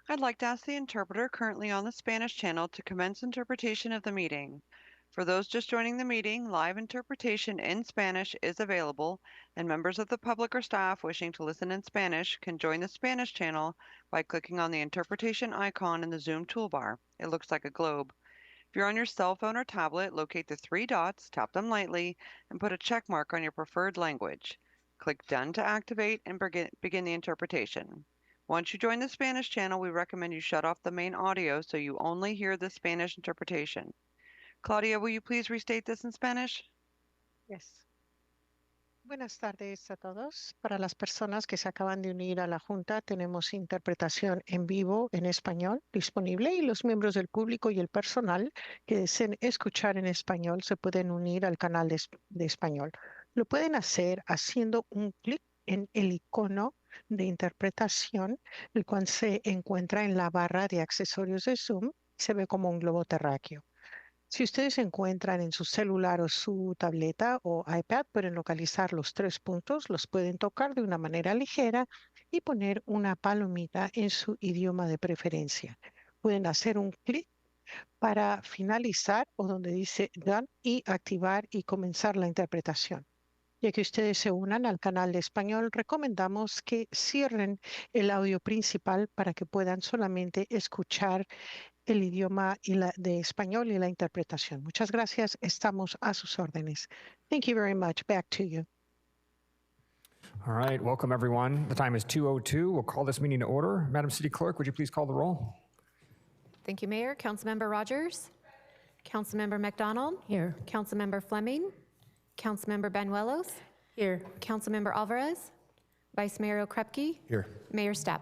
I'd like to ask the interpreter currently on the Spanish channel to commence interpretation of the meeting. For those just joining the meeting, live interpretation in Spanish is available, and members of the public or staff wishing to listen in Spanish can join the Spanish channel by clicking on the interpretation icon in the Zoom toolbar. It looks like a globe. If you're on your cell phone or tablet, locate the three dots, tap them lightly, and put a check mark on your preferred language. Click Done to activate and begin the interpretation. Once you join the Spanish channel, we recommend you shut off the main audio so you only hear the Spanish interpretation. Claudia, will you please restate this in Spanish? Yes. Buenas tardes a todos. Para las personas que se acaban de unir a la Junta, tenemos interpretación en vivo en español disponible y los miembros del público y el personal que deseen escuchar en español se pueden unir al canal de español. Lo pueden hacer haciendo un clic en el icono de interpretación, el cual se encuentra en la barra de accesorios de Zoom. Se ve como un globo terráqueo. Si ustedes se encuentran en su celular o su tableta o iPad, pueden localizar los 3 puntos, los pueden tocar de una manera ligera y poner una palomita en su idioma de preferencia. Pueden hacer un clic para finalizar o donde dice Done y activar y comenzar la interpretación. Ya que ustedes se unan al canal de español, recomendamos que cierren el audio principal para que puedan solamente escuchar el idioma de español y la interpretación. Muchas gracias. Estamos a sus órdenes. Thank you very much. Back to you. All right, welcome everyone. The time is 2:02. We'll call this meeting to order. Madam City Clerk, would you please call the roll? Thank you, Mayor. Councilmember Rogers. Councilmember McDonald. Here. Councilmember Fleming. Councilmember Banuelos. Here. Councilmember Alvarez. Vice Mayor Okrepke. Here. Mayor Stapp.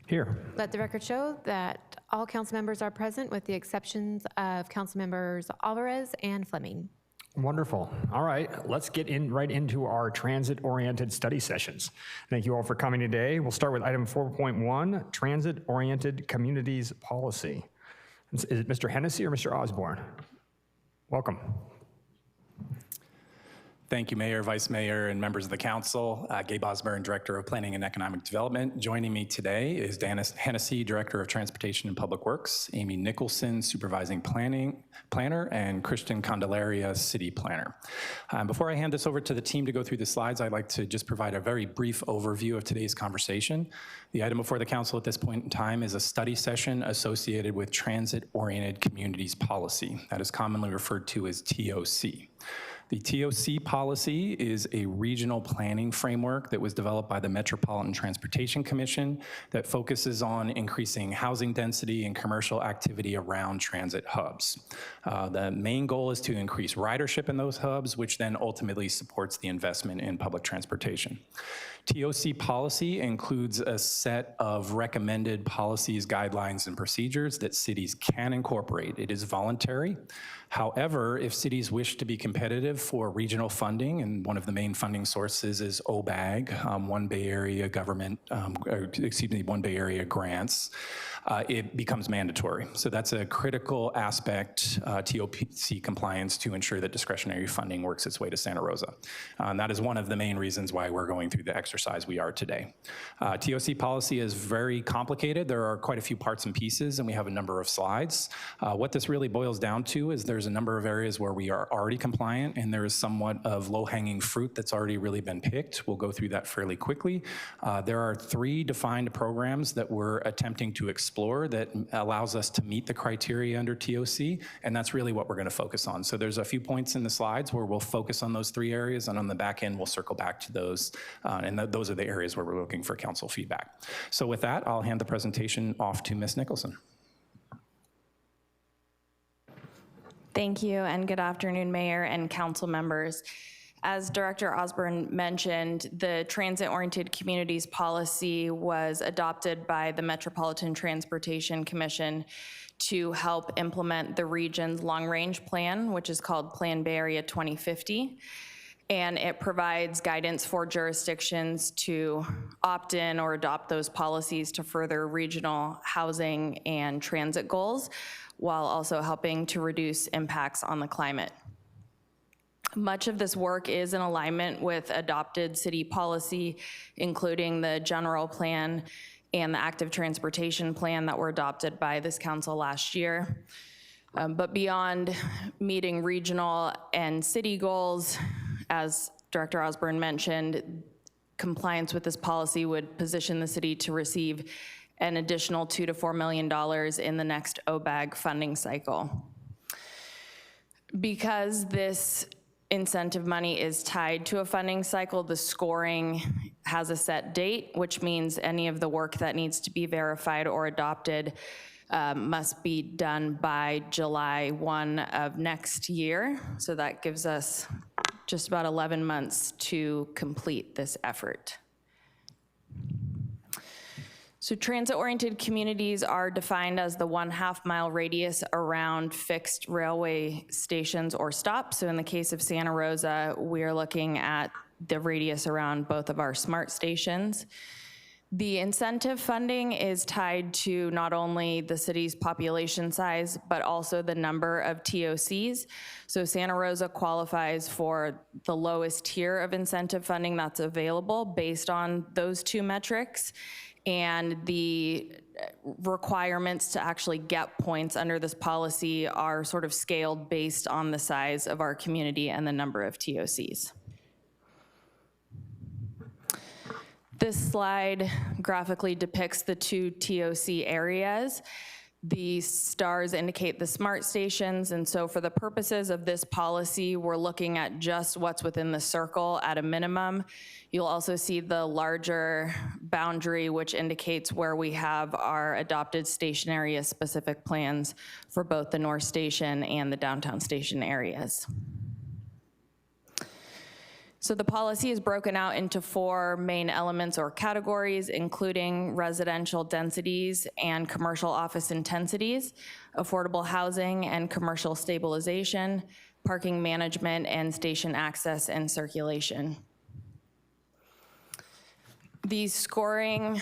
Here. Let the record show that all council members are present with the exceptions of Councilmembers Alvarez and Fleming. Wonderful. All right, let's get right into our transit-oriented study sessions. Thank you all for coming today. We'll start with item 4.1, transit-oriented communities policy. Is it Mr. Hennessy or Mr. Osborne? Welcome. Thank you, Mayor, Vice Mayor, and members of the council. Gabe Osborne, Director of Planning and Economic Development. Joining me today is Dan Hennessy, Director of Transportation and Public Works, Amy Nicholson, Supervising Planner, and Christian Candelaria, City Planner. Before I hand this over to the team to go through the slides, I'd like to just provide a very brief overview of today's conversation. The item before the council at this point in time is a study session associated with transit-oriented communities policy. That is commonly referred to as TOC. The TOC policy is a regional planning framework that was developed by the Metropolitan Transportation Commission that focuses on increasing housing density and commercial activity around transit hubs. The main goal is to increase ridership in those hubs, which then ultimately supports the investment in public transportation. TOC policy includes a set of recommended policies, guidelines, and procedures that cities can incorporate. It is voluntary. However, if cities wish to be competitive for regional funding, and one of the main funding sources is OBAG, One Bay Area One Bay Area grants, it becomes mandatory. So that's a critical aspect, TOC compliance, to ensure that discretionary funding works its way to Santa Rosa. And that is one of the main reasons why we're going through the exercise we are today. TOC policy is very complicated. There are quite a few parts and pieces, and we have a number of slides. What this really boils down to is there's a number of areas where we are already compliant, and there is somewhat of low-hanging fruit that's already really been picked. We'll go through that fairly quickly. There are 3 defined programs that we're attempting to explore that allows us to meet the criteria under TOC, and that's really what we're going to focus on. So there's a few points in the slides where we'll focus on those 3 areas, and on the back end, we'll circle back to those, and those are the areas where we're looking for council feedback. So with that, I'll hand the presentation off to Ms. Nicholson. Thank you, and good afternoon, Mayor and council members. As Director Osborne mentioned, the transit-oriented communities policy was adopted by the Metropolitan Transportation Commission to help implement the region's long-range plan, which is called Plan Bay Area 2050. And it provides guidance for jurisdictions to opt in or adopt those policies to further regional housing and transit goals, while also helping to reduce impacts on the climate. Much of this work is in alignment with adopted city policy, including the general plan and the active transportation plan that were adopted by this council last year. But beyond meeting regional and city goals, as Director Osborne mentioned, compliance with this policy would position the city to receive an additional $2 to $4 million in the next OBAG funding cycle. Because this incentive money is tied to a funding cycle, the scoring has a set date, which means any of the work that needs to be verified or adopted must be done by July 1 of next year. So that gives us just about 11 months to complete this effort. So transit-oriented communities are defined as the 1/2 mile radius around fixed railway stations or stops. So in the case of Santa Rosa, we're looking at the radius around both of our SMART stations. The incentive funding is tied to not only the city's population size, but also the number of TOCs. So Santa Rosa qualifies for the lowest tier of incentive funding that's available based on those two metrics. And the requirements to actually get points under this policy are sort of scaled based on the size of our community and the number of TOCs. This slide graphically depicts the two TOC areas. The stars indicate the SMART stations, and so for the purposes of this policy, we're looking at just what's within the circle at a minimum. You'll also see the larger boundary, which indicates where we have our adopted station area specific plans for both the North Station and the downtown station areas. So the policy is broken out into 4 main elements or categories, including residential densities and commercial office intensities, affordable housing and commercial stabilization, parking management, and station access and circulation. The scoring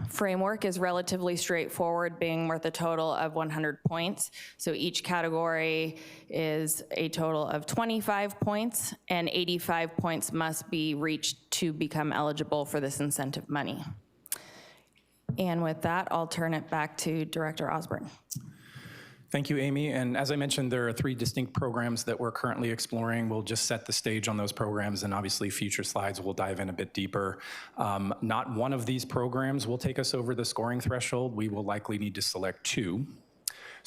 framework is relatively straightforward, being worth a total of 100 points. So each category is a total of 25 points, and 85 points must be reached to become eligible for this incentive money. And with that, I'll turn it back to Director Osborne. Thank you, Amy. And as I mentioned, there are 3 distinct programs that we're currently exploring. We'll just set the stage on those programs, and obviously future slides will dive in a bit deeper. Not one of these programs will take us over the scoring threshold. We will likely need to select 2.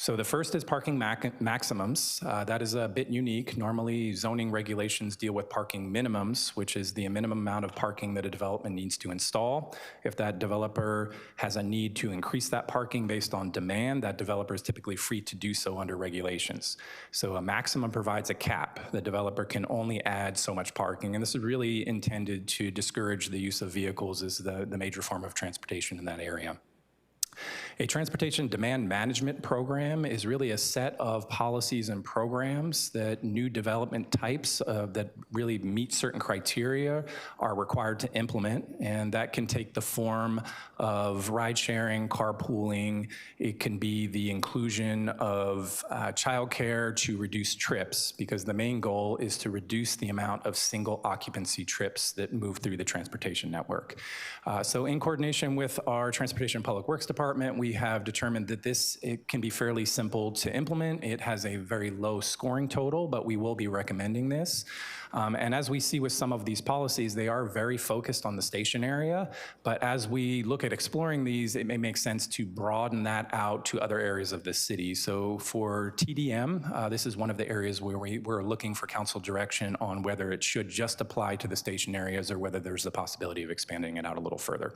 So the first is parking maximums. That is a bit unique. Normally, zoning regulations deal with parking minimums, which is the minimum amount of parking that a development needs to install. If that developer has a need to increase that parking based on demand, that developer is typically free to do so under regulations. So a maximum provides a cap. The developer can only add so much parking, and this is really intended to discourage the use of vehicles as the major form of transportation in that area. A transportation demand management program is really a set of policies and programs that new development types that really meet certain criteria are required to implement, and that can take the form of ride sharing, carpooling. It can be the inclusion of childcare to reduce trips, because the main goal is to reduce the amount of single occupancy trips that move through the transportation network. So in coordination with our Transportation and Public Works Department, we have determined that it can be fairly simple to implement. It has a very low scoring total, but we will be recommending this. And as we see with some of these policies, they are very focused on the station area, but as we look at exploring these, it may make sense to broaden that out to other areas of the city. So for TDM, this is one of the areas where we're looking for council direction on whether it should just apply to the station areas or whether there's the possibility of expanding it out a little further.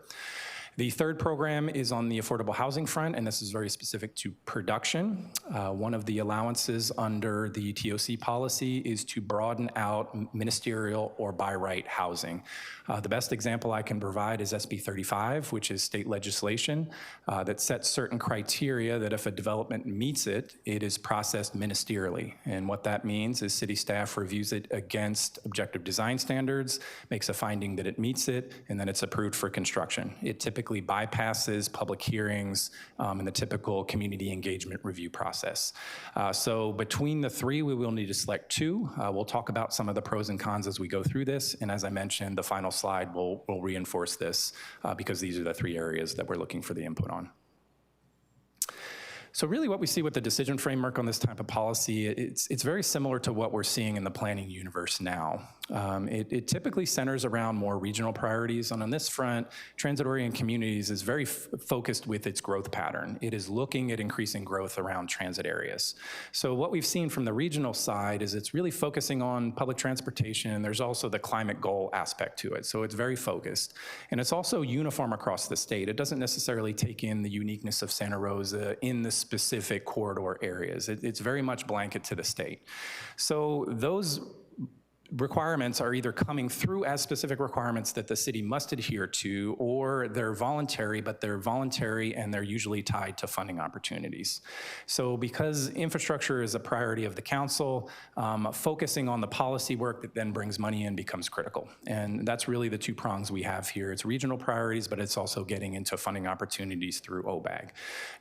The third program is on the affordable housing front, and this is very specific to production. One of the allowances under the TOC policy is to broaden out ministerial or by right housing. The best example I can provide is SB 35, which is state legislation that sets certain criteria that if a development meets it, it is processed ministerially. And what that means is city staff reviews it against objective design standards, makes a finding that it meets it, and then it's approved for construction. It typically typically bypasses public hearings and the typical community engagement review process. So between the three, we will need to select two. We'll talk about some of the pros and cons as we go through this, and as I mentioned, the final slide will reinforce this because these are the three areas that we're looking for the input on. So really what we see with the decision framework on this type of policy, it's very similar to what we're seeing in the planning universe now. It typically centers around more regional priorities, and on this front, transit-oriented communities is very focused with its growth pattern. It is looking at increasing growth around transit areas. So what we've seen from the regional side is it's really focusing on public transportation. There's also the climate goal aspect to it, so it's very focused. And it's also uniform across the state. It doesn't necessarily take in the uniqueness of Santa Rosa in the specific corridor areas. It's very much blanket to the state. So those requirements are either coming through as specific requirements that the city must adhere to, or they're voluntary, but they're voluntary and they're usually tied to funding opportunities. So because infrastructure is a priority of the council, focusing on the policy work that then brings money in becomes critical. And that's really the two prongs we have here. It's regional priorities, but it's also getting into funding opportunities through OBAG.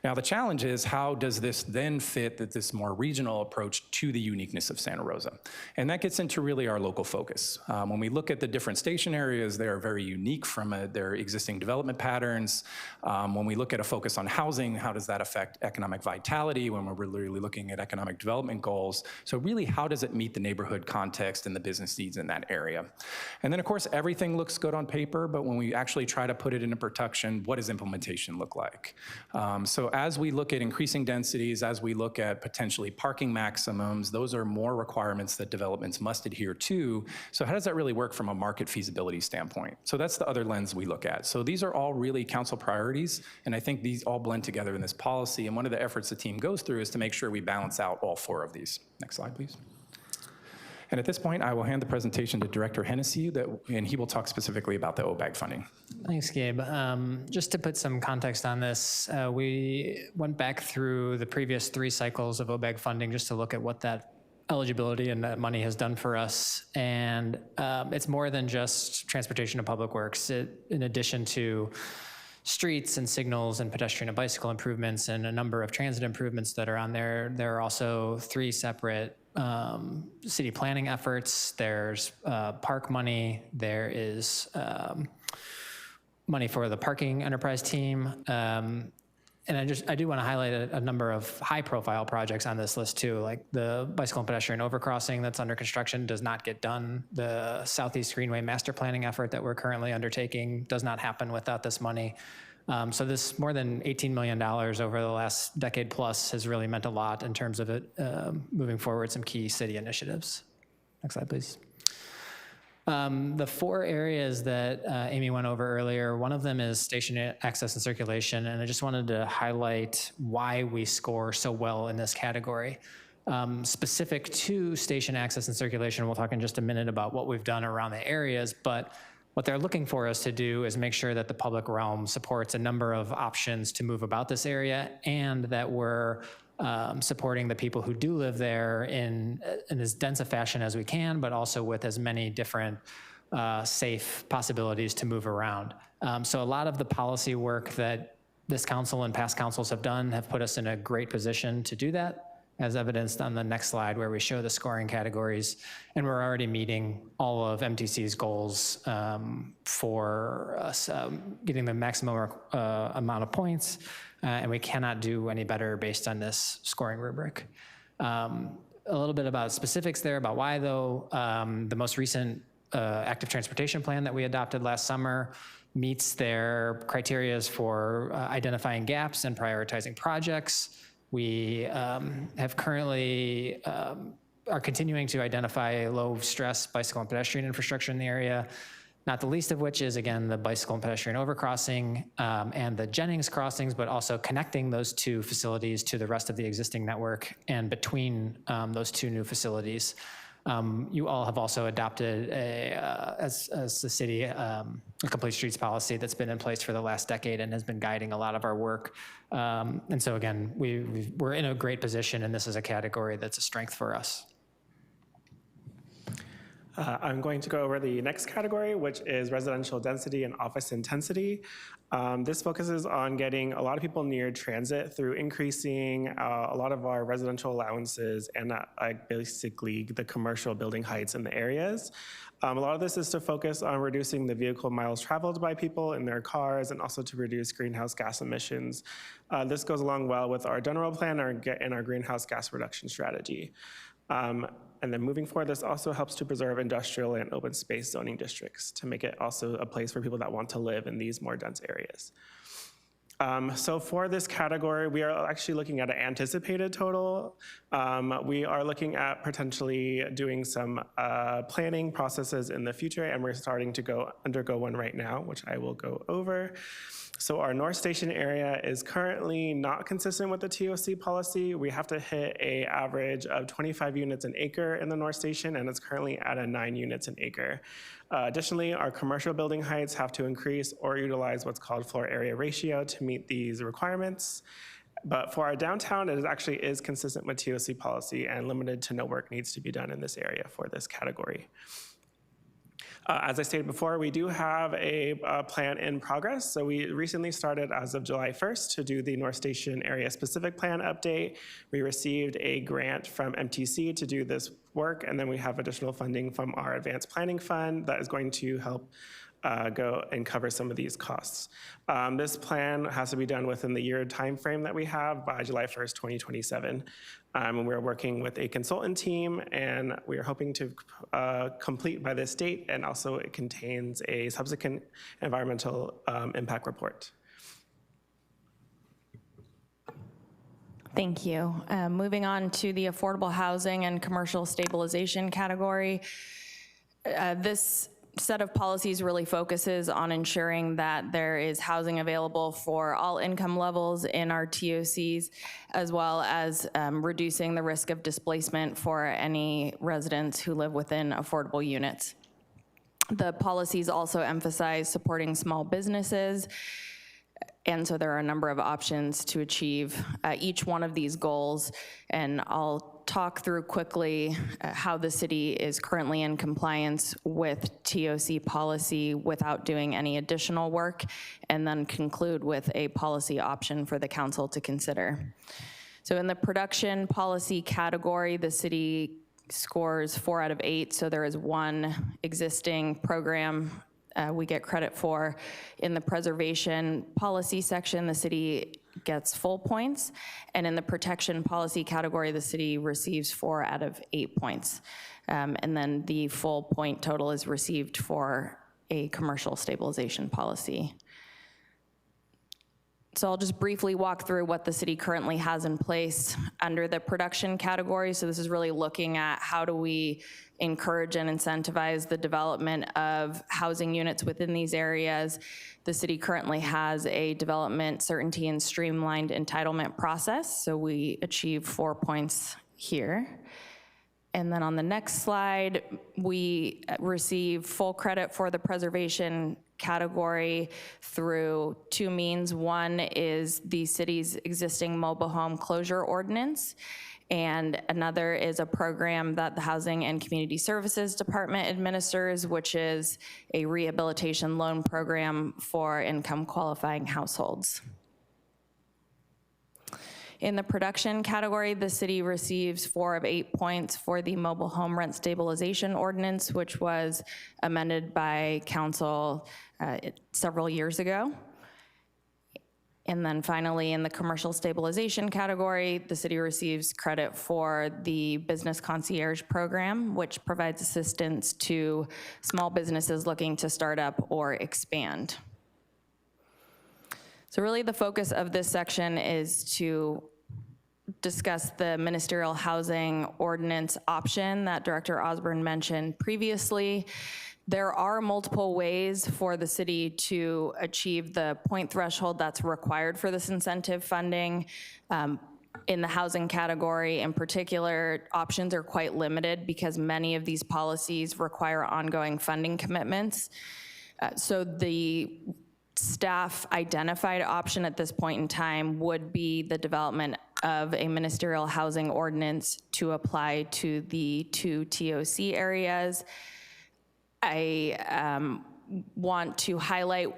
Now the challenge is, how does this then fit this more regional approach to the uniqueness of Santa Rosa? And that gets into really our local focus. When we look at the different station areas, they are very unique from their existing development patterns. When we look at a focus on housing, how does that affect economic vitality when we're really looking at economic development goals? So really, how does it meet the neighborhood context and the business needs in that area? And then of course, everything looks good on paper, but when we actually try to put it into production, what does implementation look like? So as we look at increasing densities, as we look at potentially parking maximums, those are more requirements that developments must adhere to. So how does that really work from a market feasibility standpoint? So that's the other lens we look at. So these are all really council priorities, and I think these all blend together in this policy, and one of the efforts the team goes through is to make sure we balance out all four of these. Next slide, please. And at this point, I will hand the presentation to Director Hennessy, and he will talk specifically about the OBAG funding. Thanks, Gabe. Just to put some context on this, we went back through the previous 3 cycles of OBAG funding just to look at what that eligibility and that money has done for us. And it's more than just transportation and public works. In addition to streets and signals and pedestrian and bicycle improvements and a number of transit improvements that are on there, there are also 3 separate city planning efforts. There's park money, there is money for the parking enterprise team, and I do want to highlight a number of high-profile projects on this list too, like the bicycle and pedestrian overcrossing that's under construction does not get done. The Southeast Greenway master planning effort that we're currently undertaking does not happen without this money. So this more than $18 million over the last decade plus has really meant a lot in terms of it moving forward some key city initiatives. Next slide, please. The 4 areas that Amy went over earlier, one of them is station access and circulation, and I just wanted to highlight why we score so well in this category. Specific to station access and circulation, we'll talk in just a minute about what we've done around the areas, but what they're looking for us to do is make sure that the public realm supports a number of options to move about this area, and that we're supporting the people who do live there in as dense a fashion as we can, but also with as many different safe possibilities to move around. So a lot of the policy work that this council and past councils have done have put us in a great position to do that, as evidenced on the next slide where we show the scoring categories, and we're already meeting all of MTC's goals for us getting the maximum amount of points, and we cannot do any better based on this scoring rubric. A little bit about specifics there about why though. The most recent active transportation plan that we adopted last summer meets their criterias for identifying gaps and prioritizing projects. We have currently are continuing to identify low stress bicycle and pedestrian infrastructure in the area, not the least of which is, again, the bicycle and pedestrian overcrossing and the Jennings crossings, but also connecting those 2 facilities to the rest of the existing network and between those 2 new facilities. You all have also adopted, as the city, a complete streets policy that's been in place for the last decade and has been guiding a lot of our work. And so again, we're in a great position, and this is a category that's a strength for us. I'm going to go over the next category, which is residential density and office intensity. This focuses on getting a lot of people near transit through increasing a lot of our residential allowances and basically the commercial building heights in the areas. A lot of this is to focus on reducing the vehicle miles traveled by people in their cars and also to reduce greenhouse gas emissions. This goes along well with our general plan and our greenhouse gas reduction strategy. And then moving forward, this also helps to preserve industrial and open space zoning districts to make it also a place for people that want to live in these more dense areas. So for this category, we are actually looking at an anticipated total. We are looking at potentially doing some planning processes in the future, and we're starting to undergo one right now, which I will go over. So our North Station area is currently not consistent with the TOC policy. We have to hit an average of 25 units an acre in the North Station, and it's currently at a 9 units an acre. Additionally, our commercial building heights have to increase or utilize what's called floor area ratio to meet these requirements. But for our downtown, it actually is consistent with TOC policy, and limited to no work needs to be done in this area for this category. As I stated before, we do have a plan in progress. So we recently started as of July 1st to do the North Station area specific plan update. We received a grant from MTC to do this work, and then we have additional funding from our advanced planning fund that is going to help go and cover some of these costs. This plan has to be done within the year time frame that we have by July 1st, 2027. And we're working with a consultant team, and we are hoping to complete by this date, and also it contains a subsequent environmental impact report. Thank you. Moving on to the affordable housing and commercial stabilization category. This set of policies really focuses on ensuring that there is housing available for all income levels in our TOCs, as well as reducing the risk of displacement for any residents who live within affordable units. The policies also emphasize supporting small businesses, and so there are a number of options to achieve each one of these goals, and I'll talk through quickly how the city is currently in compliance with TOC policy without doing any additional work, and then conclude with a policy option for the council to consider. So in the production policy category, the city scores 4 out of 8, so there is one existing program we get credit for. In the preservation policy section, the city gets full points, and in the protection policy category, the city receives 4 out of 8 points. And then the full point total is received for a commercial stabilization policy. So I'll just briefly walk through what the city currently has in place under the production category. So this is really looking at how do we encourage and incentivize the development of housing units within these areas. The city currently has a development certainty and streamlined entitlement process, so we achieve 4 points here. And then on the next slide, we receive full credit for the preservation category through 2 means. One is the city's existing mobile home closure ordinance, and another is a program that the Housing and Community Services Department administers, which is a rehabilitation loan program for income qualifying households. In the production category, the city receives 4 of 8 points for the mobile home rent stabilization ordinance, which was amended by council several years ago. And then finally, in the commercial stabilization category, the city receives credit for the business concierge program, which provides assistance to small businesses looking to start up or expand. So really the focus of this section is to discuss the ministerial housing ordinance option that Director Osborne mentioned previously. There are multiple ways for the city to achieve the point threshold that's required for this incentive funding. In the housing category in particular, options are quite limited because many of these policies require ongoing funding commitments. So the staff identified option at this point in time would be the development of a ministerial housing ordinance to apply to the 2 TOC areas. I want to highlight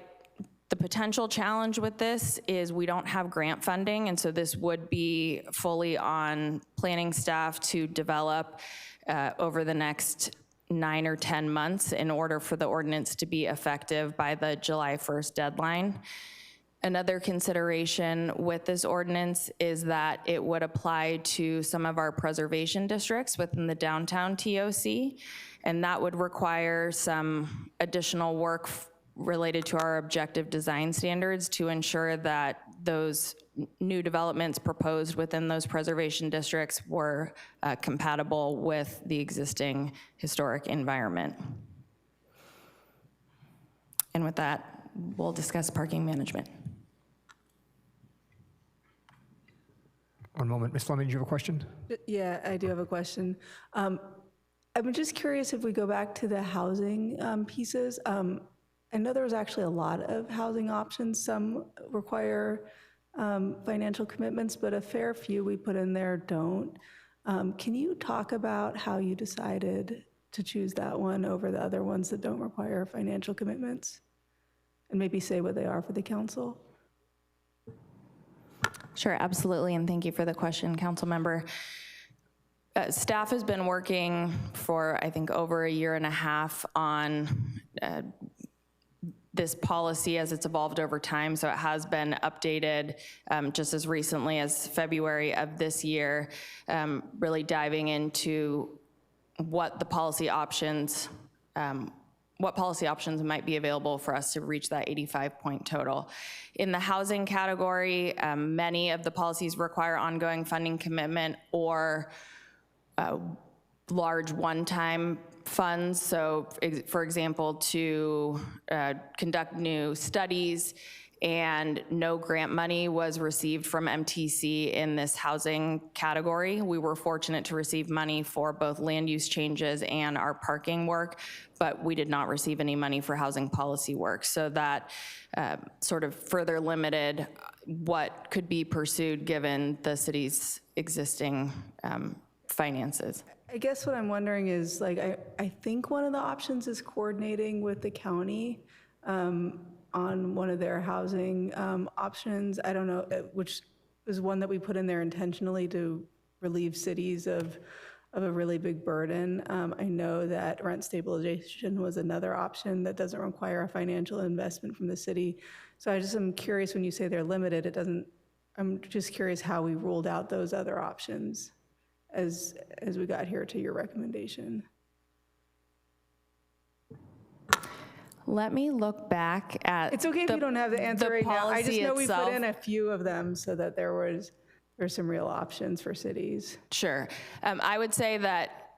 the potential challenge with this is we don't have grant funding, and so this would be fully on planning staff to develop over the next 9 or 10 months in order for the ordinance to be effective by the July 1st deadline. Another consideration with this ordinance is that it would apply to some of our preservation districts within the downtown TOC, and that would require some additional work related to our objective design standards to ensure that those new developments proposed within those preservation districts were compatible with the existing historic environment. And with that, we'll discuss parking management. One moment. Ms. Fleming, do you have a question? Yeah, I do have a question. I'm just curious if we go back to the housing pieces. I know there was actually a lot of housing options. Some require financial commitments, but a fair few we put in there don't. Can you talk about how you decided to choose that one over the other ones that don't require financial commitments? And maybe say what they are for the council? Sure, absolutely, and thank you for the question, council member. Staff has been working for, I think, over 1.5 years on this policy as it's evolved over time, so it has been updated just as recently as February of this year, really diving into what the policy options might be available for us to reach that 85-point total. In the housing category, many of the policies require ongoing funding commitment or large one-time funds. So for example, to conduct new studies, and no grant money was received from MTC in this housing category. We were fortunate to receive money for both land use changes and our parking work, but we did not receive any money for housing policy work. So that sort of further limited what could be pursued given the city's existing finances. I guess what I'm wondering is, like, I think one of the options is coordinating with the county on one of their housing options. I don't know, which is one that we put in there intentionally to relieve cities of a really big burden. I know that rent stabilization was another option that doesn't require a financial investment from the city. So I just am curious, when you say they're limited, I'm just curious how we ruled out those other options as we got here to your recommendation. Let me look back at It's okay if you don't have the answer right now. I just know we put in itself. a few of them so that there's some real options for cities. Sure. I would say that,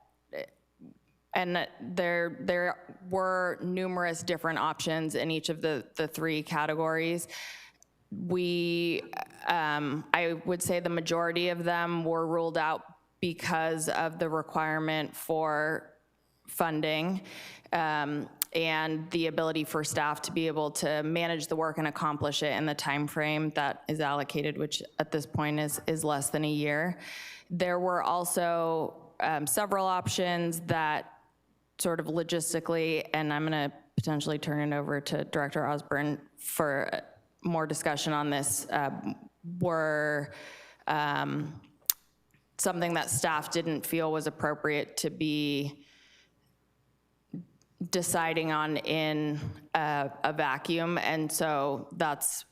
and that there were numerous different options in each of the three categories. I would say the majority of them were ruled out because of the requirement for funding and the ability for staff to be able to manage the work and accomplish it in the time frame that is allocated, which at this point is less than a year. There were also several options that sort of logistically, and I'm gonna potentially turn it over to Director Osborne for more discussion on this, were something that staff didn't feel was appropriate to be deciding on in a vacuum. And so that's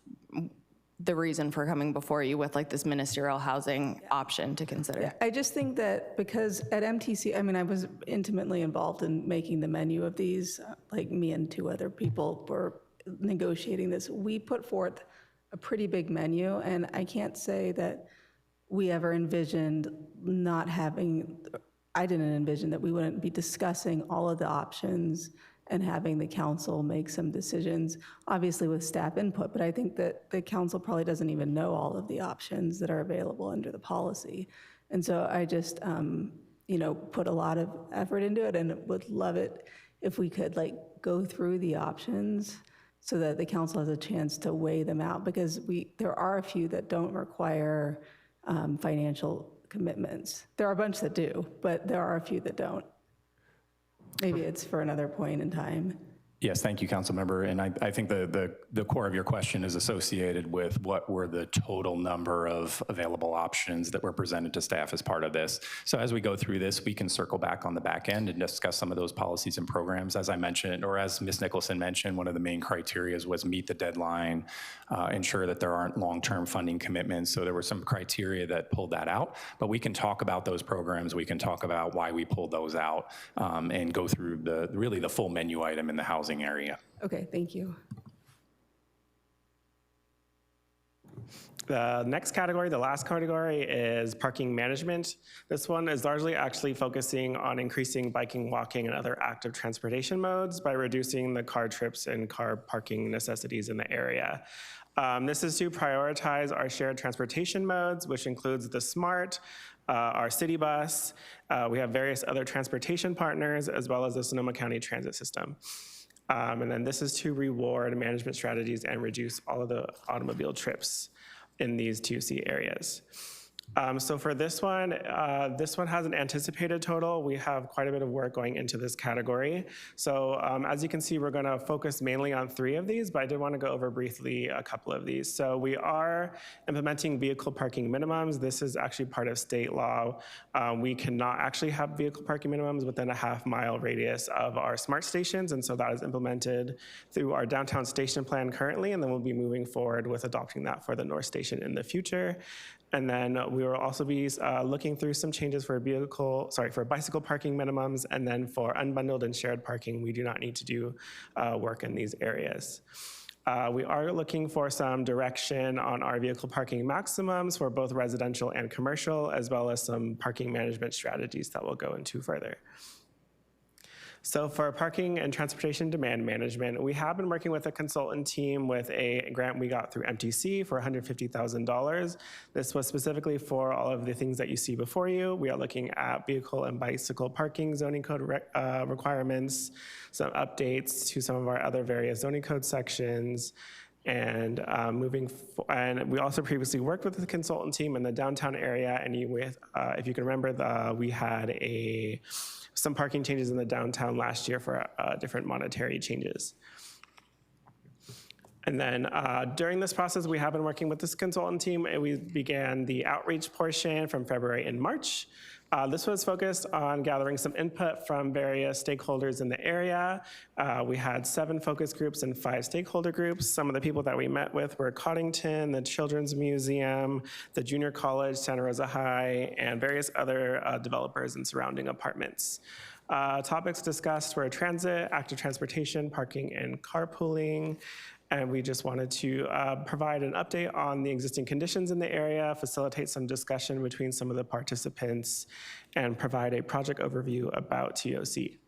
the reason for coming before you with like this ministerial housing option to consider. Yeah, I just think that because at MTC, I mean, I was intimately involved in making the menu of these, like me and 2 other people were negotiating this. We put forth a pretty big menu, and I can't say that we ever envisioned not having, I didn't envision that we wouldn't be discussing all of the options and having the council make some decisions, obviously with staff input, but I think that the council probably doesn't even know all of the options that are available under the policy. And so I just, put a lot of effort into it, and would love it if we could like go through the options so that the council has a chance to weigh them out, because there are a few that don't require financial commitments. There are a bunch that do, but there are a few that don't. Maybe it's for another point in time. Yes, thank you, council member. And I think the core of your question is associated with what were the total number of available options that were presented to staff as part of this. So as we go through this, we can circle back on the back end and discuss some of those policies and programs. As I mentioned, or as Ms. Nicholson mentioned, one of the main criteria was meet the deadline, ensure that there aren't long-term funding commitments. So there were some criteria that pulled that out, but we can talk about those programs. We can talk about why we pulled those out and go through really the full menu item in the housing area. Okay, thank you. The next category, the last category, is parking management. This one is largely actually focusing on increasing biking, walking, and other active transportation modes by reducing the car trips and car parking necessities in the area. This is to prioritize our shared transportation modes, which includes the SMART, our city bus. We have various other transportation partners, as well as the Sonoma County Transit System. And then this is to reward management strategies and reduce all of the automobile trips in these 2C areas. So for this one has an anticipated total. We have quite a bit of work going into this category. So as you can see, we're gonna focus mainly on 3 of these, but I did wanna go over briefly a couple of these. So we are implementing vehicle parking minimums. This is actually part of state law. We cannot actually have vehicle parking minimums within a half-mile radius of our SMART stations, and so that is implemented through our downtown station plan currently, and then we'll be moving forward with adopting that for the North Station in the future. And then we will also be looking through some changes for bicycle parking minimums, and then for unbundled and shared parking, we do not need to do work in these areas. We are looking for some direction on our vehicle parking maximums for both residential and commercial, as well as some parking management strategies that we'll go into further. So for parking and transportation demand management, we have been working with a consultant team with a grant we got through MTC for $150,000. This was specifically for all of the things that you see before you. We are looking at vehicle and bicycle parking zoning code requirements, some updates to some of our other various zoning code sections, and and we also previously worked with the consultant team in the downtown area, and if you can remember, we had some parking changes in the downtown last year for different monetary changes. And then during this process, we have been working with this consultant team, and we began the outreach portion from February and March. This was focused on gathering some input from various stakeholders in the area. We had 7 focus groups and 5 stakeholder groups. Some of the people that we met with were Coddington, the Children's Museum, the Junior College, Santa Rosa High, and various other developers and surrounding apartments. Topics discussed were transit, active transportation, parking, and carpooling. And we just wanted to provide an update on the existing conditions in the area, facilitate some discussion between some of the participants, and provide a project overview about TOC.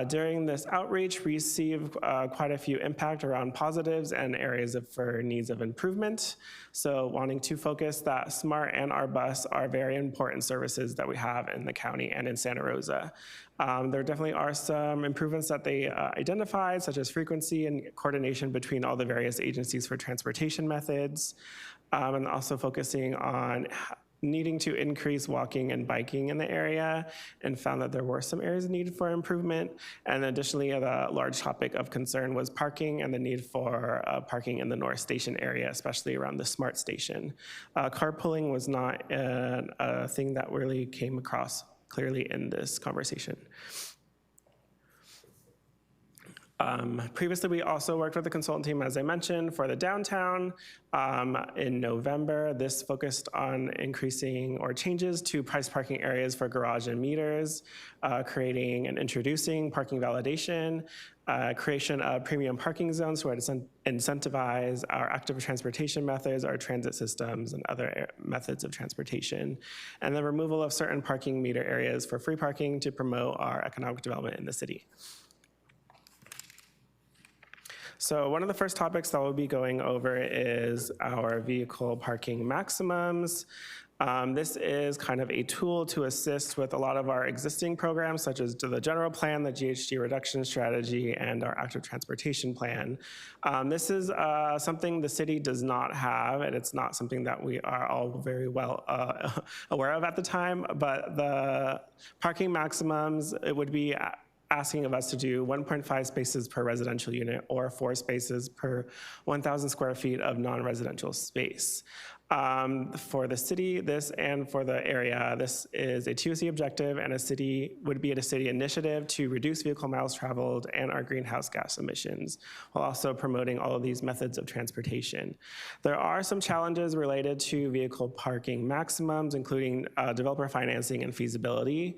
During this outreach, we received quite a few impact around positives and areas for needs of improvement. So wanting to focus that SMART and our bus are very important services that we have in the county and in Santa Rosa. There definitely are some improvements that they identified, such as frequency and coordination between all the various agencies for transportation methods, and also focusing on needing to increase walking and biking in the area, and found that there were some areas needed for improvement. And additionally, the large topic of concern was parking and the need for parking in the North Station area, especially around the SMART station. Carpooling was not a thing that really came across clearly in this conversation. Previously, we also worked with the consultant team, as I mentioned, for the downtown. In November, this focused on increasing or changes to price parking areas for garage and meters, creating and introducing parking validation, creation of premium parking zones to incentivize our active transportation methods, our transit systems, and other methods of transportation, and the removal of certain parking meter areas for free parking to promote our economic development in the city. So one of the first topics that we'll be going over is our vehicle parking maximums. This is kind of a tool to assist with a lot of our existing programs, such as the general plan, the GHG reduction strategy, and our active transportation plan. This is something the city does not have, and it's not something that we are all very well aware of at the time, but the parking maximums, it would be asking of us to do 1.5 spaces per residential unit or 4 spaces per 1,000 square feet of non-residential space. For the city, and for the area, this is a 2C objective and would be a city initiative to reduce vehicle miles traveled and our greenhouse gas emissions, while also promoting all of these methods of transportation. There are some challenges related to vehicle parking maximums, including developer financing and feasibility.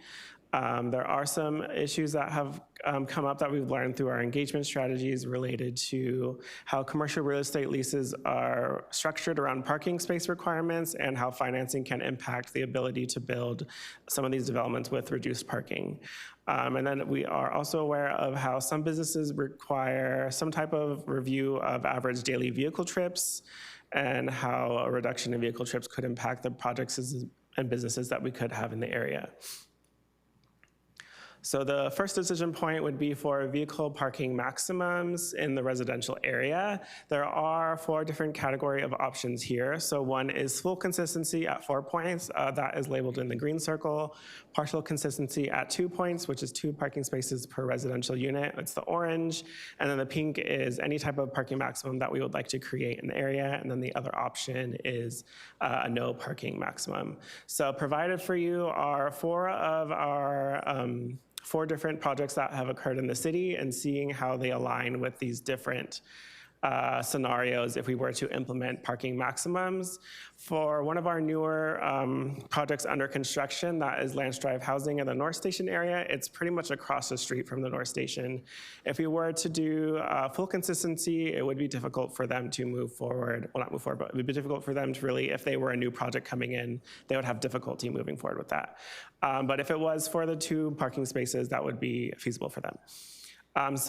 There are some issues that have come up that we've learned through our engagement strategies related to how commercial real estate leases are structured around parking space requirements and how financing can impact the ability to build some of these developments with reduced parking. And then we are also aware of how some businesses require some type of review of average daily vehicle trips and how a reduction in vehicle trips could impact the projects and businesses that we could have in the area. So the first decision point would be for vehicle parking maximums in the residential area. There are 4 different category of options here. So one is full consistency at 4 points. That is labeled in the green circle. Partial consistency at 2 points, which is 2 parking spaces per residential unit. It's the orange. And then the pink is any type of parking maximum that we would like to create in the area. And then the other option is a no parking maximum. So provided for you are 4 of our 4 different projects that have occurred in the city and seeing how they align with these different scenarios if we were to implement parking maximums. For one of our newer projects under construction, that is Lance Drive Housing in the North Station area, it's pretty much across the street from the North Station. If we were to do full consistency, it would be difficult for them to move forward. Well, not move forward, but it would be difficult for them to really, if they were a new project coming in, they would have difficulty moving forward with that. But if it was for the 2 parking spaces, that would be feasible for them.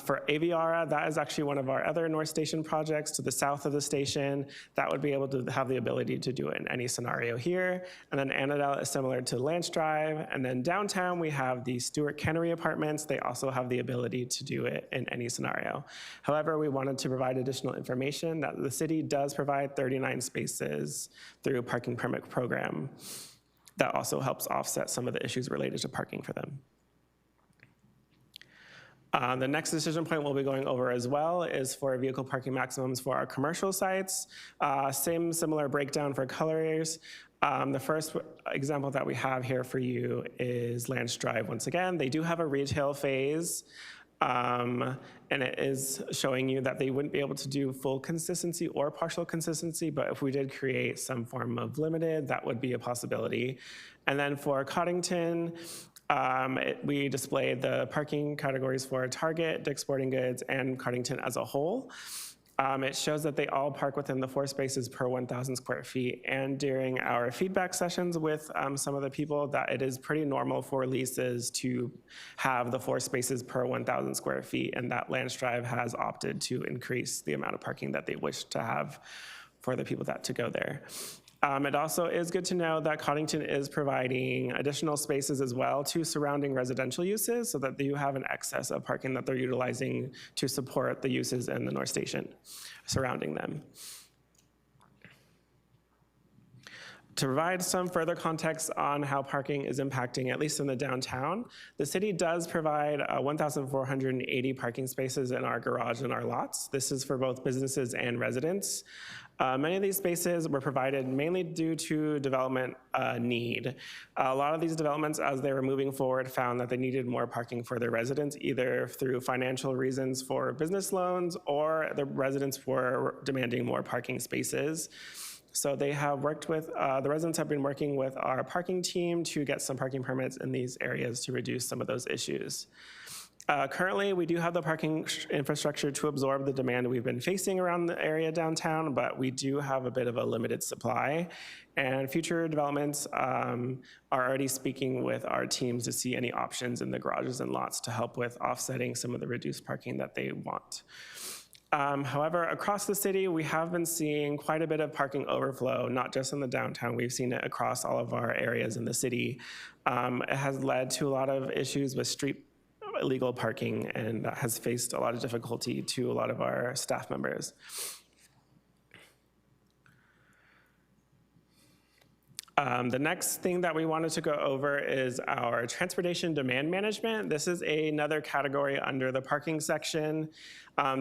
For Aviara, that is actually one of our other North Station projects to the south of the station. That would be able to have the ability to do it in any scenario here. And then Annandale is similar to Lance Drive. And then downtown, we have the Stewart Cannery Apartments. They also have the ability to do it in any scenario. However, we wanted to provide additional information that the city does provide 39 spaces through a parking permit program. That also helps offset some of the issues related to parking for them. The next decision point we'll be going over as well is for vehicle parking maximums for our commercial sites. Similar breakdown for colors. The first example that we have here for you is Lance Drive. Once again, they do have a retail phase. And it is showing you that they wouldn't be able to do full consistency or partial consistency, but if we did create some form of limited, that would be a possibility. And then for Coddington, we displayed the parking categories for Target, Dick's Sporting Goods, and Coddington as a whole. It shows that they all park within the 4 spaces per 1,000 square feet. And during our feedback sessions with some of the people, that it is pretty normal for leases to have the 4 spaces per 1,000 square feet, and that Lance Drive has opted to increase the amount of parking that they wish to have for the people that to go there. It also is good to know that Coddington is providing additional spaces as well to surrounding residential uses so that you have an excess of parking that they're utilizing to support the uses in the North Station surrounding them. To provide some further context on how parking is impacting, at least in the downtown, the city does provide 1,480 parking spaces in our garage and our lots. This is for both businesses and residents. Many of these spaces were provided mainly due to development need. A lot of these developments, as they were moving forward, found that they needed more parking for their residents, either through financial reasons for business loans, or the residents were demanding more parking spaces. So they have worked with, the residents have been working with our parking team to get some parking permits in these areas to reduce some of those issues. Currently, we do have the parking infrastructure to absorb the demand we've been facing around the area downtown, but we do have a bit of a limited supply. And future developments are already speaking with our teams to see any options in the garages and lots to help with offsetting some of the reduced parking that they want. However, across the city, we have been seeing quite a bit of parking overflow, not just in the downtown. We've seen it across all of our areas in the city. It has led to a lot of issues with street illegal parking, and that has faced a lot of difficulty to a lot of our staff members. The next thing that we wanted to go over is our transportation demand management. This is another category under the parking section.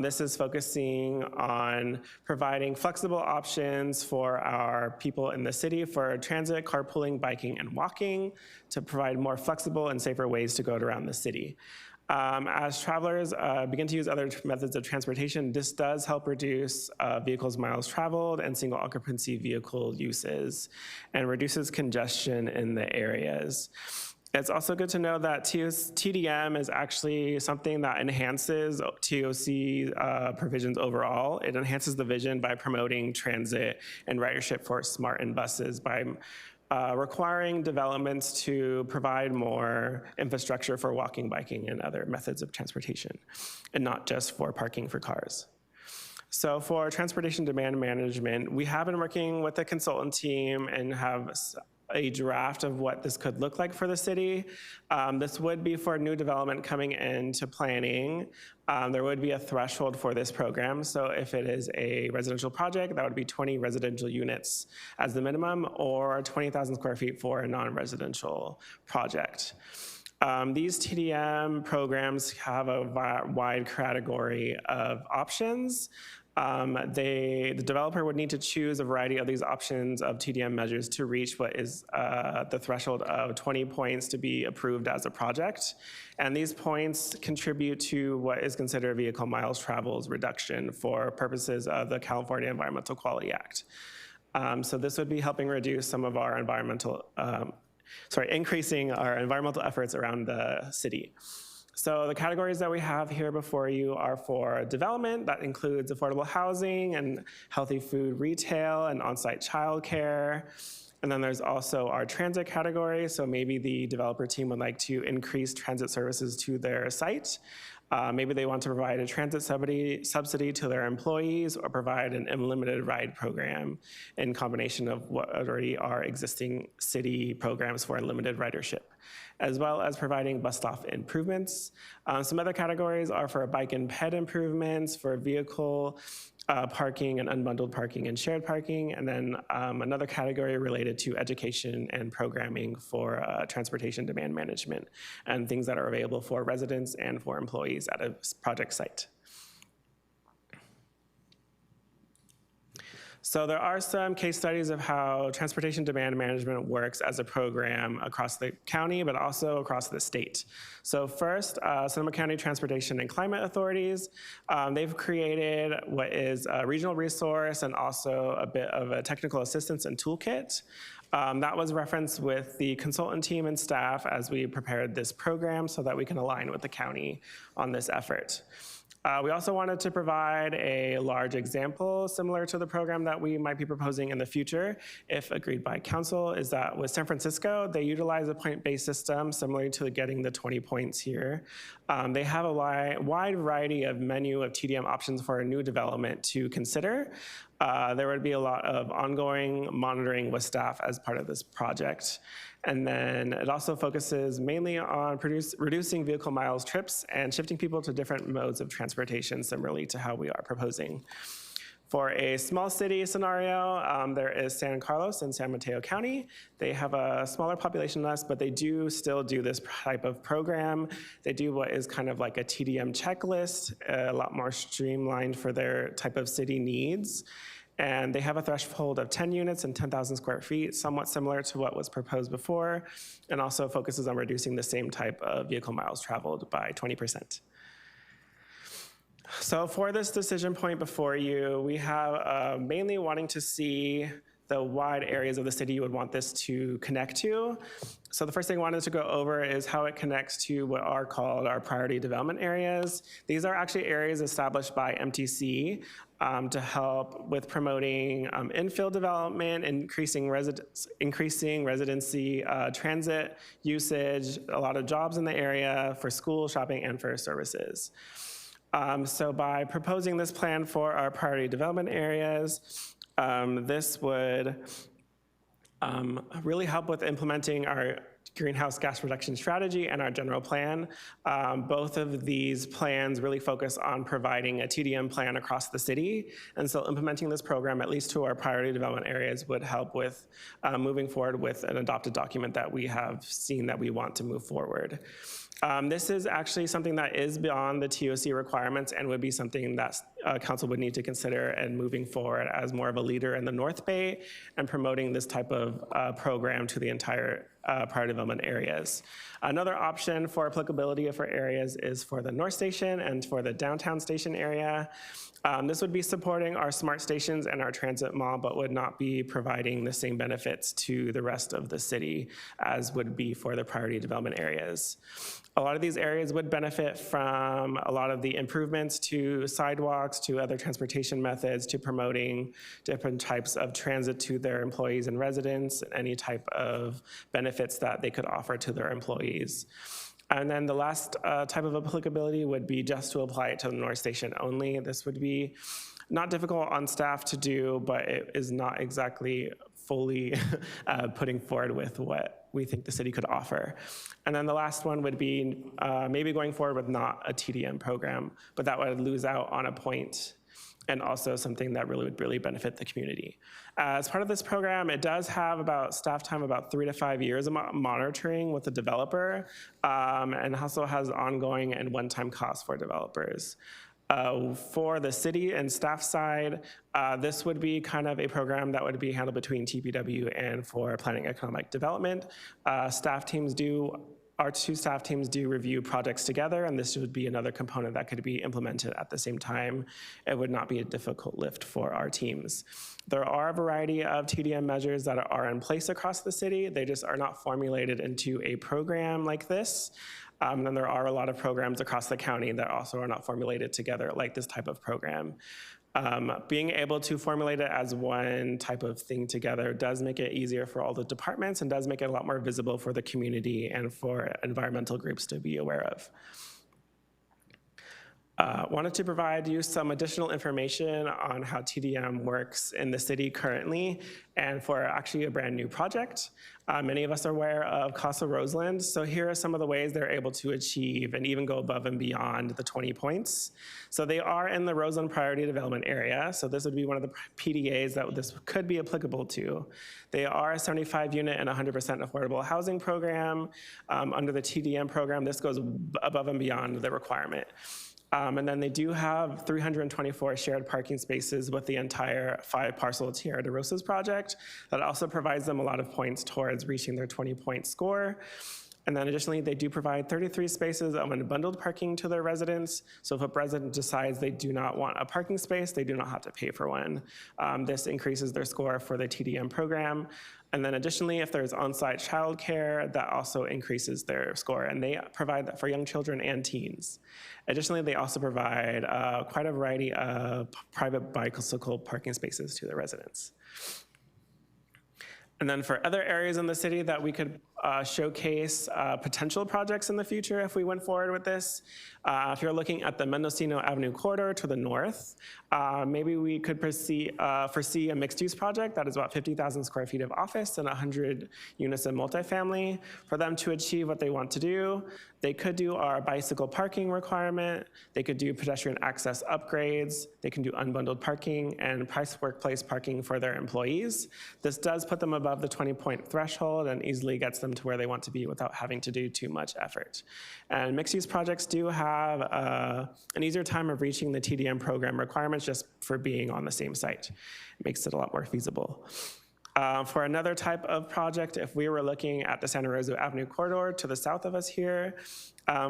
This is focusing on providing flexible options for our people in the city for transit, carpooling, biking, and walking to provide more flexible and safer ways to go around the city. As travelers begin to use other methods of transportation, this does help reduce vehicles miles traveled and single occupancy vehicle uses and reduces congestion in the areas. It's also good to know that TDM is actually something that enhances TOC provisions overall. It enhances the vision by promoting transit and ridership for smart and buses by requiring developments to provide more infrastructure for walking, biking, and other methods of transportation, and not just for parking for cars. So for transportation demand management, we have been working with a consultant team and have a draft of what this could look like for the city. This would be for new development coming into planning. There would be a threshold for this program. So if it is a residential project, that would be 20 residential units as the minimum, or 20,000 square feet for a non-residential project. These TDM programs have a wide category of options. The developer would need to choose a variety of these options of TDM measures to reach what is the threshold of 20 points to be approved as a project. And these points contribute to what is considered vehicle miles traveled reduction for purposes of the California Environmental Quality Act. So this would be helping reduce some of our increasing our environmental efforts around the city. So the categories that we have here before you are for development. That includes affordable housing and healthy food retail and on-site childcare. And then there's also our transit category. So maybe the developer team would like to increase transit services to their site. Maybe they want to provide a transit subsidy to their employees or provide an unlimited ride program in combination of what already are existing city programs for unlimited ridership, as well as providing bus stop improvements. Some other categories are for bike and ped improvements, for vehicle parking and unbundled parking and shared parking, and then another category related to education and programming for transportation demand management and things that are available for residents and for employees at a project site. So there are some case studies of how transportation demand management works as a program across the county, but also across the state. So first, Sonoma County Transportation and Climate Authorities, they've created what is a regional resource and also a bit of a technical assistance and toolkit. That was referenced with the consultant team and staff as we prepared this program so that we can align with the county on this effort. We also wanted to provide a large example similar to the program that we might be proposing in the future, if agreed by council, is that with San Francisco, they utilize a point-based system similar to getting the 20 points here. They have a wide variety of menu of TDM options for a new development to consider. There would be a lot of ongoing monitoring with staff as part of this project. And then it also focuses mainly on reducing vehicle miles trips and shifting people to different modes of transportation, similarly to how we are proposing. For a small city scenario, there is San Carlos and San Mateo County. They have a smaller population than us, but they do still do this type of program. They do what is kind of like a TDM checklist, a lot more streamlined for their type of city needs. And they have a threshold of 10 units and 10,000 square feet, somewhat similar to what was proposed before, and also focuses on reducing the same type of vehicle miles traveled by 20%. So for this decision point before you, we have mainly wanting to see the wide areas of the city you would want this to connect to. So the first thing I wanted to go over is how it connects to what are called our priority development areas. These are actually areas established by MTC to help with promoting infill development, increasing residency, transit usage, a lot of jobs in the area for school, shopping, and for services. So by proposing this plan for our priority development areas, this would really help with implementing our greenhouse gas reduction strategy and our general plan. Both of these plans really focus on providing a TDM plan across the city. And so implementing this program, at least to our priority development areas, would help with moving forward with an adopted document that we have seen that we want to move forward. This is actually something that is beyond the TOC requirements and would be something that council would need to consider and moving forward as more of a leader in the North Bay and promoting this type of program to the entire priority development areas. Another option for applicability for areas is for the North Station and for the downtown station area. This would be supporting our smart stations and our transit mall, but would not be providing the same benefits to the rest of the city as would be for the priority development areas. A lot of these areas would benefit from a lot of the improvements to sidewalks, to other transportation methods, to promoting different types of transit to their employees and residents, and any type of benefits that they could offer to their employees. And then the last type of applicability would be just to apply it to the North Station only. This would be not difficult on staff to do, but it is not exactly fully putting forward with what we think the city could offer. And then the last one would be maybe going forward with not a TDM program, but that would lose out on a point and also something that really would benefit the community. As part of this program, it does have about staff time about 3 to 5 years of monitoring with the developer, and also has ongoing and one-time costs for developers. For the city and staff side, this would be kind of a program that would be handled between TPW and for planning economic development. Our two staff teams do review projects together, and this would be another component that could be implemented at the same time. It would not be a difficult lift for our teams. There are a variety of TDM measures that are in place across the city. They just are not formulated into a program like this. And then there are a lot of programs across the county that also are not formulated together like this type of program. Being able to formulate it as one type of thing together does make it easier for all the departments and does make it a lot more visible for the community and for environmental groups to be aware of. Wanted to provide you some additional information on how TDM works in the city currently and for actually a brand new project. Many of us are aware of Casa Roseland, so here are some of the ways they're able to achieve and even go above and beyond the 20 points. So they are in the Roseland Priority Development Area, so this would be one of the PDAs that this could be applicable to. They are a 75 unit and 100% affordable housing program. Under the TDM program, this goes above and beyond the requirement. And then they do have 324 shared parking spaces with the entire 5-parcel Tierra de Rosas project. That also provides them a lot of points towards reaching their 20-point score. And then additionally, they do provide 33 spaces of unbundled parking to their residents. So if a resident decides they do not want a parking space, they do not have to pay for one. This increases their score for the TDM program. And then additionally, if there's on-site childcare, that also increases their score. And they provide that for young children and teens. Additionally, they also provide quite a variety of private bicycle parking spaces to their residents. And then for other areas in the city that we could showcase potential projects in the future if we went forward with this, if you're looking at the Mendocino Avenue corridor to the north, maybe we could foresee a mixed-use project that is about 50,000 square feet of office and 100 units of multifamily. For them to achieve what they want to do, they could do our bicycle parking requirement, they could do pedestrian access upgrades, they can do unbundled parking and price workplace parking for their employees. This does put them above the 20-point threshold and easily gets them to where they want to be without having to do too much effort. And mixed-use projects do have an easier time of reaching the TDM program requirements just for being on the same site. It makes it a lot more feasible. For another type of project, if we were looking at the Santa Rosa Avenue corridor to the south of us here,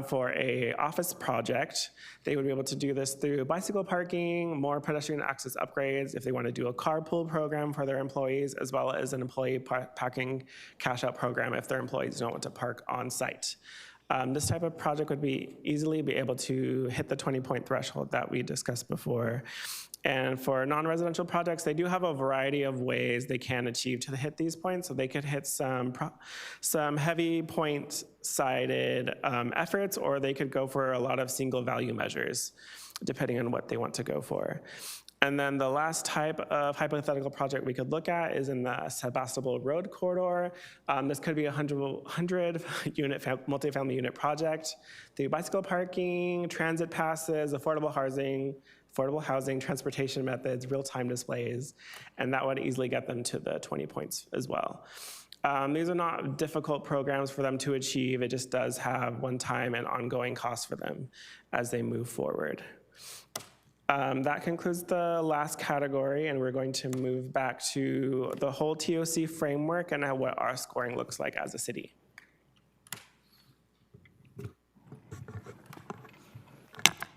for a office project, they would be able to do this through bicycle parking, more pedestrian access upgrades, if they want to do a carpool program for their employees, as well as an employee parking cash out program if their employees don't want to park on site. This type of project would easily be able to hit the 20-point threshold that we discussed before. And for non-residential projects, they do have a variety of ways they can achieve to hit these points. So they could hit some heavy point-sided efforts, or they could go for a lot of single value measures. depending on what they want to go for. And then the last type of hypothetical project we could look at is in the Sebastopol Road corridor. This could be a 100-unit multifamily unit project. The bicycle parking, transit passes, affordable housing, transportation methods, real-time displays, and that would easily get them to the 20 points as well. These are not difficult programs for them to achieve. It just does have one-time and ongoing costs for them as they move forward. That concludes the last category, and we're going to move back to the whole TOC framework and what our scoring looks like as a city.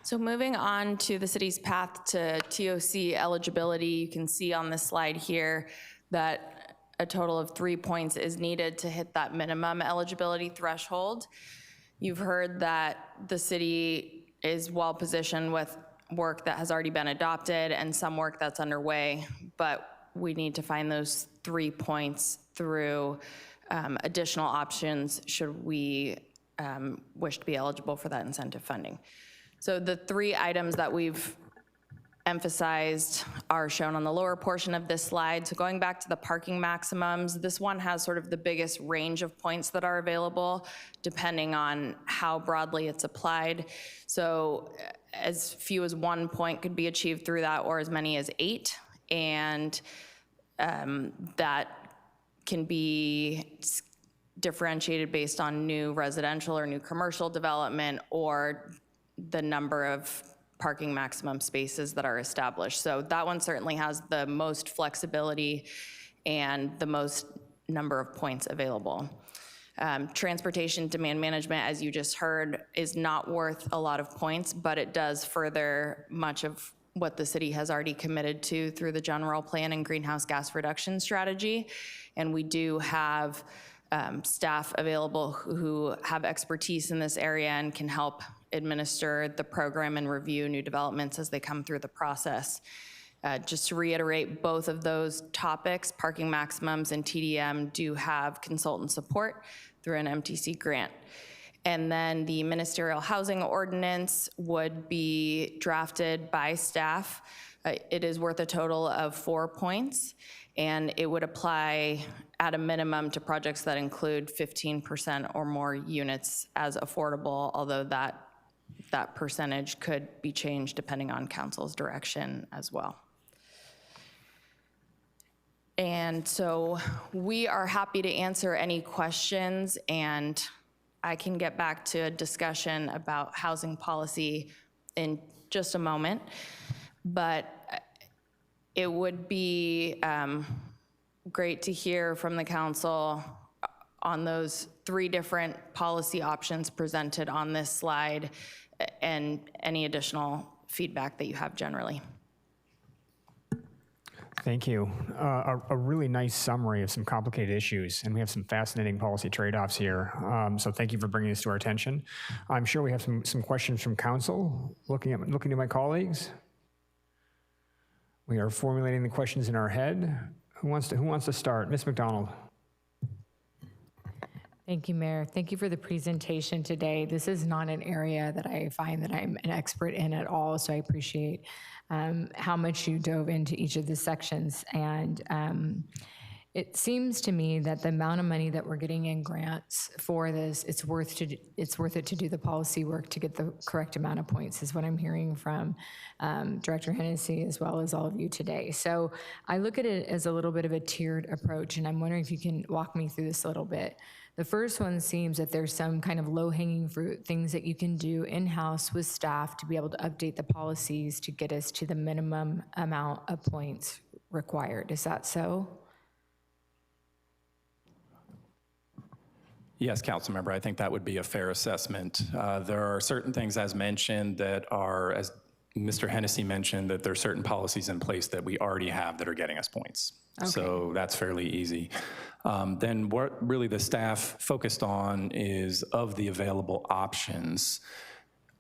So moving on to the city's path to TOC eligibility, you can see on this slide here that a total of 3 points is needed to hit that minimum eligibility threshold. You've heard that the city is well positioned with work that has already been adopted and some work that's underway, but we need to find those 3 points through additional options should we wish to be eligible for that incentive funding. So the 3 items that we've emphasized are shown on the lower portion of this slide. So going back to the parking maximums, this one has sort of the biggest range of points that are available depending on how broadly it's applied. So as few as 1 point could be achieved through that, or as many as 8. And that can be differentiated based on new residential or new commercial development or the number of parking maximum spaces that are established. So that one certainly has the most flexibility and the most number of points available. Transportation demand management, as you just heard, is not worth a lot of points, but it does further much of what the city has already committed to through the general plan and greenhouse gas reduction strategy. And we do have staff available who have expertise in this area and can help administer the program and review new developments as they come through the process. Just to reiterate, both of those topics, parking maximums and TDM, do have consultant support through an MTC grant. And then the ministerial housing ordinance would be drafted by staff. It is worth a total of 4 points, and it would apply at a minimum to projects that include 15% or more units as affordable, although that percentage could be changed depending on council's direction as well. And so we are happy to answer any questions, and I can get back to a discussion about housing policy in just a moment. But it would be great to hear from the council on those 3 different policy options presented on this slide and any additional feedback that you have generally. Thank you. A really nice summary of some complicated issues, and we have some fascinating policy trade-offs here. So thank you for bringing this to our attention. I'm sure we have some questions from council. Looking to my colleagues. We are formulating the questions in our head. Who wants to start? Ms. McDonald. Thank you, Mayor. Thank you for the presentation today. This is not an area that I find that I'm an expert in at all, so I appreciate how much you dove into each of the sections. And it seems to me that the amount of money that we're getting in grants for this, it's worth it to do the policy work to get the correct amount of points, is what I'm hearing from Director Hennessy as well as all of you today. So I look at it as a little bit of a tiered approach, and I'm wondering if you can walk me through this a little bit. The first one seems that there's some kind of low-hanging fruit, things that you can do in-house with staff to be able to update the policies to get us to the minimum amount of points required. Is that so? Yes, council member, I think that would be a fair assessment. There are certain things, as mentioned, that are, as Mr. Hennessy mentioned, that there are certain policies in place that we already have that are getting us points. Okay. So that's fairly easy. Then what really the staff focused on is, of the available options,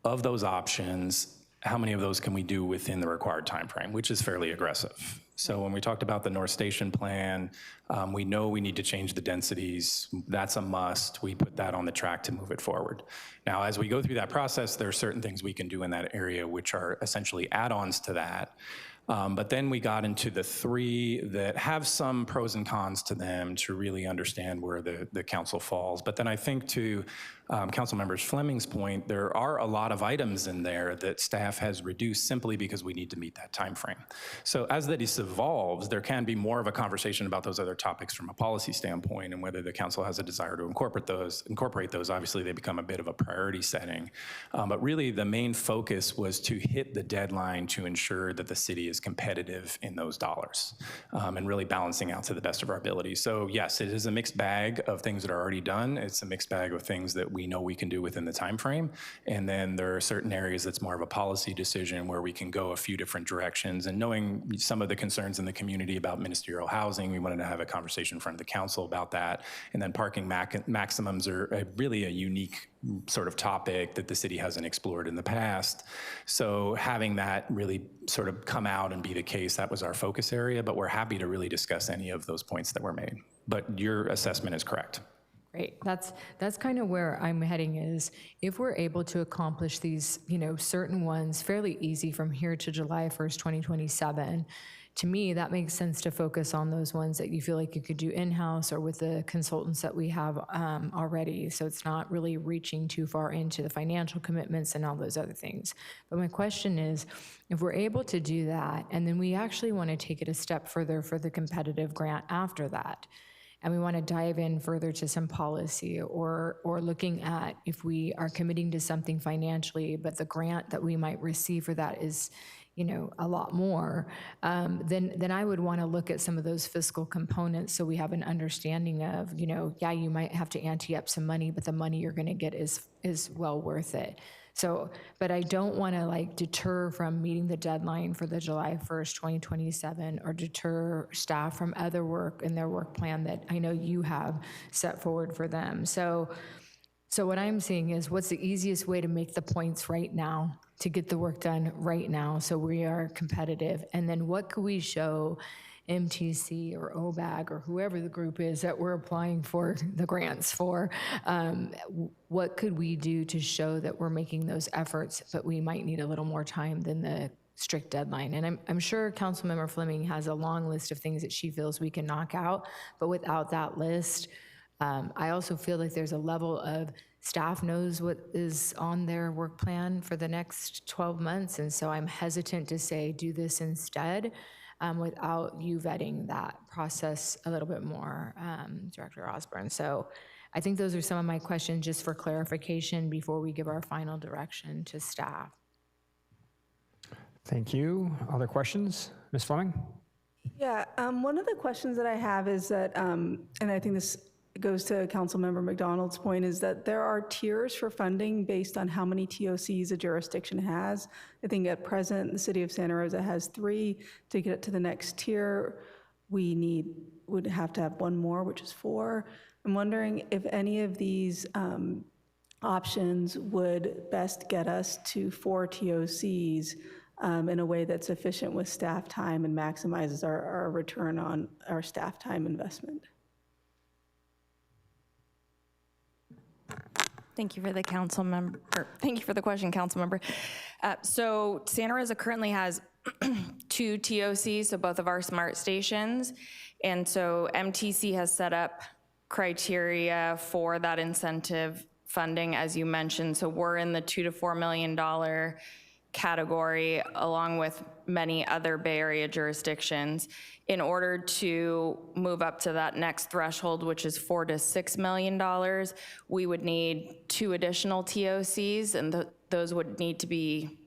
of those options, how many of those can we do within the required time frame, which is fairly aggressive. So when we talked about the North Station plan, we know we need to change the densities. That's a must. We put that on the track to move it forward. Now, as we go through that process, there are certain things we can do in that area which are essentially add-ons to that. But then we got into the three that have some pros and cons to them to really understand where the council falls. But then I think to Councilmember Fleming's point, there are a lot of items in there that staff has reduced simply because we need to meet that time frame. So as this evolves, there can be more of a conversation about those other topics from a policy standpoint and whether the council has a desire to incorporate those. Obviously, they become a bit of a priority setting. But really, the main focus was to hit the deadline to ensure that the city is competitive in those dollars and really balancing out to the best of our ability. So yes, it is a mixed bag of things that are already done. It's a mixed bag of things that we know we can do within the time frame. And then there are certain areas that's more of a policy decision where we can go a few different directions. And knowing some of the concerns in the community about ministerial housing, we wanted to have a conversation in front of the council about that. And then parking maximums are really a unique sort of topic that the city hasn't explored in the past. So having that really sort of come out and be the case, that was our focus area, but we're happy to really discuss any of those points that were made. But your assessment is correct. Great. That's kind of where I'm heading is if we're able to accomplish these, certain ones fairly easy from here to July 1st, 2027, to me, that makes sense to focus on those ones that you feel like you could do in-house or with the consultants that we have already. So it's not really reaching too far into the financial commitments and all those other things. But my question is, if we're able to do that, and then we actually want to take it a step further for the competitive grant after that, and we want to dive in further to some policy or looking at if we are committing to something financially, but the grant that we might receive for that is, a lot more, then I would want to look at some of those fiscal components so we have an understanding of, yeah, you might have to ante up some money, but the money you're going to get is well worth it. So, but I don't want to deter from meeting the deadline for the July 1st, 2027, or deter staff from other work in their work plan that I know you have set forward for them. So what I'm seeing is what's the easiest way to make the points right now, to get the work done right now so we are competitive? And then what could we show MTC or OBAG or whoever the group is that we're applying for the grants for, what could we do to show that we're making those efforts, but we might need a little more time than the strict deadline? And I'm sure Councilmember Fleming has a long list of things that she feels we can knock out, but without that list, I also feel like there's a level of staff knows what is on their work plan for the next 12 months, and so I'm hesitant to say do this instead without you vetting that process a little bit more, Director Osborne. So I think those are some of my questions just for clarification before we give our final direction to staff. Thank you. Other questions? Ms. Fleming? Yeah, one of the questions that I have is that, and I think this goes to Councilmember McDonald's point, is that there are tiers for funding based on how many TOCs a jurisdiction has. I think at present, the city of Santa Rosa has 3. To get to the next tier, would have to have 1 more, which is 4. I'm wondering if any of these options would best get us to 4 TOCs in a way that's efficient with staff time and maximizes our return on our staff time investment. Thank you for the thank you for the question, council member. So Santa Rosa currently has 2 TOCs, so both of our smart stations. And so MTC has set up criteria for that incentive funding, as you mentioned. So we're in the $2 to $4 million category, along with many other Bay Area jurisdictions. In order to move up to that next threshold, which is $4 to $6 million, we would need 2 additional TOCs, and those would need to be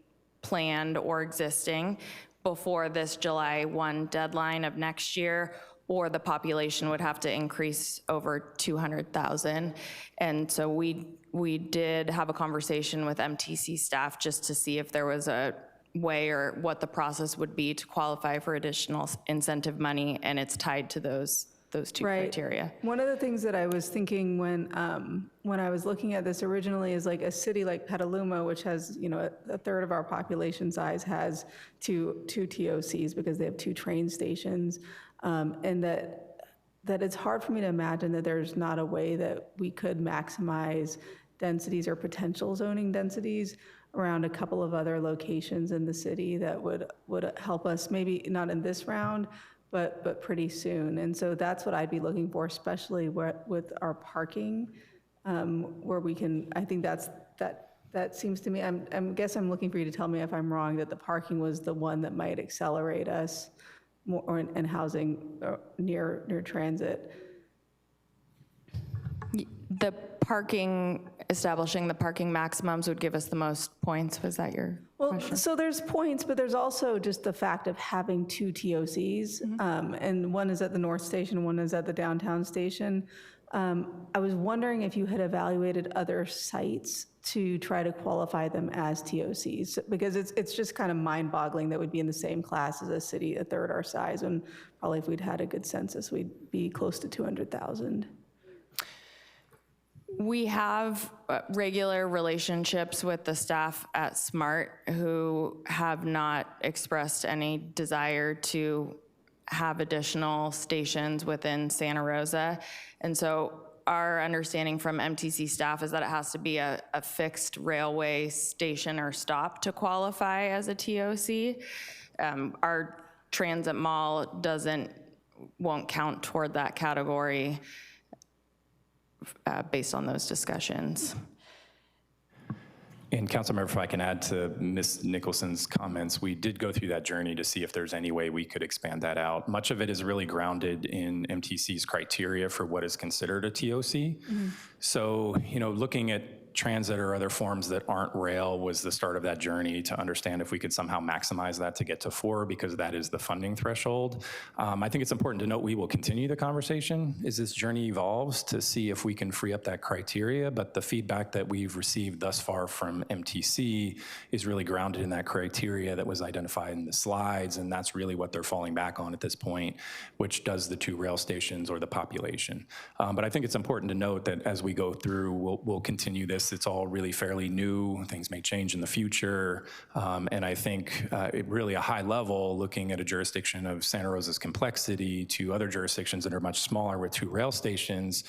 planned or existing before this July 1 deadline of next year, or the population would have to increase over 200,000. And so we did have a conversation with MTC staff just to see if there was a way or what the process would be to qualify for additional incentive money, and it's tied to those those two Right. criteria. One of the things that I was thinking when I was looking at this originally is like a city like Petaluma, which has, you know, a third of our population size, has two TOCs because they have 2 train stations, and that it's hard for me to imagine that there's not a way that we could maximize densities or potential zoning densities around a couple of other locations in the city that would help us, maybe not in this round, but pretty soon. And so that's what I'd be looking for, especially with our parking, where we can, I think that seems to me, I guess I'm looking for you to tell me if I'm wrong, that the parking was the one that might accelerate us more in housing near transit. The parking, establishing the parking maximums would give us the most points. Was that your question? So there's points, but there's also just the fact of having 2 TOCs, and one is at the North Station, one is at the downtown station. I was wondering if you had evaluated other sites to try to qualify them as TOCs, because it's just kind of mind-boggling that we'd be in the same class as a city a third our size, and probably if we'd had a good census, we'd be close to 200,000. We have regular relationships with the staff at SMART who have not expressed any desire to have additional stations within Santa Rosa. And so our understanding from MTC staff is that it has to be a fixed railway station or stop to qualify as a TOC. Our transit mall won't count toward that category based on those discussions. And Councilmember, if I can add to Ms. Nicholson's comments, we did go through that journey to see if there's any way we could expand that out. Much of it is really grounded in MTC's criteria for what is considered a TOC. So, you know, looking at transit or other forms that aren't rail was the start of that journey to understand if we could somehow maximize that to get to 4, because that is the funding threshold. I think it's important to note we will continue the conversation as this journey evolves to see if we can free up that criteria, but the feedback that we've received thus far from MTC is really grounded in that criteria that was identified in the slides, and that's really what they're falling back on at this point, which does the 2 rail stations or the population. But I think it's important to note that as we go through, we'll continue this. It's all really fairly new. Things may change in the future. And I think really a high level, looking at a jurisdiction of Santa Rosa's complexity to other jurisdictions that are much smaller with 2 rail stations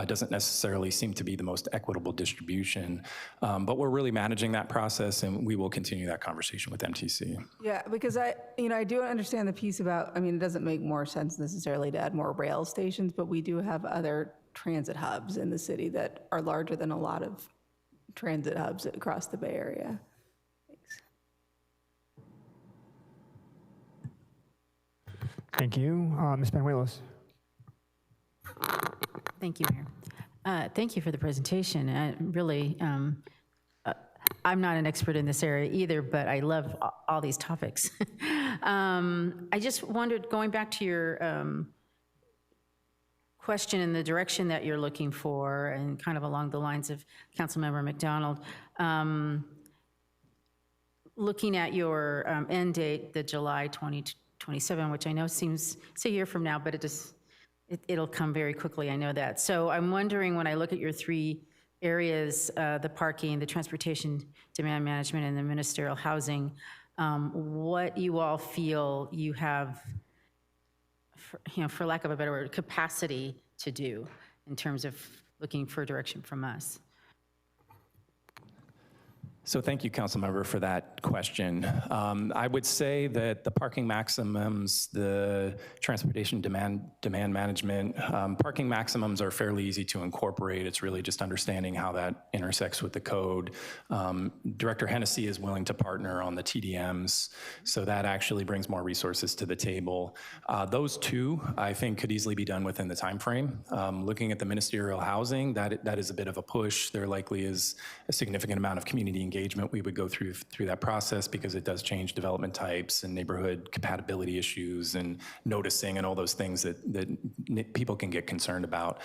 doesn't necessarily seem to be the most equitable distribution. But we're really managing that process, and we will continue that conversation with MTC. Yeah, because I do understand the piece about, it doesn't make more sense necessarily to add more rail stations, but we do have other transit hubs in the city that are larger than a lot of transit hubs across the Bay Area. Thanks. Thank you. Ms. Banuelos. Thank you, Mayor. Thank you for the presentation. Really, I'm not an expert in this area either, but I love all these topics. I just wondered, going back to your question in the direction that you're looking for, and kind of along the lines of Councilmember McDonald, looking at your end date, the July 2027, which I know seems, it's a year from now, but it'll come very quickly, I know that. So I'm wondering, when I look at your 3 areas, the parking, the transportation demand management, and the ministerial housing, what you all feel you have, for lack of a better word, capacity to do in terms of looking for direction from us. So thank you, Councilmember, for that question. I would say that the parking maximums, the transportation demand management, parking maximums are fairly easy to incorporate. It's really just understanding how that intersects with the code. Director Hennessy is willing to partner on the TDMs, so that actually brings more resources to the table. Those 2, I think, could easily be done within the time frame. Looking at the ministerial housing, that is a bit of a push. There likely is a significant amount of community engagement engagement, we would go through that process because it does change development types and neighborhood compatibility issues and noticing and all those things that people can get concerned about.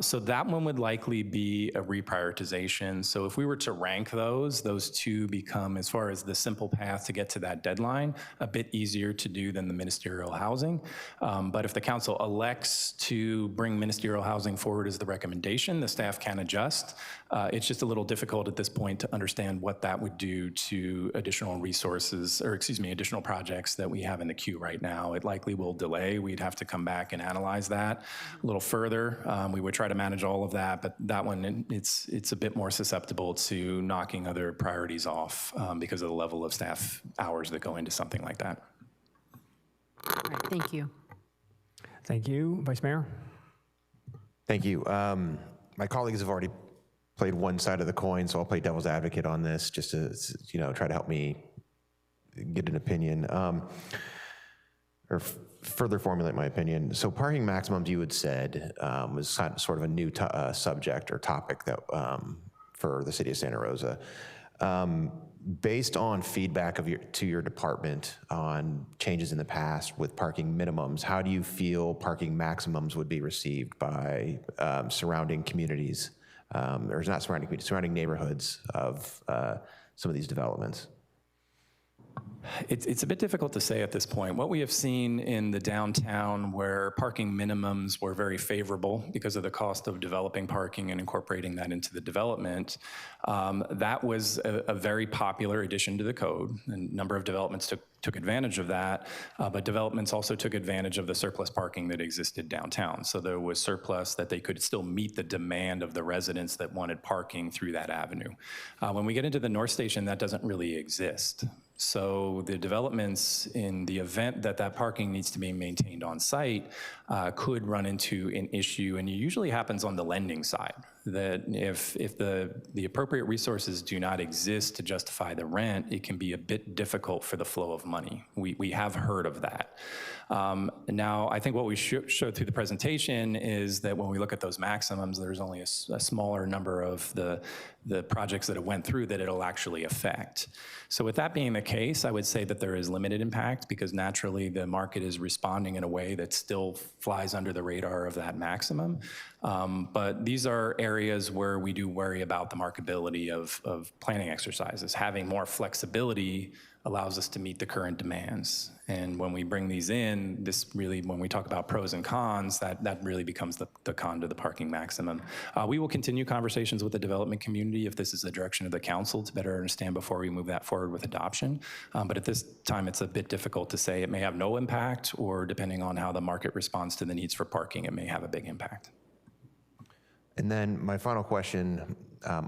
So that one would likely be a reprioritization. So if we were to rank those two become, as far as the simple path to get to that deadline, a bit easier to do than the ministerial housing. But if the council elects to bring ministerial housing forward as the recommendation, the staff can adjust. It's just a little difficult at this point to understand what that would do to additional resources, or excuse me, additional projects that we have in the queue right now. It likely will delay. We'd have to come back and analyze that a little further. We would try to manage all of that, but that one, it's a bit more susceptible to knocking other priorities off because of the level of staff hours that go into something like that. All right, thank you. Thank you, Vice Mayor. Thank you. My colleagues have already played one side of the coin, so I'll play devil's advocate on this just to, try to help me get an opinion, or further formulate my opinion. So parking maximums, you had said, was sort of a new subject or topic that for the city of Santa Rosa. Based on feedback to your department on changes in the past with parking minimums, how do you feel parking maximums would be received by surrounding communities, or not surrounding communities, surrounding neighborhoods of some of these developments? It's a bit difficult to say at this point. What we have seen in the downtown, where parking minimums were very favorable because of the cost of developing parking and incorporating that into the development, that was a very popular addition to the code. A number of developments took advantage of that, but developments also took advantage of the surplus parking that existed downtown. So there was surplus that they could still meet the demand of the residents that wanted parking through that avenue. When we get into the North Station, that doesn't really exist. So the developments, in the event that that parking needs to be maintained on site, could run into an issue, and it usually happens on the lending side, that if the appropriate resources do not exist to justify the rent, it can be a bit difficult for the flow of money. We have heard of that. Now, I think what we showed through the presentation is that when we look at those maximums, there's only a smaller number of the projects that it went through that it'll actually affect. So with that being the case, I would say that there is limited impact because naturally the market is responding in a way that still flies under the radar of that maximum. But these are areas where we do worry about the marketability of planning exercises. Having more flexibility allows us to meet the current demands. And when we bring these in, this really, when we talk about pros and cons, that really becomes the con to the parking maximum. We will continue conversations with the development community if this is the direction of the council to better understand before we move that forward with adoption. But at this time, it's a bit difficult to say. It may have no impact, or depending on how the market responds to the needs for parking, it may have a big impact. And then my final question,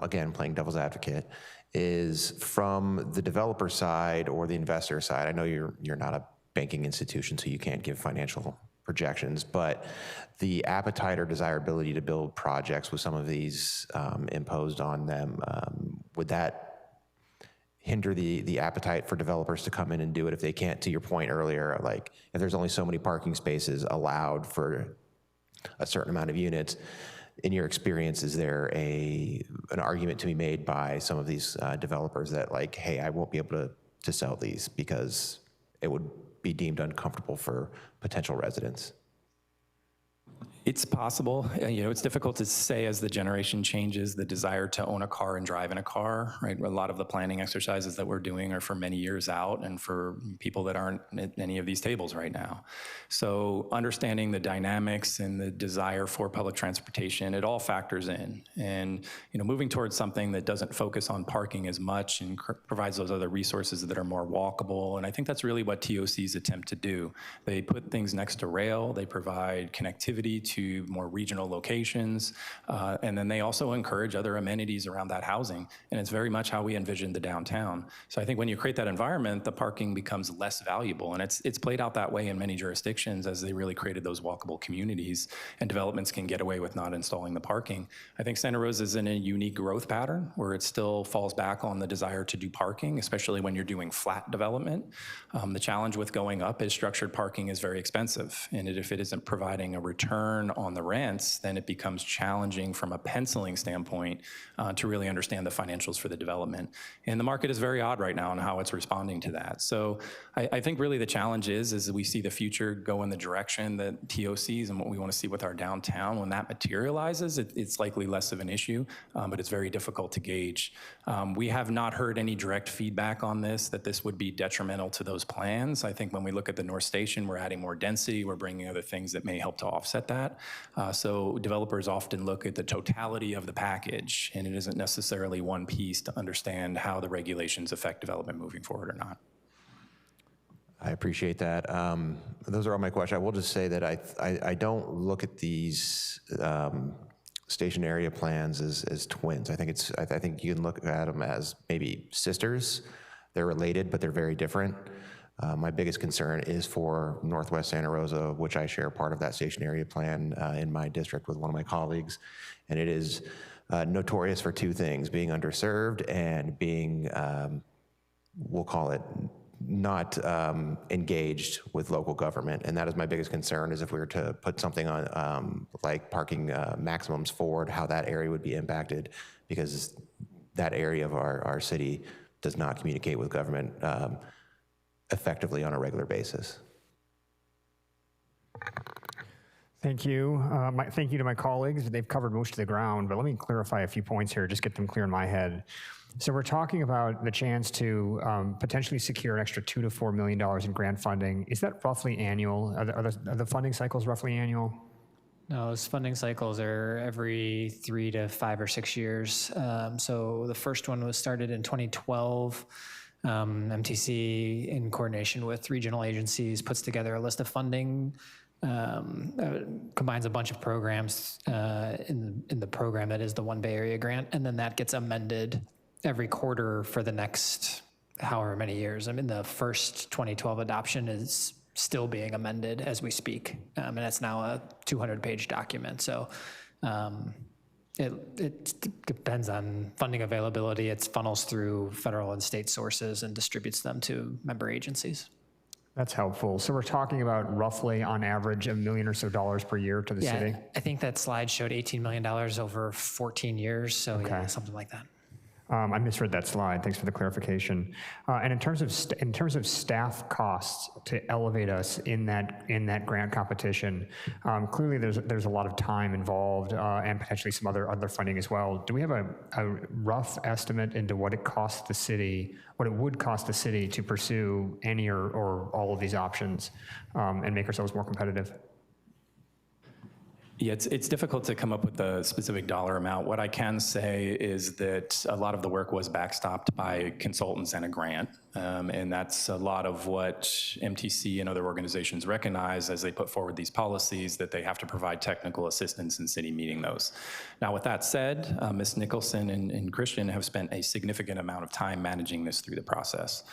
again, playing devil's advocate, is from the developer side or the investor side. I know you're not a banking institution, so you can't give financial projections, but the appetite or desirability to build projects with some of these imposed on them, would that hinder the appetite for developers to come in and do it if they can't, to your point earlier, like if there's only so many parking spaces allowed for a certain amount of units? In your experience, is there an argument to be made by some of these developers that, like, hey, I won't be able to sell these because it would be deemed uncomfortable for potential residents? It's possible. It's difficult to say as the generation changes, the desire to own a car and drive in a car, right? A lot of the planning exercises that we're doing are for many years out and for people that aren't at any of these tables right now. So understanding the dynamics and the desire for public transportation, it all factors in. And, moving towards something that doesn't focus on parking as much and provides those other resources that are more walkable. And I think that's really what TOCs attempt to do. They put things next to rail, they provide connectivity to more regional locations, and then they also encourage other amenities around that housing, and it's very much how we envision the downtown. So I think when you create that environment, the parking becomes less valuable, and it's played out that way in many jurisdictions as they really created those walkable communities, and developments can get away with not installing the parking. I think Santa Rosa is in a unique growth pattern where it still falls back on the desire to do parking, especially when you're doing flat development. The challenge with going up is structured parking is very expensive, and if it isn't providing a return return on the rents, then it becomes challenging from a penciling standpoint to really understand the financials for the development. And the market is very odd right now on how it's responding to that. So I think really the challenge is we see the future go in the direction that TOCs and what we want to see with our downtown. When that materializes, it's likely less of an issue, but it's very difficult to gauge. We have not heard any direct feedback on this, that this would be detrimental to those plans. I think when we look at the North Station, we're adding more density, we're bringing other things that may help to offset that. So developers often look at the totality of the package, and it isn't necessarily one piece to understand how the regulations affect development moving forward or not. I appreciate that. Those are all my questions. I will just say that I don't look at these station area plans as twins. I think you can look at them as maybe sisters. They're related, but they're very different. My biggest concern is for Northwest Santa Rosa, which I share part of that station area plan in my district with one of my colleagues. And it is notorious for two things: being underserved and being, we'll call it, not engaged with local government. And that is my biggest concern, is if we were to put something on like parking maximums forward, how that area would be impacted, because that area of our city does not communicate with government effectively on a regular basis. Thank you. Thank you to my colleagues. They've covered most of the ground, but let me clarify a few points here, just get them clear in my head. So we're talking about the chance to potentially secure an extra $2 to $4 million in grant funding. Is that roughly annual? Are the funding cycles roughly annual? No, those funding cycles are every 3 to 5 or 6 years. So the first one was started in 2012. MTC, in coordination with regional agencies, puts together a list of funding, combines a bunch of programs in the program that is the One Bay Area grant, and then that gets amended every quarter for the next however many years. I mean, the first 2012 adoption is still being amended as we speak, and it's now a 200-page document. So it depends on funding availability. It funnels through federal and state sources and distributes them to member agencies. That's helpful. So we're talking about roughly, on average, $1 million or so per year to the city? I think that slide showed $18 million over 14 years, so okay. Yeah, something like that. I misread that slide. Thanks for the clarification. And in terms of staff costs to elevate us in that grant competition, clearly there's a lot of time involved and potentially some other funding as well. Do we have a rough estimate into what it costs the city, what it would cost the city to pursue any or all of these options and make ourselves more competitive? Yeah, it's difficult to come up with a specific dollar amount. What I can say is that a lot of the work was backstopped by consultants and a grant. And that's a lot of what MTC and other organizations recognize as they put forward these policies, that they have to provide technical assistance in city meeting those. Now, with that said, Ms. Nicholson and Christian have spent a significant amount of time managing this through the process.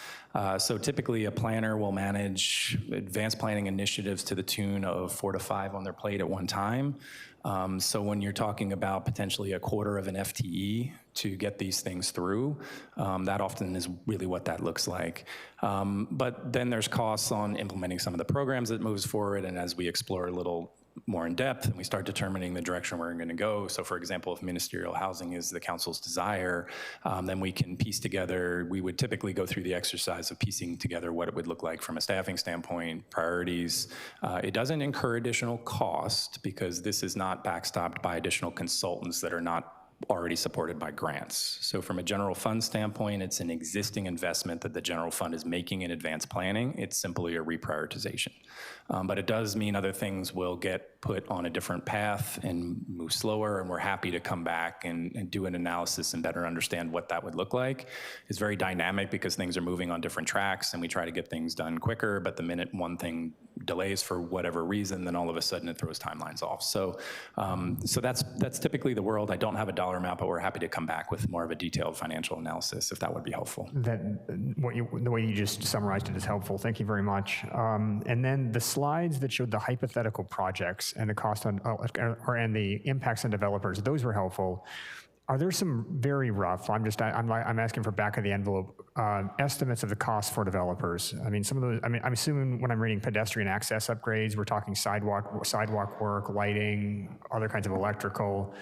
So typically a planner will manage advanced planning initiatives to the tune of 4 to 5 on their plate at one time. So when you're talking about potentially a quarter of an FTE to get these things through, that often is really what that looks like. But then there's costs on implementing some of the programs that moves forward, and as we explore a little more in depth and we start determining the direction we're going to go. So for example, if ministerial housing is the council's desire, then we can piece together, we would typically go through the exercise of piecing together what it would look like from a staffing standpoint, priorities. It doesn't incur additional cost because this is not backstopped by additional consultants that are not already supported by grants. So from a general fund standpoint, it's an existing investment that the general fund is making in advanced planning. It's simply a reprioritization. But it does mean other things will get put on a different path and move slower, and we're happy to come back and do an analysis and better understand what that would look like. It's very dynamic because things are moving on different tracks and we try to get things done quicker, but the minute one thing delays for whatever reason, then all of a sudden it throws timelines off. So that's typically the world. I don't have a dollar amount, but we're happy to come back with more of a detailed financial analysis if that would be helpful. The way you just summarized it is helpful. Thank you very much. And then the slides that showed the hypothetical projects and the cost on and the impacts on developers, those were helpful. Are there some very rough, I'm asking for back of the envelope, estimates of the cost for developers? I mean, some of those, I'm assuming when I'm reading pedestrian access upgrades, we're talking sidewalk work, lighting, other kinds of electrical.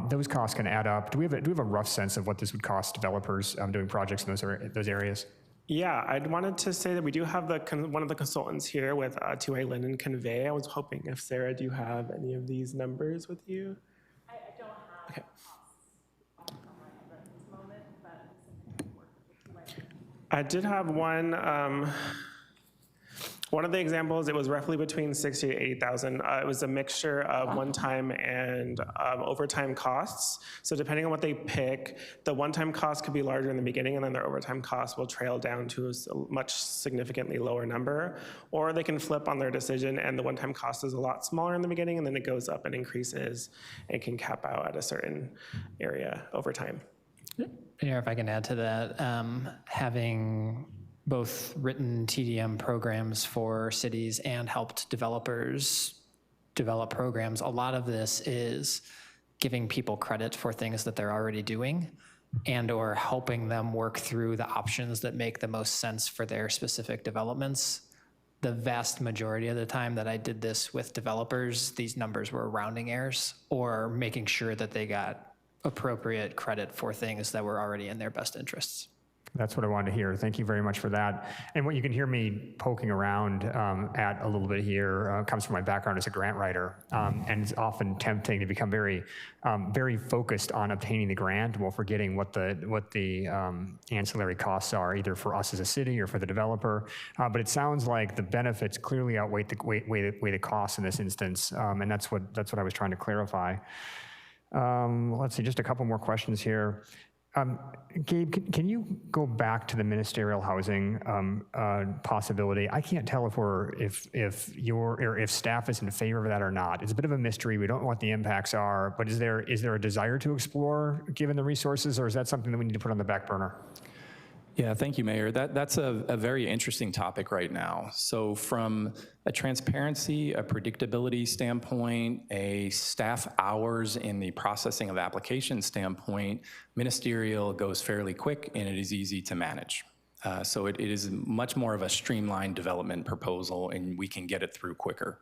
Those costs can add up. Do we have a rough sense of what this would cost developers doing projects in those areas? Yeah, I wanted to say that we do have one of the consultants here with 2A Linden Convey. I was hoping if Sarah, do you have any of these numbers with you? I don't have. Okay. I did have one of the examples, it was roughly between 60 to 80,000. It was a mixture of one-time and overtime costs. So depending on what they pick, the one-time cost could be larger in the beginning, and then their overtime costs will trail down to a much significantly lower number. Or they can flip on their decision, and the one-time cost is a lot smaller in the beginning, and then it goes up and increases and can cap out at a certain area over time. Mayor, if I can add to that, having both written TDM programs for cities and helped developers develop programs, a lot of this is giving people credit for things that they're already doing and or helping them work through the options that make the most sense for their specific developments. The vast majority of the time that I did this with developers, these numbers were rounding errors or making sure that they got appropriate credit for things that were already in their best interests. That's what I wanted to hear. Thank you very much for that. And what you can hear me poking around at a little bit here comes from my background as a grant writer, and it's often tempting to become very focused on obtaining the grant while forgetting what the ancillary costs are, either for us as a city or for the developer. But it sounds like the benefits clearly outweigh the costs in this instance, and that's what I was trying to clarify. Let's see, just a couple more questions here. Gabe, can you go back to the ministerial housing possibility? I can't tell if staff is in favor of that or not. It's a bit of a mystery. We don't know what the impacts are, but is there a desire to explore given the resources, or is that something that we need to put on the back burner? Yeah, thank you, Mayor. That's a very interesting topic right now. So from a transparency, a predictability standpoint, a staff hours in the processing of application standpoint, ministerial goes fairly quick and it is easy to manage. So it is much more of a streamlined development proposal and we can get it through quicker.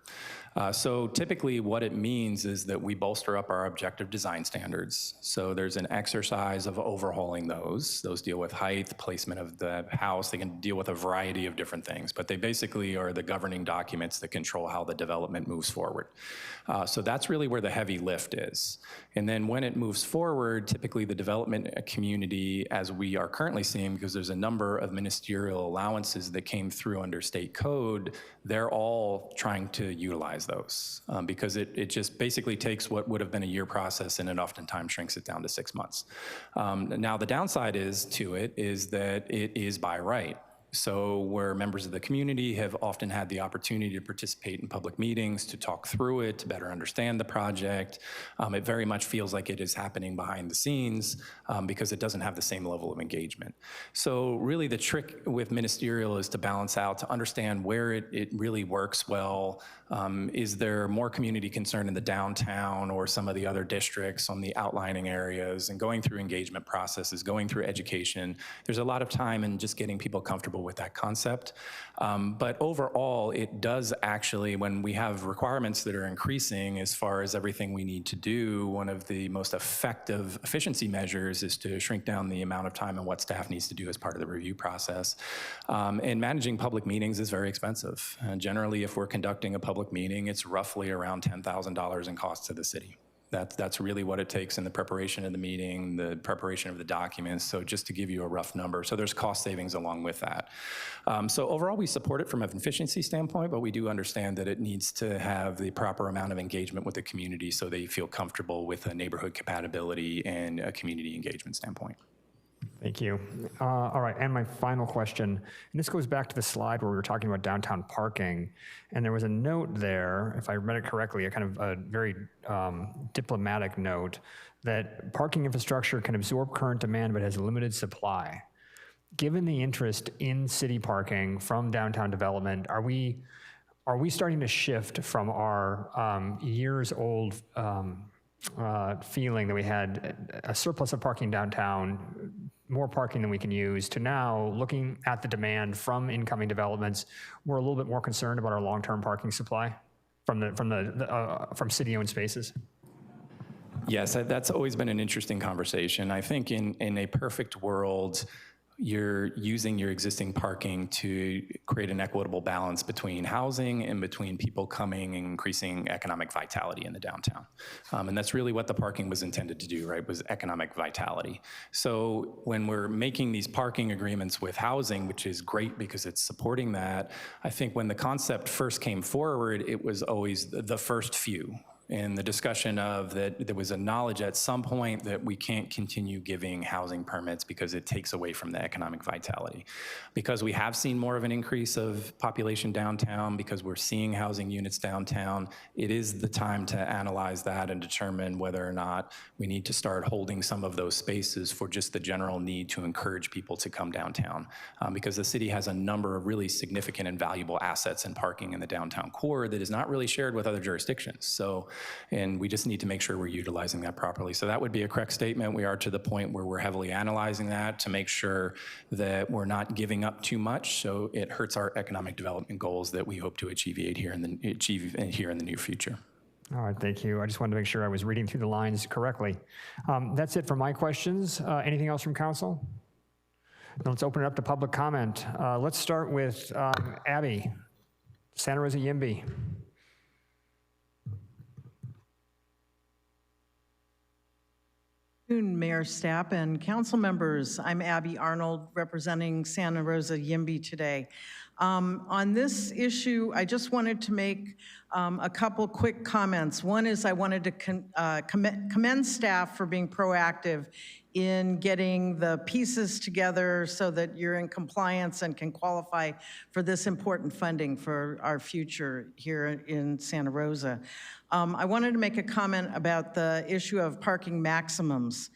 So typically what it means is that we bolster up our objective design standards. So there's an exercise of overhauling those. Those deal with height, placement of the house. They can deal with a variety of different things, but they basically are the governing documents that control how the development moves forward. So that's really where the heavy lift is. And then when it moves forward, typically the development community, as we are currently seeing, because there's a number of ministerial allowances that came through under state code, they're all trying to utilize those because it just basically takes what would have been a year process and it oftentimes shrinks it down to 6 months. Now the downside is that it is by right. So where members of the community have often had the opportunity to participate in public meetings, to talk through it, to better understand the project, it very much feels like it is happening behind the scenes because it doesn't have the same level of engagement. So really the trick with ministerial is to balance out, to understand where it really works well. Is there more community concern in the downtown or some of the other districts on the outlining areas, and going through engagement processes, going through education. There's a lot of time in just getting people comfortable with that concept. But overall, it does actually, when we have requirements that are increasing as far as everything we need to do, one of the most effective efficiency measures is to shrink down the amount of time and what staff needs to do as part of the review process. And managing public meetings is very expensive. Generally, if we're conducting a public meeting, it's roughly around $10,000 in cost to the city. That's really what it takes in the preparation of the meeting, the preparation of the documents. So just to give you a rough number. So there's cost savings along with that. So overall, we support it from an efficiency standpoint, but we do understand that it needs to have the proper amount of engagement with the community so they feel comfortable with a neighborhood compatibility and a community engagement standpoint. Thank you. All right, and my final question, and this goes back to the slide where we were talking about downtown parking, and there was a note there, if I read it correctly, a kind of a very diplomatic note, that parking infrastructure can absorb current demand but has limited supply. Given the interest in city parking from downtown development, are we starting to shift from our years-old feeling that we had a surplus of parking downtown, more parking than we can use, to now looking at the demand from incoming developments, we're a little bit more concerned about our long-term parking supply from city-owned spaces? Yes, that's always been an interesting conversation. I think in a perfect world, you're using your existing parking to create an equitable balance between housing and between people coming and increasing economic vitality in the downtown. And that's really what the parking was intended to do, right, was economic vitality. So when we're making these parking agreements with housing, which is great because it's supporting that, I think when the concept first came forward, it was always the first few. And the discussion of that there was a knowledge at some point that we can't continue giving housing permits because it takes away from the economic vitality. Because we have seen more of an increase of population downtown, because we're seeing housing units downtown, it is the time to analyze that and determine whether or not we need to start holding some of those spaces for just the general need to encourage people to come downtown. Because the city has a number of really significant and valuable assets and parking in the downtown core that is not really shared with other jurisdictions. So, and we just need to make sure we're utilizing that properly. So that would be a correct statement. We are to the point where we're heavily analyzing that to make sure that we're not giving up too much, so it hurts our economic development goals that we hope to achieve here in the near future. All right, thank you. I just wanted to make sure I was reading through the lines correctly. That's it for my questions. Anything else from council? Now let's open it up to public comment. Let's start with Abby, Santa Rosa Yimby. Mayor Stapp and council members. I'm Abby Arnold, representing Santa Rosa Yimby today. On this issue, I just wanted to make a couple quick comments. One is I wanted to commend staff for being proactive in getting the pieces together so that you're in compliance and can qualify for this important funding for our future here in Santa Rosa. I wanted to make a comment about the issue of parking maximums.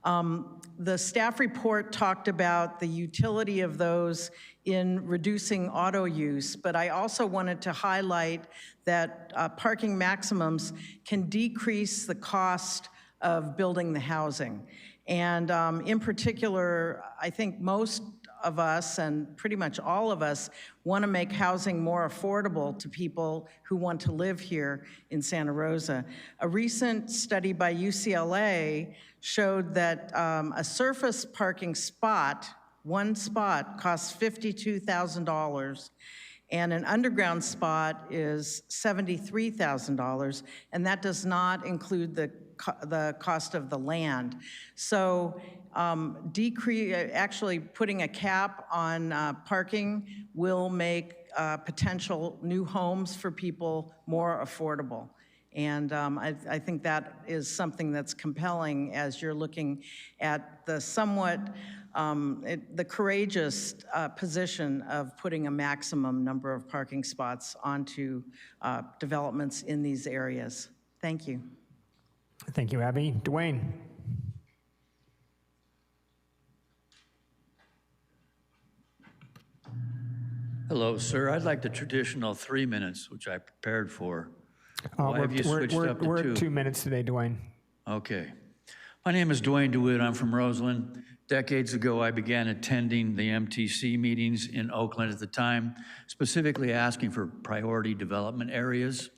The staff report talked about the utility of those in reducing auto use, but I also wanted to highlight that parking maximums can decrease the cost of building the housing. And in particular, I think most of us, and pretty much all of us, want to make housing more affordable to people who want to live here in Santa Rosa. A recent study by UCLA showed that a surface parking spot, one spot, costs $52,000, and an underground spot is $73,000, and that does not include the cost of the land. So actually putting a cap on parking will make potential new homes for people more affordable. And I think that is something that's compelling as you're looking at the somewhat, the courageous position of putting a maximum number of parking spots onto developments in these areas. Thank you. Thank you, Abby. Dwayne. Hello, sir. I'd like the traditional 3 minutes, which I prepared for. Why have you switched up to 2? We're at 2 minutes today, Dwayne. Okay. My name is Dwayne DeWitt. I'm from Roseland. Decades ago, I began attending the MTC meetings in Oakland at the time, specifically asking for priority development areas.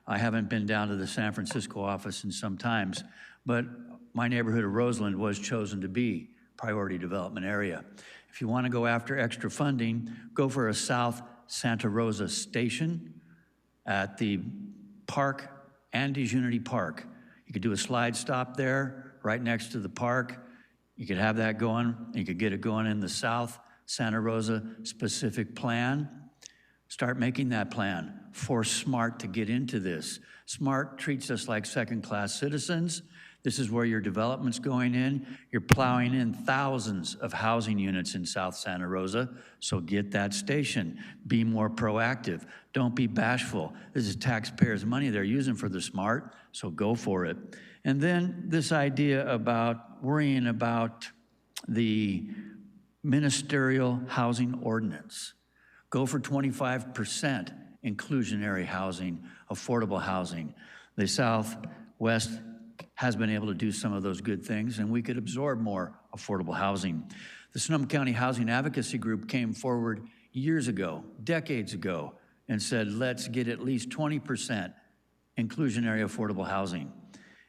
I haven't been down to the San Francisco office in some times, but my neighborhood of Roseland was chosen to be priority development area. If you want to go after extra funding, go for a South Santa Rosa station at the park, Andes Unity Park. You could do a slide stop there right next to the park. You could have that going. You could get it going in the South Santa Rosa specific plan. Start making that plan. Force SMART to get into this. SMART treats us like second-class citizens. This is where your development's going in. You're plowing in thousands of housing units in South Santa Rosa, so get that station. Be more proactive. Don't be bashful. This is taxpayers' money they're using for the SMART, so go for it. And then this idea about worrying about the ministerial housing ordinance. Go for 25% inclusionary housing, affordable housing. The Southwest has been able to do some of those good things, and we could absorb more affordable housing. The Sonoma County Housing Advocacy Group came forward years ago, decades ago, and said, let's get at least 20% inclusionary affordable housing.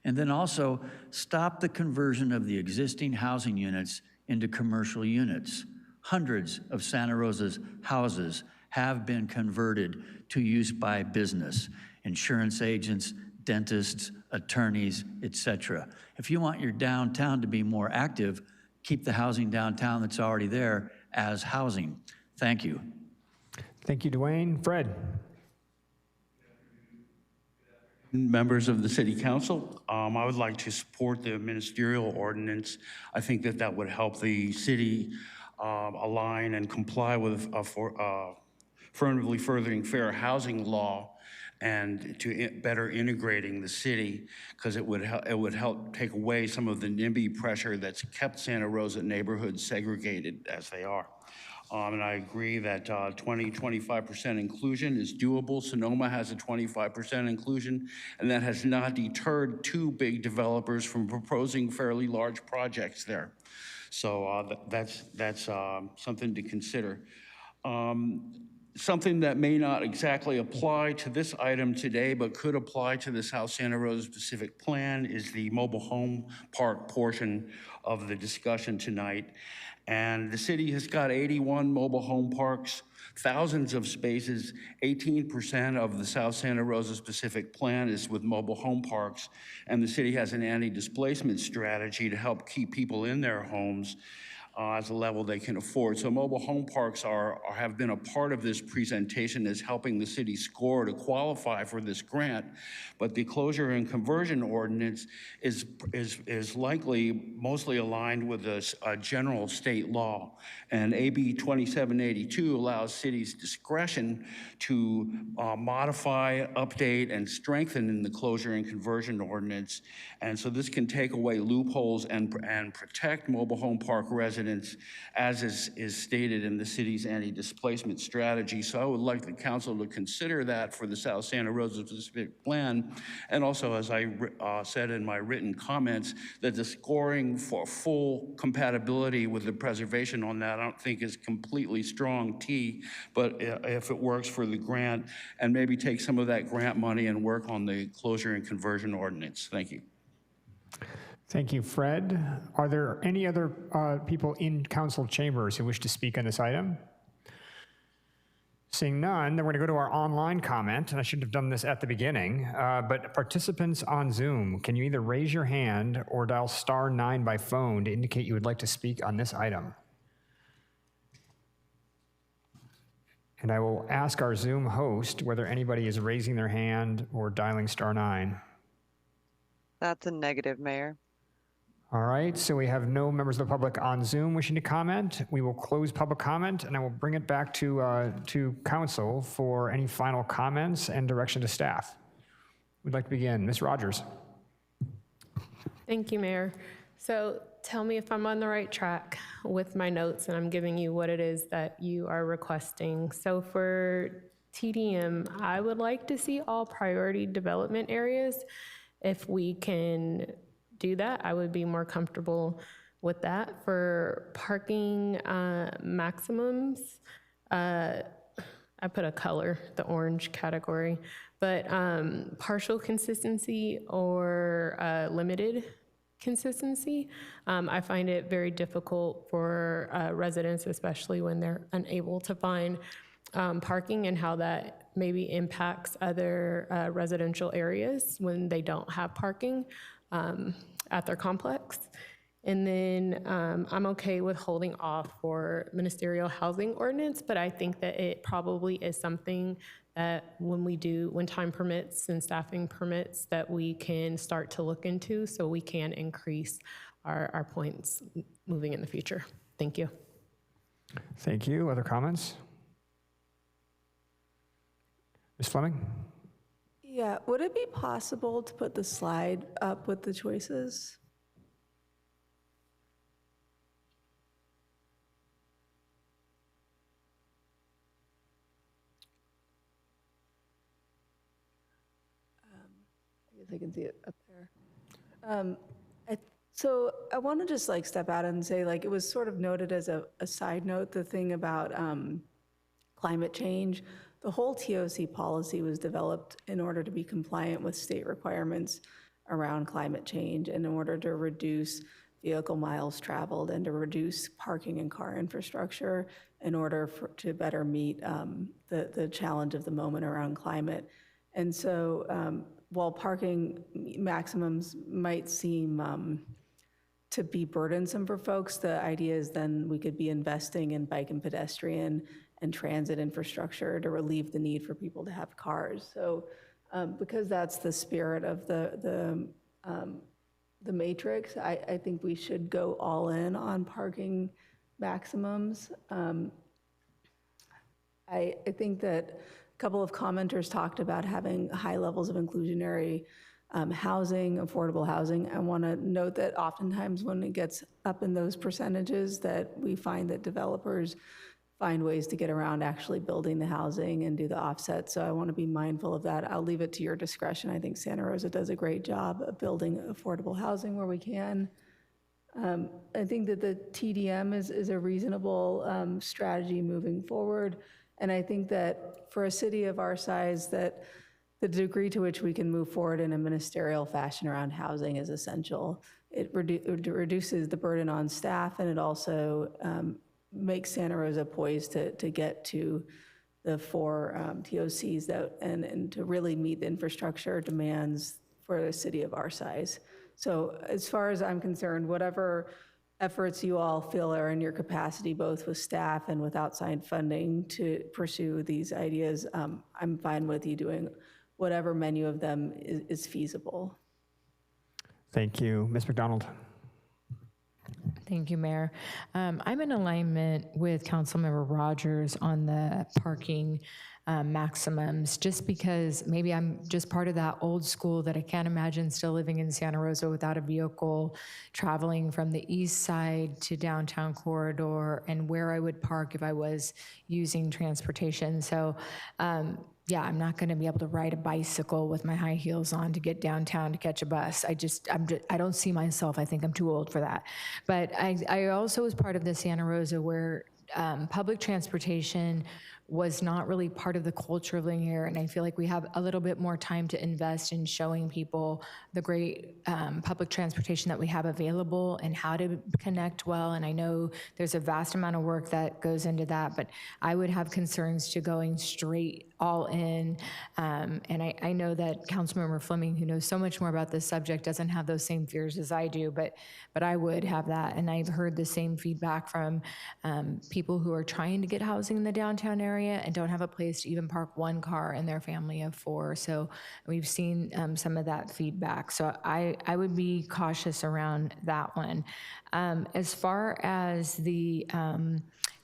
And then also stop the conversion of the existing housing units into commercial units. Hundreds of Santa Rosa's houses have been converted to use by business, insurance agents, dentists, attorneys, etc. If you want your downtown to be more active, keep the housing downtown that's already there as housing. Thank you. Thank you, Dwayne. Fred. Members of the City Council, I would like to support the ministerial ordinance. I think that that would help the city align and comply with affirmatively furthering fair housing law and to better integrating the city, because it would help take away some of the NIMBY pressure that's kept Santa Rosa neighborhoods segregated as they are. And I agree that 25% inclusion is doable. Sonoma has a 25% inclusion, and that has not deterred two big developers from proposing fairly large projects there. So that's something to consider. Something that may not exactly apply to this item today, but could apply to the South Santa Rosa specific plan is the mobile home park portion of the discussion tonight. And the city has got 81 mobile home parks, thousands of spaces. 18% of the South Santa Rosa specific plan is with mobile home parks. And the city has an anti-displacement strategy to help keep people in their homes as a level they can afford. So mobile home parks have been a part of this presentation as helping the city score to qualify for this grant. But the closure and conversion ordinance is likely mostly aligned with a general state law. And AB 2782 allows cities discretion to modify, update, and strengthen in the closure and conversion ordinance. And so this can take away loopholes and protect mobile home park residents, as is stated in the city's anti-displacement strategy. So I would like the council to consider that for the South Santa Rosa specific plan. And also, as I said in my written comments, that the scoring for full compatibility with the preservation on that, I don't think is completely strong T, but if it works for the grant, and maybe take some of that grant money and work on the closure and conversion ordinance. Thank you. Thank you, Fred. Are there any other people in council chambers who wish to speak on this item? Seeing none, then we're going to go to our online comment, and I should have done this at the beginning, but participants on Zoom, can you either raise your hand or dial *9 by phone to indicate you would like to speak on this item? And I will ask our Zoom host whether anybody is raising their hand or dialing *9. That's a negative, Mayor. All right, so we have no members of the public on Zoom wishing to comment. We will close public comment, and I will bring it back to council for any final comments and direction to staff. We'd like to begin. Ms. Rogers. Thank you, Mayor. So tell me if I'm on the right track with my notes and I'm giving you what it is that you are requesting. So for TDM, I would like to see all priority development areas. If we can do that, I would be more comfortable with that. For parking maximums, I put a color, the orange category, but partial consistency or limited consistency, I find it very difficult for residents, especially when they're unable to find parking, and how that maybe impacts other residential areas when they don't have parking at their complex. And then I'm okay with holding off for ministerial housing ordinance, but I think that it probably is something that when time permits and staffing permits, that we can start to look into so we can increase our points moving in the future. Thank you. Thank you. Other comments? Ms. Fleming? Yeah, would it be possible to put the slide up with the choices? I guess I can see it up there. So I want to just like step out and say, like, it was sort of noted as a side note, the thing about climate change. The whole TOC policy was developed in order to be compliant with state requirements around climate change and in order to reduce vehicle miles traveled and to reduce parking and car infrastructure in order to better meet the challenge of the moment around climate. And so while parking maximums might seem to be burdensome for folks, the idea is then we could be investing in bike and pedestrian and transit infrastructure to relieve the need for people to have cars. So because that's the spirit of the matrix, I think we should go all in on parking maximums. I think that a couple of commenters talked about having high levels of inclusionary housing, affordable housing. I want to note that oftentimes when it gets up in those percentages, that we find that developers find ways to get around actually building the housing and do the offset. So I want to be mindful of that. I'll leave it to your discretion. I think Santa Rosa does a great job of building affordable housing where we can. I think that the TDM is a reasonable strategy moving forward. And I think that for a city of our size, that the degree to which we can move forward in a ministerial fashion around housing is essential. It reduces the burden on staff, and it also makes Santa Rosa poised to get to the 4 TOCs and to really meet the infrastructure demands for a city of our size. So as far as I'm concerned, whatever efforts you all feel are in your capacity, both with staff and with outside funding to pursue these ideas, I'm fine with you doing whatever menu of them is feasible. Thank you. Ms. McDonald. Thank you, Mayor. I'm in alignment with Councilmember Rogers on the parking maximums, just because maybe I'm just part of that old school that I can't imagine still living in Santa Rosa without a vehicle, traveling from the east side to downtown corridor, and where I would park if I was using transportation. So yeah, I'm not going to be able to ride a bicycle with my high heels on to get downtown to catch a bus. I don't see myself. I think I'm too old for that. But I also was part of the Santa Rosa where public transportation was not really part of the culture of living here, and I feel like we have a little bit more time to invest in showing people the great public transportation that we have available and how to connect well, and I know there's a vast amount of work that goes into that, but I would have concerns to going straight all in, and I know that Councilmember Fleming, who knows so much more about this subject, doesn't have those same fears as I do, but I would have that, and I've heard the same feedback from people who are trying to get housing in the downtown area and don't have a place to even park one car in their family of 4. So we've seen some of that feedback. So I would be cautious around that one. As far as the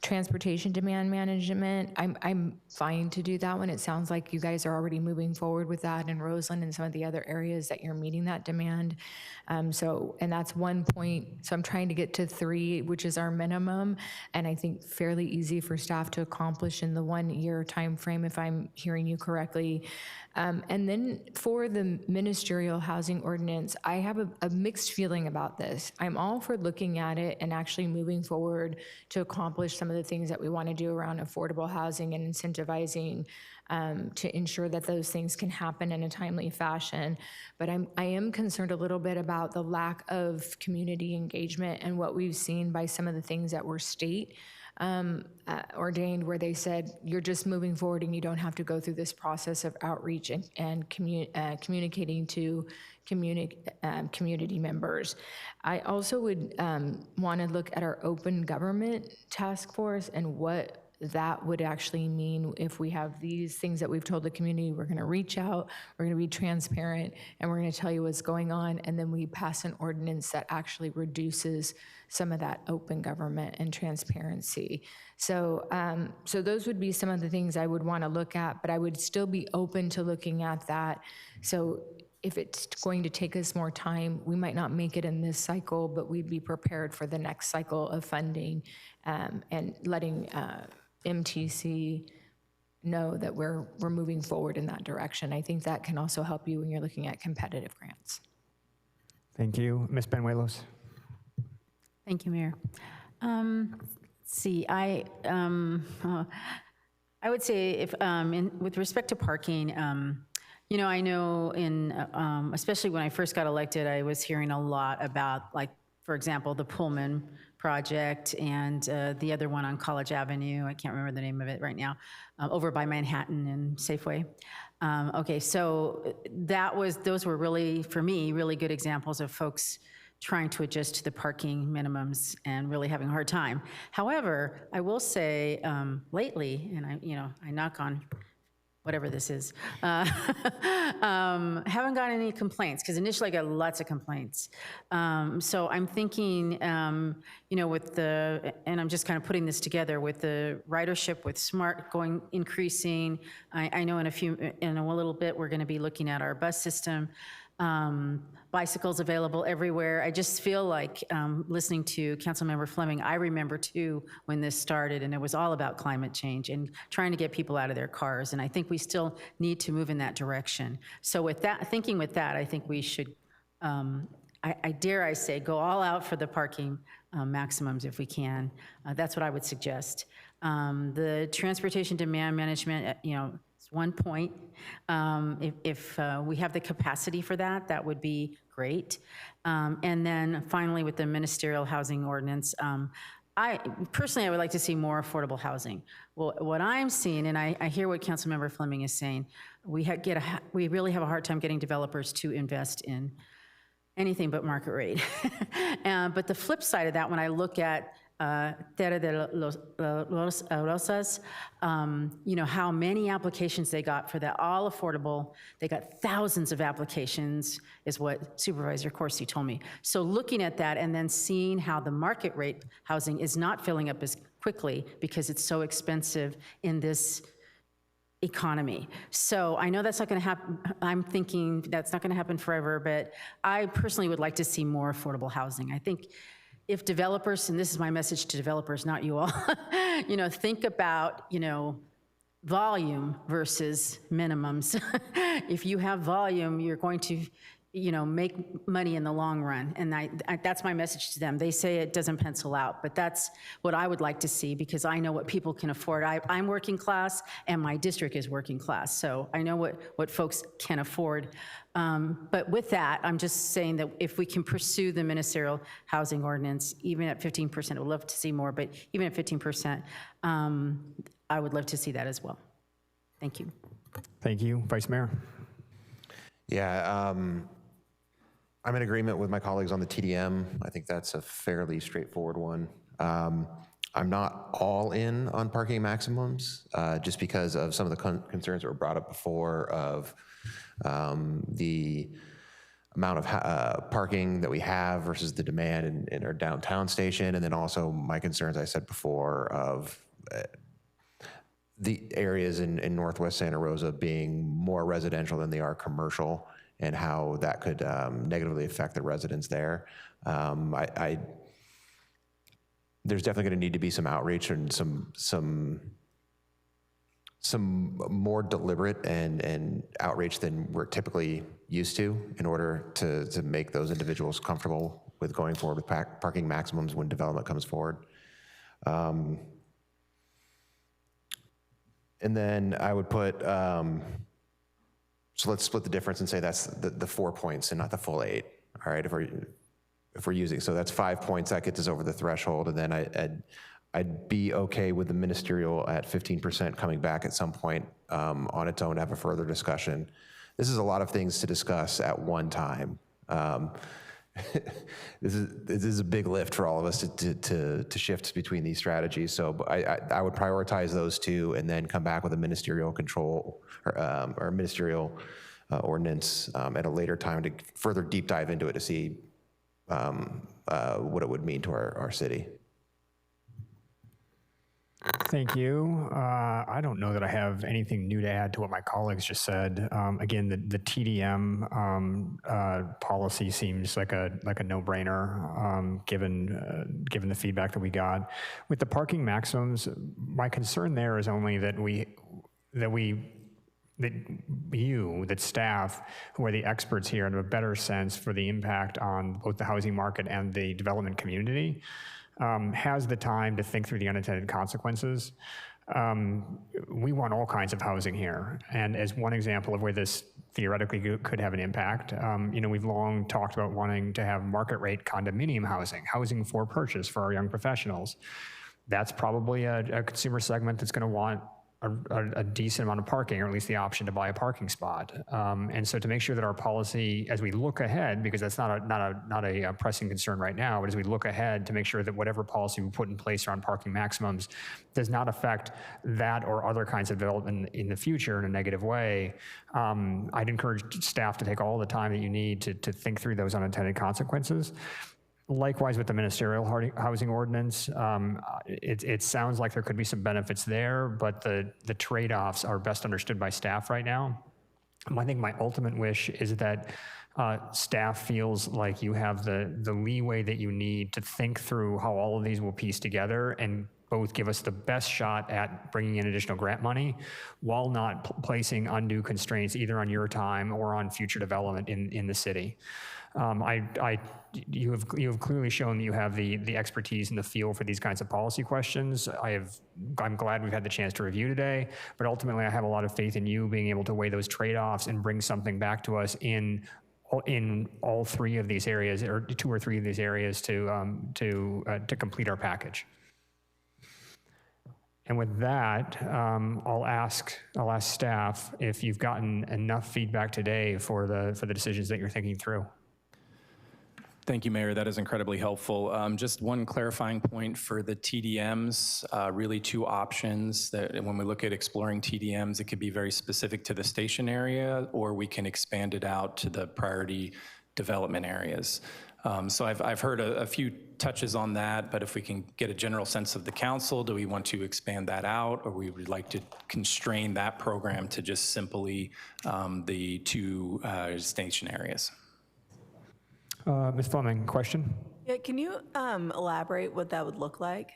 transportation demand management, I'm fine to do that one. It sounds like you guys are already moving forward with that in Roseland and some of the other areas that you're meeting that demand. And that's 1 point. So I'm trying to get to 3, which is our minimum, and I think fairly easy for staff to accomplish in the 1-year time frame, if I'm hearing you correctly. And then for the ministerial housing ordinance, I have a mixed feeling about this. I'm all for looking at it and actually moving forward to accomplish some of the things that we want to do around affordable housing and incentivizing to ensure that those things can happen in a timely fashion. But I am concerned a little bit about the lack of community engagement and what we've seen by some of the things that were state ordained, where they said, you're just moving forward and you don't have to go through this process of outreach and communicating to community members. I also would want to look at our open government task force and what that would actually mean if we have these things that we've told the community. We're going to reach out, we're going to be transparent, and we're going to tell you what's going on, and then we pass an ordinance that actually reduces some of that open government and transparency. So, so those would be some of the things I would want to look at, but I would still be open to looking at that. So if it's going to take us more time, we might not make it in this cycle, but we'd be prepared for the next cycle of funding and letting MTC know that we're moving forward in that direction. I think that can also help you when you're looking at competitive grants. Thank you. Ms. Benuelos? Thank you, Mayor. See, I would say if, with respect to parking, you know, I know especially when I first got elected, I was hearing a lot about, like, for example, the Pullman project and the other one on College Avenue. I can't remember the name of it right now, over by Manhattan and Safeway. Okay, so those were really, for me, really good examples of folks trying to adjust to the parking minimums and really having a hard time. However, I will say lately, and I knock on whatever this is, haven't gotten any complaints, because initially I got lots of complaints. So I'm thinking, with and I'm just kind of putting this together with the ridership with SMART increasing. I know in a little bit, we're going to be looking at our bus system. Bicycles available everywhere. I just feel like listening to Councilmember Fleming, I remember too when this started, and it was all about climate change and trying to get people out of their cars, and I think we still need to move in that direction. So with that, I think we should, I dare say, go all out for the parking maximums if we can. That's what I would suggest. The transportation demand management, it's one point. If we have the capacity for that, that would be great. And then finally, with the ministerial housing ordinance, I would like to see more affordable housing. Well, what I'm seeing, and I hear what Councilmember Fleming is saying, we really have a hard time getting developers to invest in anything but market rate. But the flip side of that, when I look at Terra de los Rosas, how many applications they got for that, all affordable. They got thousands of applications, is what Supervisor Corsi told me. So looking at that and then seeing how the market rate housing is not filling up as quickly because it's so expensive in this economy. So I know that's not going to happen. I'm thinking that's not going to happen forever, but I personally would like to see more affordable housing. I think if developers, and this is my message to developers, not you all, think about, volume versus minimums. If you have volume, you're going to, make money in the long run. And that's my message to them. They say it doesn't pencil out, but that's what I would like to see, because I know what people can afford. I'm working class and my district is working class. So I know what folks can afford. But with that, I'm just saying that if we can pursue the ministerial housing ordinance, even at 15%, I would love to see more, but even at 15%, I would love to see that as well. Thank you. Thank you. Vice Mayor? Yeah, I'm in agreement with my colleagues on the TDM. I think that's a fairly straightforward one. I'm not all in on parking maximums, just because of some of the concerns that were brought up before of the amount of parking that we have versus the demand in our downtown station, and then also my concerns I said before of the areas in Northwest Santa Rosa being more residential than they are commercial, and how that could negatively affect the residents there. There's definitely going to need to be some outreach and some more deliberate and outreach than we're typically used to in order to make those individuals comfortable with going forward with parking maximums when development comes forward. And then I would put, so let's split the difference and say that's the 4 points and not the full 8. All right, if we're using, so that's 5 points, that gets us over the threshold, and then I'd be okay with the ministerial at 15% coming back at some point on its own to have a further discussion. This is a lot of things to discuss at one time. This is a big lift for all of us to shift between these strategies. So I would prioritize those two and then come back with a ministerial control or ministerial ordinance at a later time to further deep dive into it to see what it would mean to our city. Thank you. I don't know that I have anything new to add to what my colleagues just said. Again, the TDM policy seems like a no-brainer, given the feedback that we got. With the parking maximums, my concern there is only that we that staff, who are the experts here and have a better sense for the impact on both the housing market and the development community, has the time to think through the unintended consequences. We want all kinds of housing here. And as one example of where this theoretically could have an impact, we've long talked about wanting to have market rate condominium housing for purchase for our young professionals. That's probably a consumer segment that's going to want a decent amount of parking, or at least the option to buy a parking spot. And so to make sure that our policy, as we look ahead, because that's not a pressing concern right now, but as we look ahead to make sure that whatever policy we put in place around parking maximums does not affect that or other kinds of development in the future in a negative way, I'd encourage staff to take all the time that you need to think through those unintended consequences. Likewise with the ministerial housing ordinance, it sounds like there could be some benefits there, but the trade-offs are best understood by staff right now. I think my ultimate wish is that staff feels like you have the leeway that you need to think through how all of these will piece together and both give us the best shot at bringing in additional grant money while not placing undue constraints either on your time or on future development in the city. You have clearly shown that you have the expertise and the feel for these kinds of policy questions. I'm glad we've had the chance to review today, but ultimately I have a lot of faith in you being able to weigh those trade-offs and bring something back to us in all three of these areas, or two or three of these areas, to complete our package. And with that, I'll ask staff if you've gotten enough feedback today for the decisions that you're thinking through. Thank you, Mayor. That is incredibly helpful. Just one clarifying point for the TDMs, really two options that when we look at exploring TDMs, it could be very specific to the station area, or we can expand it out to the priority development areas. So I've heard a few touches on that, but if we can get a general sense of the council, do we want to expand that out, or we would like to constrain that program to just simply the two station areas? Ms. Fleming, question? Yeah, can you elaborate what that would look like?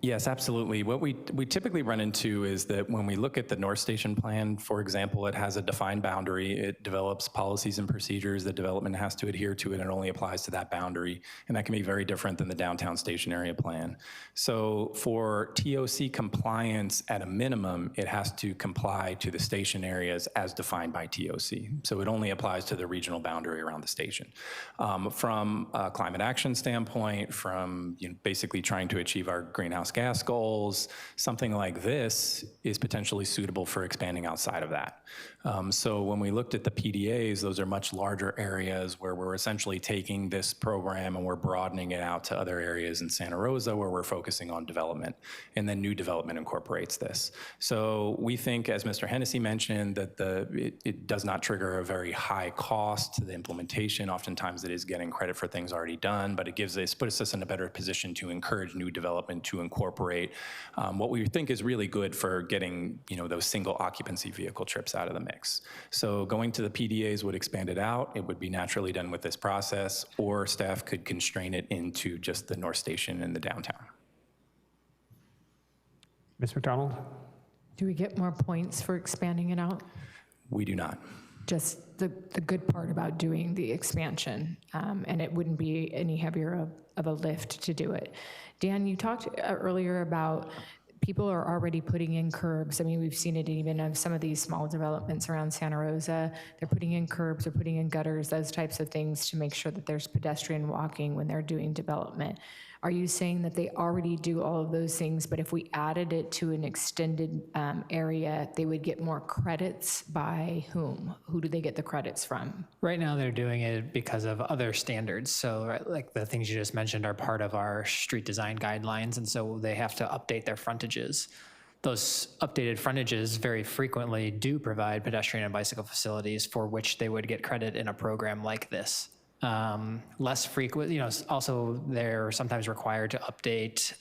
Yes, absolutely. What we typically run into is that when we look at the North Station plan, for example, it has a defined boundary. It develops policies and procedures. The development has to adhere to it, and it only applies to that boundary. And that can be very different than the downtown station area plan. So for TOC compliance, at a minimum, it has to comply to the station areas as defined by TOC. So it only applies to the regional boundary around the station. From a climate action standpoint, from basically trying to achieve our greenhouse gas goals, something like this is potentially suitable for expanding outside of that. So when we looked at the PDAs, those are much larger areas where we're essentially taking this program and we're broadening it out to other areas in Santa Rosa where we're focusing on development, and then new development incorporates this. So we think, as Mr. Hennessy mentioned, that it does not trigger a very high cost to the implementation. Oftentimes it is getting credit for things already done, but it puts us in a better position to encourage new development to incorporate what we think is really good for getting those single occupancy vehicle trips out of the mix. So going to the PDAs would expand it out. It would be naturally done with this process, or staff could constrain it into just the North Station and the downtown. Ms. McDonald? Do we get more points for expanding it out? We do not. Just the good part about doing the expansion, and it wouldn't be any heavier of a lift to do it. Dan, you talked earlier about people are already putting in curbs. I mean, we've seen it even of some of these small developments around Santa Rosa. They're putting in curbs, they're putting in gutters, those types of things to make sure that there's pedestrian walking when they're doing development. Are you saying that they already do all of those things, but if we added it to an extended area, they would get more credits by whom? Who do they get the credits from? Right now, they're doing it because of other standards. So right, like the things you just mentioned are part of our street design guidelines, and so they have to update their frontages. Those updated frontages very frequently do provide pedestrian and bicycle facilities for which they would get credit in a program like this. Less frequent, also they're sometimes required to update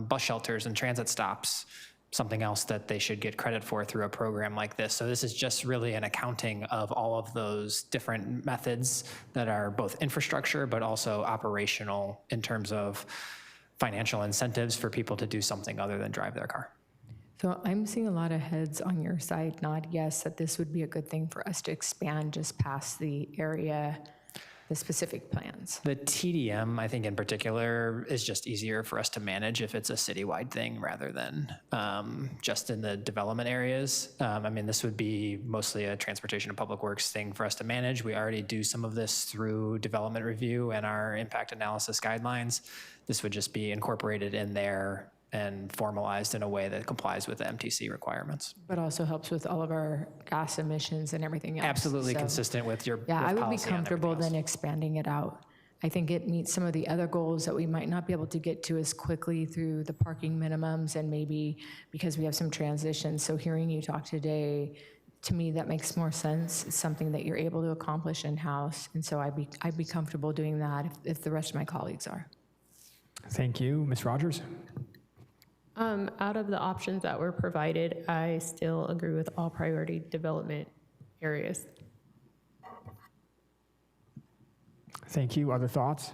bus shelters and transit stops, something else that they should get credit for through a program like this. So this is just really an accounting of all of those different methods that are both infrastructure, but also operational in terms of financial incentives for people to do something other than drive their car. So I'm seeing a lot of heads on your side nod yes, that this would be a good thing for us to expand just past the area, the specific plans. The TDM, I think in particular, is just easier for us to manage if it's a citywide thing rather than just in the development areas. I mean, this would be mostly a transportation and public works thing for us to manage. We already do some of this through development review and our impact analysis guidelines. This would just be incorporated in there and formalized in a way that complies with the MTC requirements. But also helps with all of our gas emissions and everything else. Absolutely So, consistent with your yeah, with I would be policy and comfortable everything then expanding it out. I think it meets some of the other goals that we might not be able to get to as quickly through the parking minimums and maybe because we have some transitions. So hearing you talk today, to me, that makes more sense. It's something that you're able to accomplish in-house. And so I'd be comfortable doing that if the rest of my colleagues are. Thank you. Ms. Rogers? Out of the options that were provided, I still agree with all priority development areas. Thank you. Other thoughts?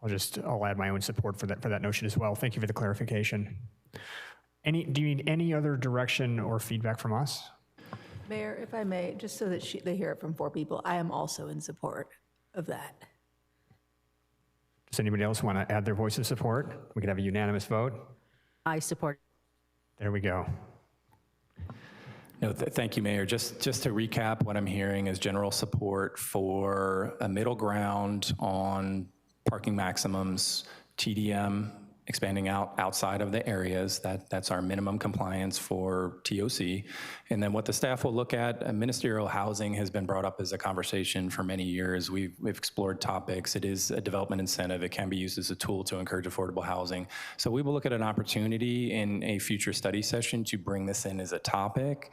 I'll add my own support for that notion as well. Thank you for the clarification. Do you need any other direction or feedback from us? Mayor, if I may, just so that they hear it from 4 people, I am also in support of that. Does anybody else want to add their voice of support? We could have a unanimous vote. I support. There we go. No, thank you, Mayor. Just to recap, what I'm hearing is general support for a middle ground on parking maximums, TDM, expanding outside of the areas. That's our minimum compliance for TOC. And then what the staff will look at, ministerial housing has been brought up as a conversation for many years. We've explored topics. It is a development incentive. It can be used as a tool to encourage affordable housing. So we will look at an opportunity in a future study session to bring this in as a topic.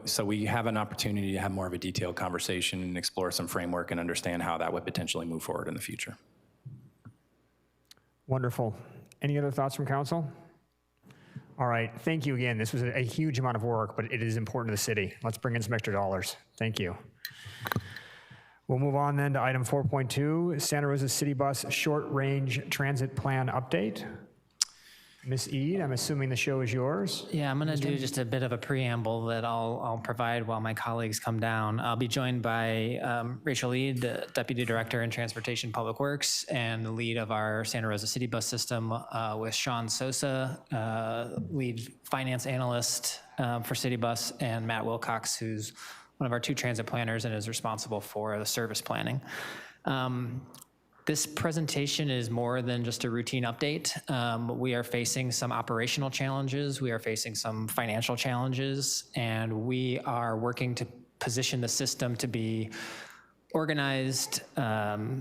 So we have an opportunity to have more of a detailed conversation and explore some framework and understand how that would potentially move forward in the future. Wonderful. Any other thoughts from council? All right, thank you again. This was a huge amount of work, but it is important to the city. Let's bring in some extra dollars. Thank you. We'll move on then to item 4.2, Santa Rosa City Bus Short Range Transit Plan Update. Ms. Eade, I'm assuming the show is yours. Yeah, I'm going to do just a bit of a preamble that I'll provide while my colleagues come down. I'll be joined by Rachel Eade, the Deputy Director in Transportation Public Works and the lead of our Santa Rosa City Bus System, with Sean Sosa, lead finance analyst for City Bus, and Matt Wilcox, who's one of our 2 transit planners and is responsible for the service planning. This presentation is more than just a routine update. We are facing some operational challenges, we are facing some financial challenges, and we are working to position the system to be organized,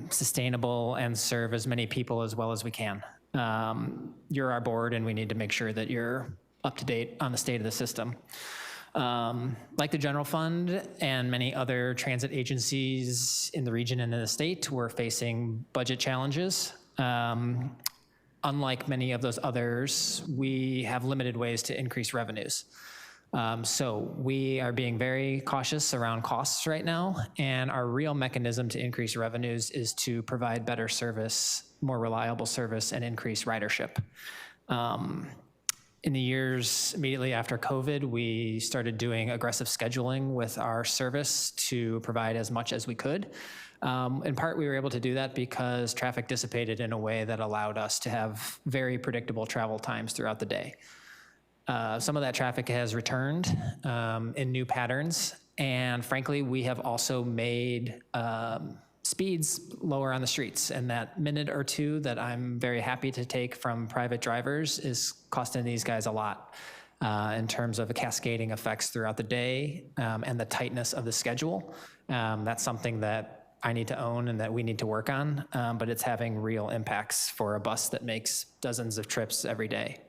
sustainable, and serve as many people as well as we can. You're our board, and we need to make sure that you're up to date on the state of the system. Like the general fund and many other transit agencies in the region and in the state, we're facing budget challenges. Unlike many of those others, we have limited ways to increase revenues. So we are being very cautious around costs right now, and our real mechanism to increase revenues is to provide better service, more reliable service, and increase ridership. In the years immediately after COVID, we started doing aggressive scheduling with our service to provide as much as we could. In part, we were able to do that because traffic dissipated in a way that allowed us to have very predictable travel times throughout the day. Some of that traffic has returned in new patterns, and frankly, we have also made speeds lower on the streets, and that minute or 2 that I'm very happy to take from private drivers is costing these guys a lot in terms of the cascading effects throughout the day and the tightness of the schedule. That's something that I need to own and that we need to work on, but it's having real impacts for a bus that makes dozens of trips every day.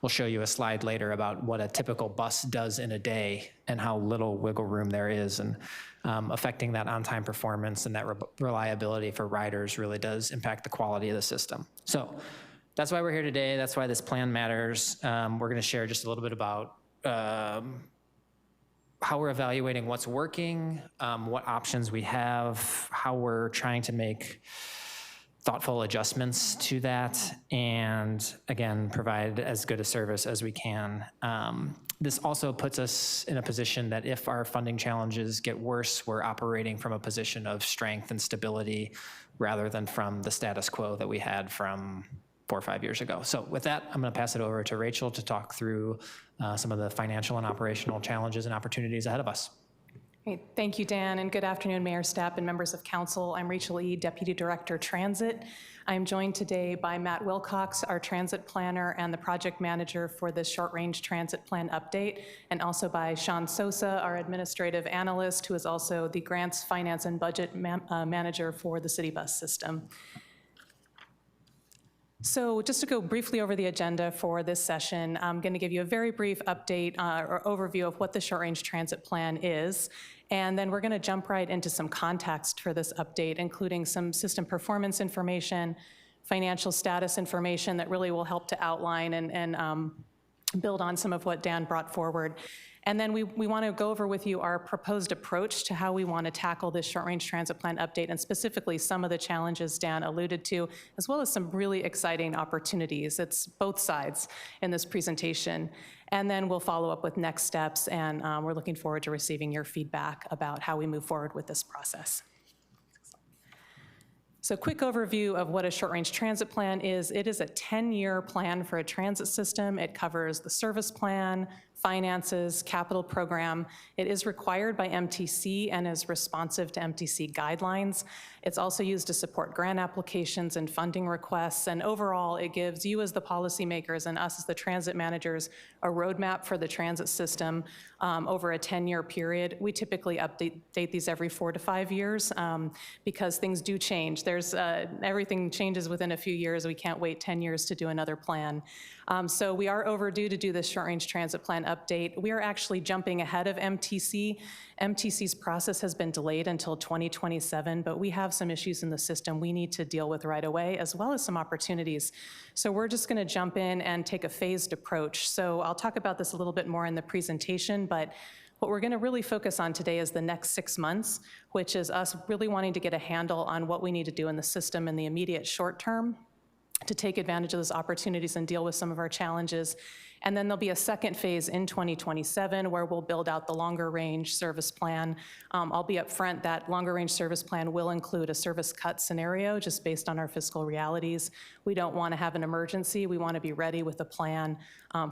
We'll show you a slide later about what a typical bus does in a day and how little wiggle room there is, and affecting that on-time performance and that reliability for riders really does impact the quality of the system. So that's why we're here today. That's why this plan matters. We're gonna share just a little bit about how we're evaluating what's working, what options we have, how we're trying to make thoughtful adjustments to that, and again, provide as good a service as we can. This also puts us in a position that if our funding challenges get worse, we're operating from a position of strength and stability rather than from the status quo that we had from 4 or 5 years ago. So with that, I'm going to pass it over to Rachel to talk through some of the financial and operational challenges and opportunities ahead of us. Great. Thank you, Dan, and good afternoon, Mayor, staff, and members of council. I'm Rachel E., Deputy Director, Transit. I'm joined today by Matt Wilcox, our transit planner and the project manager for the short-range transit plan update, and also by Sean Sosa, our administrative analyst, who is also the grants, finance, and budget manager for the city bus system. So just to go briefly over the agenda for this session, I'm going to give you a very brief update or overview of what the short-range transit plan is, and then we're going to jump right into some context for this update, including some system performance information, financial status information that really will help to outline and build on some of what Dan brought forward. And then we want to go over with you our proposed approach to how we want to tackle this short-range transit plan update, and specifically some of the challenges Dan alluded to, as well as some really exciting opportunities. It's both sides in this presentation. And then we'll follow up with next steps, and we're looking forward to receiving your feedback about how we move forward with this process. So quick overview of what a short-range transit plan is. It is a 10-year plan for a transit system. It covers the service plan, finances, capital program. It is required by MTC and is responsive to MTC guidelines. It's also used to support grant applications and funding requests, and overall it gives you as the policymakers and us as the transit managers a roadmap for the transit system over a 10-year period. We typically update these every 4 to 5 years because things do change. Everything changes within a few years. We can't wait 10 years to do another plan. So we are overdue to do this short-range transit plan update. We are actually jumping ahead of MTC. MTC's process has been delayed until 2027, but we have some issues in the system we need to deal with right away, as well as some opportunities. So we're just going to jump in and take a phased approach. So I'll talk about this a little bit more in the presentation, but what we're going to really focus on today is the next 6 months, which is us really wanting to get a handle on what we need to do in the system in the immediate short term to take advantage of those opportunities and deal with some of our challenges. And then there'll be a second phase in 2027 where we'll build out the longer range service plan. I'll be upfront that longer range service plan will include a service cut scenario just based on our fiscal realities. We don't want to have an emergency. We want to be ready with a plan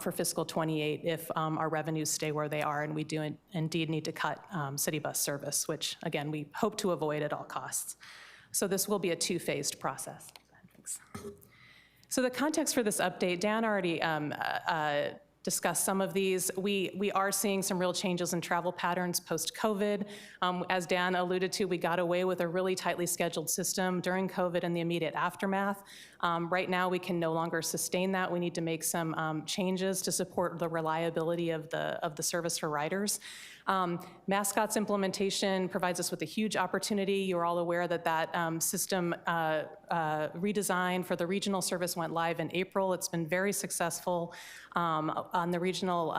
for fiscal 28 if our revenues stay where they are and we do indeed need to cut city bus service, which again, we hope to avoid at all costs. So this will be a 2-phased process. Thanks. So the context for this update, Dan already discussed some of these. We are seeing some real changes in travel patterns post-COVID. As Dan alluded to, we got away with a really tightly scheduled system during COVID and the immediate aftermath. Right now, we can no longer sustain that. We need to make some changes to support the reliability of the service for riders. Mascots implementation provides us with a huge opportunity. You're all aware that that system redesign for the regional service went live in April. It's been very successful on the regional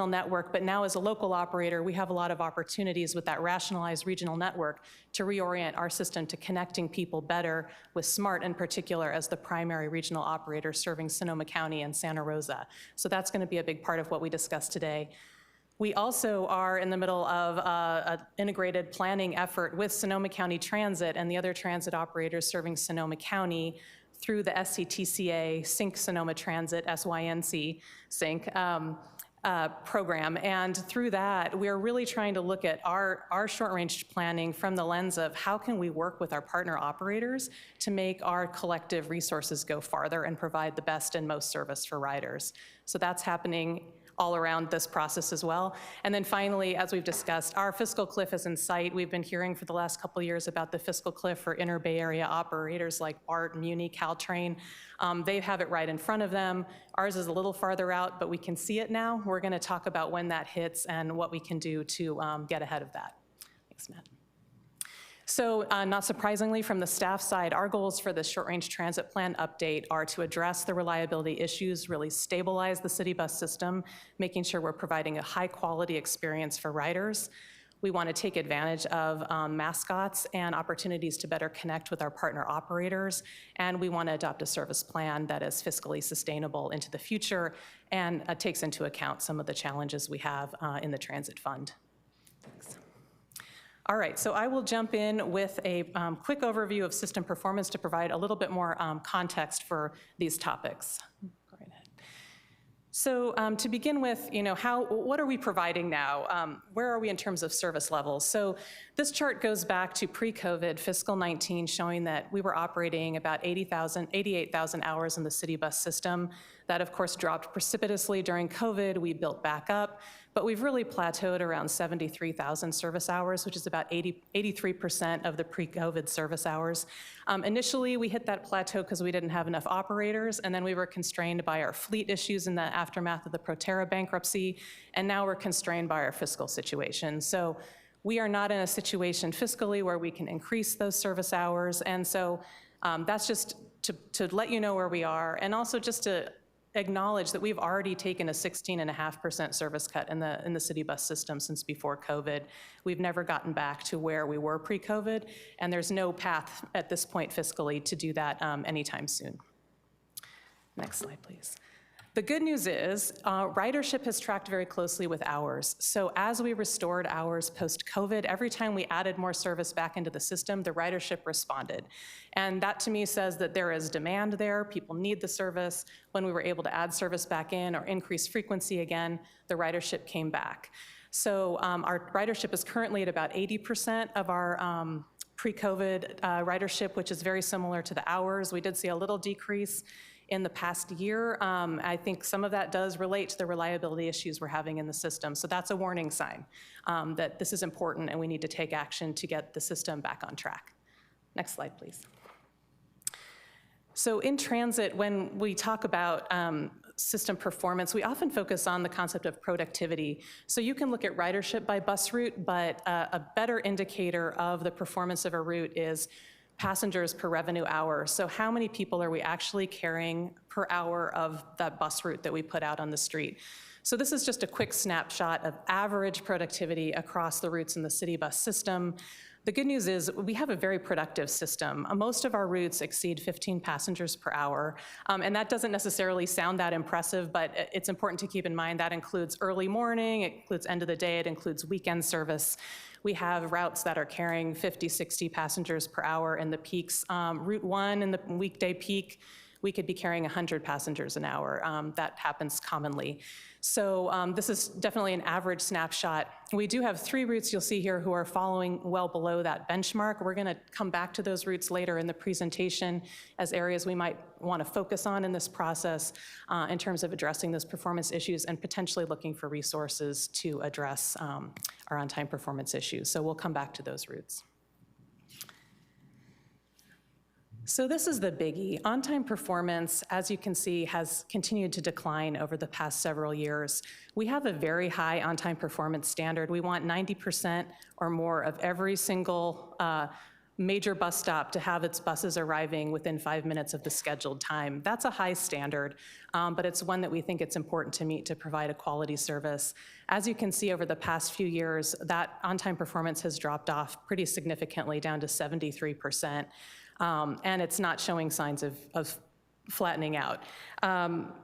network, but now as a local operator, we have a lot of opportunities with that rationalized regional network to reorient our system to connecting people better with SMART in particular as the primary regional operator serving Sonoma County and Santa Rosa. So that's going to be a big part of what we discussed today. We also are in the middle of an integrated planning effort with Sonoma County Transit and the other transit operators serving Sonoma County through the SCTCA Sync Sonoma Transit, SYNC, Sync program. And through that, we're really trying to look at our short-range planning from the lens of how can we work with our partner operators to make our collective resources go farther and provide the best and most service for riders. So that's happening all around this process as well. And then finally, as we've discussed, our fiscal cliff is in sight. We've been hearing for the last couple of years about the fiscal cliff for inner Bay Area operators like BART, Muni, Caltrain. They have it right in front of them. Ours is a little farther out, but we can see it now. We're going to talk about when that hits and what we can do to get ahead of that. Thanks, Matt. So not surprisingly, from the staff side, our goals for the short-range transit plan update are to address the reliability issues, really stabilize the city bus system, making sure we're providing a high-quality experience for riders. We want to take advantage of mascots and opportunities to better connect with our partner operators, and we want to adopt a service plan that is fiscally sustainable into the future and takes into account some of the challenges we have in the transit fund. Thanks. All right, so I will jump in with a quick overview of system performance to provide a little bit more context for these topics. Go right ahead. So to begin with, what are we providing now? Where are we in terms of service levels? So this chart goes back to pre-COVID fiscal 19, showing that we were operating about 88,000 hours in the city bus system. That, of course, dropped precipitously during COVID. We built back up, but we've really plateaued around 73,000 service hours, which is about 83% of the pre-COVID service hours. Initially, we hit that plateau because we didn't have enough operators, and then we were constrained by our fleet issues in the aftermath of the Proterra bankruptcy, and now we're constrained by our fiscal situation. So we are not in a situation fiscally where we can increase those service hours, and so that's just to let you know where we are, and also just to acknowledge that we've already taken a 16.5% service cut in the city bus system since before COVID. We've never gotten back to where we were pre-COVID, and there's no path at this point fiscally to do that anytime soon. Next slide, please. The good news is ridership has tracked very closely with hours. So as we restored hours post-COVID, every time we added more service back into the system, the ridership responded. And that to me says that there is demand there, people need the service. When we were able to add service back in or increase frequency again, the ridership came back. So our ridership is currently at about 80% of our pre-COVID ridership, which is very similar to the hours. We did see a little decrease in the past year. I think some of that does relate to the reliability issues we're having in the system. So that's a warning sign that this is important and we need to take action to get the system back on track. Next slide, please. So in transit, when we talk about system performance, we often focus on the concept of productivity. So you can look at ridership by bus route, but a better indicator of the performance of a route is passengers per revenue hour. So how many people are we actually carrying per hour of that bus route that we put out on the street? So this is just a quick snapshot of average productivity across the routes in the city bus system. The good news is we have a very productive system. Most of our routes exceed 15 passengers per hour, and that doesn't necessarily sound that impressive, but it's important to keep in mind that includes early morning, it includes end of the day, it includes weekend service. We have routes that are carrying 50, 60 passengers per hour in the peaks. Route 1 in the weekday peak, we could be carrying 100 passengers an hour. That happens commonly. So this is definitely an average snapshot. We do have 3 routes you'll see here who are falling well below that benchmark. We're gonna come back to those routes later in the presentation as areas we might wanna focus on in this process in terms of addressing those performance issues and potentially looking for resources to address our on-time performance issues. So we'll come back to those routes. So this is the biggie. On-time performance, as you can see, has continued to decline over the past several years. We have a very high on-time performance standard. We want 90% or more of every single major bus stop to have its buses arriving within 5 minutes of the scheduled time. That's a high standard, but it's one that we think it's important to meet to provide a quality service. As you can see over the past few years, that on-time performance has dropped off pretty significantly down to 73%. And it's not showing signs of flattening out.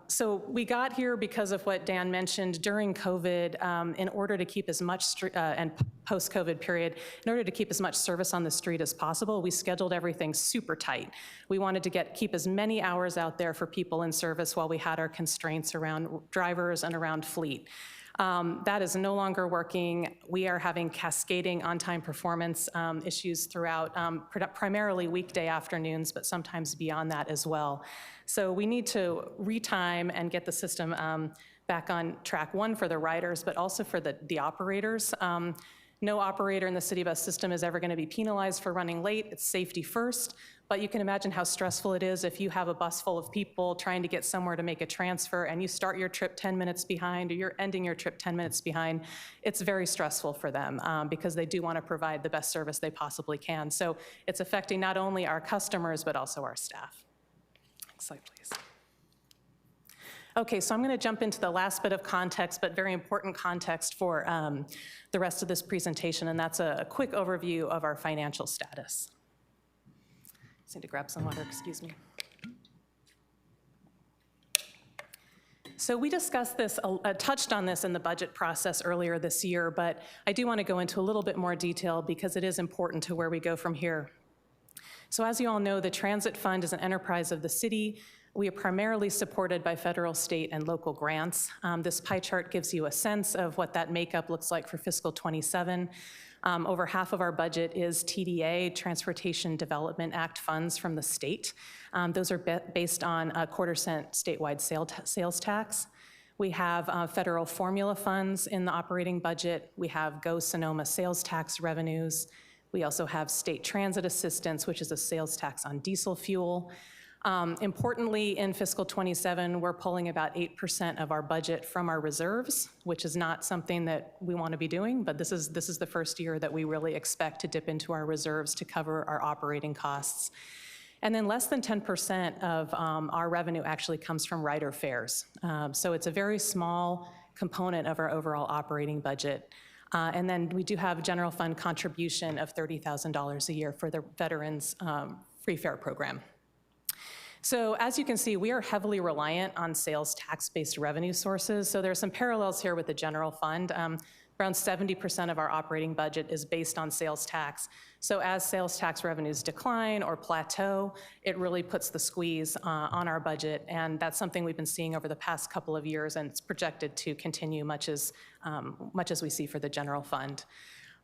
So we got here because of what Dan mentioned during COVID, in order to keep as much, and post-COVID period, in order to keep as much service on the street as possible, we scheduled everything super tight. We wanted to keep as many hours out there for people in service while we had our constraints around drivers and around fleet. That is no longer working. We are having cascading on-time performance issues throughout, primarily weekday afternoons, but sometimes beyond that as well. So we need to retime and get the system back on track, one for the riders, but also for the operators. No operator in the city bus system is ever going to be penalized for running late. It's safety first. But you can imagine how stressful it is if you have a bus full of people trying to get somewhere to make a transfer and you start your trip 10 minutes behind or you're ending your trip 10 minutes behind. It's very stressful for them because they do want to provide the best service they possibly can. So it's affecting not only our customers, but also our staff. Next slide, please. Okay, so I'm going to jump into the last bit of context, but very important context for the rest of this presentation, and that's a quick overview of our financial status. Just need to grab some water, excuse me. So we discussed this, touched on this in the budget process earlier this year, but I do want to go into a little bit more detail because it is important to where we go from here. So as you all know, the Transit Fund is an enterprise of the city. We are primarily supported by federal, state, and local grants. This pie chart gives you a sense of what that makeup looks like for fiscal '27. Over half of our budget is TDA, Transportation Development Act funds from the state. Those are based on a quarter-cent statewide sales tax. We have federal formula funds in the operating budget. We have Go Sonoma sales tax revenues. We also have state transit assistance, which is a sales tax on diesel fuel. Importantly, in fiscal '27, we're pulling about 8% of our budget from our reserves, which is not something that we want to be doing, but this is the first year that we really expect to dip into our reserves to cover our operating costs. And then less than 10% of our revenue actually comes from rider fares. So it's a very small component of our overall operating budget. And then we do have a general fund contribution of $30,000 a year for the Veterans Free Fare Program. So as you can see, we are heavily reliant on sales tax-based revenue sources. So there are some parallels here with the general fund. Around 70% of our operating budget is based on sales tax. So as sales tax revenues decline or plateau, it really puts the squeeze on our budget. And that's something we've been seeing over the past couple of years, and it's projected to continue much as we see for the general fund.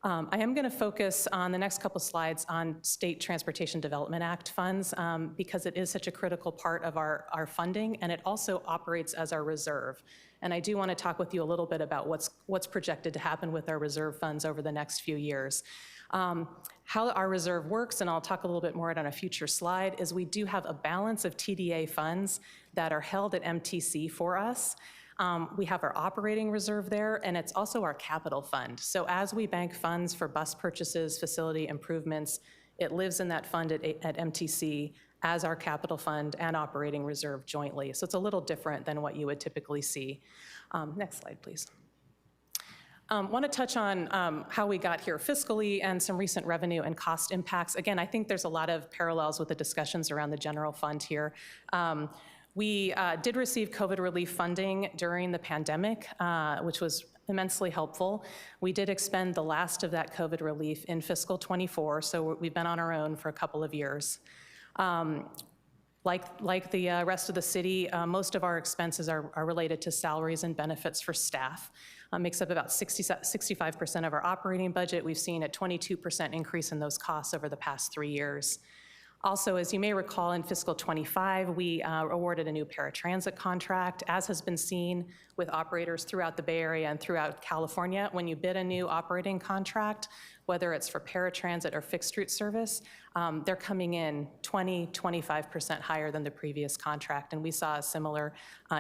I am going to focus on the next couple slides on State Transportation Development Act funds because it is such a critical part of our funding, and it also operates as our reserve. And I do want to talk with you a little bit about what's projected to happen with our reserve funds over the next few years. How our reserve works, and I'll talk a little bit more on a future slide, is we do have a balance of TDA funds that are held at MTC for us. We have our operating reserve there, and it's also our capital fund. So as we bank funds for bus purchases, facility improvements, it lives in that fund at MTC as our capital fund and operating reserve jointly. So it's a little different than what you would typically see. Next slide, please. Want to touch on how we got here fiscally and some recent revenue and cost impacts. Again, I think there's a lot of parallels with the discussions around the general fund here. We did receive COVID relief funding during the pandemic, which was immensely helpful. We did expend the last of that COVID relief in fiscal '24, so we've been on our own for a couple of years. Like the rest of the city, most of our expenses are related to salaries and benefits for staff. Makes up about 65% of our operating budget. We've seen a 22% increase in those costs over the past 3 years. Also, as you may recall, in fiscal '25, we awarded a new paratransit contract, as has been seen with operators throughout the Bay Area and throughout California. When you bid a new operating contract, whether it's for paratransit or fixed route service, they're coming in 25% higher than the previous contract, and we saw a similar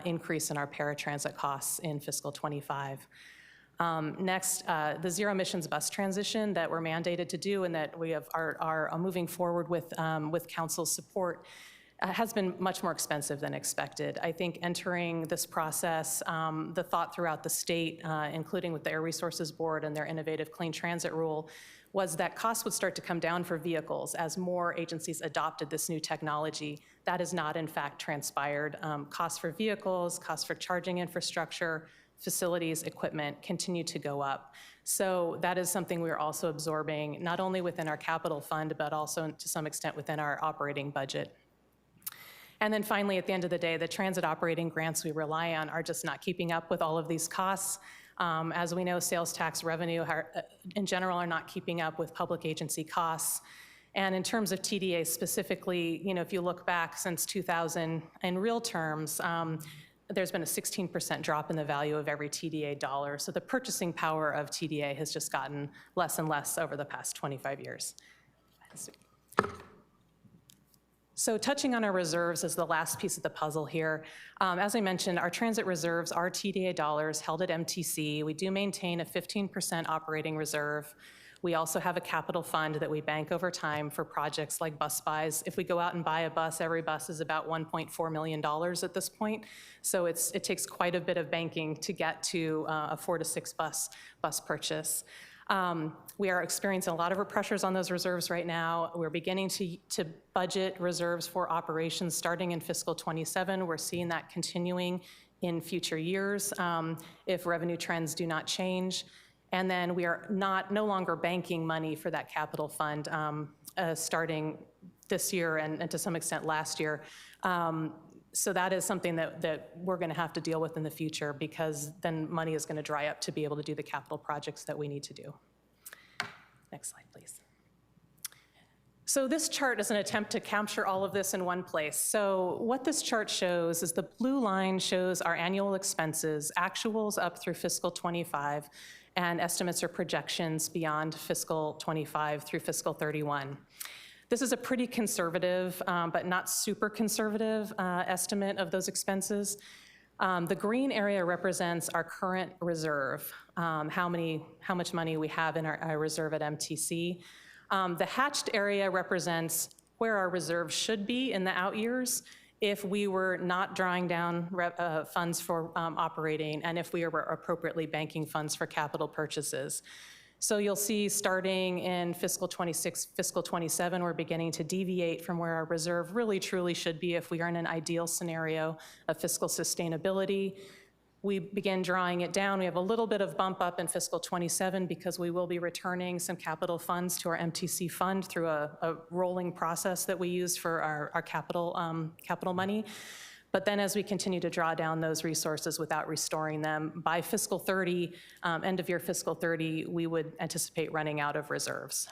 increase in our paratransit costs in fiscal '25. Next, the zero emissions bus transition that we're mandated to do and that we are moving forward with council's support has been much more expensive than expected. I think entering this process, the thought throughout the state, including with the Air Resources Board and their innovative clean transit rule, was that costs would start to come down for vehicles as more agencies adopted this new technology. That has not, in fact, transpired. Costs for vehicles, costs for charging infrastructure, facilities, equipment continue to go up. So that is something we're also absorbing, not only within our capital fund, but also to some extent within our operating budget. And then finally, at the end of the day, the transit operating grants we rely on are just not keeping up with all of these costs. As we know, sales tax revenue in general are not keeping up with public agency costs. And in terms of TDA specifically, if you look back since 2000, in real terms, there's been a 16% drop in the value of every TDA dollar. So the purchasing power of TDA has just gotten less and less over the past 25 years. So touching on our reserves is the last piece of the puzzle here. As I mentioned, our transit reserves are TDA dollars held at MTC. We do maintain a 15% operating reserve. We also have a capital fund that we bank over time for projects like bus buys. If we go out and buy a bus, every bus is about $1.4 million at this point. So it takes quite a bit of banking to get to a 4 to 6 bus purchase. We are experiencing a lot of pressures on those reserves right now. We're beginning to budget reserves for operations starting in fiscal 27. We're seeing that continuing in future years if revenue trends do not change. And then we are no longer banking money for that capital fund starting this year and to some extent last year. So that is something that we're going to have to deal with in the future, because then money is going to dry up to be able to do the capital projects that we need to do. Next slide, please. So this chart is an attempt to capture all of this in one place. So what this chart shows is the blue line shows our annual expenses, actuals up through fiscal 25, and estimates or projections beyond fiscal 25 through fiscal 31. This is a pretty conservative, but not super conservative estimate of those expenses. The green area represents our current reserve, how much money we have in our reserve at MTC. The hatched area represents where our reserve should be in the out years if we were not drawing down funds for operating and if we were appropriately banking funds for capital purchases. So you'll see starting in fiscal 26, fiscal 27, we're beginning to deviate from where our reserve really truly should be if we are in an ideal scenario of fiscal sustainability. We begin drawing it down. We have a little bit of bump up in fiscal 27 because we will be returning some capital funds to our MTC fund through a rolling process that we use for our capital money. But then as we continue to draw down those resources without restoring them, by fiscal 30, end of year fiscal 30, we would anticipate running out of reserves.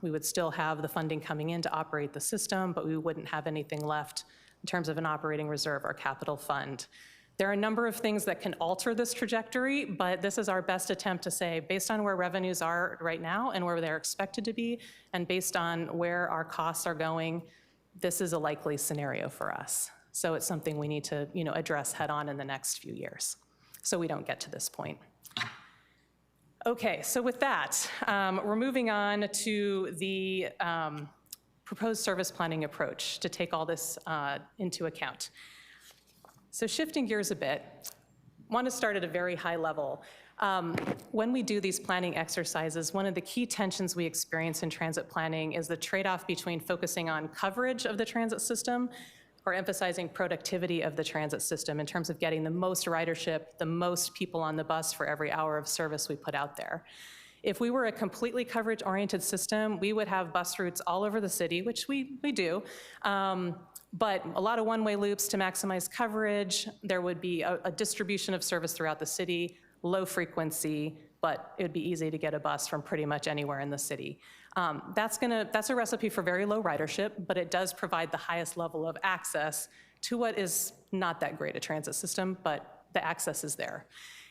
We would still have the funding coming in to operate the system, but we wouldn't have anything left in terms of an operating reserve or capital fund. There are a number of things that can alter this trajectory, but this is our best attempt to say, based on where revenues are right now and where they're expected to be, and based on where our costs are going, this is a likely scenario for us. So it's something we need to, address head on in the next few years, so we don't get to this point. Okay, so with that, we're moving on to the proposed service planning approach to take all this into account. So shifting gears a bit, I want to start at a very high level. When we do these planning exercises, one of the key tensions we experience in transit planning is the trade-off between focusing on coverage of the transit system or emphasizing productivity of the transit system in terms of getting the most ridership, the most people on the bus for every hour of service we put out there. If we were a completely coverage-oriented system, we would have bus routes all over the city, which we do, but a lot of one-way loops to maximize coverage. There would be a distribution of service throughout the city, low frequency, but it would be easy to get a bus from pretty much anywhere in the city. That's a recipe for very low ridership, but it does provide the highest level of access to what is not that great a transit system, but the access is there.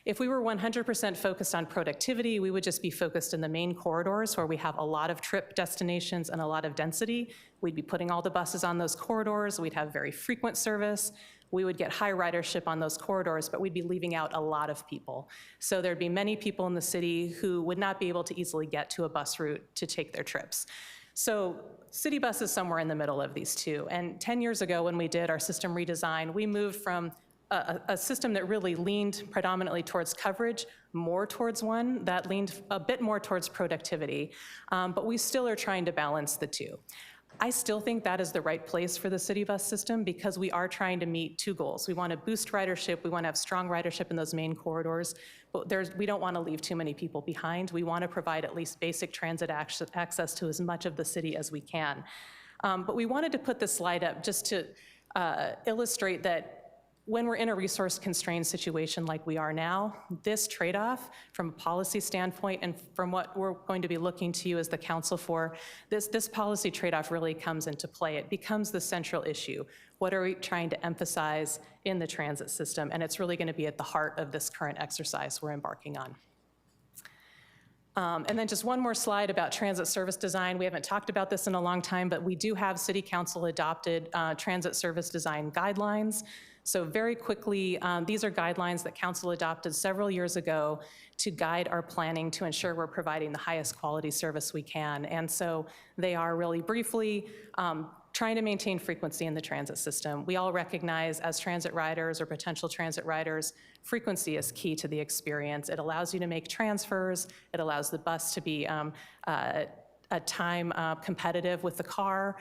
If we were 100% focused on productivity, we would just be focused in the main corridors where we have a lot of trip destinations and a lot of density. We'd be putting all the buses on those corridors. We'd have very frequent service. We would get high ridership on those corridors, but we'd be leaving out a lot of people. So there'd be many people in the city who would not be able to easily get to a bus route to take their trips. So city bus is somewhere in the middle of these two. And 10 years ago when we did our system redesign, we moved from a system that really leaned predominantly towards coverage, more towards one that leaned a bit more towards productivity, but we still are trying to balance the two. I still think that is the right place for the city bus system because we are trying to meet two goals. We want to boost ridership, we want to have strong ridership in those main corridors, but we don't want to leave too many people behind. We want to provide at least basic transit access to as much of the city as we can. But we wanted to put this slide up just to illustrate that when we're in a resource-constrained situation like we are now, this trade-off from a policy standpoint and from what we're going to be looking to you as the council for, this policy trade-off really comes into play. It becomes the central issue. What are we trying to emphasize in the transit system? And it's really going to be at the heart of this current exercise we're embarking on. And then just one more slide about transit service design. We haven't talked about this in a long time, but we do have City Council adopted transit service design guidelines. So very quickly, these are guidelines that council adopted several years ago to guide our planning to ensure we're providing the highest quality service we can. And so they are really briefly trying to maintain frequency in the transit system. We all recognize as transit riders or potential transit riders, frequency is key to the experience. It allows you to make transfers. It allows the bus to be a time competitive with the car.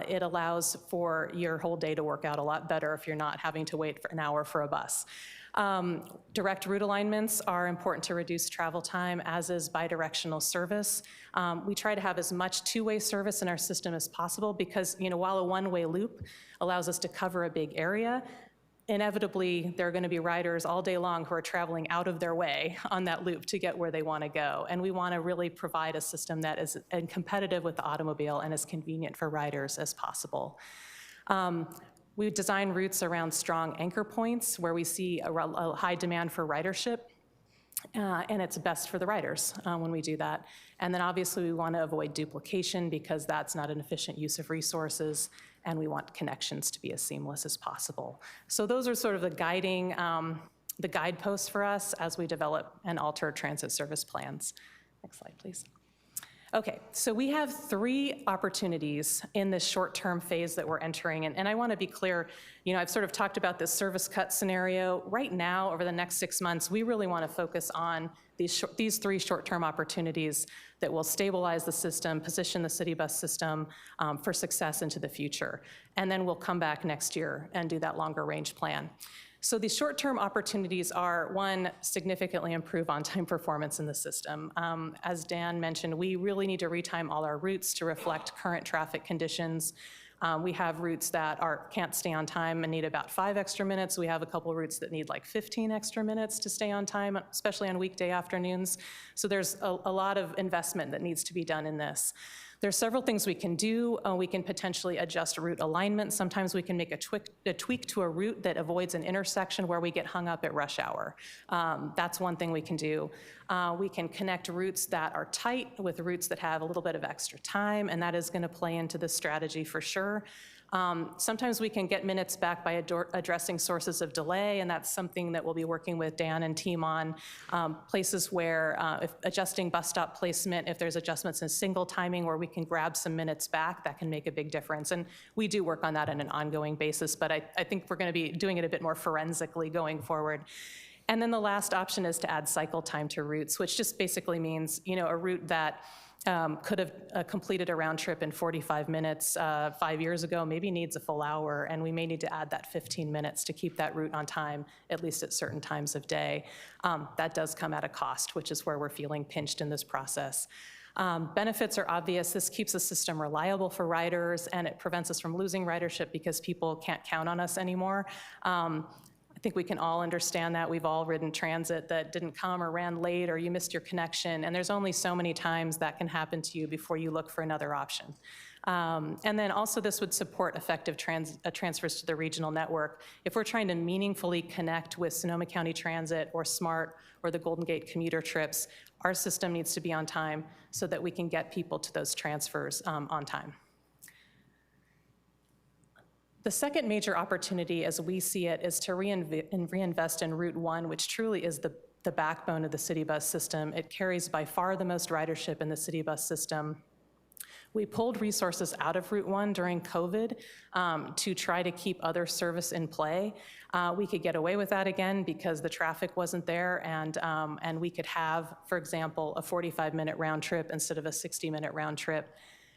It allows for your whole day to work out a lot better if you're not having to wait for an hour for a bus. Direct route alignments are important to reduce travel time, as is bidirectional service. We try to have as much two-way service in our system as possible because, while a one-way loop allows us to cover a big area, inevitably, there are going to be riders all day long who are traveling out of their way on that loop to get where they want to go. And we want to really provide a system that is competitive with the automobile and as convenient for riders as possible. We design routes around strong anchor points where we see a high demand for ridership. And it's best for the riders when we do that. And then obviously we want to avoid duplication because that's not an efficient use of resources, and we want connections to be as seamless as possible. So those are sort of the guideposts for us as we develop and alter transit service plans. Next slide, please. Okay, so we have 3 opportunities in this short-term phase that we're entering, and I want to be clear, I've sort of talked about this service cut scenario. Right now, over the next 6 months, we really want to focus on these 3 short-term opportunities that will stabilize the system, position the city bus system for success into the future. And then we'll come back next year and do that longer range plan. So the short-term opportunities are, 1, significantly improve on-time performance in the system. As Dan mentioned, we really need to retime all our routes to reflect current traffic conditions. We have routes that can't stay on time and need about 5 extra minutes. We have a couple routes that need like 15 extra minutes to stay on time, especially on weekday afternoons. So there's a lot of investment that needs to be done in this. There's several things we can do. We can potentially adjust route alignment. Sometimes we can make a tweak to a route that avoids an intersection where we get hung up at rush hour. That's one thing we can do. We can connect routes that are tight with routes that have a little bit of extra time, and that is going to play into this strategy for sure. Sometimes we can get minutes back by addressing sources of delay, and that's something that we'll be working with Dan and team on. Places where, if adjusting bus stop placement, if there's adjustments in single timing where we can grab some minutes back, that can make a big difference. And we do work on that on an ongoing basis, but I think we're going to be doing it a bit more forensically going forward. And then the last option is to add cycle time to routes, which just basically means, a route that could have completed a round trip in 45 minutes 5 years ago, maybe needs a full hour, and we may need to add that 15 minutes to keep that route on time, at least at certain times of day. That does come at a cost, which is where we're feeling pinched in this process. Benefits are obvious. This keeps the system reliable for riders, and it prevents us from losing ridership because people can't count on us anymore. I think we can all understand that. We've all ridden transit that didn't come or ran late or you missed your connection, and there's only so many times that can happen to you before you look for another option. And then also this would support effective transfers to the regional network. If we're trying to meaningfully connect with Sonoma County Transit or SMART or the Golden Gate commuter trips, our system needs to be on time so that we can get people to those transfers on time. The second major opportunity, as we see it, is to reinvest in Route 1, which truly is the backbone of the city bus system. It carries by far the most ridership in the city bus system. We pulled resources out of Route 1 during COVID to try to keep other service in play. We could get away with that again because the traffic wasn't there, and we could have, for example, a 45-minute round trip instead of a 60-minute round trip.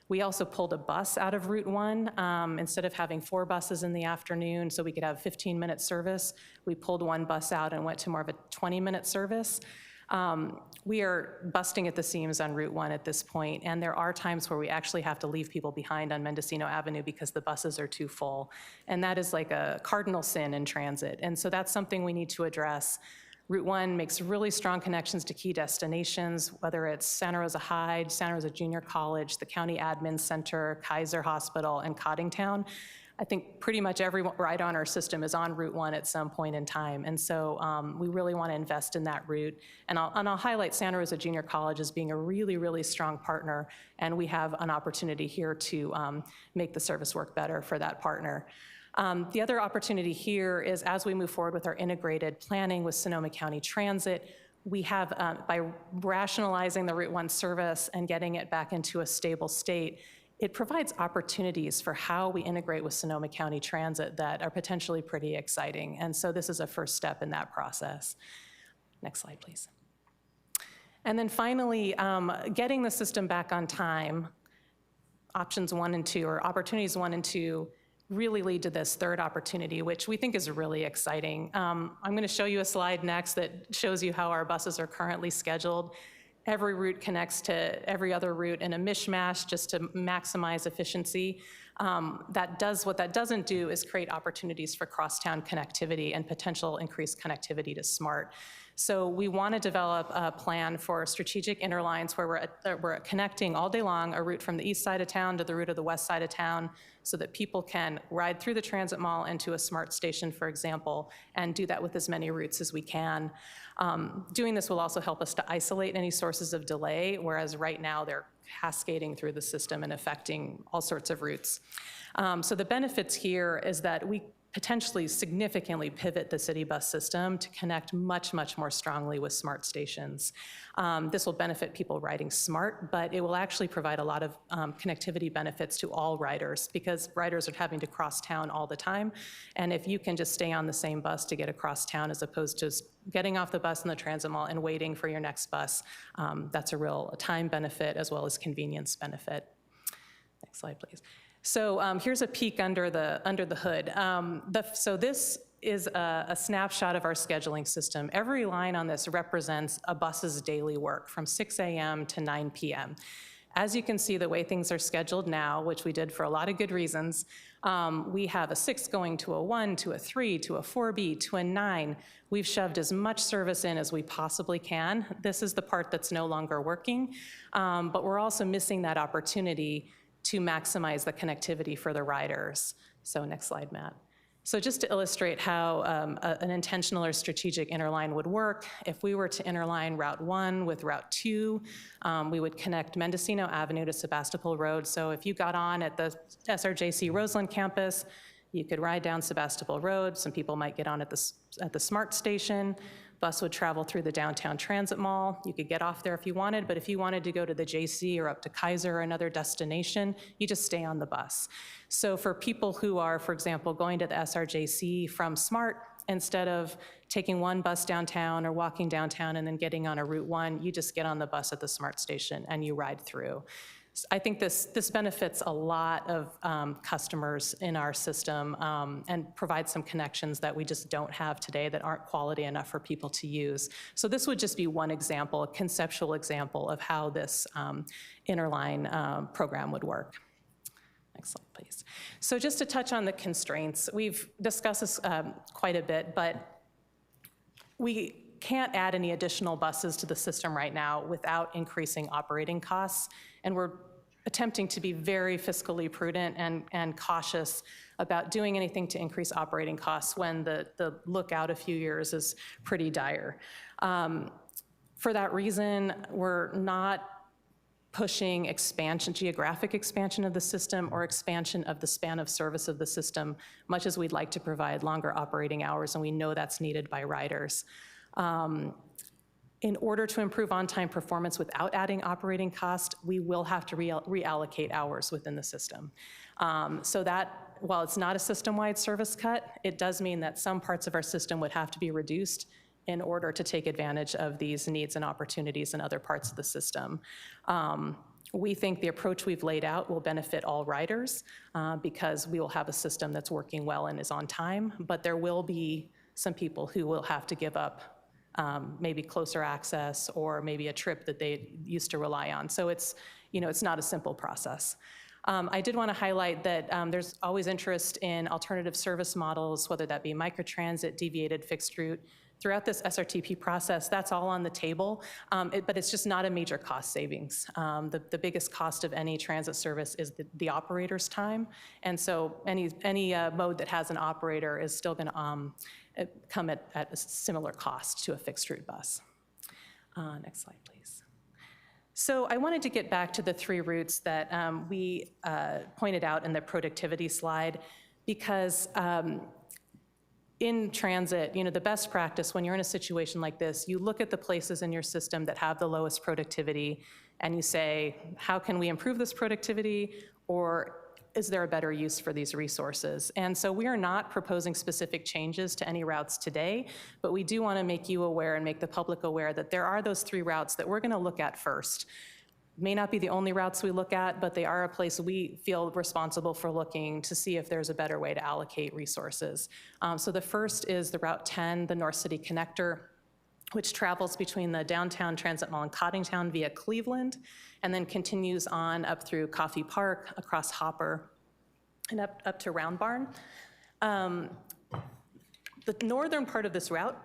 We also pulled a bus out of Route 1. Instead of having 4 buses in the afternoon so we could have 15-minute service, we pulled 1 bus out and went to more of a 20-minute service. We are busting at the seams on Route 1 at this point, and there are times where we actually have to leave people behind on Mendocino Avenue because the buses are too full. And that is like a cardinal sin in transit. And so that's something we need to address. Route 1 makes really strong connections to key destinations, whether it's Santa Rosa High, Santa Rosa Junior College, the County Admin Center, Kaiser Hospital, and Coddingtown. I think pretty much every ride on our system is on Route 1 at some point in time, and so we really want to invest in that route. And I'll highlight Santa Rosa Junior College as being a really, really strong partner, and we have an opportunity here to make the service work better for that partner. The other opportunity here is as we move forward with our integrated planning with Sonoma County Transit, we have, by rationalizing the Route 1 service and getting it back into a stable state, it provides opportunities for how we integrate with Sonoma County Transit that are potentially pretty exciting. And so this is a first step in that process. Next slide, please. And then finally, getting the system back on time, options 1 and 2, or opportunities 1 and 2, really lead to this third opportunity, which we think is really exciting. I'm going to show you a slide next that shows you how our buses are currently scheduled. Every route connects to every other route in a mishmash just to maximize efficiency. What that doesn't do is create opportunities for crosstown connectivity and potential increased connectivity to SMART. So we want to develop a plan for strategic interlines where we're connecting all day long a route from the east side of town to the route of the west side of town so that people can ride through the transit mall into a SMART station, for example, and do that with as many routes as we can. Doing this will also help us to isolate any sources of delay, whereas right now they're cascading through the system and affecting all sorts of routes. So the benefits here is that we potentially significantly pivot the city bus system to connect much, much more strongly with SMART stations. This will benefit people riding SMART, but it will actually provide a lot of connectivity benefits to all riders because riders are having to cross town all the time. And if you can just stay on the same bus to get across town as opposed to getting off the bus in the transit mall and waiting for your next bus, that's a real time benefit as well as convenience benefit. Next slide, please. So here's a peek under the hood. So this is a snapshot of our scheduling system. Every line on this represents a bus's daily work from 6 a.m. to 9 p.m. As you can see, the way things are scheduled now, which we did for a lot of good reasons, we have a 6 going to a 1, to a 3, to a 4B, to a 9. We've shoved as much service in as we possibly can. This is the part that's no longer working, but we're also missing that opportunity to maximize the connectivity for the riders. So next slide, Matt. So just to illustrate how an intentional or strategic interline would work, if we were to interline Route 1 with Route 2, we would connect Mendocino Avenue to Sebastopol Road. So if you got on at the SRJC Roseland campus, you could ride down Sebastopol Road. Some people might get on at the SMART station. Bus would travel through the downtown transit mall. You could get off there if you wanted, but if you wanted to go to the JC or up to Kaiser or another destination, you just stay on the bus. So for people who are, for example, going to the SRJC from SMART, instead of taking one bus downtown or walking downtown and then getting on a Route 1, you just get on the bus at the SMART station and you ride through. I think this benefits a lot of customers in our system and provides some connections that we just don't have today that aren't quality enough for people to use. So this would just be one example, a conceptual example of how this interline program would work. Next slide, please. So just to touch on the constraints, we've discussed this quite a bit, but we can't add any additional buses to the system right now without increasing operating costs. And we're attempting to be very fiscally prudent and cautious about doing anything to increase operating costs when the look out a few years is pretty dire. For that reason, we're not pushing expansion, geographic expansion of the system or expansion of the span of service of the system, much as we'd like to provide longer operating hours, and we know that's needed by riders. In order to improve on-time performance without adding operating cost, we will have to reallocate hours within the system. So that, while it's not a system-wide service cut, it does mean that some parts of our system would have to be reduced in order to take advantage of these needs and opportunities in other parts of the system. We think the approach we've laid out will benefit all riders because we will have a system that's working well and is on time, but there will be some people who will have to give up maybe closer access or maybe a trip that they used to rely on. So it's not a simple process. I did want to highlight that there's always interest in alternative service models, whether that be microtransit, deviated fixed route. Throughout this SRTP process, that's all on the table, but it's just not a major cost savings. The biggest cost of any transit service is the operator's time, and so any mode that has an operator is still going to come at a similar cost to a fixed route bus. Next slide, please. So I wanted to get back to the 3 routes that we pointed out in the productivity slide. because in transit, the best practice when you're in a situation like this, you look at the places in your system that have the lowest productivity and you say, how can we improve this productivity, or is there a better use for these resources? And so we are not proposing specific changes to any routes today, but we do want to make you aware and make the public aware that there are those 3 routes that we're going to look at first. May not be the only routes we look at, but they are a place we feel responsible for looking to see if there's a better way to allocate resources. So the first is the Route 10, the North City Connector, which travels between the downtown transit mall in Cottingtown via Cleveland, and then continues on up through Coffey Park, across Hopper, and up to Round Barn. The northern part of this route,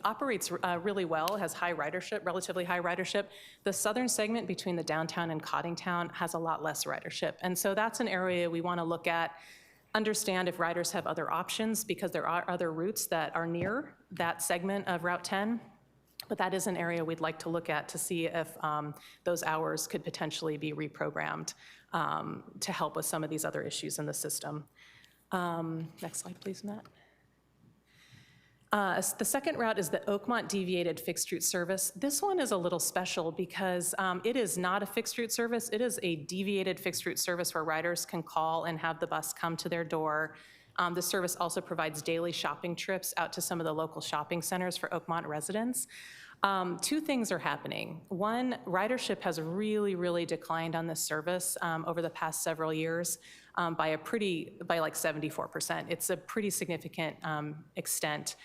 operates really well, has high ridership, relatively high ridership. The southern segment between the downtown and Cottingtown has a lot less ridership. And so that's an area we want to look at, understand if riders have other options, because there are other routes that are near that segment of Route 10. But that is an area we'd like to look at to see if those hours could potentially be reprogrammed to help with some of these other issues in the system. Next slide, please, Matt. The second route is the Oakmont Deviated Fixed Route Service. This one is a little special because it is not a fixed route service. It is a deviated fixed route service where riders can call and have the bus come to their door. The service also provides daily shopping trips out to some of the local shopping centers for Oakmont residents. 2 things are happening. One, ridership has really, really declined on this service over the past several years by like 74%. It's a pretty significant extent.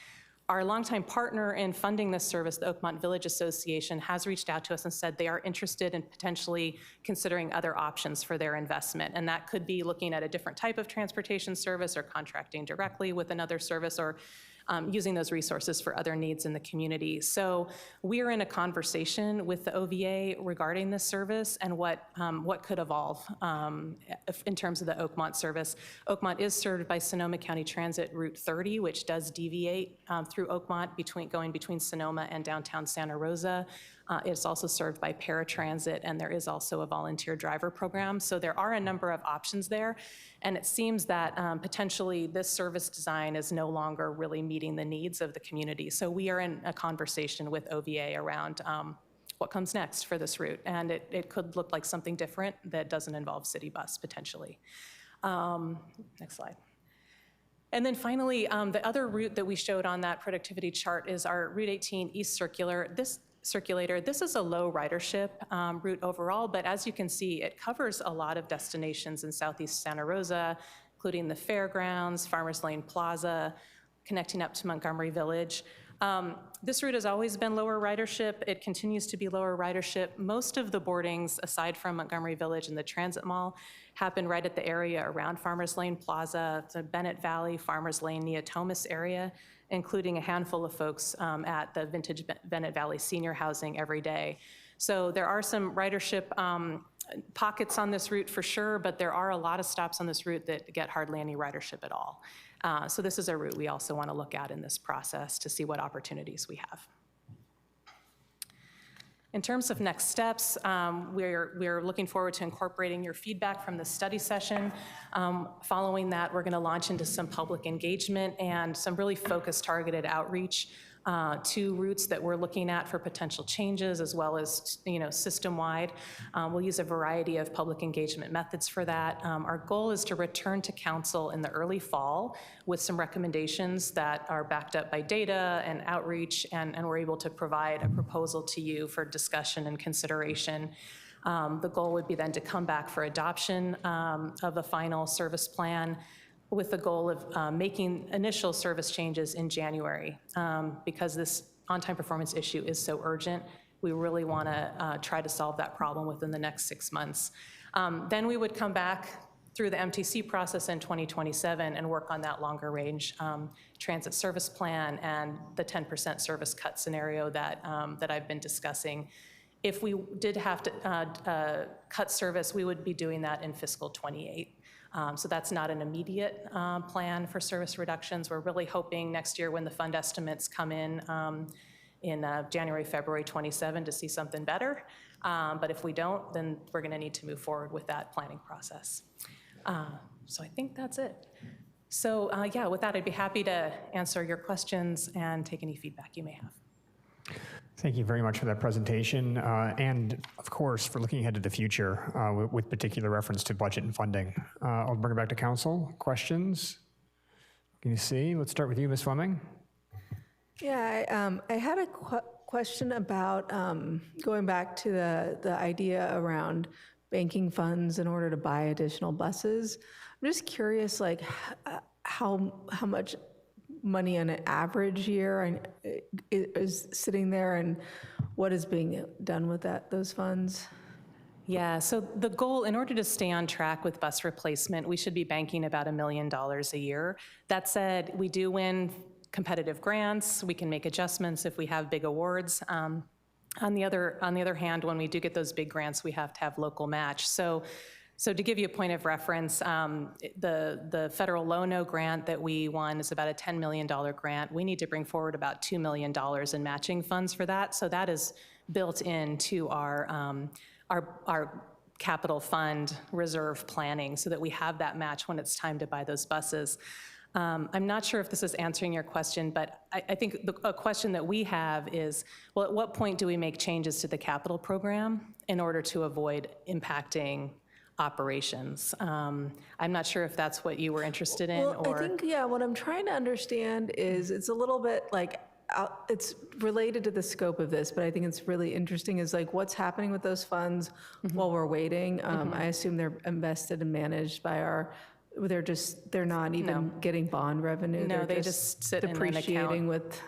Our longtime partner in funding this service, the Oakmont Village Association, has reached out to us and said they are interested in potentially considering other options for their investment. And that could be looking at a different type of transportation service, or contracting directly with another service, or using those resources for other needs in the community. So we are in a conversation with the OVA regarding this service and what could evolve in terms of the Oakmont service. Oakmont is served by Sonoma County Transit Route 30, which does deviate through Oakmont going between Sonoma and downtown Santa Rosa. It's also served by paratransit, and there is also a volunteer driver program. So there are a number of options there, and it seems that potentially this service design is no longer really meeting the needs of the community. So we are in a conversation with OVA around what comes next for this route, and it could look like something different that doesn't involve city bus potentially. Next slide. And then finally, the other route that we showed on that productivity chart is our Route 18 East Circulator. This is a low ridership route overall, but as you can see, it covers a lot of destinations in Southeast Santa Rosa, including the fairgrounds, Farmers Lane Plaza, connecting up to Montgomery Village. This route has always been lower ridership. It continues to be lower ridership. Most of the boardings, aside from Montgomery Village and the Transit Mall, happen right at the area around Farmers Lane Plaza, the Bennett Valley, Farmers Lane, Neotomis area, including a handful of folks at the Vintage Bennett Valley Senior Housing every day. So there are some ridership pockets on this route for sure, but there are a lot of stops on this route that get hardly any ridership at all. So this is a route we also want to look at in this process to see what opportunities we have. In terms of next steps, we're looking forward to incorporating your feedback from this study session. Following that, we're going to launch into some public engagement and some really focused, targeted outreach to routes that we're looking at for potential changes, as well as system-wide. We'll use a variety of public engagement methods for that. Our goal is to return to council in the early fall with some recommendations that are backed up by data and outreach, and we're able to provide a proposal to you for discussion and consideration. The goal would be then to come back for adoption of a final service plan, with the goal of making initial service changes in January. Because this on-time performance issue is so urgent, we really want to try to solve that problem within the next 6 months. Then we would come back through the MTC process in 2027 and work on that longer range transit service plan and the 10% service cut scenario that I've been discussing. If we did have to cut service, we would be doing that in fiscal '28. So that's not an immediate plan for service reductions. We're really hoping next year when the fund estimates come in January, February '27 to see something better. But if we don't, then we're going to need to move forward with that planning process. So I think that's it. So yeah, with that, I'd be happy to answer your questions and take any feedback you may have. Thank you very much for that presentation, and of course for looking ahead to the future with particular reference to budget and funding. I'll bring it back to council. Questions? Can you see? Let's start with you, Ms. Fleming. Yeah, I had a question about going back to the idea around banking funds in order to buy additional buses. I'm just curious, like how much money on an average year is sitting there, and what is being done with those funds? Yeah, so the goal, in order to stay on track with bus replacement, we should be banking about $1 million a year. That said, we do win competitive grants. We can make adjustments if we have big awards. On the other hand, when we do get those big grants, we have to have local match. So to give you a point of reference, the federal Low-No grant that we won is about a $10 million grant. We need to bring forward about $2 million in matching funds for that. So that is built into our capital fund reserve planning so that we have that match when it's time to buy those buses. I'm not sure if this is answering your question, but I think a question that we have is, well, at what point do we make changes to the capital program in order to avoid impacting operations? I'm not sure if that's what you were interested in. Well, I think, yeah, what I'm trying to understand is it's a little bit like, it's related to the scope of this, but I think it's really interesting is like what's happening with those funds while we're waiting. I assume they're invested and managed by they're not even getting bond revenue. No, they just sit depreciating in an account.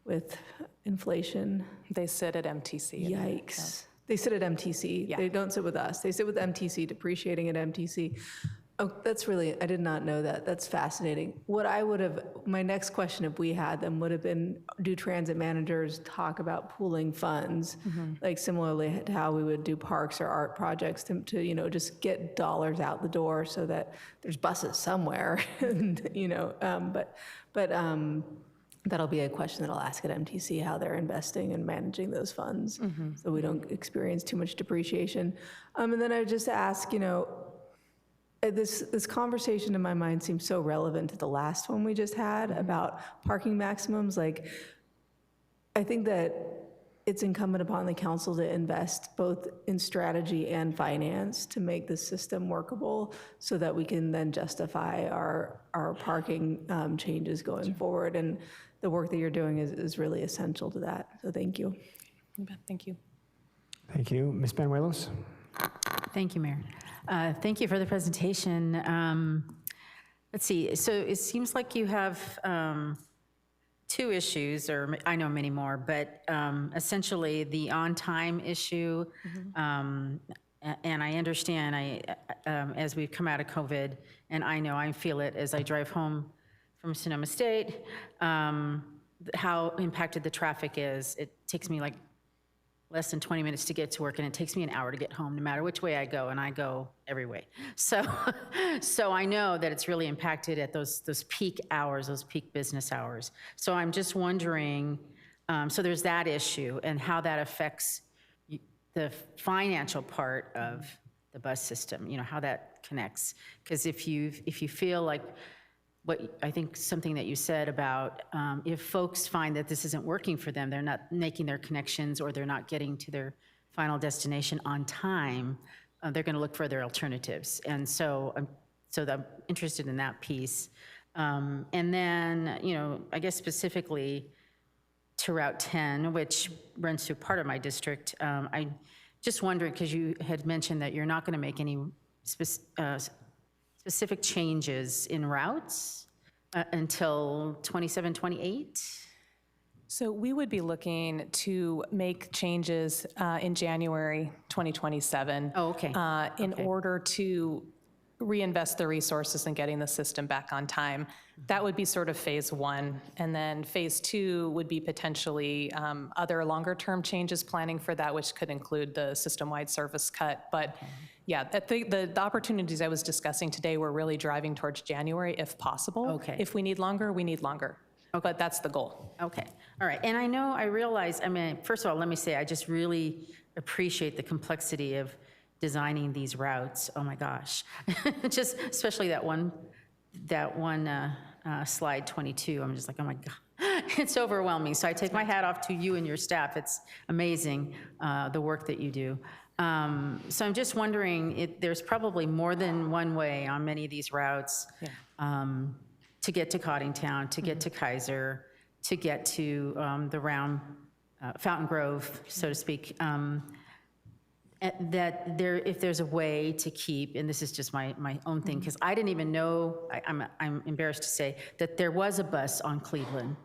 with inflation. They sit at MTC. Yikes. They sit at MTC. Yeah. They don't sit with us. They sit with MTC, depreciating at MTC. Oh, that's really, I did not know that. That's fascinating. My next question, if we had them, would have been, do transit managers talk about pooling funds, like similarly to how we would do parks or art projects to just get dollars out the door so that there's buses somewhere, and, but that'll be a question that I'll ask at MTC, how they're investing and managing those funds so we don't experience too much depreciation. And then I would just ask, this conversation in my mind seems so relevant to the last one we just had about parking maximums. Like, I think that it's incumbent upon the council to invest both in strategy and finance to make the system workable so that we can then justify our parking changes going forward. And the work that you're doing is really essential to that. So thank you. Thank you. Thank you. Ms. Banuelos? Thank you, Mayor. Thank you for the presentation. Let's see, so it seems like you have two issues, or I know many more, but essentially the on-time issue, and I understand as we've come out of COVID, and I know I feel it as I drive home from Sonoma State, how impacted the traffic is. It takes me like less than 20 minutes to get to work, and it takes me an hour to get home, no matter which way I go, and I go every way. So I know that it's really impacted at those peak hours, those peak business hours. So I'm just wondering, so there's that issue, and how that affects the financial part of the bus system, how that connects. Because if you feel like, what I think something that you said about if folks find that this isn't working for them, they're not making their connections, or they're not getting to their final destination on time, they're going to look for other alternatives. And so I'm interested in that piece. And then, I guess specifically to Route 10, which runs through part of my district, I just wondered, because you had mentioned that you're not going to make any specific changes in routes until 27, 28? So we would be looking to make changes in January 2027. Oh, okay. In order to reinvest the resources in getting the system back on time. That would be sort of phase one. And then phase two would be potentially other longer term changes, planning for that, which could include the system-wide service cut. But yeah, the opportunities I was discussing today were really driving towards January if possible. Okay. If we need longer, we need longer. Okay. But that's the goal. Okay. All right. And I realize, first of all, let me say, I just really appreciate the complexity of designing these routes. Oh my gosh. Just especially that one slide 22. I'm just like, oh my God. It's overwhelming. So I take my hat off to you and your staff. It's amazing, the work that you do. So I'm just wondering, there's probably more than one way on many of these routes to get to Cottingtown, to get to Kaiser, to get to the round Fountain Grove, so to speak. That if there's a way to keep, and this is just my own thing, because I didn't even know, I'm embarrassed to say, that there was a bus on Cleveland.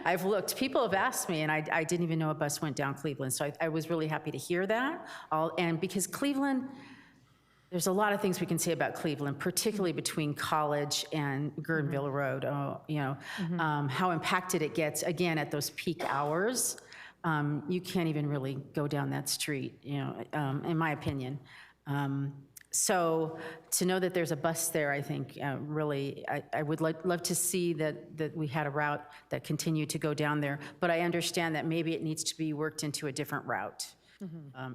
I've looked, people have asked me, and I didn't even know a bus went down Cleveland, so I was really happy to hear that. And because Cleveland, there's a lot of things we can say about Cleveland, particularly between College and Guerneville Road, how impacted it gets, again, at those peak hours. You can't even really go down that street, in my opinion. So to know that there's a bus there, I think really, I would love to see that we had a route that continued to go down there, but I understand that maybe it needs to be worked into a different route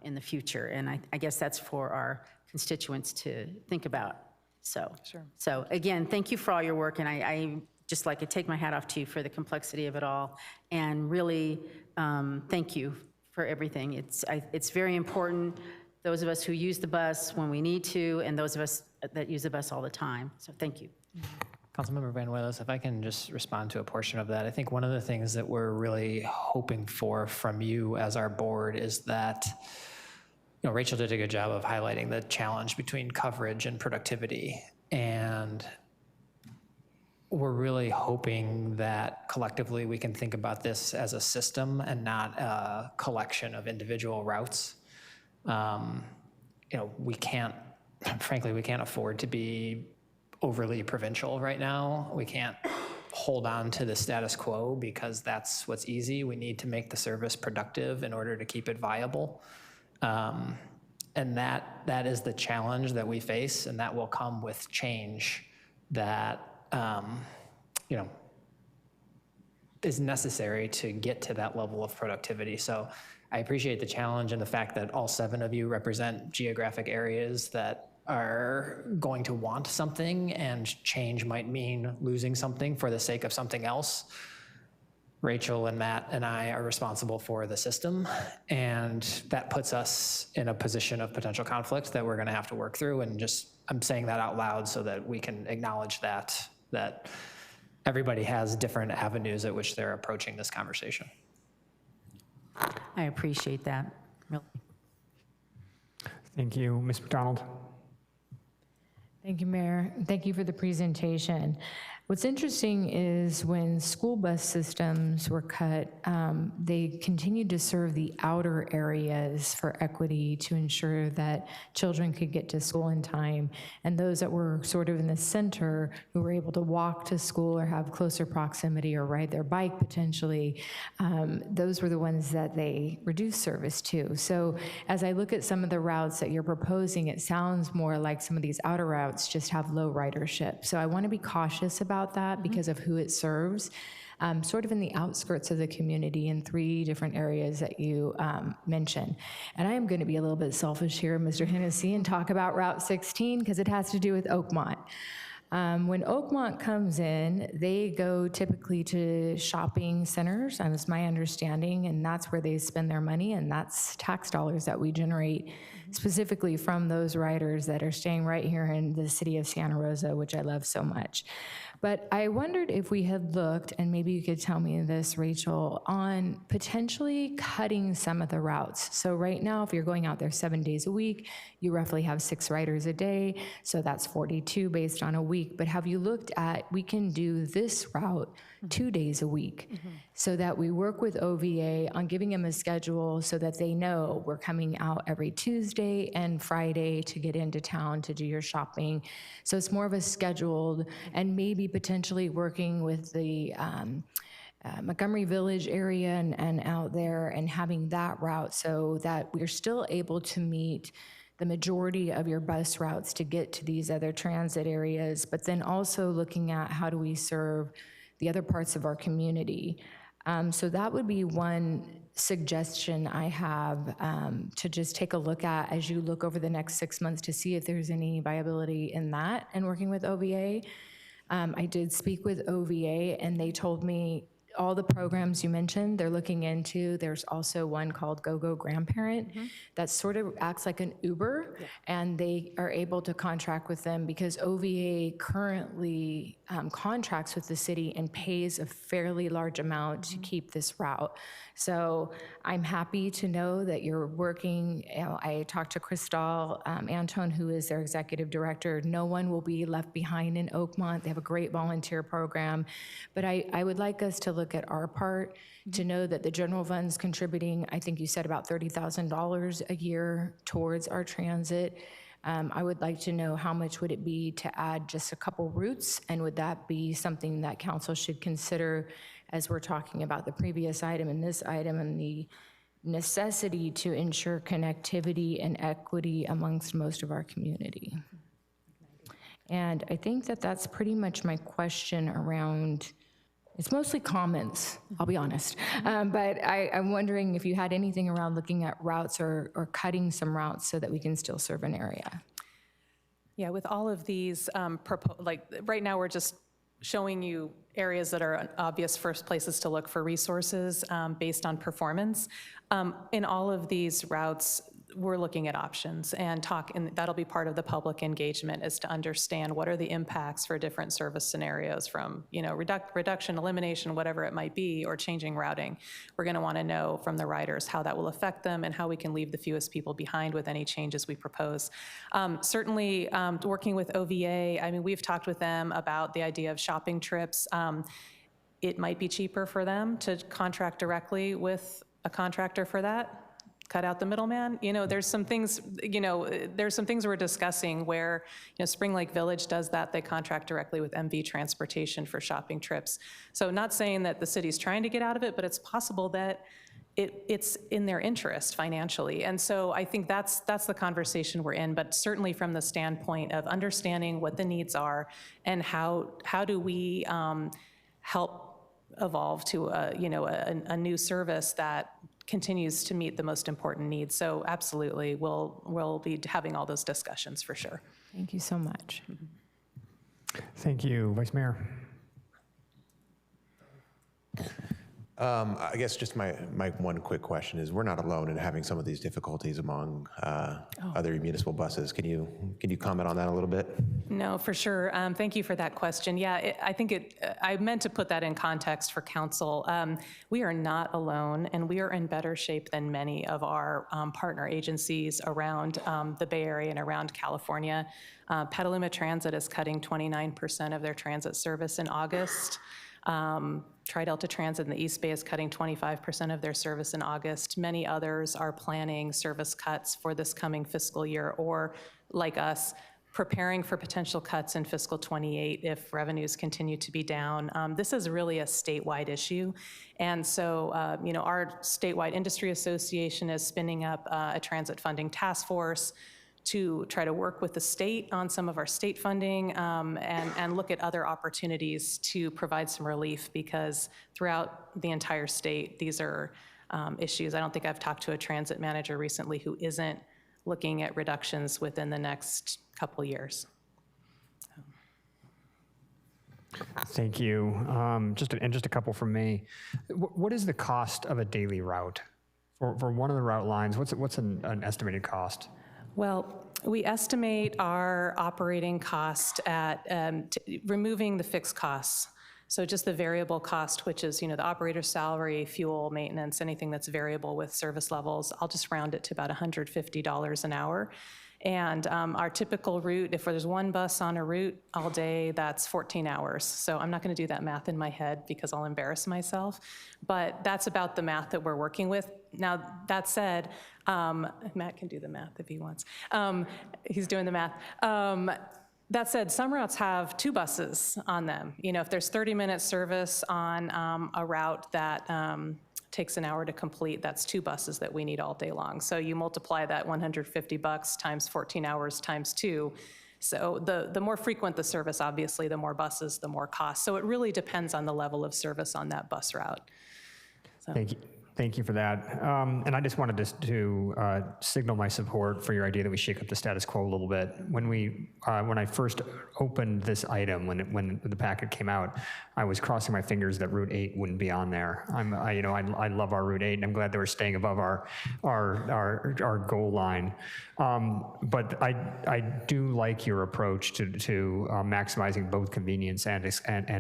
in the future, and I guess that's for our constituents to think about. So again, thank you for all your work, and I just like to take my hat off to you for the complexity of it all, and really thank you for everything. It's very important, those of us who use the bus when we need to, and those of us that use the bus all the time. So thank you. Councilmember Vanuelos, if I can just respond to a portion of that. I think one of the things that we're really hoping for from you as our board is that, Rachel did a good job of highlighting the challenge between coverage and productivity. And we're really hoping that collectively we can think about this as a system and not a collection of individual routes. Frankly, we can't afford to be overly provincial right now. We can't hold on to the status quo because that's what's easy. We need to make the service productive in order to keep it viable. And that is the challenge that we face, and that will come with change that is necessary to get to that level of productivity. So I appreciate the challenge and the fact that all 7 of you represent geographic areas that are going to want something, and change might mean losing something for the sake of something else. Rachel and Matt and I are responsible for the system, and that puts us in a position of potential conflict that we're going to have to work through. And I'm saying that out loud so that we can acknowledge that everybody has different avenues at which they're approaching this conversation. I appreciate that, really. Thank you. Ms. McDonald. Thank you, Mayor. Thank you for the presentation. What's interesting is when school bus systems were cut, they continued to serve the outer areas for equity to ensure that children could get to school in time. And those that were sort of in the center, who were able to walk to school or have closer proximity or ride their bike potentially, those were the ones that they reduced service to. So as I look at some of the routes that you're proposing, it sounds more like some of these outer routes just have low ridership. So I want to be cautious about that because of who it serves, sort of in the outskirts of the community in 3 different areas that you mentioned. And I am going to be a little bit selfish here, Mr. Hennessy, and talk about Route 16 because it has to do with Oakmont. When Oakmont comes in, they go typically to shopping centers, and it's my understanding, and that's where they spend their money, and that's tax dollars that we generate specifically from those riders that are staying right here in the city of Santa Rosa, which I love so much. But I wondered if we had looked, and maybe you could tell me this, Rachel, on potentially cutting some of the routes. So right now, if you're going out there 7 days a week, you roughly have 6 riders a day, so that's 42 based on a week. But have you looked at, we can do this route 2 days a week, so that we work with OVA on giving them a schedule so that they know we're coming out every Tuesday and Friday to get into town to do your shopping. So it's more of a scheduled, and maybe potentially working with the Montgomery Village area and out there, and having that route so that we're still able to meet the majority of your bus routes to get to these other transit areas, but then also looking at how do we serve the other parts of our community. So that would be one suggestion I have to just take a look at as you look over the next 6 months to see if there's any viability in that and working with OVA. I did speak with OVA and they told me all the programs you mentioned, they're looking into. There's also one called Go Grandparent that sort of acts like an Uber, and they are able to contract with them because OVA currently contracts with the city and pays a fairly large amount to keep this route. So I'm happy to know that you're working. I talked to Cristal Antone, who is their executive director. No one will be left behind in Oakmont. They have a great volunteer program. But I would like us to look at our part to know that the general fund's contributing, I think you said about $30,000 a year towards our transit. I would like to know how much would it be to add just a couple routes, and would that be something that council should consider as we're talking about the previous item and this item and the necessity to ensure connectivity and equity amongst most of our community. And I think that that's pretty much my question around, it's mostly comments, I'll be honest. But I'm wondering if you had anything around looking at routes or cutting some routes so that we can still serve an area. Yeah, with all of these, like right now we're just showing you areas that are obvious first places to look for resources based on performance. In all of these routes, we're looking at options and that'll be part of the public engagement, is to understand what are the impacts for different service scenarios from, reduction, elimination, whatever it might be, or changing routing. We're gonna wanna know from the riders how that will affect them and how we can leave the fewest people behind with any changes we propose. Certainly, working with OVA, I mean, we've talked with them about the idea of shopping trips. It might be cheaper for them to contract directly with a contractor for that. Cut out the middleman. There's some things, we're discussing where, Spring Lake Village does that. They contract directly with MV Transportation for shopping trips. So not saying that the city's trying to get out of it, but it's possible that it's in their interest financially. And so I think that's the conversation we're in, but certainly from the standpoint of understanding what the needs are and how do we help evolve to a new service that continues to meet the most important needs. So absolutely, we'll be having all those discussions for sure. Thank you so much. Thank you, Vice Mayor. I guess just my one quick question is, we're not alone in having some of these difficulties among other municipal buses. Can you comment on that a little bit? No, for sure. Thank you for that question. Yeah, I think I meant to put that in context for council. We are not alone, and we are in better shape than many of our partner agencies around the Bay Area and around California. Petaluma Transit is cutting 29% of their transit service in August. Tri-Delta Transit in the East Bay is cutting 25% of their service in August. Many others are planning service cuts for this coming fiscal year, or like us, preparing for potential cuts in fiscal 28 if revenues continue to be down. This is really a statewide issue. And so, our statewide industry association is spinning up a transit funding task force to try to work with the state on some of our state funding and look at other opportunities to provide some relief, because throughout the entire state, these are issues. I don't think I've talked to a transit manager recently who isn't looking at reductions within the next couple years. Thank you. Just a couple from me. What is the cost of a daily route? For one of the route lines, what's an estimated cost? Well, we estimate our operating cost at removing the fixed costs. So just the variable cost, which is, the operator's salary, fuel, maintenance, anything that's variable with service levels. I'll just round it to about $150 an hour. And our typical route, if there's one bus on a route all day, that's 14 hours. So I'm not going to do that math in my head because I'll embarrass myself. But that's about the math that we're working with. Now, that said, Matt can do the math if he wants. He's doing the math. That said, some routes have 2 buses on them. If there's 30-minute service on a route that takes an hour to complete, that's 2 buses that we need all day long. So you multiply that $150 times 14 hours times 2. So the more frequent the service, obviously, the more buses, the more cost. So it really depends on the level of service on that bus route. So. Thank you for that. And I just wanted to signal my support for your idea that we shake up the status quo a little bit. When I first opened this item, when the packet came out, I was crossing my fingers that Route 8 wouldn't be on there. I love our Route 8, and I'm glad they were staying above our goal line. But I do like your approach to maximizing both convenience and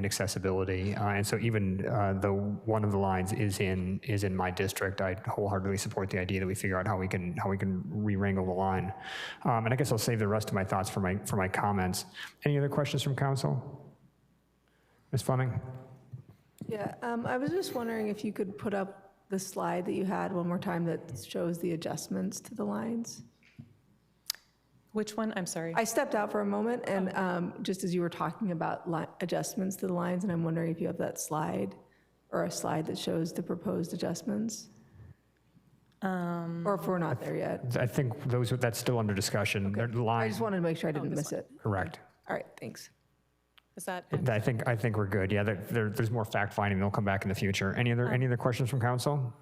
accessibility. And so even though one of the lines is in my district, I wholeheartedly support the idea that we figure out how we can re-wrangle the line. And I guess I'll save the rest of my thoughts for my comments. Any other questions from council? Ms. Fleming? Yeah, I was just wondering if you could put up the slide that you had one more time that shows the adjustments to the lines. Which one? I'm sorry. I stepped out for a moment, and just as you were talking about adjustments to the lines, and I'm wondering if you have that slide or a slide that shows the proposed adjustments, or if we're not there yet. I think that's still under discussion. Okay. I just wanted to make sure I didn't miss it. Correct. All right, thanks. Is that? I think we're good. Yeah, there's more fact finding. They'll come back in the future. Any other questions from council?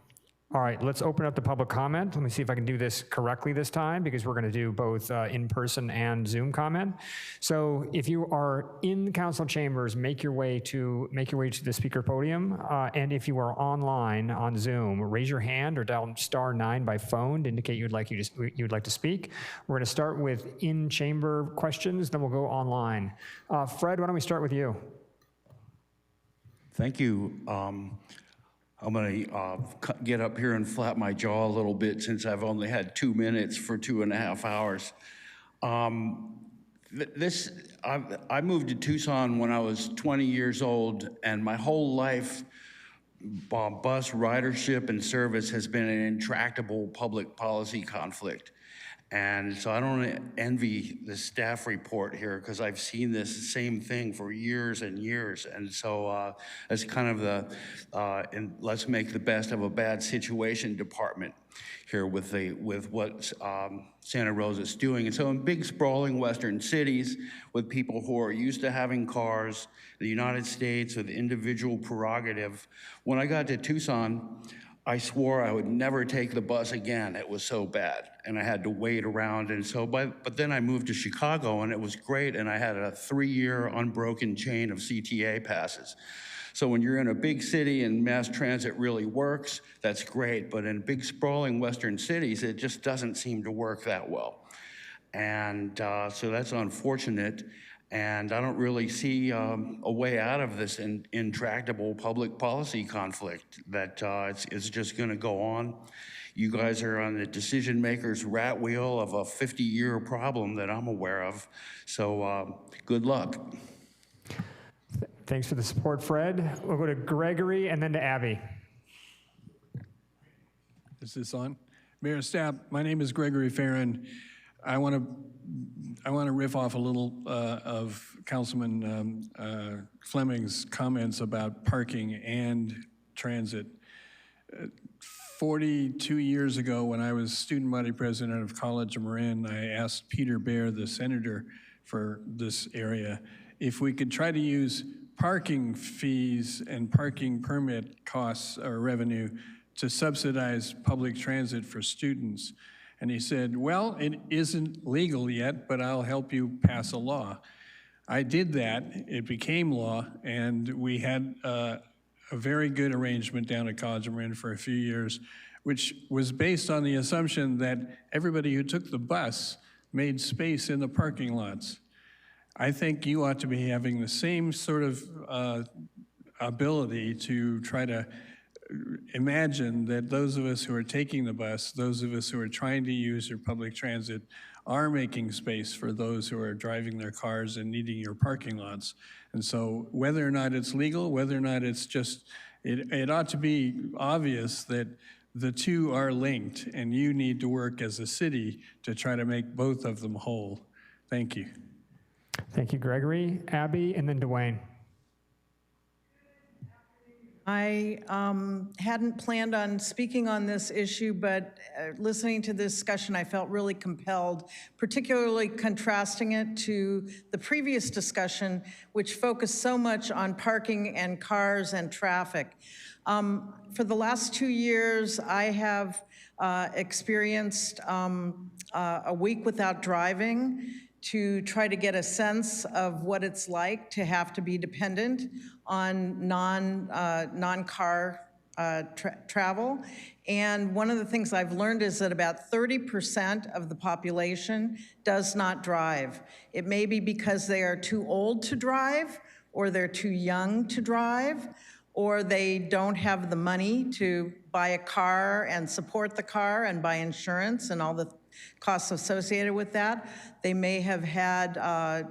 All right, let's open up the public comment. Let me see if I can do this correctly this time, because we're going to do both in-person and Zoom comment. So if you are in the council chambers, make your way to the speaker podium. And if you are online on Zoom, raise your hand or dial *9 by phone to indicate you'd like to speak. We're going to start with in-chamber questions, then we'll go online. Fred, why don't we start with you? Thank you. I'm going to get up here and flap my jaw a little bit since I've only had 2 minutes for 2.5 hours. I moved to Tucson when I was 20 years old, and my whole life, bus ridership and service has been an intractable public policy conflict. And so I don't envy the staff report here, because I've seen this same thing for years and years. And so that's kind of the let's make the best of a bad situation department here with what Santa Rosa is doing. And so in big sprawling western cities with people who are used to having cars, the United States with individual prerogative, when I got to Tucson, I swore I would never take the bus again. It was so bad, and I had to wait around. And so, but then I moved to Chicago, and it was great, and I had a 3-year unbroken chain of CTA passes. So when you're in a big city and mass transit really works, that's great. But in big sprawling western cities, it just doesn't seem to work that well. And so that's unfortunate. And I don't really see a way out of this intractable public policy conflict that it's just going to go on. You guys are on the decision maker's rat wheel of a 50-year problem that I'm aware of. So good luck. Thanks for the support, Fred. We'll go to Gregory and then to Abby. Is this on? Mayor Stapp, my name is Gregory Farron. I want to riff off a little of Councilman Fleming's comments about parking and transit. 42 years ago, when I was student body president of College of Marin, I asked Peter Baer, the senator for this area, if we could try to use parking fees and parking permit costs or revenue to subsidize public transit for students. And he said, well, it isn't legal yet, but I'll help you pass a law. I did that, it became law, and we had a very good arrangement down at College of Marin for a few years, which was based on the assumption that everybody who took the bus made space in the parking lots. I think you ought to be having the same sort of ability to try to imagine that those of us who are taking the bus, those of us who are trying to use your public transit, are making space for those who are driving their cars and needing your parking lots. And so whether or not it's legal, whether or not it's just, it ought to be obvious that the two are linked, and you need to work as a city to try to make both of them whole. Thank you. Thank you, Gregory. Abby, and then Dwayne. I hadn't planned on speaking on this issue, but listening to this discussion, I felt really compelled, particularly contrasting it to the previous discussion, which focused so much on parking and cars and traffic. For the last 2 years, I have experienced a week without driving to try to get a sense of what it's like to have to be dependent on non-car travel. And one of the things I've learned is that about 30% of the population does not drive. It may be because they are too old to drive, or they're too young to drive, or they don't have the money to buy a car and support the car and buy insurance and all the costs associated with that. They may have had a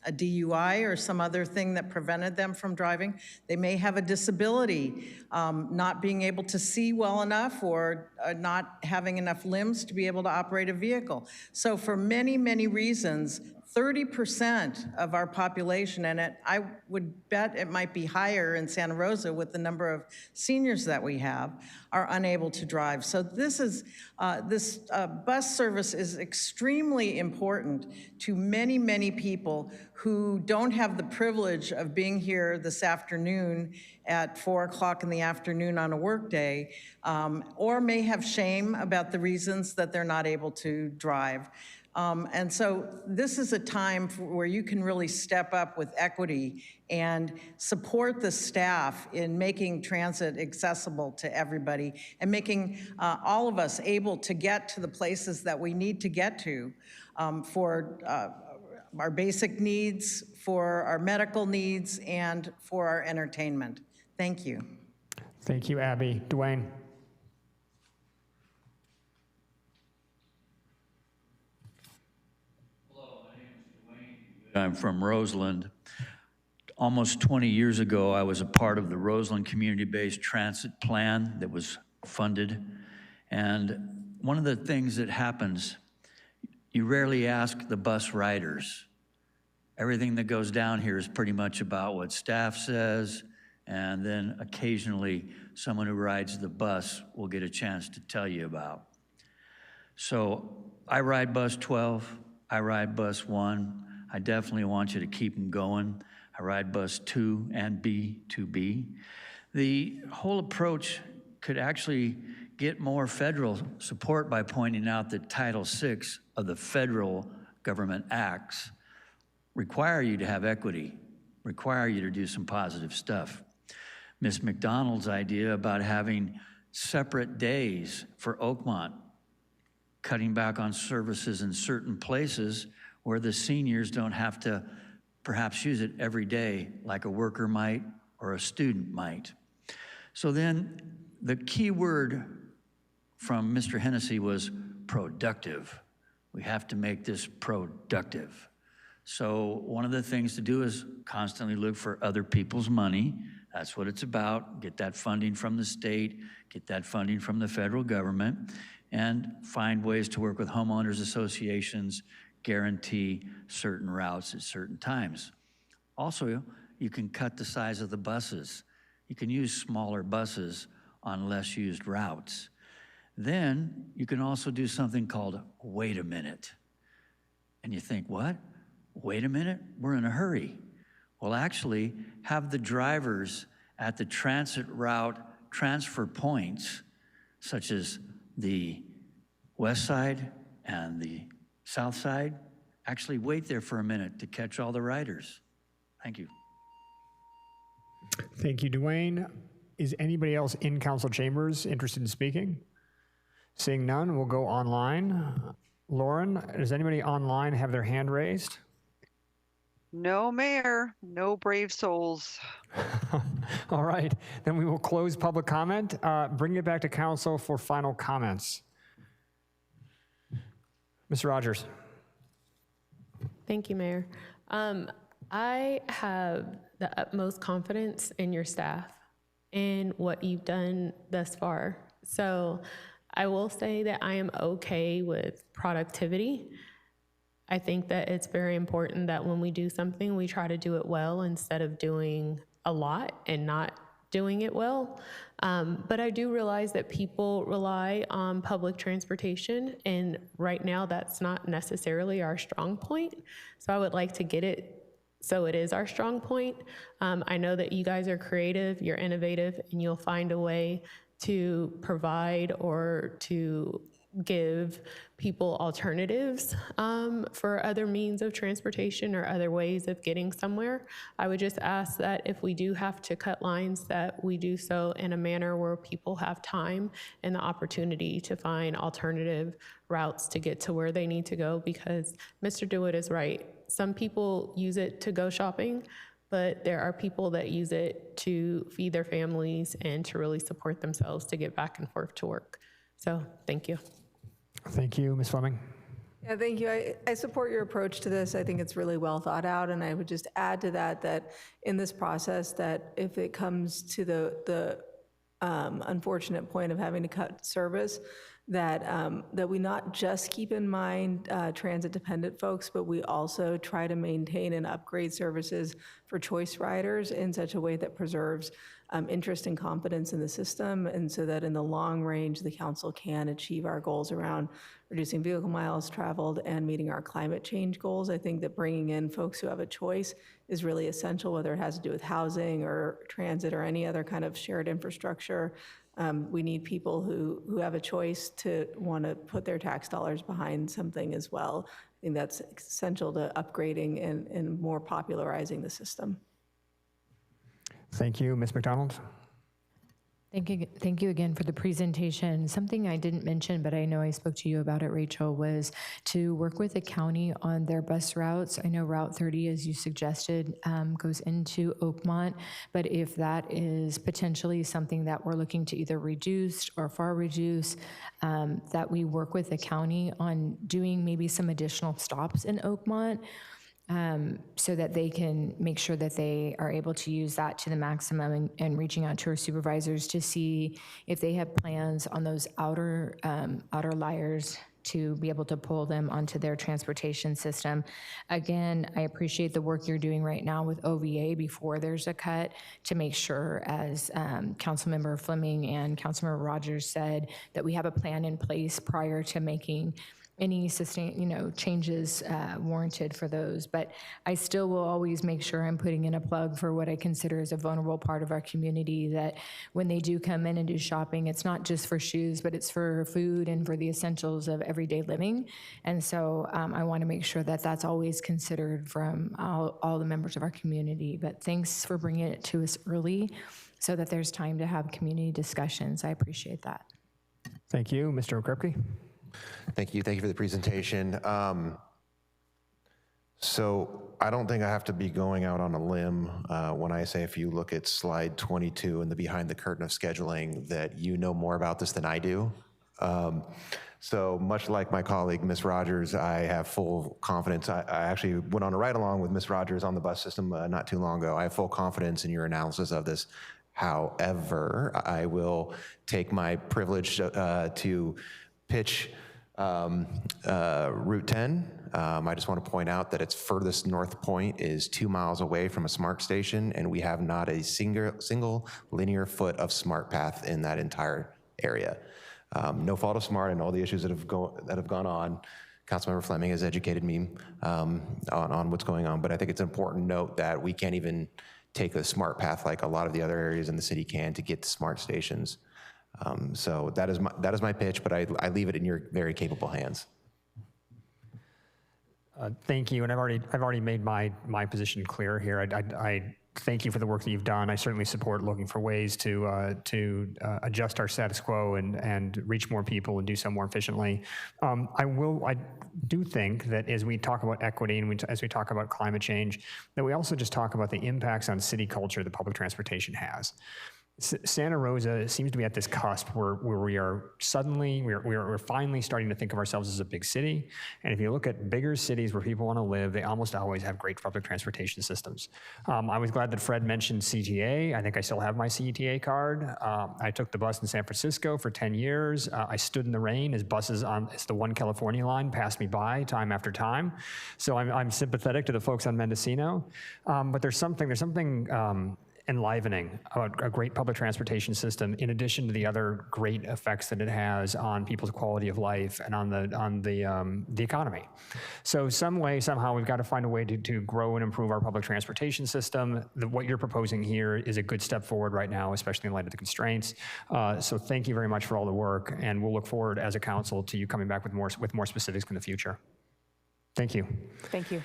DUI or some other thing that prevented them from driving. They may have a disability, not being able to see well enough, or not having enough limbs to be able to operate a vehicle. So for many, many reasons, 30% of our population, and I would bet it might be higher in Santa Rosa with the number of seniors that we have, are unable to drive. So this bus service is extremely important to many, many people who don't have the privilege of being here this afternoon at 4 o'clock in the afternoon on a work day, or may have shame about the reasons that they're not able to drive. And so this is a time where you can really step up with equity and support the staff in making transit accessible to everybody and making all of us able to get to the places that we need to get to for our basic needs, for our medical needs, and for our entertainment. Thank you. Thank you, Abby. Dwayne. I'm from Roseland. Almost 20 years ago, I was a part of the Roseland Community-Based Transit Plan that was funded. And one of the things that happens, you rarely ask the bus riders. Everything that goes down here is pretty much about what staff says, and then occasionally someone who rides the bus will get a chance to tell you about. So I ride bus 12, I ride bus 1. I definitely want you to keep them going. I ride bus 2 and B2B. The whole approach could actually get more federal support by pointing out that Title VI of the federal government acts require you to have equity, require you to do some positive stuff. Ms. McDonald's idea about having separate days for Oakmont, cutting back on services in certain places where the seniors don't have to perhaps use it every day like a worker might or a student might. So then the key word from Mr. Hennessy was productive. We have to make this productive. So one of the things to do is constantly look for other people's money. That's what it's about. Get that funding from the state, get that funding from the federal government, and find ways to work with homeowners associations, guarantee certain routes at certain times. Also, you can cut the size of the buses. You can use smaller buses on less used routes. Then you can also do something called wait a minute. And you think, what? Wait a minute? We're in a hurry. Well, actually, have the drivers at the transit route transfer points, such as the west side and the south side, actually wait there for a minute to catch all the riders. Thank you. Thank you, Dwayne. Is anybody else in council chambers interested in speaking? Seeing none, we'll go online. Lauren, does anybody online have their hand raised? No, Mayor, no brave souls. All right, then we will close public comment. Bring it back to council for final comments. Mr. Rogers. Thank you, Mayor. I have the utmost confidence in your staff and what you've done thus far. So I will say that I am okay with productivity. I think that it's very important that when we do something, we try to do it well instead of doing a lot and not doing it well. But I do realize that people rely on public transportation, and right now that's not necessarily our strong point. So I would like to get it so it is our strong point. I know that you guys are creative, you're innovative, and you'll find a way to provide or to give people alternatives for other means of transportation or other ways of getting somewhere. I would just ask that if we do have to cut lines, that we do so in a manner where people have time and the opportunity to find alternative routes to get to where they need to go, because Mr. DeWitt is right. Some people use it to go shopping, but there are people that use it to feed their families and to really support themselves to get back and forth to work. So thank you. Thank you, Ms. Fleming. Yeah, thank you. I support your approach to this. I think it's really well thought out, and I would just add to that that in this process, that if it comes to the unfortunate point of having to cut service, that we not just keep in mind transit-dependent folks, but we also try to maintain and upgrade services for choice riders in such a way that preserves interest and confidence in the system, and so that in the long range, the council can achieve our goals around reducing vehicle miles traveled and meeting our climate change goals. I think that bringing in folks who have a choice is really essential, whether it has to do with housing or transit or any other kind of shared infrastructure. We need people who have a choice to want to put their tax dollars behind something as well. I think that's essential to upgrading and more popularizing the system. Thank you, Ms. McDonald. Thank you again for the presentation. Something I didn't mention, but I know I spoke to you about it, Rachel, was to work with the county on their bus routes. I know Route 30, as you suggested, goes into Oakmont, but if that is potentially something that we're looking to either reduce or far reduce, that we work with the county on doing maybe some additional stops in Oakmont, so that they can make sure that they are able to use that to the maximum, and reaching out to our supervisors to see if they have plans on those outer liars to be able to pull them onto their transportation system. Again, I appreciate the work you're doing right now with OVA before there's a cut, to make sure, as Councilmember Fleming and Councilmember Rogers said, that we have a plan in place prior to making any changes warranted for those. But I still will always make sure I'm putting in a plug for what I consider as a vulnerable part of our community, that when they do come in and do shopping, it's not just for shoes, but it's for food and for the essentials of everyday living. And so I want to make sure that that's always considered from all the members of our community. But thanks for bringing it to us early so that there's time to have community discussions. I appreciate that. Thank you. Mr. Okrepke. Thank you. Thank you for the presentation. So I don't think I have to be going out on a limb when I say, if you look at slide 22 and the behind the curtain of scheduling, that you know more about this than I do. So much like my colleague, Ms. Rogers, I have full confidence. I actually went on a ride along with Ms. Rogers on the bus system not too long ago. I have full confidence in your analysis of this. However, I will take my privilege to pitch Route 10. I just want to point out that its furthest north point is 2 miles away from a SMART station, and we have not a single linear foot of SMART path in that entire area. No fault of SMART and all the issues that have gone on. Councilmember Fleming has educated me on what's going on, but I think it's an important note that we can't even take a SMART path like a lot of the other areas in the city can to get to SMART stations. So that is my pitch, but I leave it in your very capable hands. Thank you, and I've already made my position clear here. I thank you for the work that you've done. I certainly support looking for ways to adjust our status quo and reach more people and do so more efficiently. I do think that as we talk about equity and as we talk about climate change, that we also just talk about the impacts on city culture that public transportation has. Santa Rosa seems to be at this cusp where we are we're finally starting to think of ourselves as a big city. And if you look at bigger cities where people want to live, they almost always have great public transportation systems. I was glad that Fred mentioned CTA. I think I still have my CTA card. I took the bus in San Francisco for 10 years. I stood in the rain as buses on the One California line passed me by time after time. So I'm sympathetic to the folks on Mendocino. But there's something enlivening, a great public transportation system, in addition to the other great effects that it has on people's quality of life and on the economy. So some way, somehow, we've got to find a way to grow and improve our public transportation system. What you're proposing here is a good step forward right now, especially in light of the constraints. So thank you very much for all the work, and we'll look forward as a council to you coming back with more specifics in the future. Thank you. Thank you.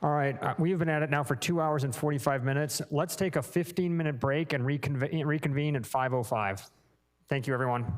All right, we have been at it now for 2 hours and 45 minutes. Let's take a 15-minute break and reconvene at 5:05. Thank you, everyone.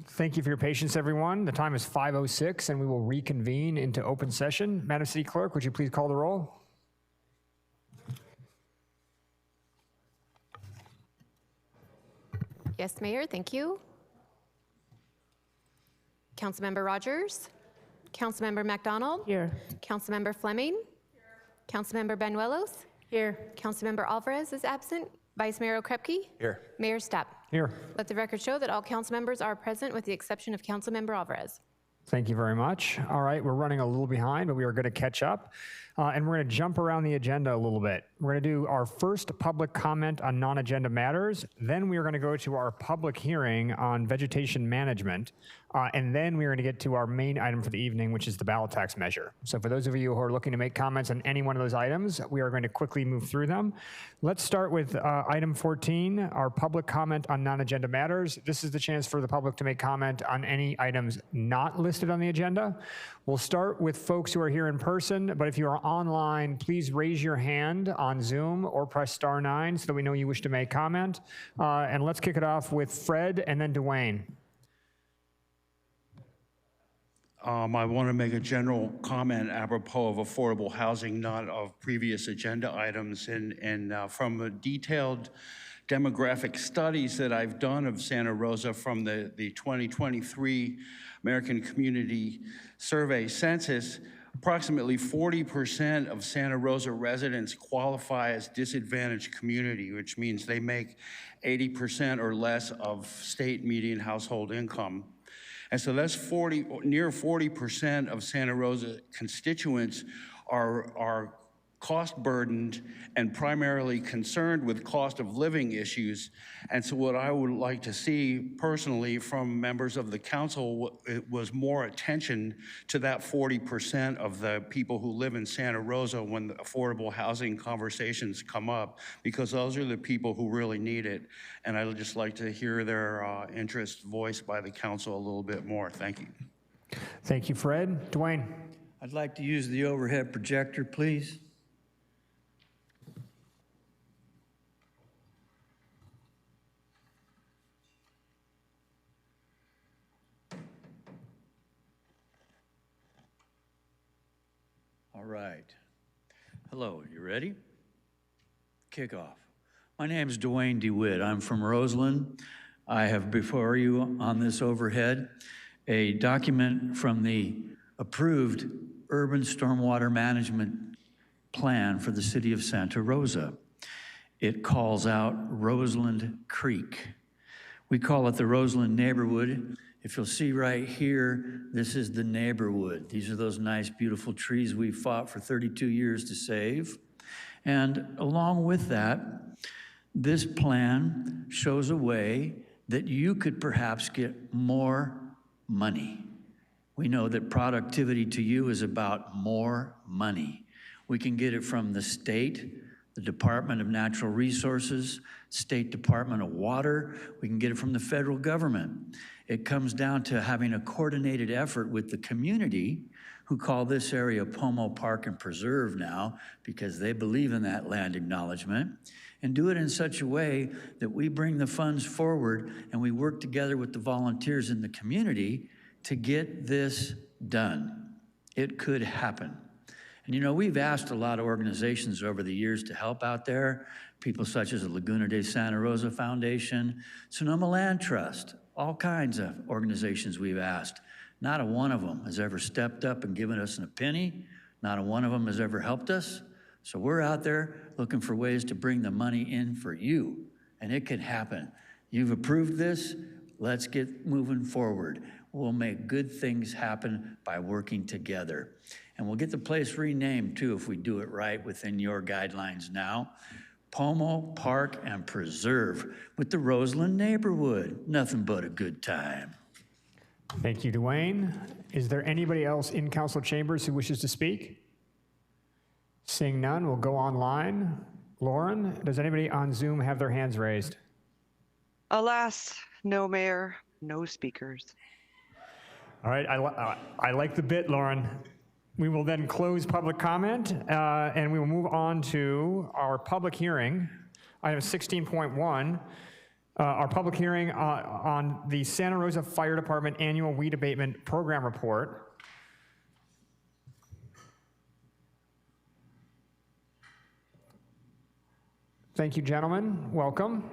Thank you for your patience, everyone. The time is 5:06, and we will reconvene into open session. Madam City Clerk, would you please call the roll? Yes, Mayor, thank you. Councilmember Rogers? Councilmember McDonald? Here. Councilmember Fleming? Here. Councilmember Banuelos? Here. Councilmember Alvarez is absent. Vice Mayor Okrepke? Here. Mayor Stapp? Here. Let the record show that all council members are present with the exception of Councilmember Alvarez. Thank you very much. All right, we're running a little behind, but we are going to catch up. And we're going to jump around the agenda a little bit. We're going to do our first public comment on non-agenda matters. Then we are going to go to our public hearing on vegetation management. And then we're going to get to our main item for the evening, which is the ballot tax measure. So for those of you who are looking to make comments on any one of those items, we are going to quickly move through them. Let's start with item 14, our public comment on non-agenda matters. This is the chance for the public to make comment on any items not listed on the agenda. We'll start with folks who are here in person, but if you are online, please raise your hand on Zoom or press *9 so that we know you wish to make comment. And let's kick it off with Fred and then Dwayne. I want to make a general comment apropos of affordable housing, not of previous agenda items. And from the detailed demographic studies that I've done of Santa Rosa from the 2023 American Community Survey Census, approximately 40% of Santa Rosa residents qualify as disadvantaged community, which means they make 80% or less of state median household income. And so that's near 40% of Santa Rosa constituents are cost burdened and primarily concerned with cost of living issues. And so what I would like to see personally from members of the council was more attention to that 40% of the people who live in Santa Rosa when the affordable housing conversations come up, because those are the people who really need it. And I'd just like to hear their interest voiced by the council a little bit more. Thank you. Thank you, Fred. Dwayne. I'd like to use the overhead projector, please. All right. Hello, you ready? Kickoff. My name is Dwayne DeWitt. I'm from Roseland. I have before you on this overhead a document from the approved Urban Stormwater Management Plan for the City of Santa Rosa. It calls out Roseland Creek. We call it the Roseland Neighborhood. If you'll see right here, this is the neighborhood. These are those nice, beautiful trees we fought for 32 years to save. And along with that, this plan shows a way that you could perhaps get more money. We know that productivity to you is about more money. We can get it from the state, the Department of Natural Resources, State Department of Water. We can get it from the federal government. It comes down to having a coordinated effort with the community, who call this area Pomo Park and Preserve now because they believe in that land acknowledgement, and do it in such a way that we bring the funds forward and we work together with the volunteers in the community to get this done. It could happen. And you know, we've asked a lot of organizations over the years to help out there, people such as the Laguna de Santa Rosa Foundation, Sonoma Land Trust, all kinds of organizations we've asked. Not a one of them has ever stepped up and given us a penny. Not a one of them has ever helped us. So we're out there looking for ways to bring the money in for you, and it can happen. You've approved this, let's get moving forward. We'll make good things happen by working together. And we'll get the place renamed too if we do it right within your guidelines now. Pomo Park and Preserve with the Roseland neighborhood. Nothing but a good time. Thank you, Dwayne. Is there anybody else in council chambers who wishes to speak? Seeing none, we'll go online. Lauren, does anybody on Zoom have their hands raised? Alas, no, Mayor, no speakers. All right, I like the bit, Lauren. We will then close public comment, and we will move on to our public hearing, item 16.1. Our public hearing on the Santa Rosa Fire Department Annual Weed Abatement Program Report. Thank you, gentlemen. Welcome.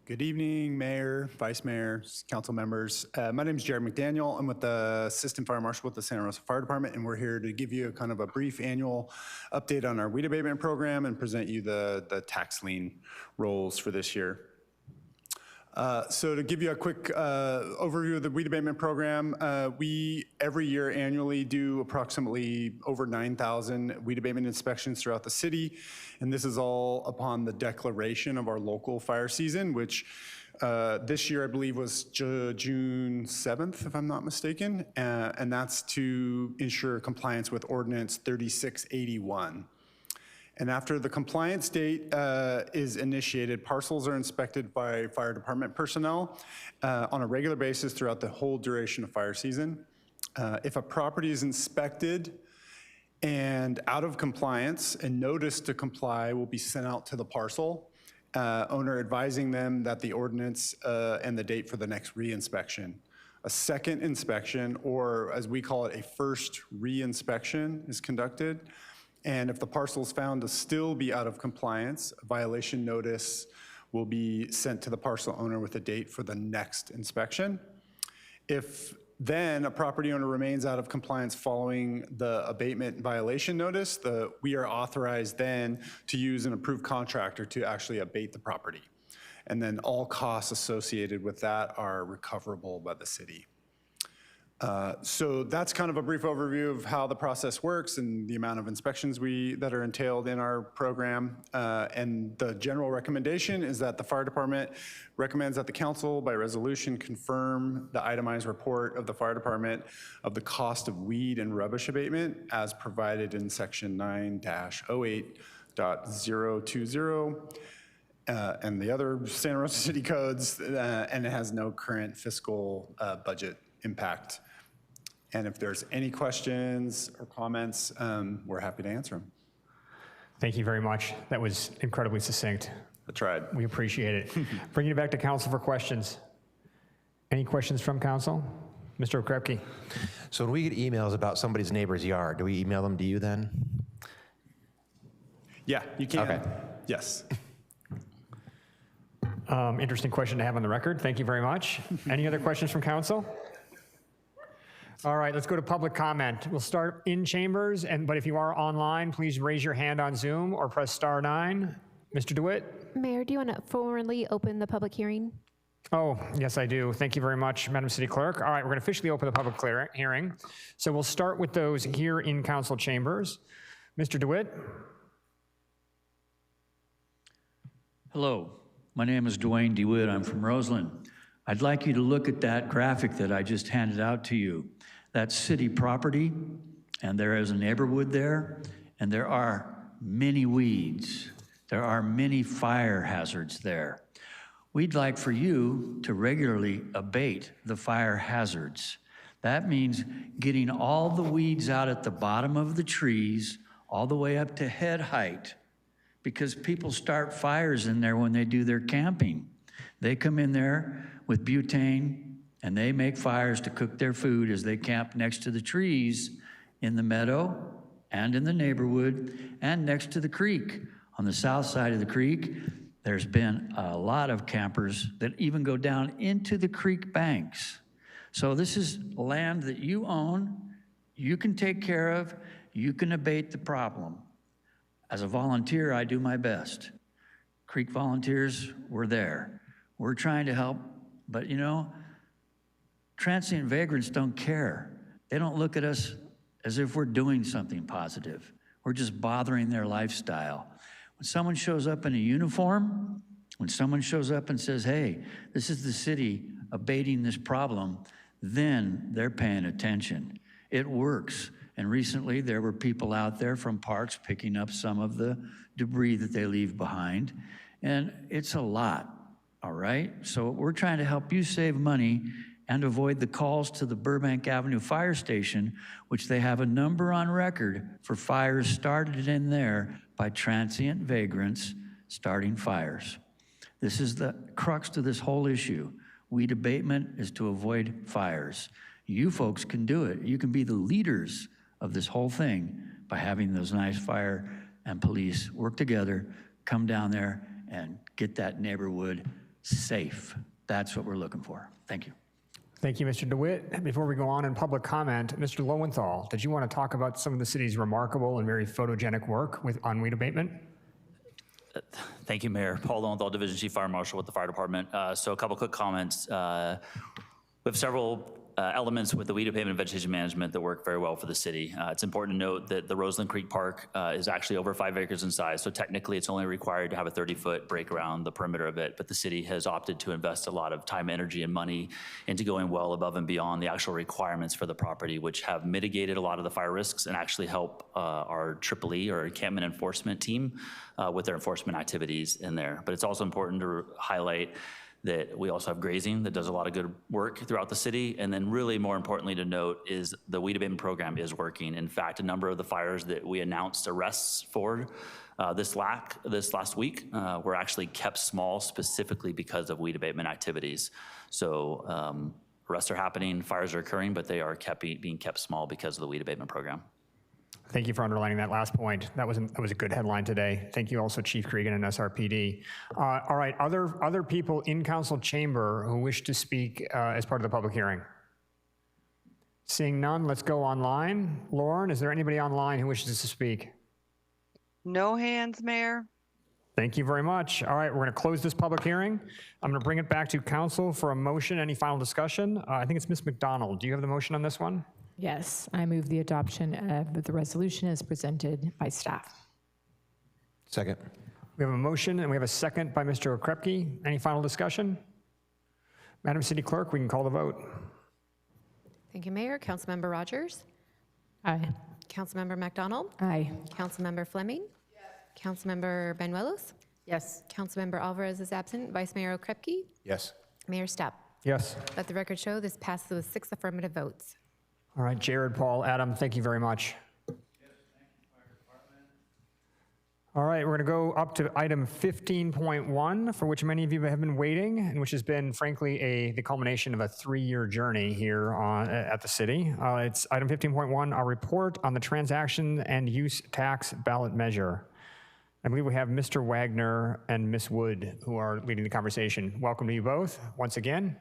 Good evening, Mayor, Vice Mayor, Council members. My name is Jared McDaniel. I'm with the Assistant Fire Marshal with the Santa Rosa Fire Department, and we're here to give you a kind of a brief annual update on our weed abatement program and present you the tax lien rolls for this year. So to give you a quick overview of the weed abatement program, we every year annually do approximately over 9,000 weed abatement inspections throughout the city. And this is all upon the declaration of our local fire season, which this year I believe was June 7th, if I'm not mistaken. And that's to ensure compliance with Ordinance 3681. And after the compliance date is initiated, parcels are inspected by fire department personnel on a regular basis throughout the whole duration of fire season. If a property is inspected and out of compliance, a notice to comply will be sent out to the parcel owner advising them that the ordinance and the date for the next re-inspection. A second inspection, or as we call it, a first re-inspection is conducted. And if the parcel is found to still be out of compliance, a violation notice will be sent to the parcel owner with a date for the next inspection. If then a property owner remains out of compliance following the abatement violation notice, we are authorized then to use an approved contractor to actually abate the property. And then all costs associated with that are recoverable by the city. So that's kind of a brief overview of how the process works and the amount of inspections that are entailed in our program. And the general recommendation is that the fire department recommends that the council by resolution confirm the itemized report of the fire department of the cost of weed and rubbish abatement as provided in section 9-08.020. And the other Santa Rosa City codes, and it has no current fiscal budget impact. And if there's any questions or comments, we're happy to answer them. Thank you very much. That was incredibly succinct. I tried. We appreciate it. Bringing it back to council for questions. Any questions from council? Mr. Okrepke. So when we get emails about somebody's neighbor's yard, do we email them to you then? Yeah, you can. Okay. Yes. Interesting question to have on the record. Thank you very much. Any other questions from council? All right, let's go to public comment. We'll start in chambers, but if you are online, please raise your hand on Zoom or press *9. Mr. DeWitt? Mayor, do you want to formally open the public hearing? Oh, yes, I do. Thank you very much, Madam City Clerk. All right, we're going to officially open the public hearing. So we'll start with those here in council chambers. Mr. DeWitt? Hello, my name is Dwayne DeWitt. I'm from Roseland. I'd like you to look at that graphic that I just handed out to you. That's city property, and there is a neighborhood there, and there are many weeds. There are many fire hazards there. We'd like for you to regularly abate the fire hazards. That means getting all the weeds out at the bottom of the trees, all the way up to head height, because people start fires in there when they do their camping. They come in there with butane, and they make fires to cook their food as they camp next to the trees in the meadow and in the neighborhood and next to the creek. On the south side of the creek, there's been a lot of campers that even go down into the creek banks. So this is land that you own, you can take care of, you can abate the problem. As a volunteer, I do my best. Creek volunteers, we're there. We're trying to help, but you know, transient vagrants don't care. They don't look at us as if we're doing something positive. We're just bothering their lifestyle. When someone shows up in a uniform, when someone shows up and says, hey, this is the city abating this problem, then they're paying attention. It works. And recently, there were people out there from parks picking up some of the debris that they leave behind. And it's a lot, all right? So we're trying to help you save money and avoid the calls to the Burbank Avenue Fire Station, which they have a number on record for fires started in there by transient vagrants starting fires. This is the crux to this whole issue. Weed abatement is to avoid fires. You folks can do it. You can be the leaders of this whole thing by having those nice fire and police work together, come down there and get that neighborhood safe. That's what we're looking for. Thank you. Thank you, Mr. DeWitt. Before we go on in public comment, Mr. Lowenthal, did you want to talk about some of the city's remarkable and very photogenic work on weed abatement? Thank you, Mayor. Paul Lowenthal, Division Chief Fire Marshal with the Fire Department. So a couple quick comments. We have several elements with the weed abatement and vegetation management that work very well for the city. It's important to note that the Roseland Creek Park is actually over 5 acres in size, so technically it's only required to have a 30-foot break around the perimeter of it, but the city has opted to invest a lot of time, energy, and money into going well above and beyond the actual requirements for the property, which have mitigated a lot of the fire risks and actually help our EEE, or encampment enforcement team, with their enforcement activities in there. But it's also important to highlight that we also have grazing that does a lot of good work throughout the city. And then really more importantly to note is the weed abatement program is working. In fact, a number of the fires that we announced arrests for this last week were actually kept small specifically because of weed abatement activities. So arrests are happening, fires are occurring, but they are being kept small because of the weed abatement program. Thank you for underlining that last point. That was a good headline today. Thank you also, Chief Cregan and SRPD. All right, other people in council chamber who wish to speak as part of the public hearing? Seeing none, let's go online. Lauren, is there anybody online who wishes to speak? No hands, Mayor. Thank you very much. All right, we're going to close this public hearing. I'm going to bring it back to council for a motion. Any final discussion? I think it's Ms. McDonald. Do you have the motion on this one? Yes, I move the adoption of the resolution as presented by staff. Second. We have a motion and we have a second by Mr. Okrepke. Any final discussion? Madam City Clerk, we can call the vote. Thank you, Mayor. Councilmember Rogers? Aye. Councilmember McDonald? Aye. Councilmember Fleming? Yes. Councilmember Banuelos? Yes. Councilmember Alvarez is absent. Vice Mayor Okrepke? Yes. Mayor Stepp? Yes. Let the record show this passes with 6 affirmative votes. All right, Jared, Paul, Adam, thank you very much. All right, we're going to go up to item 15.1, for which many of you have been waiting, and which has been, frankly, the culmination of a 3-year journey here at the city. It's item 15.1, our report on the transaction and use tax ballot measure. I believe we have Mr. Wagner and Ms. Wood who are leading the conversation. Welcome to you both once again.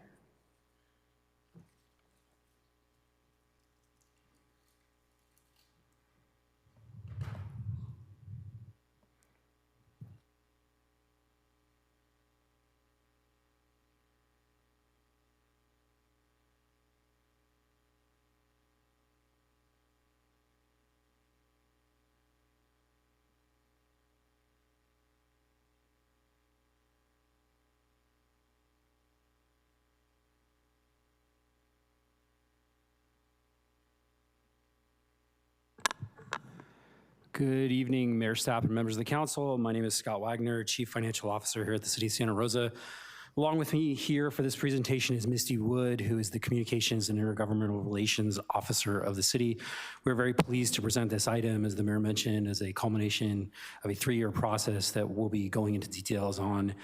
Good evening, Mayor Stapp and members of the council. My name is Scott Wagner, Chief Financial Officer here at the City of Santa Rosa. Along with me here for this presentation is Misty Wood, who is the Communications and Intergovernmental Relations Officer of the city. We're very pleased to present this item, as the Mayor mentioned, as a culmination of a 3-year process that we'll be going into details on.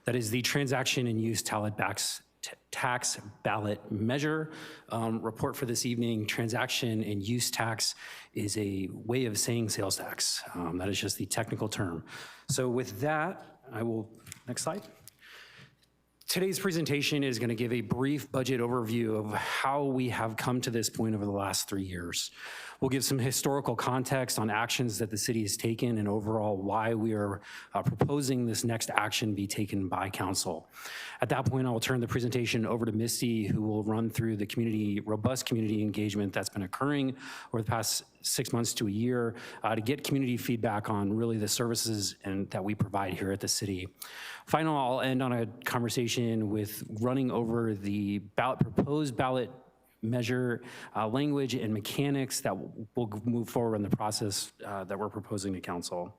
That is the transaction and use tax ballot measure. Report for this evening. Transaction and use tax is a way of saying sales tax. That is just the technical term. So with that, next slide. Today's presentation is going to give a brief budget overview of how we have come to this point over the last 3 years. We'll give some historical context on actions that the city has taken and overall why we are proposing this next action be taken by council. At that point, I'll turn the presentation over to Misty, who will run through the robust community engagement that's been occurring over the past 6 months to a year to get community feedback on really the services that we provide here at the city. Finally, I'll end on a conversation with running over the proposed ballot measure language and mechanics that will move forward in the process that we're proposing to council.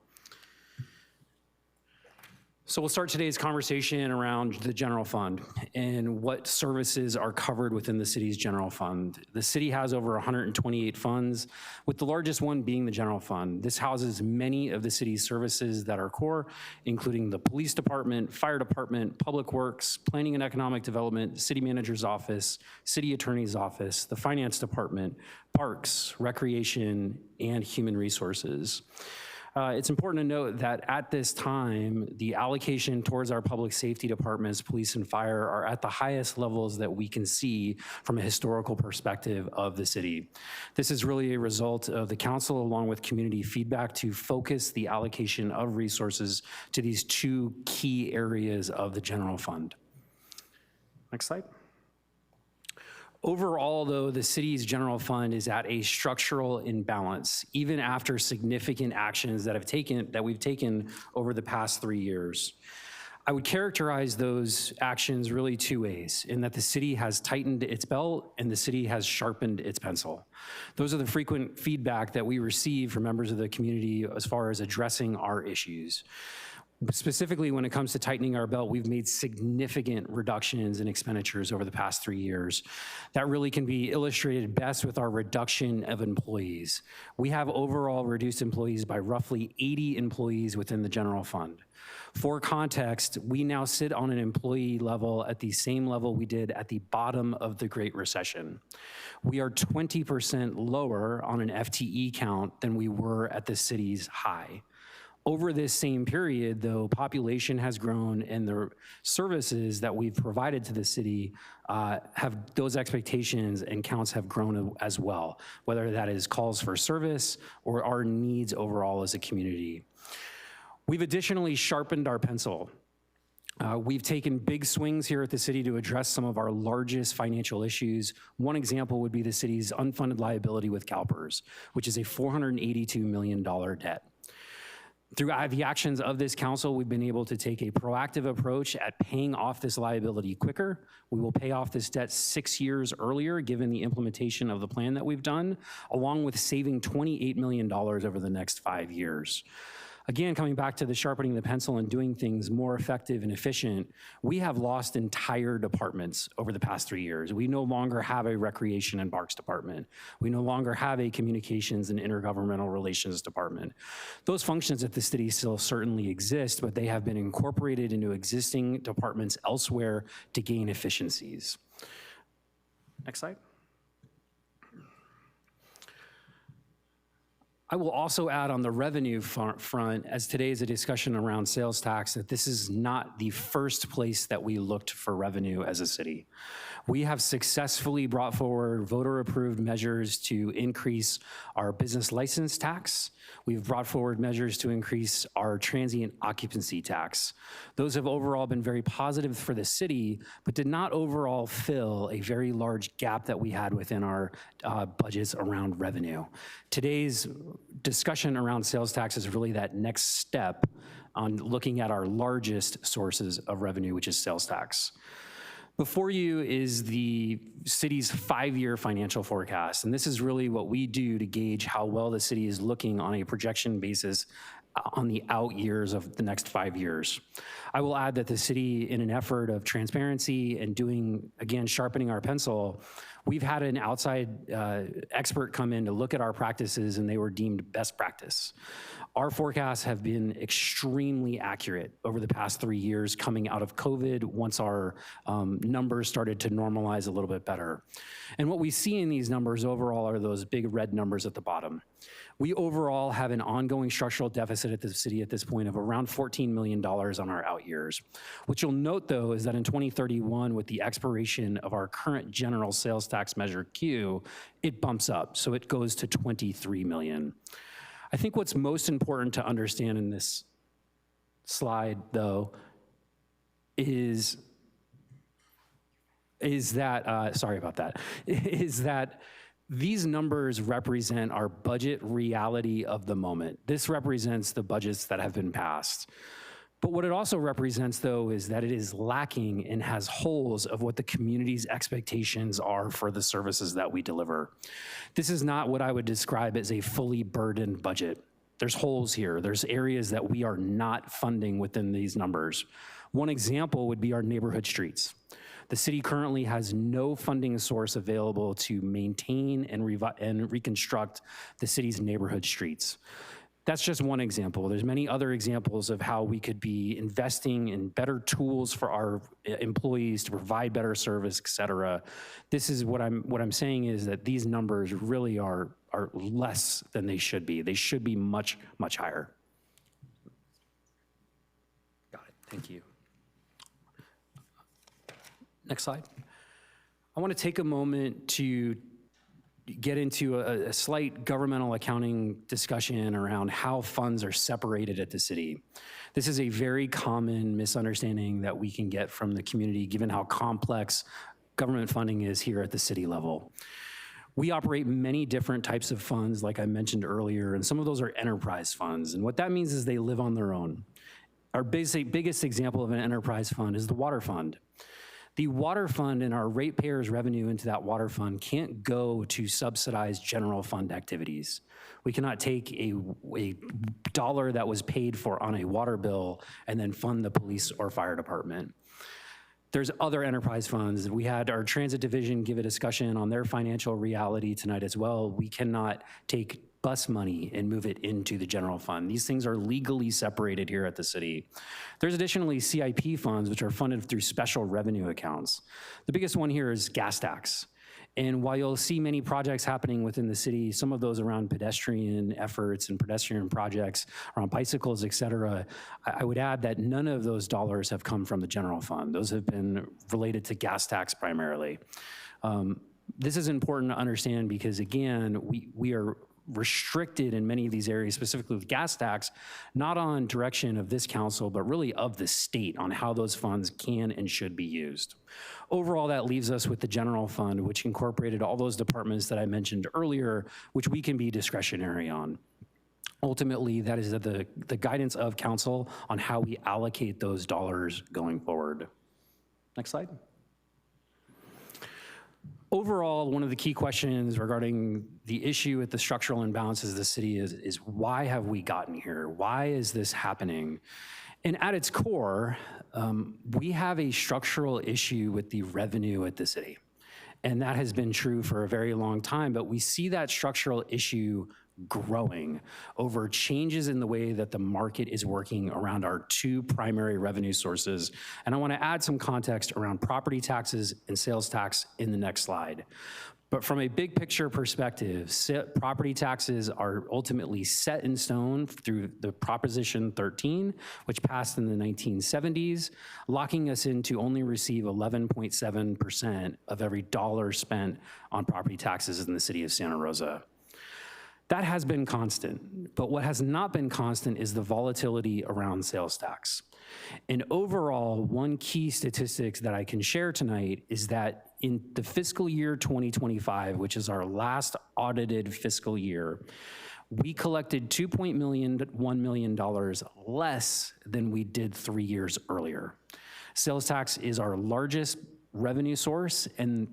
So we'll start today's conversation around the general fund and what services are covered within the city's general fund. The city has over 128 funds, with the largest one being the general fund. This houses many of the city's services that are core, including the police department, fire department, public works, planning and economic development, city manager's office, city attorney's office, the finance department, parks, recreation, and human resources. It's important to note that at this time, the allocation towards our public safety departments, police and fire, are at the highest levels that we can see from a historical perspective of the city. This is really a result of the council, along with community feedback, to focus the allocation of resources to these two key areas of the general fund. Next slide. Overall, though, the city's general fund is at a structural imbalance, even after significant actions that we've taken over the past 3 years. I would characterize those actions really two ways, in that the city has tightened its belt and the city has sharpened its pencil. Those are the frequent feedback that we receive from members of the community as far as addressing our issues. Specifically, when it comes to tightening our belt, we've made significant reductions in expenditures over the past 3 years. That really can be illustrated best with our reduction of employees. We have overall reduced employees by roughly 80 employees within the general fund. For context, we now sit on an employee level at the same level we did at the bottom of the Great Recession. We are 20% lower on an FTE count than we were at the city's high. Over this same period, though, population has grown and the services that we've provided to the city those expectations and counts have grown as well, whether that is calls for service or our needs overall as a community. We've additionally sharpened our pencil. We've taken big swings here at the city to address some of our largest financial issues. One example would be the city's unfunded liability with CalPERS, which is a $482 million debt. Through the actions of this council, we've been able to take a proactive approach at paying off this liability quicker. We will pay off this debt 6 years earlier, given the implementation of the plan that we've done, along with saving $28 million over the next 5 years. Again, coming back to the sharpening the pencil and doing things more effective and efficient, we have lost entire departments over the past 3 years. We no longer have a recreation and parks department. We no longer have a communications and intergovernmental relations department. Those functions at the city still certainly exist, but they have been incorporated into existing departments elsewhere to gain efficiencies. Next slide. I will also add on the revenue front, as today is a discussion around sales tax, that this is not the first place that we looked for revenue as a city. We have successfully brought forward voter-approved measures to increase our business license tax. We've brought forward measures to increase our transient occupancy tax. Those have overall been very positive for the city, but did not overall fill a very large gap that we had within our budgets around revenue. Today's discussion around sales tax is really that next step on looking at our largest sources of revenue, which is sales tax. Before you is the city's 5-year financial forecast, and this is really what we do to gauge how well the city is looking on a projection basis on the out years of the next 5 years. I will add that the city, in an effort of transparency and doing, again, sharpening our pencil, we've had an outside expert come in to look at our practices, and they were deemed best practice. Our forecasts have been extremely accurate over the past 3 years coming out of COVID, once our numbers started to normalize a little bit better. And what we see in these numbers overall are those big red numbers at the bottom. We overall have an ongoing structural deficit at the city at this point of around $14 million on our out years. What you'll note, though, is that in 2031, with the expiration of our current general sales tax measure Q, it bumps up, so it goes to $23 million. I think what's most important to understand in this slide, though, is that, sorry about that, is that these numbers represent our budget reality of the moment. This represents the budgets that have been passed. But what it also represents, though, is that it is lacking and has holes of what the community's expectations are for the services that we deliver. This is not what I would describe as a fully burdened budget. There's holes here. There's areas that we are not funding within these numbers. One example would be our neighborhood streets. The city currently has no funding source available to maintain and reconstruct the city's neighborhood streets. That's just one example. There's many other examples of how we could be investing in better tools for our employees to provide better service, et cetera. This is what I'm saying is that these numbers really are less than they should be. They should be much, much higher. Got it, thank you. Next slide. I want to take a moment to get into a slight governmental accounting discussion around how funds are separated at the city. This is a very common misunderstanding that we can get from the community given how complex government funding is here at the city level. We operate many different types of funds, like I mentioned earlier, and some of those are enterprise funds. And what that means is they live on their own. Our biggest example of an enterprise fund is the water fund. The water fund and our ratepayers' revenue into that water fund can't go to subsidize general fund activities. We cannot take a dollar that was paid for on a water bill and then fund the police or fire department. There's other enterprise funds. We had our transit division give a discussion on their financial reality tonight as well. We cannot take bus money and move it into the general fund. These things are legally separated here at the city. There's additionally CIP funds, which are funded through special revenue accounts. The biggest one here is gas tax. And while you'll see many projects happening within the city, some of those around pedestrian efforts and pedestrian projects around bicycles, et cetera, I would add that none of those dollars have come from the general fund. Those have been related to gas tax primarily. This is important to understand because again, we are restricted in many of these areas, specifically with gas tax, not on direction of this council, but really of the state on how those funds can and should be used. Overall, that leaves us with the general fund, which incorporated all those departments that I mentioned earlier, which we can be discretionary on. Ultimately, that is the guidance of council on how we allocate those dollars going forward. Next slide. Overall, one of the key questions regarding the issue with the structural imbalances of the city is why have we gotten here? Why is this happening? And at its core, we have a structural issue with the revenue at the city. And that has been true for a very long time, but we see that structural issue growing over changes in the way that the market is working around our two primary revenue sources. And I want to add some context around property taxes and sales tax in the next slide. But from a big picture perspective, property taxes are ultimately set in stone through the Proposition 13, which passed in the 1970s, locking us in to only receive 11.7% of every dollar spent on property taxes in the city of Santa Rosa. That has been constant, but what has not been constant is the volatility around sales tax. And overall, one key statistic that I can share tonight is that in the fiscal year 2025, which is our last audited fiscal year, we collected $2.1 million less than we did 3 years earlier. Sales tax is our largest revenue source, and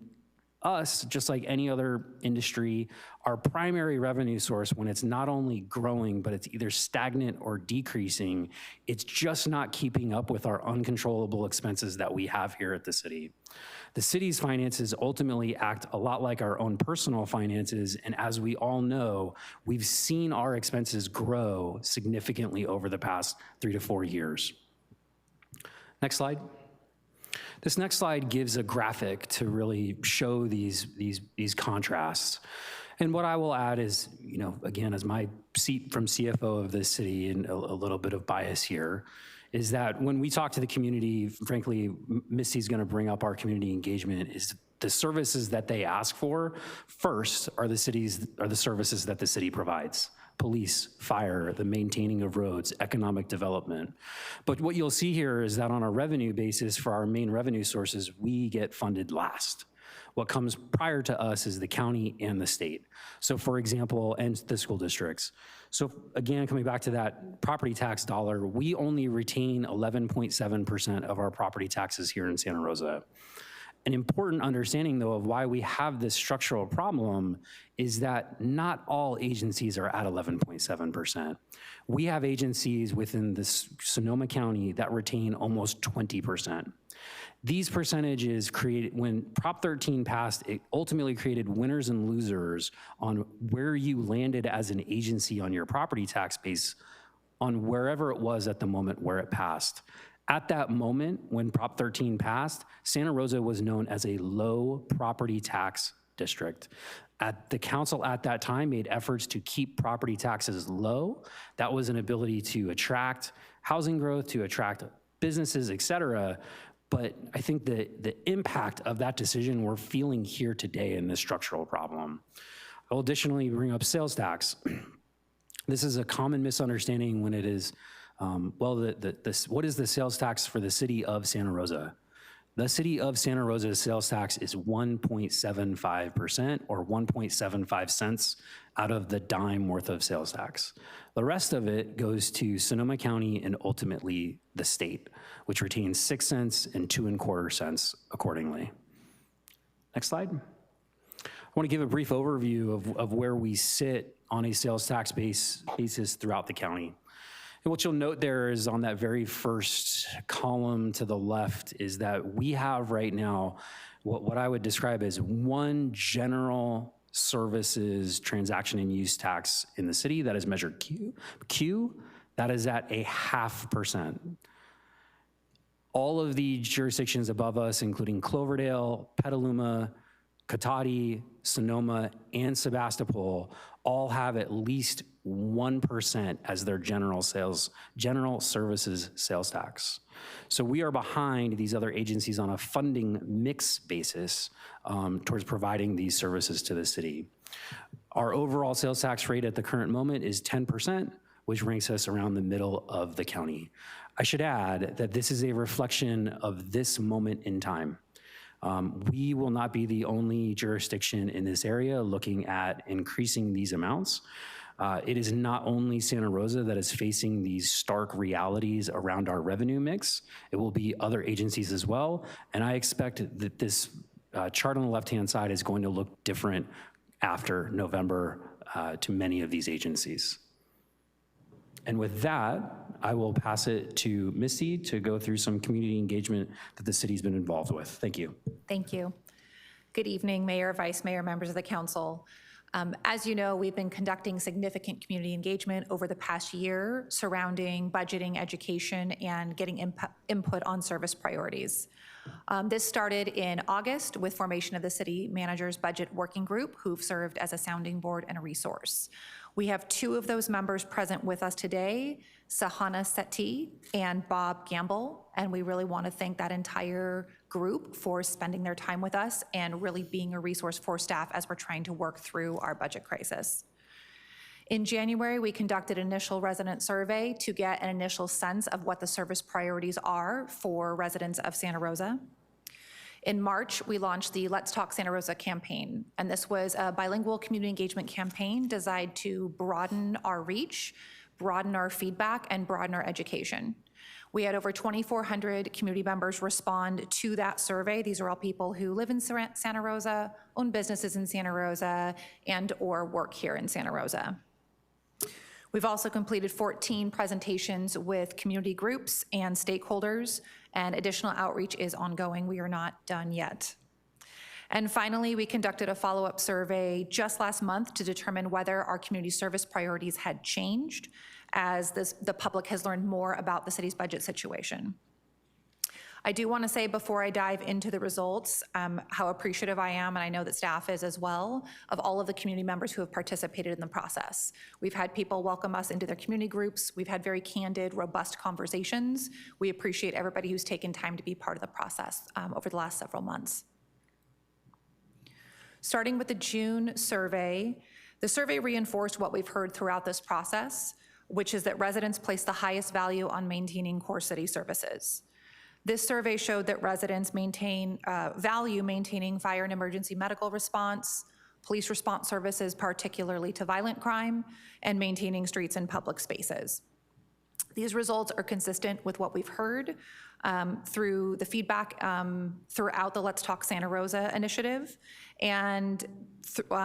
us, just like any other industry, our primary revenue source, when it's not only growing, but it's either stagnant or decreasing, it's just not keeping up with our uncontrollable expenses that we have here at the city. The city's finances ultimately act a lot like our own personal finances, and as we all know, we've seen our expenses grow significantly over the past 3 to 4 years. Next slide. This next slide gives a graphic to really show these contrasts. And what I will add is, you know, again, as my seat from CFO of this city and a little bit of bias here, is that when we talk to the community, frankly, Misty's gonna bring up our community engagement, is the services that they ask for first are the services that the city provides. Police, fire, the maintaining of roads, economic development. But what you'll see here is that on a revenue basis for our main revenue sources, we get funded last. What comes prior to us is the county and the state. So for example, and the school districts. So again, coming back to that property tax dollar, we only retain 11.7% of our property taxes here in Santa Rosa. An important understanding, though, of why we have this structural problem is that not all agencies are at 11.7%. We have agencies within this Sonoma County that retain almost 20%. These percentages created, when Prop 13 passed, it ultimately created winners and losers on where you landed as an agency on your property tax base on wherever it was at the moment where it passed. At that moment, when Prop 13 passed, Santa Rosa was known as a low property tax district. The council at that time made efforts to keep property taxes low. That was an ability to attract housing growth, to attract businesses, et cetera. But I think the impact of that decision we're feeling here today in this structural problem. I'll additionally bring up sales tax. This is a common misunderstanding when it is what is the sales tax for the city of Santa Rosa? The city of Santa Rosa's sales tax is 1.75% or 1.75 cents out of the dime worth of sales tax. The rest of it goes to Sonoma County and ultimately the state, which retains 6 cents and 2.25 cents accordingly. Next slide. I want to give a brief overview of where we sit on a sales tax basis throughout the county. And what you'll note there is on that very first column to the left is that we have right now what I would describe as one general services transaction and use tax in the city that is measured Q, that is at 0.5%. All of the jurisdictions above us, including Cloverdale, Petaluma, Cotati, Sonoma, and Sebastopol, all have at least 1% as their general services sales tax. So we are behind these other agencies on a funding mix basis towards providing these services to the city. Our overall sales tax rate at the current moment is 10%, which ranks us around the middle of the county. I should add that this is a reflection of this moment in time. We will not be the only jurisdiction in this area looking at increasing these amounts. It is not only Santa Rosa that is facing these stark realities around our revenue mix, it will be other agencies as well. And I expect that this chart on the left-hand side is going to look different after November to many of these agencies. And with that, I will pass it to Misty to go through some community engagement that the city's been involved with. Thank you. Thank you. Good evening, Mayor, Vice Mayor, members of the council. As you know, we've been conducting significant community engagement over the past year surrounding budgeting, education, and getting input on service priorities. This started in August with formation of the city manager's budget working group, who've served as a sounding board and a resource. We have 2 of those members present with us today, Sahana Sethi and Bob Gamble, and we really want to thank that entire group for spending their time with us and really being a resource for staff as we're trying to work through our budget crisis. In January, we conducted an initial resident survey to get an initial sense of what the service priorities are for residents of Santa Rosa. In March, we launched the Let's Talk Santa Rosa campaign, and this was a bilingual community engagement campaign designed to broaden our reach, broaden our feedback, and broaden our education. We had over 2,400 community members respond to that survey. These are all people who live in Santa Rosa, own businesses in Santa Rosa, and or work here in Santa Rosa. We've also completed 14 presentations with community groups and stakeholders, and additional outreach is ongoing. We are not done yet. And finally, we conducted a follow-up survey just last month to determine whether our community service priorities had changed as the public has learned more about the city's budget situation. I do want to say before I dive into the results, how appreciative I am, and I know that staff is as well, of all of the community members who have participated in the process. We've had people welcome us into their community groups. We've had very candid, robust conversations. We appreciate everybody who's taken time to be part of the process over the last several months. Starting with the June survey, the survey reinforced what we've heard throughout this process, which is that residents place the highest value on maintaining core city services. This survey showed that residents value maintaining fire and emergency medical response, police response services, particularly to violent crime, and maintaining streets and public spaces. These results are consistent with what we've heard through the feedback throughout the Let's Talk Santa Rosa initiative and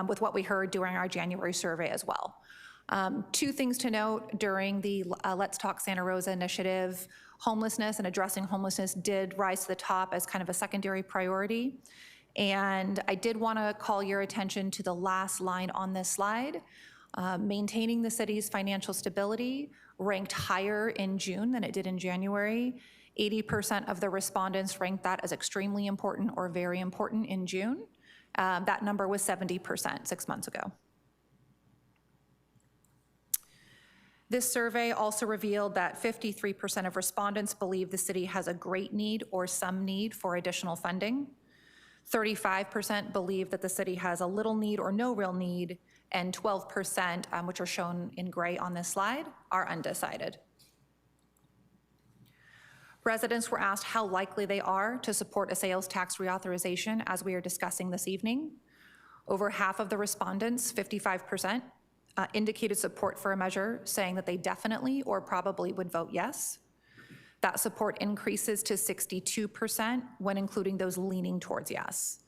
with what we heard during our January survey as well. Two things to note during the Let's Talk Santa Rosa initiative: homelessness and addressing homelessness did rise to the top as kind of a secondary priority. And I did want to call your attention to the last line on this slide. Maintaining the city's financial stability ranked higher in June than it did in January. 80% of the respondents ranked that as extremely important or very important in June. That number was 70% 6 months ago. This survey also revealed that 53% of respondents believe the city has a great need or some need for additional funding. 35% believe that the city has a little need or no real need, and 12%, which are shown in gray on this slide, are undecided. Residents were asked how likely they are to support a sales tax reauthorization, as we are discussing this evening. Over half of the respondents, 55%, indicated support for a measure, saying that they definitely or probably would vote yes. That support increases to 62% when including those leaning towards yes.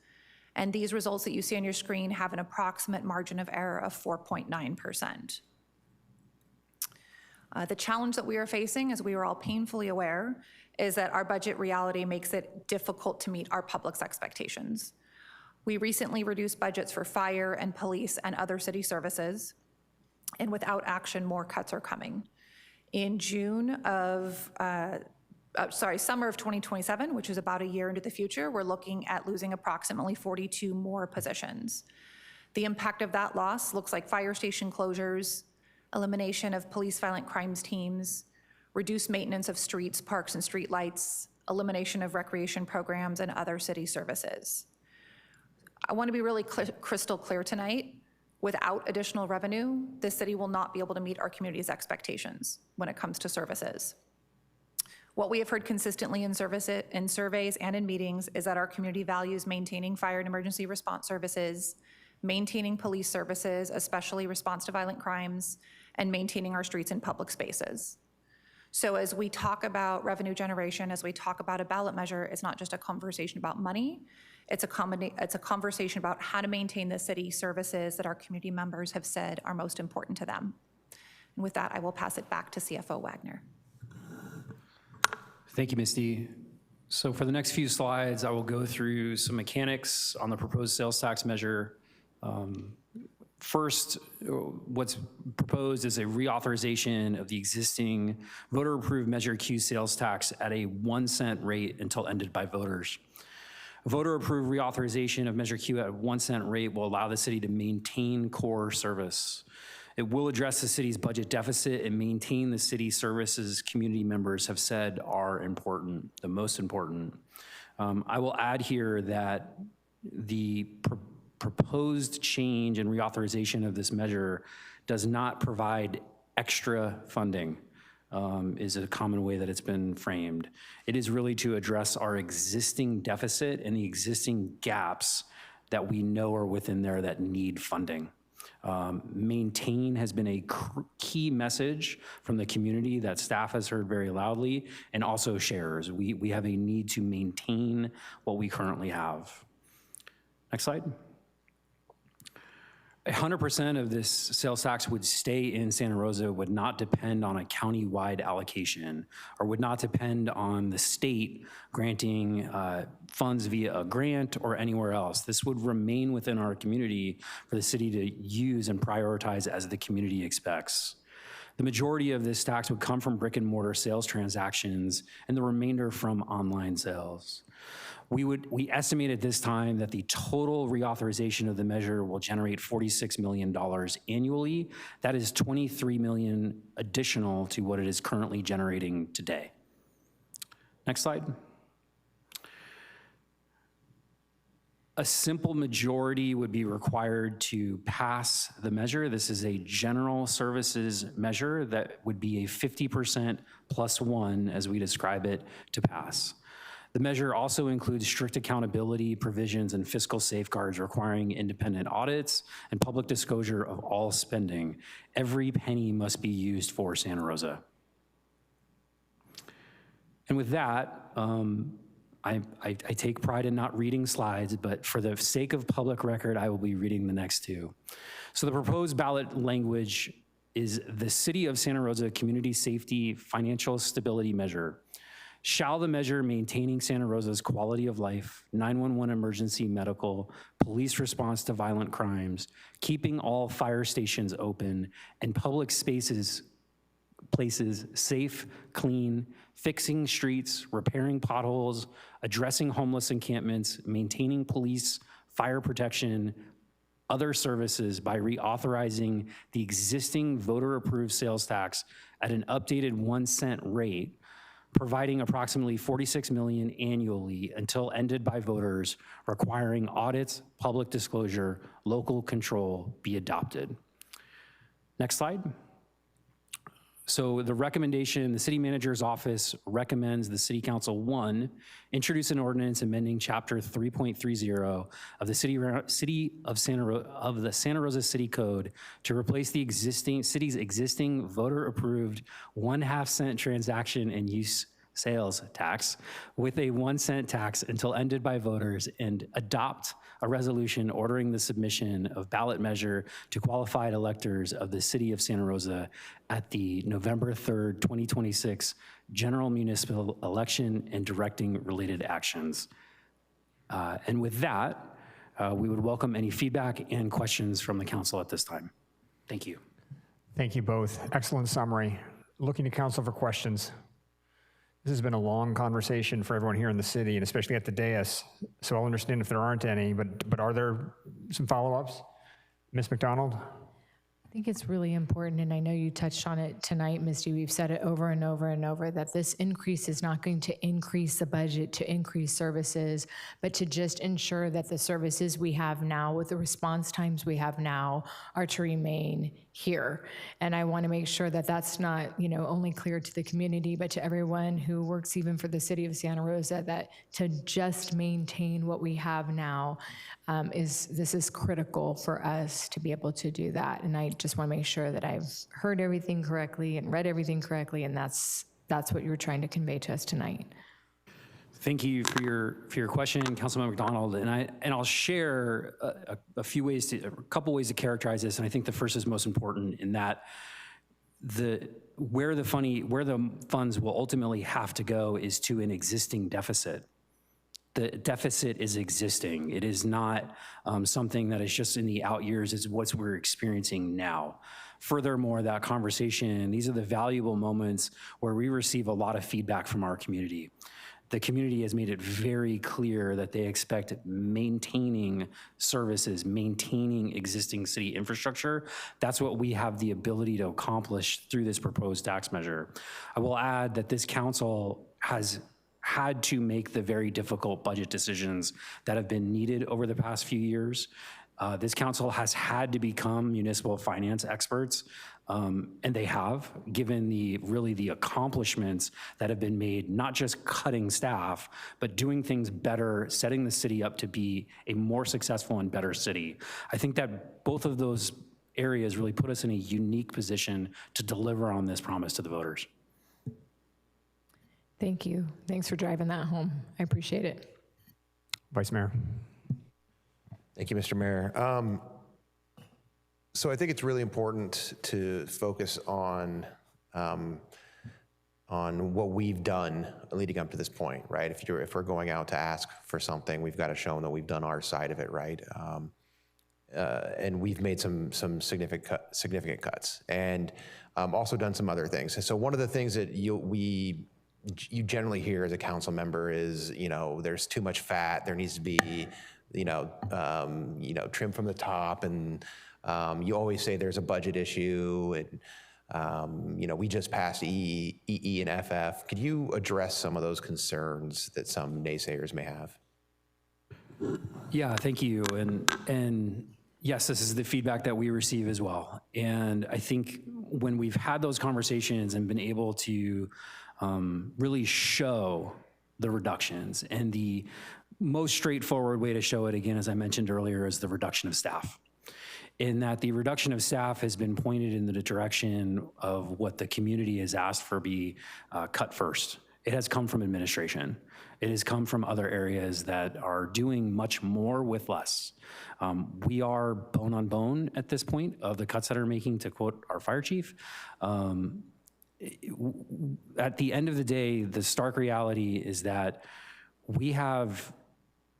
And these results that you see on your screen have an approximate margin of error of 4.9%. The challenge that we are facing, as we are all painfully aware, is that our budget reality makes it difficult to meet our public's expectations. We recently reduced budgets for fire and police and other city services, and without action, more cuts are coming. In summer of 2027, which is about a year into the future, we're looking at losing approximately 42 more positions. The impact of that loss looks like fire station closures, elimination of police violent crimes teams, reduced maintenance of streets, parks, and streetlights, elimination of recreation programs, and other city services. I want to be really crystal clear tonight. Without additional revenue, the city will not be able to meet our community's expectations when it comes to services. What we have heard consistently in surveys and in meetings is that our community values maintaining fire and emergency response services, maintaining police services, especially response to violent crimes, and maintaining our streets and public spaces. So as we talk about revenue generation, as we talk about a ballot measure, it's not just a conversation about money. It's a conversation about how to maintain the city services that our community members have said are most important to them. And with that, I will pass it back to CFO Wagner. Thank you, Misty. So for the next few slides, I will go through some mechanics on the proposed sales tax measure. First, what's proposed is a reauthorization of the existing voter-approved Measure Q sales tax at a 1 cent rate until ended by voters. Voter-approved reauthorization of Measure Q at a 1 cent rate will allow the city to maintain core service. It will address the city's budget deficit and maintain the city services community members have said are important, the most important. I will add here that the proposed change and reauthorization of this measure does not provide extra funding, is a common way that it's been framed. It is really to address our existing deficit and the existing gaps that we know are within there that need funding. Maintain has been a key message from the community that staff has heard very loudly, and also sharers. We have a need to maintain what we currently have. Next slide. 100% of this sales tax would stay in Santa Rosa, would not depend on a county-wide allocation, or would not depend on the state granting funds via a grant or anywhere else. This would remain within our community for the city to use and prioritize as the community expects. The majority of this tax would come from brick and mortar sales transactions and the remainder from online sales. We estimate at this time that the total reauthorization of the measure will generate $46 million annually. That is $23 million additional to what it is currently generating today. Next slide. A simple majority would be required to pass the measure. This is a general services measure that would be a 50% plus one, as we describe it, to pass. The measure also includes strict accountability provisions and fiscal safeguards requiring independent audits and public disclosure of all spending. Every penny must be used for Santa Rosa. And with that, I take pride in not reading slides, but for the sake of public record, I will be reading the next two. So the proposed ballot language is the City of Santa Rosa Community Safety Financial Stability Measure. Shall the measure maintaining Santa Rosa's quality of life, 911 emergency medical, police response to violent crimes, keeping all fire stations open, and public places safe, clean, fixing streets, repairing potholes, addressing homeless encampments, maintaining police, fire protection, other services by reauthorizing the existing voter-approved sales tax at an updated 1 cent rate, providing approximately $46 million annually until ended by voters, requiring audits, public disclosure, local control be adopted. Next slide. So the recommendation, the city manager's office recommends the city council, 1, introduce an ordinance amending chapter 3.30 of the Santa Rosa City Code to replace the city's existing voter-approved 1/2 cent transaction and use sales tax with a 1 cent tax until ended by voters, and adopt a resolution ordering the submission of ballot measure to qualified electors of the city of Santa Rosa at the November 3rd, 2026 general municipal election and directing related actions. And with that, we would welcome any feedback and questions from the council at this time. Thank you. Thank you both. Excellent summary. Looking to council for questions. This has been a long conversation for everyone here in the city, and especially at the dais, so I'll understand if there aren't any, but are there some follow-ups? Ms. McDonald? I think it's really important, and I know you touched on it tonight, Misty. We've said it over and over and over, that this increase is not going to increase the budget to increase services, but to just ensure that the services we have now with the response times we have now are to remain here. And I want to make sure that that's not, only clear to the community, but to everyone who works even for the city of Santa Rosa, that to just maintain what we have now this is critical for us to be able to do that. And I just want to make sure that I've heard everything correctly and read everything correctly, and that's what you were trying to convey to us tonight. Thank you for your question, Councilmember McDonald, and I'll share a couple ways to characterize this, and I think the first is most important in that where the funds will ultimately have to go is to an existing deficit. The deficit is existing. It is not something that is just in the out years, it's what we're experiencing now. Furthermore, that conversation, these are the valuable moments where we receive a lot of feedback from our community. The community has made it very clear that they expect maintaining services, maintaining existing city infrastructure. That's what we have the ability to accomplish through this proposed tax measure. I will add that this council has had to make the very difficult budget decisions that have been needed over the past few years. This council has had to become municipal finance experts, and they have, given the accomplishments that have been made, not just cutting staff, but doing things better, setting the city up to be a more successful and better city. I think that both of those areas really put us in a unique position to deliver on this promise to the voters. Thank you. Thanks for driving that home. I appreciate it. Vice Mayor. Thank you, Mr. Mayor. So I think it's really important to focus on what we've done leading up to this point, right? If we're going out to ask for something, we've got to show that we've done our side of it, right? And we've made some significant cuts, and also done some other things. So one of the things that you generally hear as a council member is, there's too much fat. There needs to be, trim from the top, and you always say there's a budget issue, and we just passed EE and FF. Could you address some of those concerns that some naysayers may have? Yeah, thank you. And yes, this is the feedback that we receive as well. And I think when we've had those conversations and been able to really show the reductions. And the most straightforward way to show it, again, as I mentioned earlier, is the reduction of staff. In that the reduction of staff has been pointed in the direction of what the community has asked for be cut first. It has come from administration. It has come from other areas that are doing much more with less. We are bone on bone at this point of the cuts that are making, to quote our fire chief. At the end of the day, the stark reality is that we have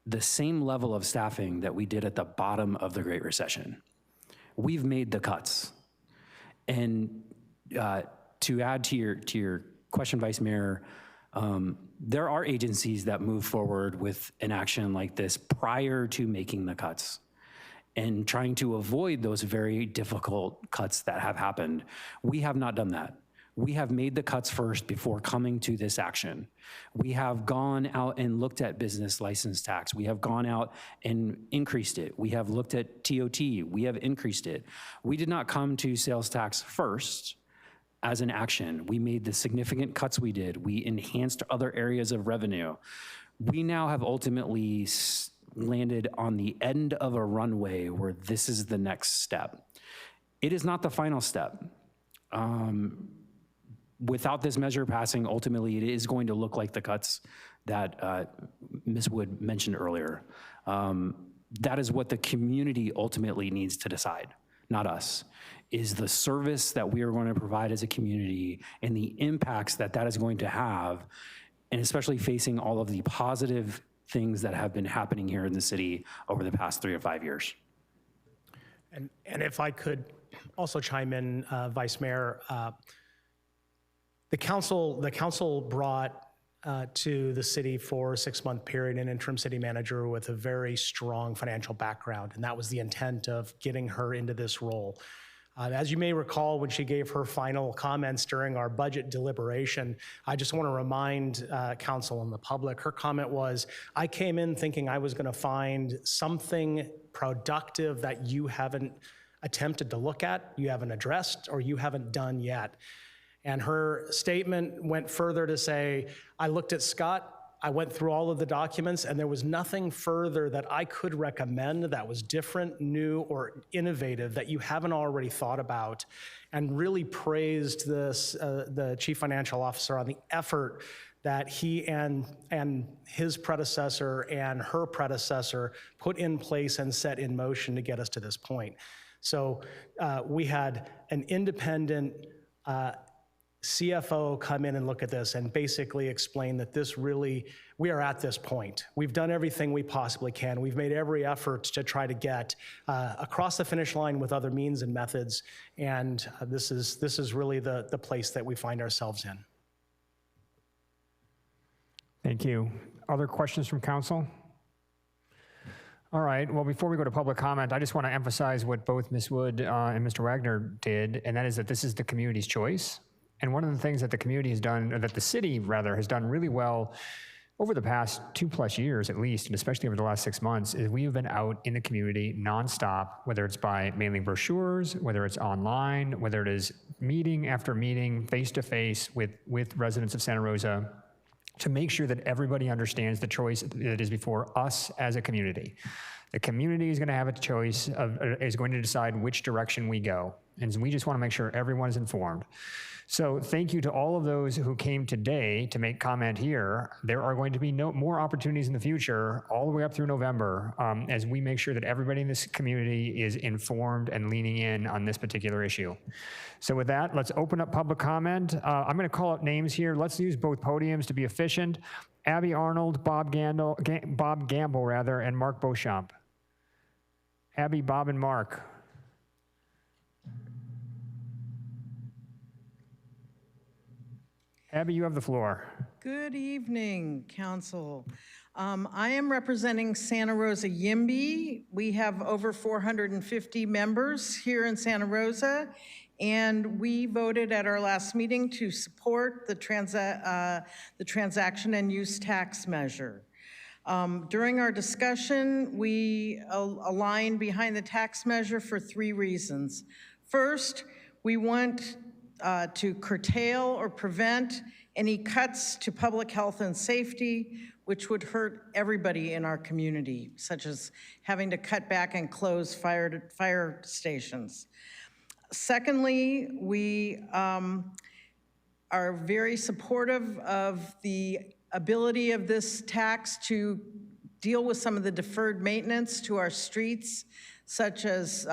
the same level of staffing that we did at the bottom of the Great Recession. We've made the cuts. And to add to your question, Vice Mayor, there are agencies that move forward with an action like this prior to making the cuts and trying to avoid those very difficult cuts that have happened. We have not done that. We have made the cuts first before coming to this action. We have gone out and looked at business license tax. We have gone out and increased it. We have looked at TOT. We have increased it. We did not come to sales tax first as an action. We made the significant cuts we did. We enhanced other areas of revenue. We now have ultimately landed on the end of a runway where this is the next step. It is not the final step. Without this measure passing, ultimately it is going to look like the cuts that Ms. Wood mentioned earlier. That is what the community ultimately needs to decide, not us, is the service that we are going to provide as a community and the impacts that that is going to have, and especially facing all of the positive things that have been happening here in the city over the past 3 or 5 years. And if I could also chime in, Vice Mayor, the council brought to the city for a 6-month period an interim city manager with a very strong financial background, and that was the intent of getting her into this role. As you may recall, when she gave her final comments during our budget deliberation, I just want to remind council and the public, her comment was, I came in thinking I was going to find something productive that you haven't attempted to look at, you haven't addressed, or you haven't done yet. And her statement went further to say, I looked at Scott, I went through all of the documents, and there was nothing further that I could recommend that was different, new, or innovative that you haven't already thought about, and really praised this, the Chief Financial Officer on the effort that he and his predecessor and her predecessor put in place and set in motion to get us to this point. So we had an independent CFO come in and look at this and basically explain that this really, we are at this point. We've done everything we possibly can. We've made every effort to try to get across the finish line with other means and methods, and this is really the place that we find ourselves in. Thank you. Other questions from council? All right, well, before we go to public comment, I just want to emphasize what both Ms. Wood and Mr. Wagner did, and that is that this is the community's choice. And one of the things that the community has done, or that the city rather, has done really well over the past 2+ years at least, and especially over the last 6 months, is we have been out in the community nonstop, whether it's by mailing brochures, whether it's online, whether it is meeting after meeting, face-to-face with residents of Santa Rosa, to make sure that everybody understands the choice that is before us as a community. The community is going to have a choice is going to decide which direction we go. And we just want to make sure everyone is informed. So thank you to all of those who came today to make comment here. There are going to be more opportunities in the future, all the way up through November, as we make sure that everybody in this community is informed and leaning in on this particular issue. So with that, let's open up public comment. I'm going to call out names here. Let's use both podiums to be efficient. Abby Arnold, Bob Gamble, and Mark Beauchamp. Abby, Bob, and Mark. Abby, you have the floor. Good evening, Council. I am representing Santa Rosa YIMBY. We have over 450 members here in Santa Rosa, and we voted at our last meeting to support the transaction and use tax measure. During our discussion, we aligned behind the tax measure for 3 reasons. First, we want to curtail or prevent any cuts to public health and safety, which would hurt everybody in our community, such as having to cut back and close fire stations. Secondly, we are very supportive of the ability of this tax to deal with some of the deferred maintenance to our streets, such as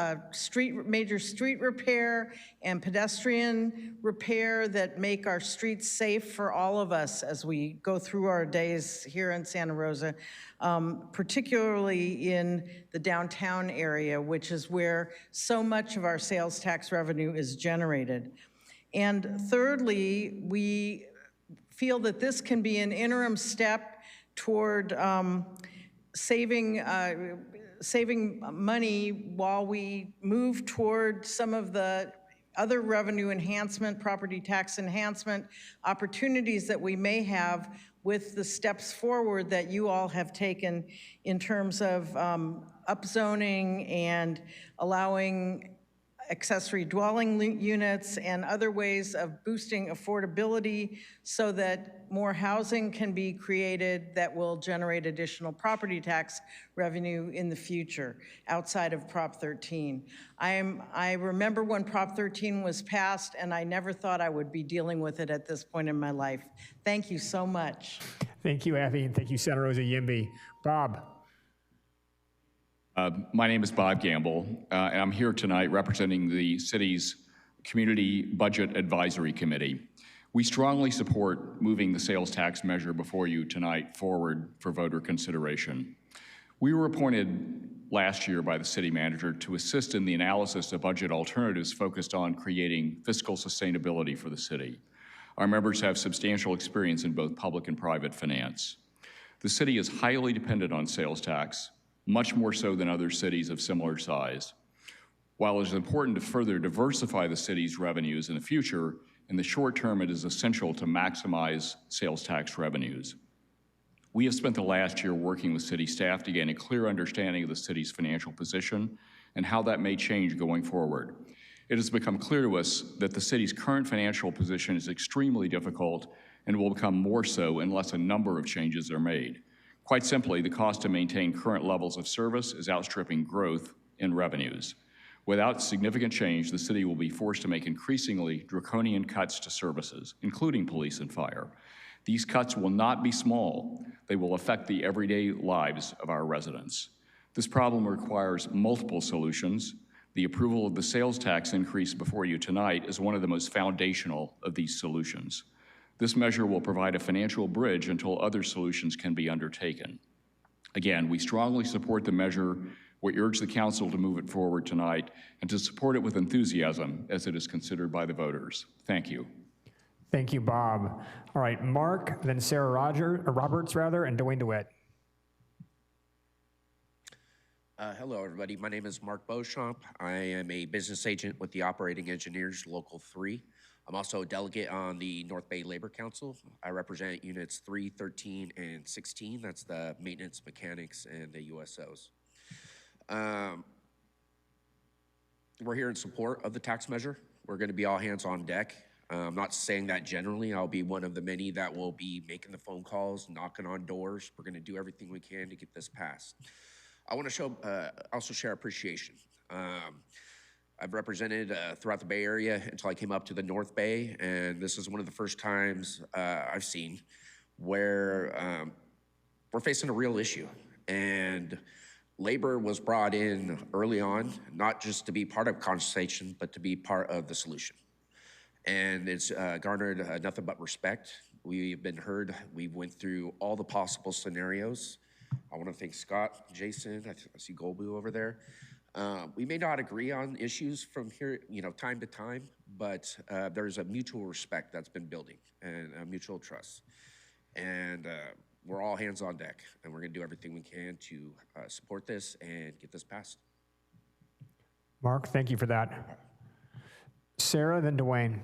major street repair and pedestrian repair that make our streets safe for all of us as we go through our days here in Santa Rosa, particularly in the downtown area, which is where so much of our sales tax revenue is generated. And thirdly, we feel that this can be an interim step toward saving money while we move toward some of the other revenue enhancement, property tax enhancement opportunities that we may have with the steps forward that you all have taken in terms of upzoning and allowing accessory dwelling units and other ways of boosting affordability so that more housing can be created that will generate additional property tax revenue in the future outside of Prop 13. I remember when Prop 13 was passed, and I never thought I would be dealing with it at this point in my life. Thank you so much. Thank you, Abby, and thank you, Santa Rosa Yimby. Bob. My name is Bob Gamble, and I'm here tonight representing the city's Community Budget Advisory Committee. We strongly support moving the sales tax measure before you tonight forward for voter consideration. We were appointed last year by the city manager to assist in the analysis of budget alternatives focused on creating fiscal sustainability for the city. Our members have substantial experience in both public and private finance. The city is highly dependent on sales tax, much more so than other cities of similar size. While it is important to further diversify the city's revenues in the future, in the short term, it is essential to maximize sales tax revenues. We have spent the last year working with city staff to gain a clear understanding of the city's financial position and how that may change going forward. It has become clear to us that the city's current financial position is extremely difficult and will become more so unless a number of changes are made. Quite simply, the cost to maintain current levels of service is outstripping growth in revenues. Without significant change, the city will be forced to make increasingly draconian cuts to services, including police and fire. These cuts will not be small. They will affect the everyday lives of our residents. This problem requires multiple solutions. The approval of the sales tax increase before you tonight is one of the most foundational of these solutions. This measure will provide a financial bridge until other solutions can be undertaken. Again, we strongly support the measure. We urge the council to move it forward tonight and to support it with enthusiasm as it is considered by the voters. Thank you. Thank you, Bob. All right, Mark, then Sarah Roberts, and Dwayne DeWitt. Hello, everybody. My name is Mark Beauchamp. I am a business agent with the Operating Engineers Local 3. I'm also a delegate on the North Bay Labor Council. I represent units 3, 13, and 16. That's the maintenance mechanics and the USOs. We're here in support of the tax measure. We're going to be all hands on deck. I'm not saying that generally. I'll be one of the many that will be making the phone calls, knocking on doors. We're going to do everything we can to get this passed. I want to also share appreciation. I've represented throughout the Bay Area until I came up to the North Bay, and this is one of the first times I've seen where we're facing a real issue. And labor was brought in early on, not just to be part of conversation, but to be part of the solution. And it's garnered nothing but respect. We've been heard. We went through all the possible scenarios. I want to thank Scott, Jason, I see Golbu over there. We may not agree on issues from here, time to time, but there's a mutual respect that's been building and a mutual trust. And we're all hands on deck, and we're going to do everything we can to support this and get this passed. Mark, thank you for that. Sarah, then Dwayne.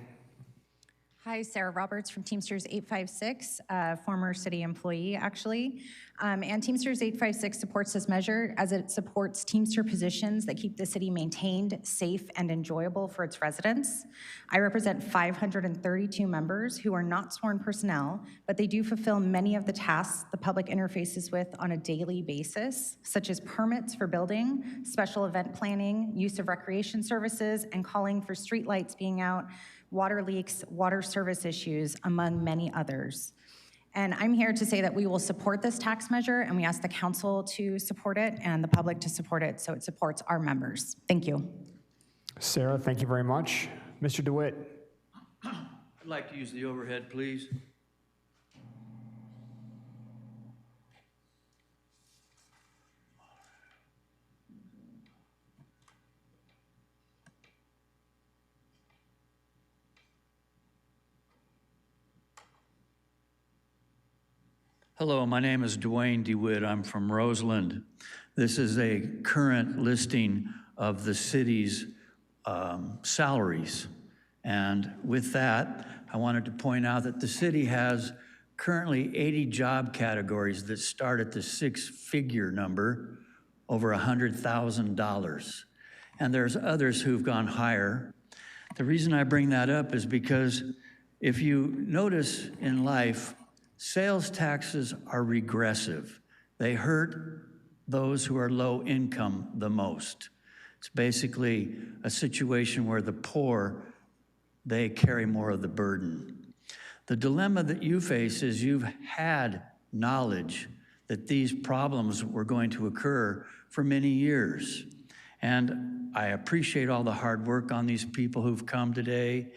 Hi, Sarah Roberts from Teamsters 856, former city employee, actually. And Teamsters 856 supports this measure as it supports Teamster positions that keep the city maintained, safe, and enjoyable for its residents. I represent 532 members who are not sworn personnel, but they do fulfill many of the tasks the public interfaces with on a daily basis, such as permits for building, special event planning, use of recreation services, and calling for streetlights being out, water leaks, water service issues, among many others. And I'm here to say that we will support this tax measure, and we ask the council to support it and the public to support it so it supports our members. Thank you. Sarah, thank you very much. Mr. DeWitt. I'd like to use the overhead, please. Hello, my name is Dwayne DeWitt. I'm from Roseland. This is a current listing of the city's salaries. And with that, I wanted to point out that the city has currently 80 job categories that start at the six-figure number, over $100,000. And there's others who've gone higher. The reason I bring that up is because if you notice in life, sales taxes are regressive. They hurt those who are low income the most. It's basically a situation where the poor, they carry more of the burden. The dilemma that you face is you've had knowledge that these problems were going to occur for many years. And I appreciate all the hard work on these people who've come today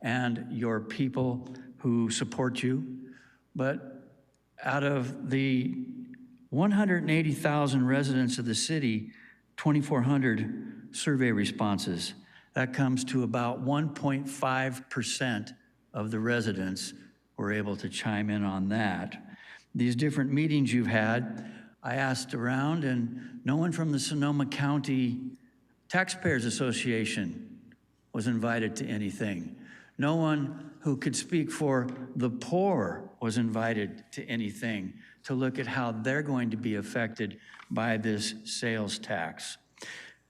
and your people who support you. But out of the 180,000 residents of the city, 2,400 survey responses, that comes to about 1.5% of the residents were able to chime in on that. These different meetings you've had, I asked around, and no one from the Sonoma County Taxpayers Association was invited to anything. No one who could speak for the poor was invited to anything to look at how they're going to be affected by this sales tax.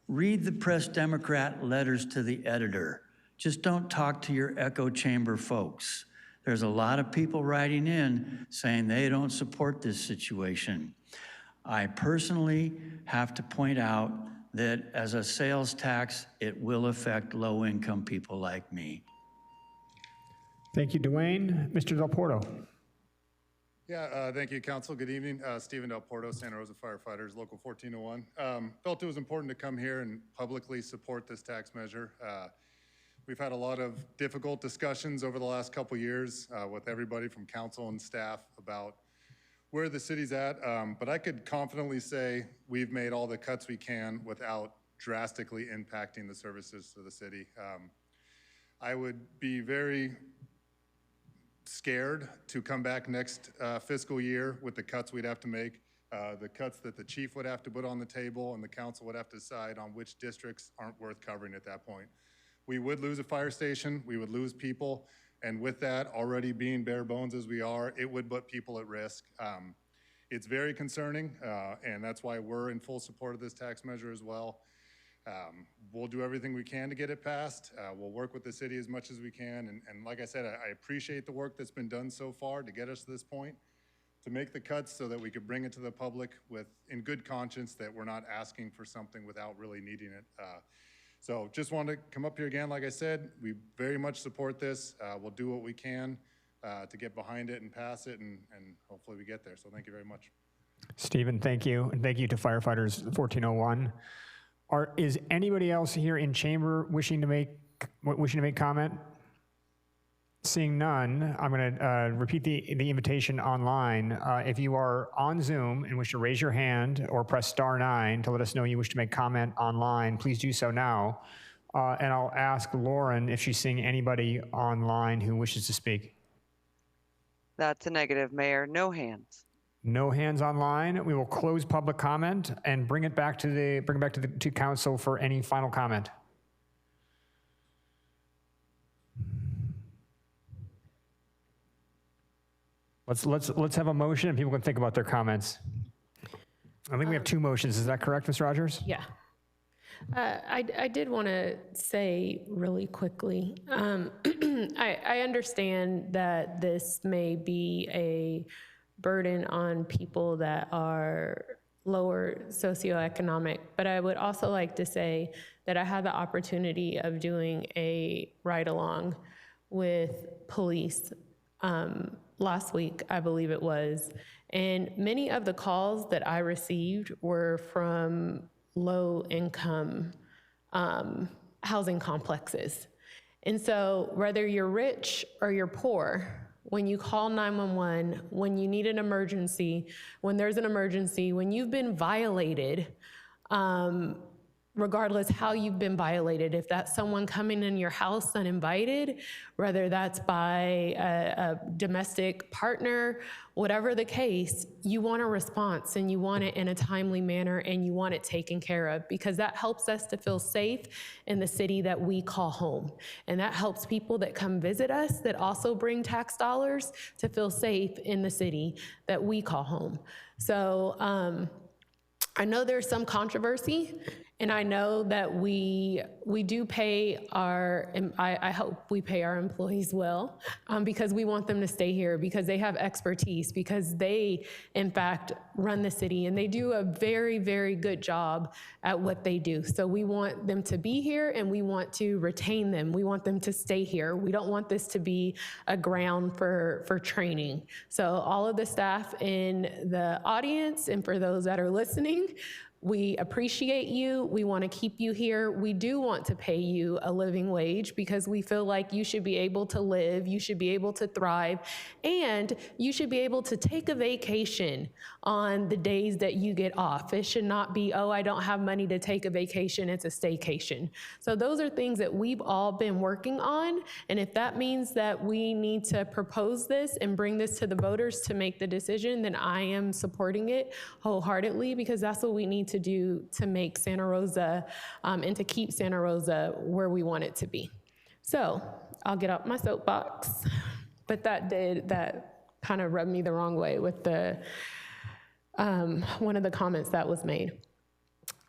Read the Press Democrat letters to the editor. Just don't talk to your echo chamber folks. There's a lot of people writing in saying they don't support this situation. I personally have to point out that as a sales tax, it will affect low-income people like me. Thank you, Dwayne. Mr. Del Porto. Yeah, thank you, Council. Good evening. Stephen Del Porto, Santa Rosa Firefighters, Local 1401. Felt it was important to come here and publicly support this tax measure. We've had a lot of difficult discussions over the last couple years with everybody from council and staff about where the city's at, but I could confidently say we've made all the cuts we can without drastically impacting the services to the city. I would be very scared to come back next fiscal year with the cuts we'd have to make, the cuts that the chief would have to put on the table and the council would have to decide on which districts aren't worth covering at that point. We would lose a fire station, we would lose people, and with that already being bare bones as we are, it would put people at risk. It's very concerning, and that's why we're in full support of this tax measure as well. We'll do everything we can to get it passed. We'll work with the city as much as we can. And like I said, I appreciate the work that's been done so far to get us to this point, to make the cuts so that we could bring it to the public with, in good conscience, that we're not asking for something without really needing it. So just wanted to come up here again. Like I said, we very much support this. We'll do what we can to get behind it and pass it, and hopefully we get there. So thank you very much. Stephen, thank you. And thank you to Firefighters 1401. Is anybody else here in chamber wishing to make comment? Seeing none, I'm going to repeat the invitation online. If you are on Zoom and wish to raise your hand or press *9 to let us know you wish to make comment online, please do so now. And I'll ask Lauren if she's seeing anybody online who wishes to speak. That's a negative, Mayor. No hands. No hands online. We will close public comment and bring it back to council for any final comment. Let's have a motion and people can think about their comments. I think we have two motions. Is that correct, Ms. Rogers? Yeah. I did want to say really quickly, I understand that this may be a burden on people that are lower socioeconomic, but I would also like to say that I had the opportunity of doing a ride-along with police last week, I believe it was, and many of the calls that I received were from low-income housing complexes. And so whether you're rich or you're poor, when you call 911, when you need an emergency, when there's an emergency, when you've been violated, regardless how you've been violated, if that's someone coming in your house uninvited, whether that's by a domestic partner, whatever the case, you want a response and you want it in a timely manner and you want it taken care of, because that helps us to feel safe in the city that we call home. And that helps people that come visit us that also bring tax dollars to feel safe in the city that we call home. So I know there's some controversy, and I know that we do pay our, I hope we pay our employees well, because we want them to stay here, because they have expertise, because they, in fact, run the city, and they do a very, very good job at what they do. So we want them to be here, and we want to retain them. We want them to stay here. We don't want this to be a ground for training. So all of the staff in the audience, and for those that are listening, we appreciate you. We want to keep you here. We do want to pay you a living wage because we feel like you should be able to live, you should be able to thrive, and you should be able to take a vacation on the days that you get off. It should not be, oh, I don't have money to take a vacation, it's a staycation. So those are things that we've all been working on, and if that means that we need to propose this and bring this to the voters to make the decision, then I am supporting it wholeheartedly, because that's what we need to do to make Santa Rosa and to keep Santa Rosa where we want it to be. So I'll get up my soapbox, but that kind of rubbed me the wrong way with the one of the comments that was made.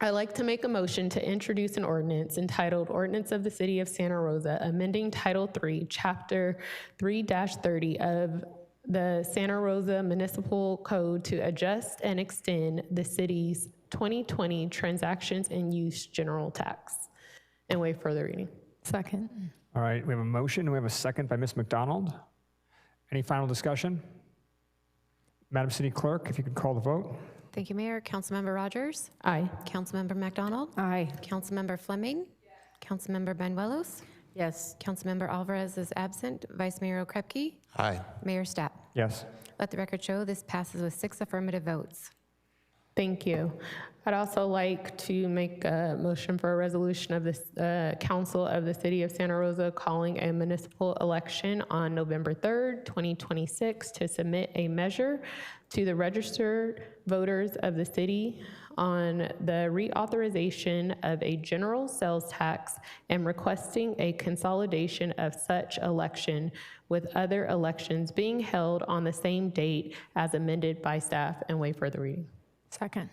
I'd like to make a motion to introduce an ordinance entitled Ordinance of the City of Santa Rosa, amending Title 3, Chapter 3-30 of the Santa Rosa Municipal Code to adjust and extend the city's 2020 transactions and use general tax, and waive further reading. Second. All right, we have a motion. We have a second by Ms. McDonald. Any final discussion? Madam City Clerk, if you could call the vote. Thank you, Mayor. Councilmember Rogers? Aye. Councilmember McDonald? Aye. Councilmember Fleming? Councilmember Banuelos? Yes. Councilmember Alvarez is absent. Vice Mayor Okrepke? Aye. Mayor Stapp? Yes. Let the record show this passes with 6 affirmative votes. Thank you. I'd also like to make a motion for a resolution of the Council of the City of Santa Rosa calling a municipal election on November 3rd, 2026 to submit a measure to the registered voters of the city on the reauthorization of a general sales tax and requesting a consolidation of such election with other elections being held on the same date as amended by staff, and waive further reading. Second.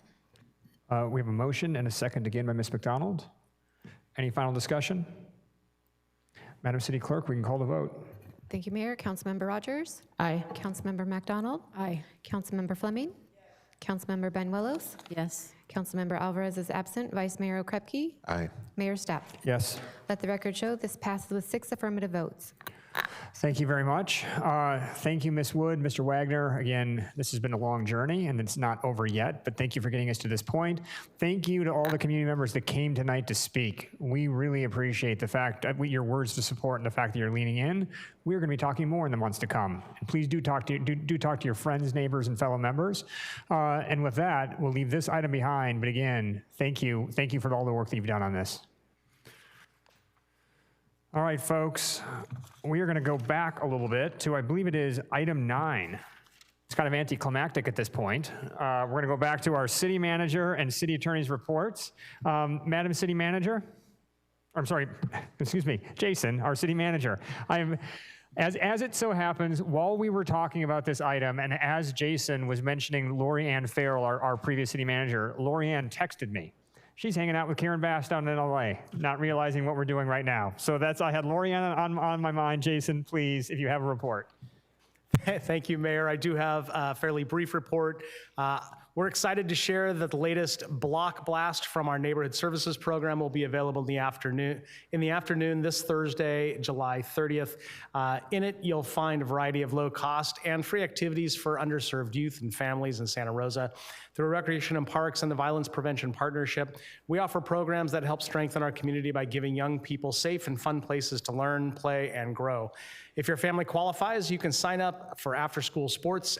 We have a motion and a second again by Ms. McDonald. Any final discussion? Madam City Clerk, we can call the vote. Thank you, Mayor. Councilmember Rogers? Aye. Councilmember McDonald? Aye. Councilmember Fleming? Councilmember Banuelos? Yes. Councilmember Alvarez is absent. Vice Mayor Okrepke? Aye. Mayor Stapp? Yes. Let the record show this passes with 6 affirmative votes. Thank you very much. Thank you, Ms. Wood, Mr. Wagner. Again, this has been a long journey and it's not over yet, but thank you for getting us to this point. Thank you to all the community members that came tonight to speak. We really appreciate the fact that your words to support and the fact that you're leaning in. We're going to be talking more in the months to come. And please do talk to your friends, neighbors, and fellow members. And with that, we'll leave this item behind. But again, thank you. Thank you for all the work that you've done on this. All right, folks, we are going to go back a little bit to, I believe it is item 9. It's kind of anticlimactic at this point. We're going to go back to our city manager and city attorney's reports. Madam City Manager, I'm sorry, excuse me, Jason, our city manager. As it so happens, while we were talking about this item, and as Jason was mentioning Lori Ann Farrell, our previous city manager, Lori Ann texted me. She's hanging out with Karen Bass down in LA, not realizing what we're doing right now. So I had Lori Ann on my mind. Jason, please, if you have a report. Thank you, Mayor. I do have a fairly brief report. We're excited to share that the latest block blast from our neighborhood services program will be available in the afternoon this Thursday, July 30th. In it, you'll find a variety of low cost and free activities for underserved youth and families in Santa Rosa. Through Recreation and Parks and the Violence Prevention Partnership, we offer programs that help strengthen our community by giving young people safe and fun places to learn, play, and grow. If your family qualifies, you can sign up for after-school sports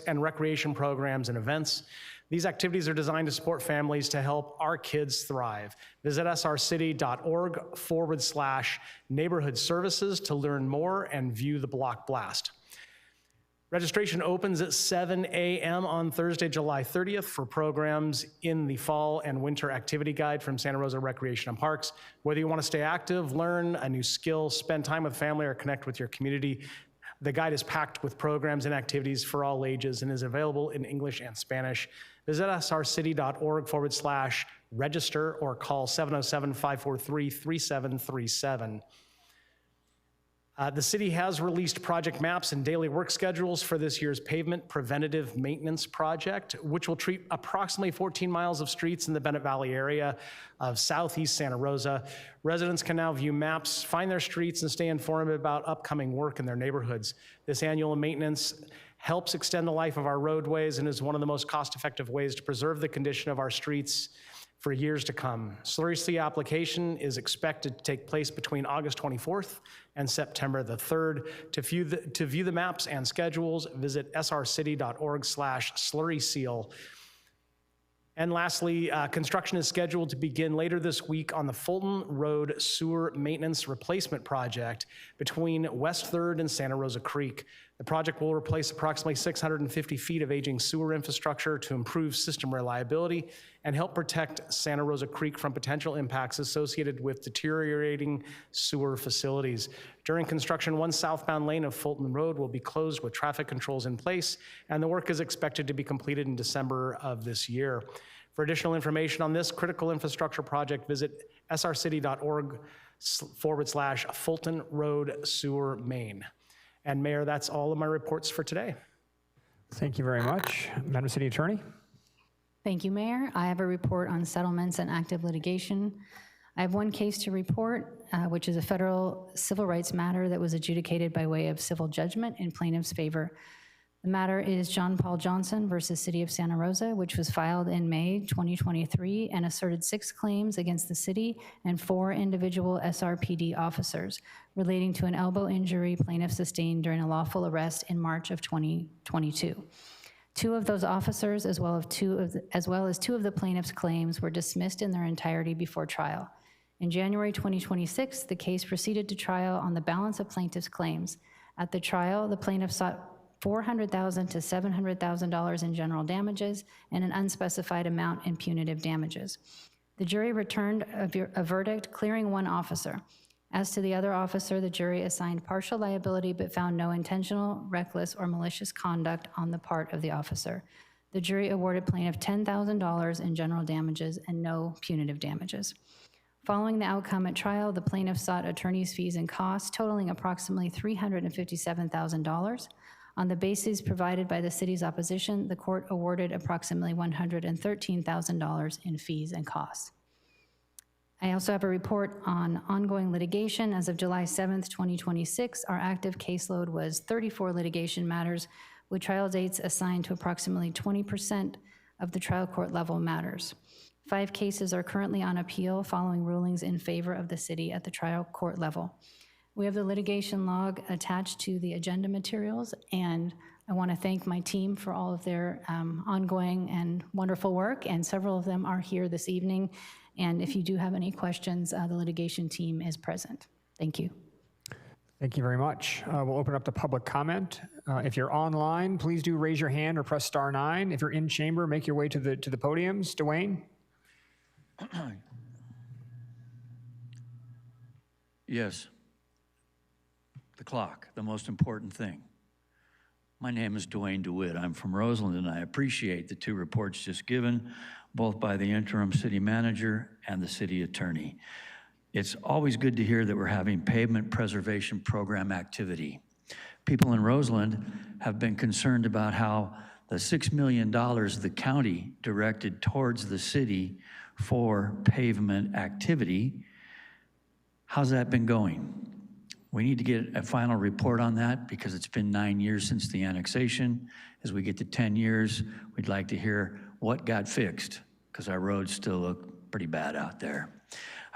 and recreation programs and events. These activities are designed to support families to help our kids thrive. Visit srcity.org/neighborhood services to learn more and view the block blast. Registration opens at 7 a.m. on Thursday, July 30th for programs in the fall and winter activity guide from Santa Rosa Recreation and Parks. Whether you want to stay active, learn a new skill, spend time with family, or connect with your community, the guide is packed with programs and activities for all ages and is available in English and Spanish. Visit srcity.org/register or call 707-543-3737. The city has released project maps and daily work schedules for this year's pavement preventative maintenance project, which will treat approximately 14 miles of streets in the Bennett Valley area of southeast Santa Rosa. Residents can now view maps, find their streets, and stay informed about upcoming work in their neighborhoods. This annual maintenance helps extend the life of our roadways and is one of the most cost-effective ways to preserve the condition of our streets for years to come. Slurry C application is expected to take place between August 24th and September the 3rd. To view the maps and schedules, visit srcity.org/slurryseal. And lastly, construction is scheduled to begin later this week on the Fulton Road Sewer Maintenance Replacement Project between West 3rd and Santa Rosa Creek. The project will replace approximately 650 feet of aging sewer infrastructure to improve system reliability and help protect Santa Rosa Creek from potential impacts associated with deteriorating sewer facilities. During construction, one southbound lane of Fulton Road will be closed with traffic controls in place, and the work is expected to be completed in December of this year. For additional information on this critical infrastructure project, visit srcity.org/Fulton Road Sewer Main. And Mayor, that's all of my reports for today. Thank you very much. Madam City Attorney. Thank you, Mayor. I have a report on settlements and active litigation. I have one case to report, which is a federal civil rights matter that was adjudicated by way of civil judgment in plaintiff's favor. The matter is John Paul Johnson versus City of Santa Rosa, which was filed in May 2023 and asserted 6 claims against the city and 4 individual SRPD officers relating to an elbow injury plaintiff sustained during a lawful arrest in March of 2022. 2 of those officers, as well as two of the plaintiff's claims, were dismissed in their entirety before trial. In January 2026, the case proceeded to trial on the balance of plaintiff's claims. At the trial, the plaintiff sought $400,000 to $700,000 in general damages and an unspecified amount in punitive damages. The jury returned a verdict clearing one officer. As to the other officer, the jury assigned partial liability but found no intentional, reckless, or malicious conduct on the part of the officer. The jury awarded plaintiff $10,000 in general damages and no punitive damages. Following the outcome at trial, the plaintiff sought attorney's fees and costs totaling approximately $357,000. On the basis provided by the city's opposition, the court awarded approximately $113,000 in fees and costs. I also have a report on ongoing litigation. As of July 7th, 2026, our active caseload was 34 litigation matters, with trial dates assigned to approximately 20% of the trial court level matters. 5 cases are currently on appeal following rulings in favor of the city at the trial court level. We have the litigation log attached to the agenda materials, and I want to thank my team for all of their ongoing and wonderful work, and several of them are here this evening. And if you do have any questions, the litigation team is present. Thank you. Thank you very much. We'll open up to public comment. If you're online, please do raise your hand or press *9. If you're in chamber, make your way to the podiums. Dwayne? Yes. the clock, the most important thing. My name is Dwayne DeWitt. I'm from Roseland, and I appreciate the two reports just given, both by the interim city manager and the city attorney. It's always good to hear that we're having pavement preservation program activity. People in Roseland have been concerned about how the $6 million the county directed towards the city for pavement activity, how's that been going? We need to get a final report on that because it's been 9 years since the annexation. As we get to 10 years, we'd like to hear what got fixed because our roads still look pretty bad out there.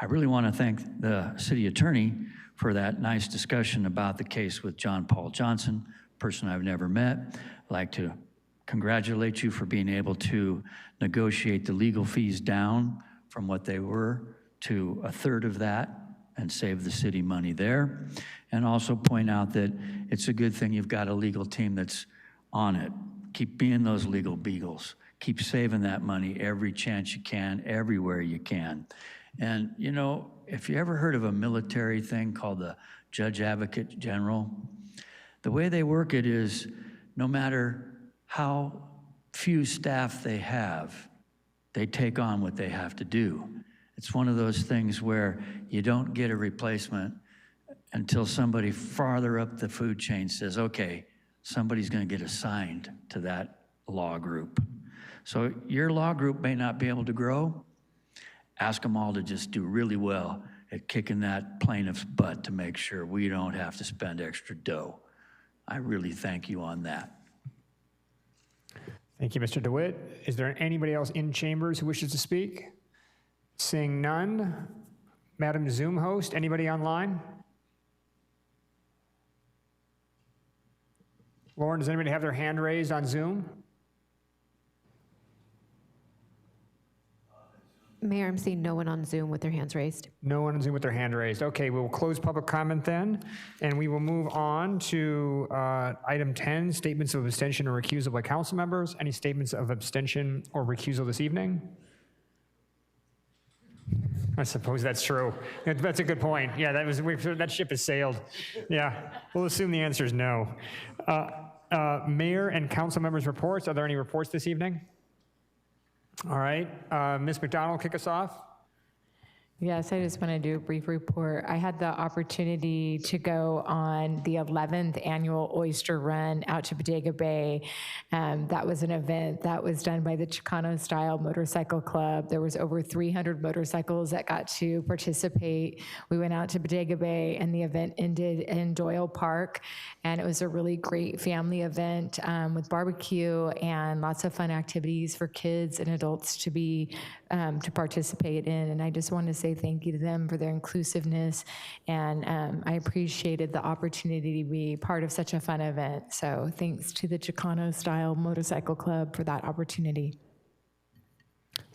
I really want to thank the city attorney for that nice discussion about the case with John Paul Johnson, a person I've never met. I'd like to congratulate you for being able to negotiate the legal fees down from what they were to a third of that and save the city money there. And also point out that it's a good thing you've got a legal team that's on it. Keep being those legal beagles. Keep saving that money every chance you can, everywhere you can. And you know, if you ever heard of a military thing called the Judge Advocate General, the way they work it is no matter how few staff they have, they take on what they have to do. It's one of those things where you don't get a replacement until somebody farther up the food chain says, okay, somebody's going to get assigned to that law group. So your law group may not be able to grow. Ask them all to just do really well at kicking that plaintiff's butt to make sure we don't have to spend extra dough. I really thank you on that. Thank you, Mr. DeWitt. Is there anybody else in chambers who wishes to speak? Seeing none, Madam Zoom host, anybody online? Lauren, does anybody have their hand raised on Zoom? Mayor, I'm seeing no one on Zoom with their hands raised. No one on Zoom with their hand raised. Okay, we will close public comment then, and we will move on to item 10, statements of abstention or recusal by council members. Any statements of abstention or recusal this evening? I suppose that's true. That's a good point. Yeah, that ship has sailed. Yeah, we'll assume the answer is no. Mayor and council members' reports. Are there any reports this evening? All right, Ms. McDonald, kick us off. Yes, I just want to do a brief report. I had the opportunity to go on the 11th annual Oyster Run out to Bodega Bay. That was an event that was done by the Chicano Style Motorcycle Club. There was over 300 motorcycles that got to participate. We went out to Bodega Bay and the event ended in Doyle Park. And it was a really great family event with barbecue and lots of fun activities for kids and adults to participate in. And I just want to say thank you to them for their inclusiveness. And I appreciated the opportunity to be part of such a fun event. So thanks to the Chicano Style Motorcycle Club for that opportunity.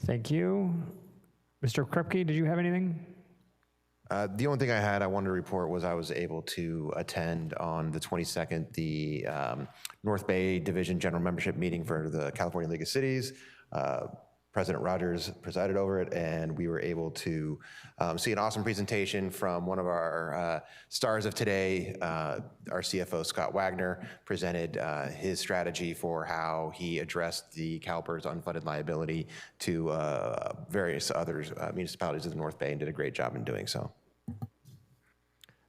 Thank you. Mr. Krupke, did you have anything? The only thing I wanted to report was I was able to attend on the 22nd, the North Bay Division General Membership Meeting for the California League of Cities. President Rogers presided over it, and we were able to see an awesome presentation from one of our stars of today. Our CFO, Scott Wagner, presented his strategy for how he addressed the CalPERS unfunded liability to various other municipalities of the North Bay and did a great job in doing so.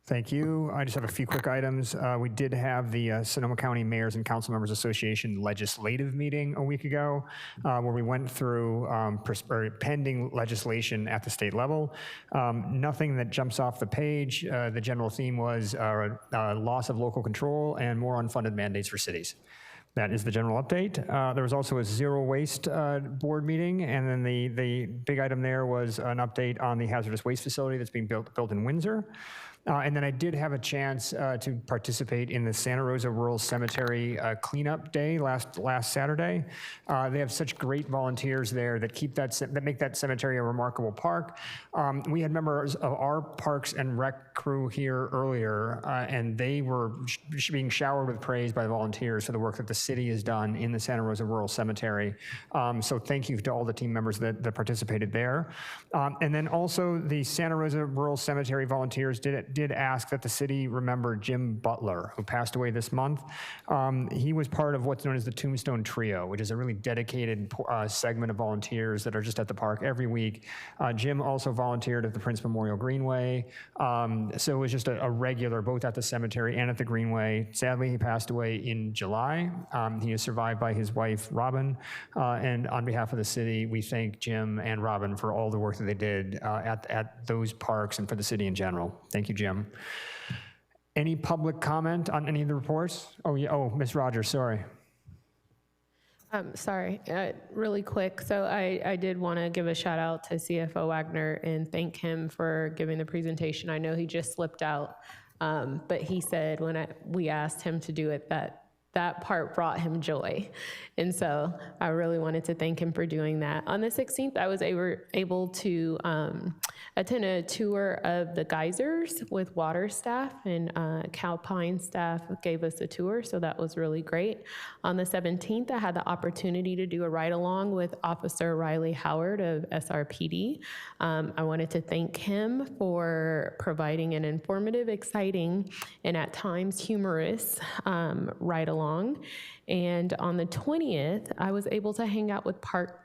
Thank you. I just have a few quick items. We did have the Sonoma County Mayors and Council Members Association legislative meeting a week ago, where we went through pending legislation at the state level. Nothing that jumps off the page. The general theme was loss of local control and more unfunded mandates for cities. That is the general update. There was also a zero waste board meeting, and then the big item there was an update on the hazardous waste facility that's being built in Windsor. And then I did have a chance to participate in the Santa Rosa Rural Cemetery cleanup day last Saturday. They have such great volunteers there that make that cemetery a remarkable park. We had members of our Parks and Rec crew here earlier, and they were being showered with praise by the volunteers for the work that the city has done in the Santa Rosa Rural Cemetery. So thank you to all the team members that participated there. And then also the Santa Rosa Rural Cemetery volunteers did did ask that the city remember Jim Butler, who passed away this month. He was part of what's known as the Tombstone Trio, which is a really dedicated segment of volunteers that are just at the park every week. Jim also volunteered at the Prince Memorial Greenway, so it was just a regular both at the cemetery and at the Greenway. Sadly, he passed away in July. He is survived by his wife, Robin, and on behalf of the city, we thank Jim and Robin for all the work that they did at those parks and for the city in general. Thank you, Jim. Any public comment on any of the reports? Oh, yeah. Oh, Ms. Rogers, sorry. Sorry, really quick. So I did want to give a shout out to CFO Wagner and thank him for giving the presentation. I know he just slipped out, but he said when we asked him to do it that part brought him joy. And so I really wanted to thank him for doing that. On the 16th, I was able to attend a tour of the geysers with water staff, and Calpine staff gave us a tour, so that was really great. On the 17th, I had the opportunity to do a ride-along with Officer Riley Howard of SRPD. I wanted to thank him for providing an informative, exciting, and at times humorous ride-along. And on the 20th, I was able to hang out with park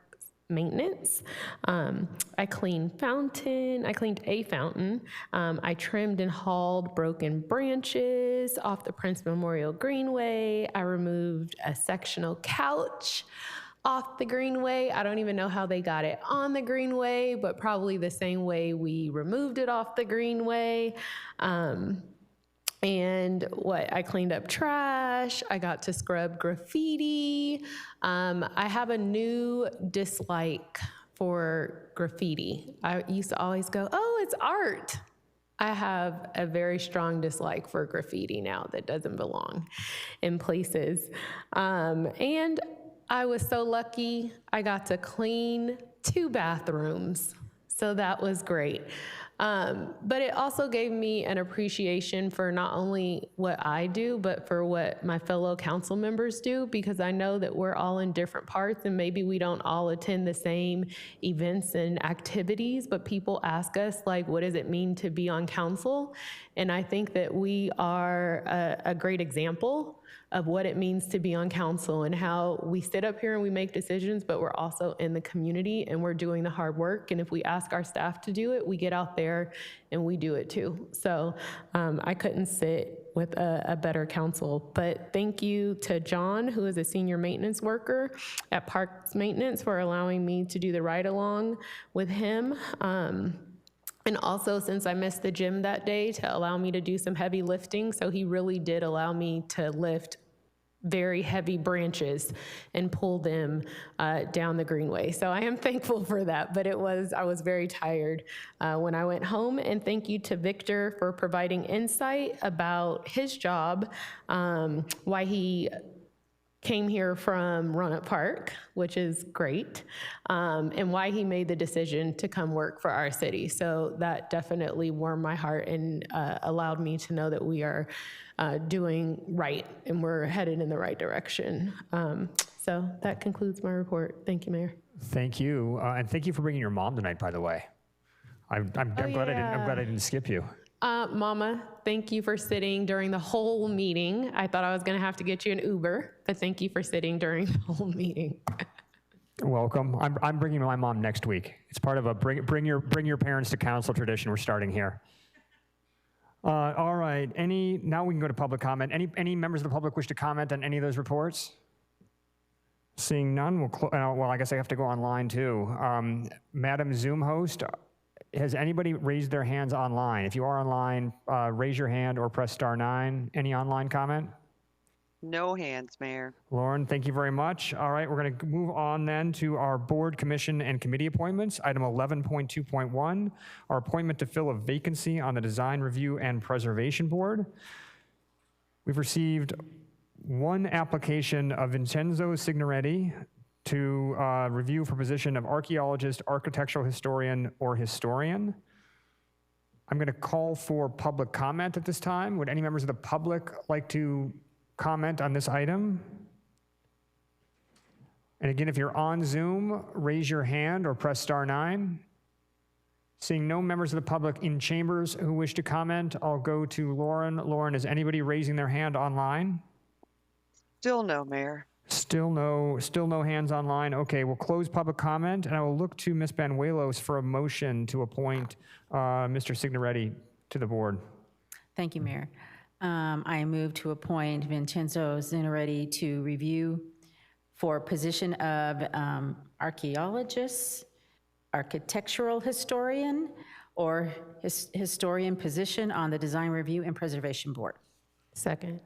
maintenance. I cleaned a fountain. I trimmed and hauled broken branches off the Prince Memorial Greenway. I removed a sectional couch off the Greenway. I don't even know how they got it on the Greenway, but probably the same way we removed it off the Greenway. And I cleaned up trash. I got to scrub graffiti. I have a new dislike for graffiti. I used to always go, oh, it's art. I have a very strong dislike for graffiti now that doesn't belong in places. And I was so lucky I got to clean 2 bathrooms. So that was great. But it also gave me an appreciation for not only what I do, but for what my fellow council members do, because I know that we're all in different parts and maybe we don't all attend the same events and activities, but people ask us, like, what does it mean to be on council? And I think that we are a great example of what it means to be on council and how we sit up here and we make decisions, but we're also in the community and we're doing the hard work. And if we ask our staff to do it, we get out there and we do it too. So I couldn't sit with a better council. But thank you to John, who is a senior maintenance worker at Parks Maintenance, for allowing me to do the ride along with him. And also, since I missed the gym that day, to allow me to do some heavy lifting. So he really did allow me to lift very heavy branches and pull them down the Greenway. So I am thankful for that, but I was very tired when I went home. And thank you to Victor for providing insight about his job, why he came here from Roanoke Park, which is great, and why he made the decision to come work for our city. So that definitely warmed my heart and allowed me to know that we are doing right and we're headed in the right direction. So that concludes my report. Thank you, Mayor. Thank you, and thank you for bringing your mom tonight, by the way. I'm glad I didn't skip you. Mama, thank you for sitting during the whole meeting. I thought I was going to have to get you an Uber, but thank you for sitting during the whole meeting. Welcome. I'm bringing my mom next week. It's part of a bring your parents to council tradition we're starting here. All right. Now we can go to public comment. Any members of the public wish to comment on any of those reports? Seeing none, well, I guess I have to go online too. Madam Zoom host, has anybody raised their hands online? If you are online, raise your hand or press *9. Any online comment? No hands, Mayor. Lauren, thank you very much. All right, we're going to move on then to our board, commission, and committee appointments. Item 11.2.1, our appointment to fill a vacancy on the Design Review and Preservation Board. We've received one application of Vincenzo Signoretti to review for position of archaeologist, architectural historian, or historian. I'm going to call for public comment at this time. Would any members of the public like to comment on this item? And again, if you're on Zoom, raise your hand or press *9. Seeing no members of the public in chambers who wish to comment, I'll go to Lauren. Lauren, is anybody raising their hand online? Still no, Mayor. Still no hands online. Okay, we'll close public comment, and I will look to Ms. Banuelos for a motion to appoint Mr. Signoretti to the board. Thank you, Mayor. I move to appoint Vincenzo Zinneretti to review for position of archaeologist, architectural historian, or historian position on the Design Review and Preservation Board. Second.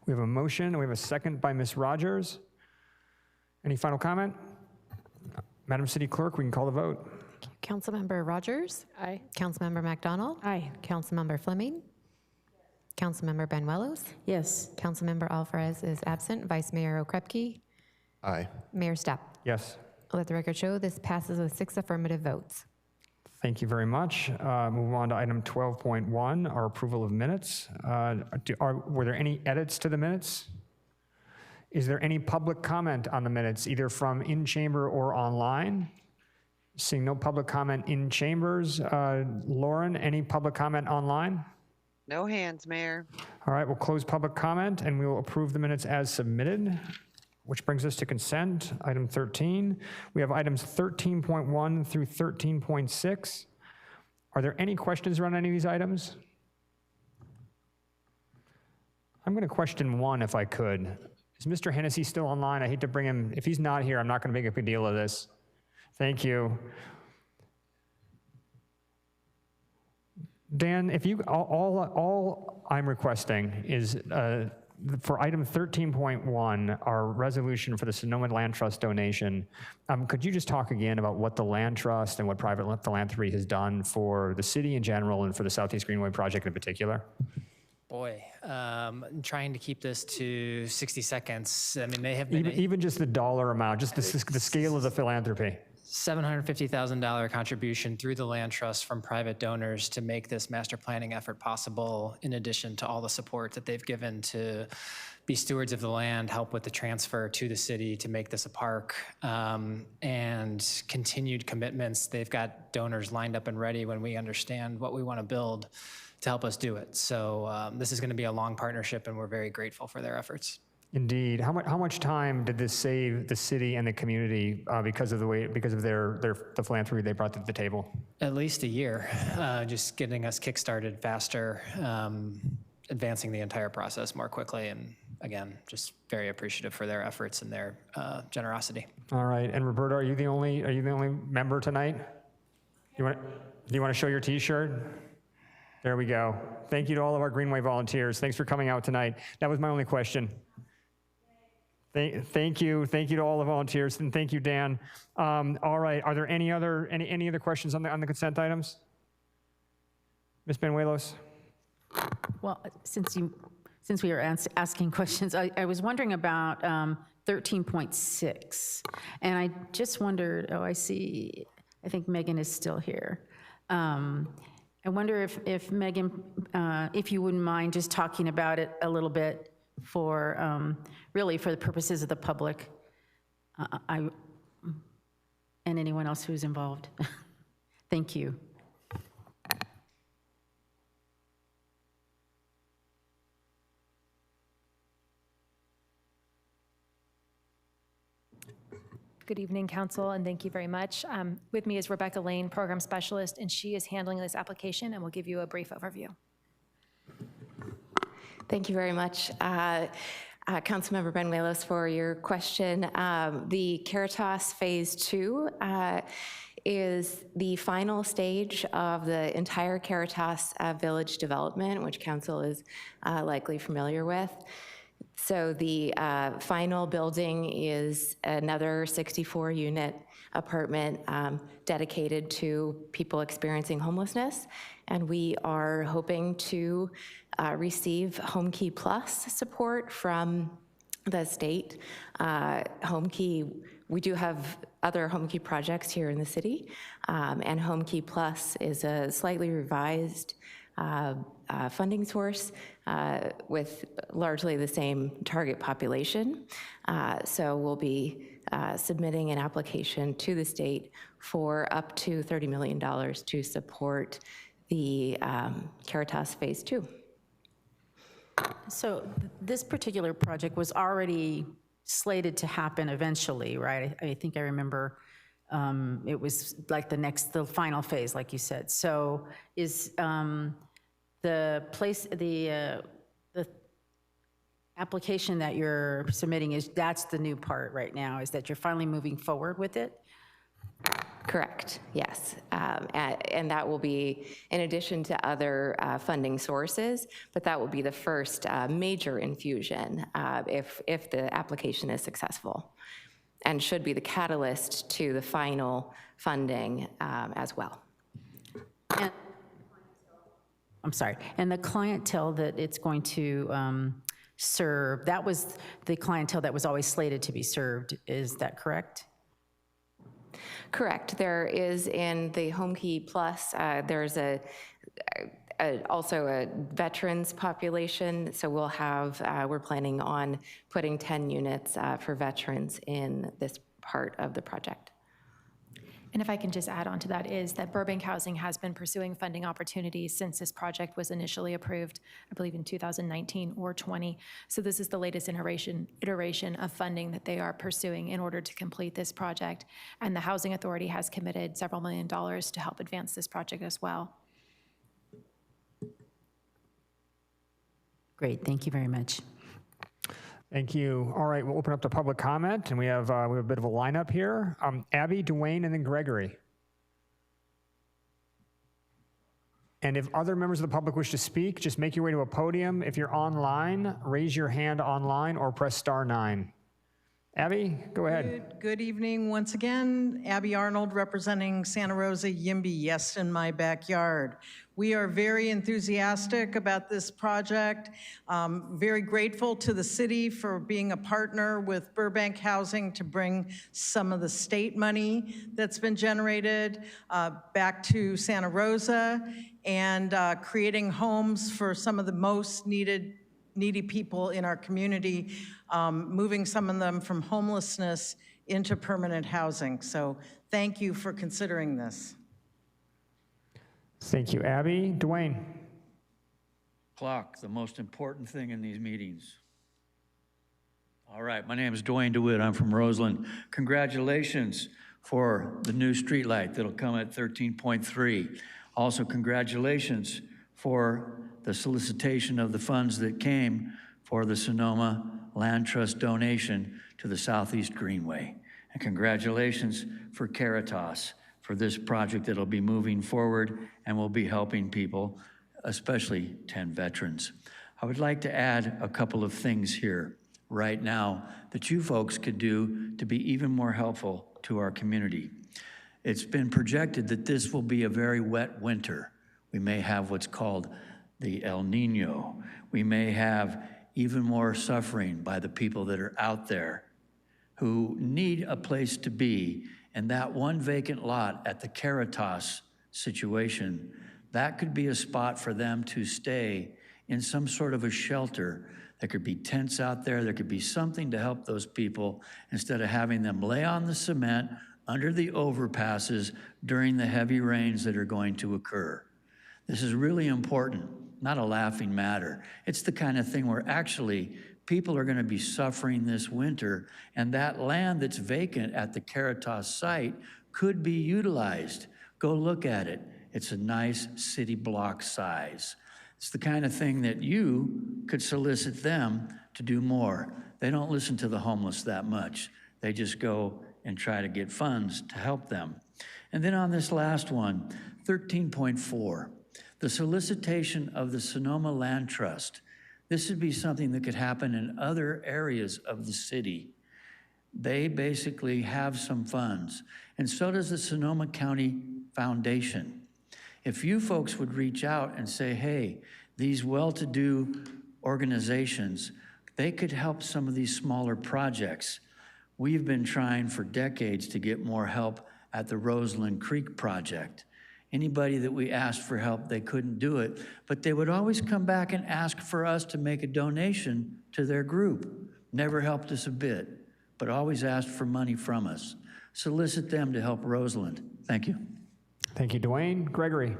We have a motion. We have a second by Ms. Rogers. Any final comment? Madam City Clerk, we can call the vote. Councilmember Rogers? Aye. Councilmember McDonald? Aye. Councilmember Fleming? Councilmember Banuelos? Yes. Councilmember Alvarez is absent. Vice Mayor Okrepke? Aye. Mayor Stepp? Yes. Let the record show this passes with 6 affirmative votes. Thank you very much. Move on to item 12.1, our approval of minutes. Were there any edits to the minutes? Is there any public comment on the minutes, either from in chamber or online? Seeing no public comment in chambers. Lauren, any public comment online? No hands, Mayor. All right, we'll close public comment and we will approve the minutes as submitted, which brings us to consent, item 13. We have items 13.1 through 13.6. Are there any questions around any of these items? I'm going to question one if I could. Is Mr. Hennessy still online? I hate to bring him. If he's not here, I'm not going to make a big deal of this. Thank you. Dan, if you, all I'm requesting is for item 13.1, our resolution for the Sonoma Land Trust donation, could you just talk again about what the Land Trust and what private philanthropy has done for the city in general and for the Southeast Greenway project in particular? Boy, trying to keep this to 60 seconds. I mean, they have been Even just the dollar amount, just the scale of the philanthropy. $750,000 contribution through the Land Trust from private donors to make this master planning effort possible, in addition to all the support that they've given to be stewards of the land, help with the transfer to the city to make this a park, and continued commitments. They've got donors lined up and ready when we understand what we want to build to help us do it. So this is going to be a long partnership, and we're very grateful for their efforts. Indeed. How much time did this save the city and the community because of the philanthropy they brought to the table? At least a year, just getting us kickstarted faster, advancing the entire process more quickly, and again, just very appreciative for their efforts and their generosity. All right. And Roberta, are you the only member tonight? Do you want to show your T-shirt? There we go. Thank you to all of our Greenway volunteers. Thanks for coming out tonight. That was my only question. Thank you to all the volunteers, and thank you, Dan. All right, are there any other questions on the consent items? Ms. Banuelos? Well, since we are asking questions, I was wondering about 13.6, and I just wondered. Oh, I see. I think Megan is still here. I wonder if Megan, if you wouldn't mind just talking about it a little bit for really for the purposes of the public, and anyone else who's involved. Thank you. Good evening, Council, and thank you very much. With me is Rebecca Lane, Program Specialist, and she is handling this application and will give you a brief overview. Thank you very much, Councilmember Banuelos, for your question. The Caritas Phase 2 is the final stage of the entire Caritas Village development, which Council is likely familiar with. So the final building is another 64-unit apartment dedicated to people experiencing homelessness. And we are hoping to receive Home Key Plus support from the state. Home Key, we do have other Home Key projects here in the city, and Home Key Plus is a slightly revised funding source with largely the same target population. So we'll be submitting an application to the state for up to $30 million to support the Caritas Phase 2. So this particular project was already slated to happen eventually, right? I think I remember it was like the final phase, like you said. So is the application that you're submitting, that's the new part right now, is that you're finally moving forward with it? Correct, yes. And that will be in addition to other funding sources, but that will be the first major infusion if the application is successful, and should be the catalyst to the final funding as well. I'm sorry, and the clientele that it's going to serve, that was the clientele that was always slated to be served, is that correct? Correct. There is in the Home Key Plus, there's also a veterans population. So we'll have, we're planning on putting 10 units for veterans in this part of the project. And if I can just add on to that, is that Burbank Housing has been pursuing funding opportunities since this project was initially approved, I believe in 2019 or 20. So this is the latest iteration of funding that they are pursuing in order to complete this project. And the Housing Authority has committed several $1 million to help advance this project as well. Great, thank you very much. Thank you. All right, we'll open up to public comment, and we have a bit of a lineup here. Abby, Dwayne, and then Gregory. And if other members of the public wish to speak, just make your way to a podium. If you're online, raise your hand online or press *9. Abby, go ahead. Good evening once again. Abby Arnold representing Santa Rosa Yimby, yes, in my backyard. We are very enthusiastic about this project. Very grateful to the city for being a partner with Burbank Housing to bring some of the state money that's been generated back to Santa Rosa, and creating homes for some of the most needy people in our community, moving some of them from homelessness into permanent housing. So thank you for considering this. Thank you, Abby. Dwayne. Clock, the most important thing in these meetings. All right, my name is Dwayne DeWitt. I'm from Roseland. Congratulations for the new streetlight that'll come at 13.3. Also, congratulations for the solicitation of the funds that came for the Sonoma Land Trust donation to the Southeast Greenway. And congratulations for Caritas for this project that'll be moving forward and will be helping people, especially 10 veterans. I would like to add a couple of things here right now that you folks could do to be even more helpful to our community. It's been projected that this will be a very wet winter. We may have what's called the El Nino. We may have even more suffering by the people that are out there who need a place to be. And that one vacant lot at the Caritas situation, that could be a spot for them to stay in some sort of a shelter. There could be tents out there. There could be something to help those people instead of having them lay on the cement under the overpasses during the heavy rains that are going to occur. This is really important, not a laughing matter. It's the kind of thing where actually people are going to be suffering this winter, and that land that's vacant at the Caritas site could be utilized. Go look at it. It's a nice city block size. It's the kind of thing that you could solicit them to do more. They don't listen to the homeless that much. They just go and try to get funds to help them. And then on this last one, 13.4, the solicitation of the Sonoma Land Trust. This would be something that could happen in other areas of the city. They basically have some funds, and so does the Sonoma County Foundation. If you folks would reach out and say, hey, these well-to-do organizations, they could help some of these smaller projects. We've been trying for decades to get more help at the Roseland Creek project. Anybody that we asked for help, they couldn't do it, but they would always come back and ask for us to make a donation to their group. Never helped us a bit, but always asked for money from us. Solicit them to help Roseland. Thank you. Thank you, Dwayne. Gregory.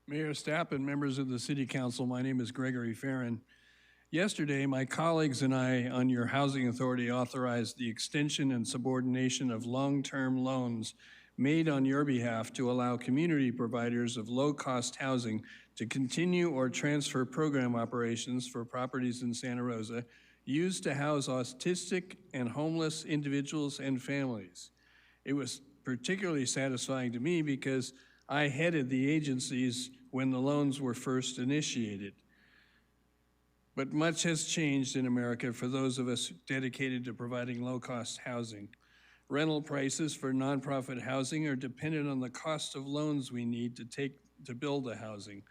Mayor Stapp and members of the City Council, my name is Gregory Farron. Yesterday, my colleagues and I on your Housing Authority authorized the extension and subordination of long-term loans made on your behalf to allow community providers of low-cost housing to continue or transfer program operations for properties in Santa Rosa used to house autistic and homeless individuals and families. It was particularly satisfying to me because I headed the agencies when the loans were first initiated. But much has changed in America for those of us dedicated to providing low-cost housing. Rental prices for nonprofit housing are dependent on the cost of loans we need to build the housing.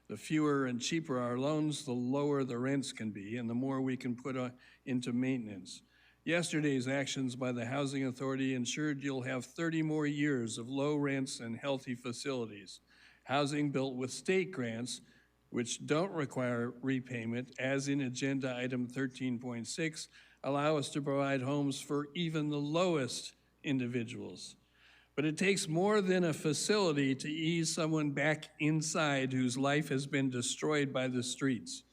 The fewer and cheaper our loans, the lower the rents can be, and the more we can put into maintenance. Yesterday's actions by the Housing Authority ensured you'll have 30 more years of low rents and healthy facilities. Housing built with state grants, which don't require repayment, as in Agenda Item 13.6, allow us to provide homes for even the lowest individuals. But it takes more than a facility to ease someone back inside whose life has been destroyed by the streets.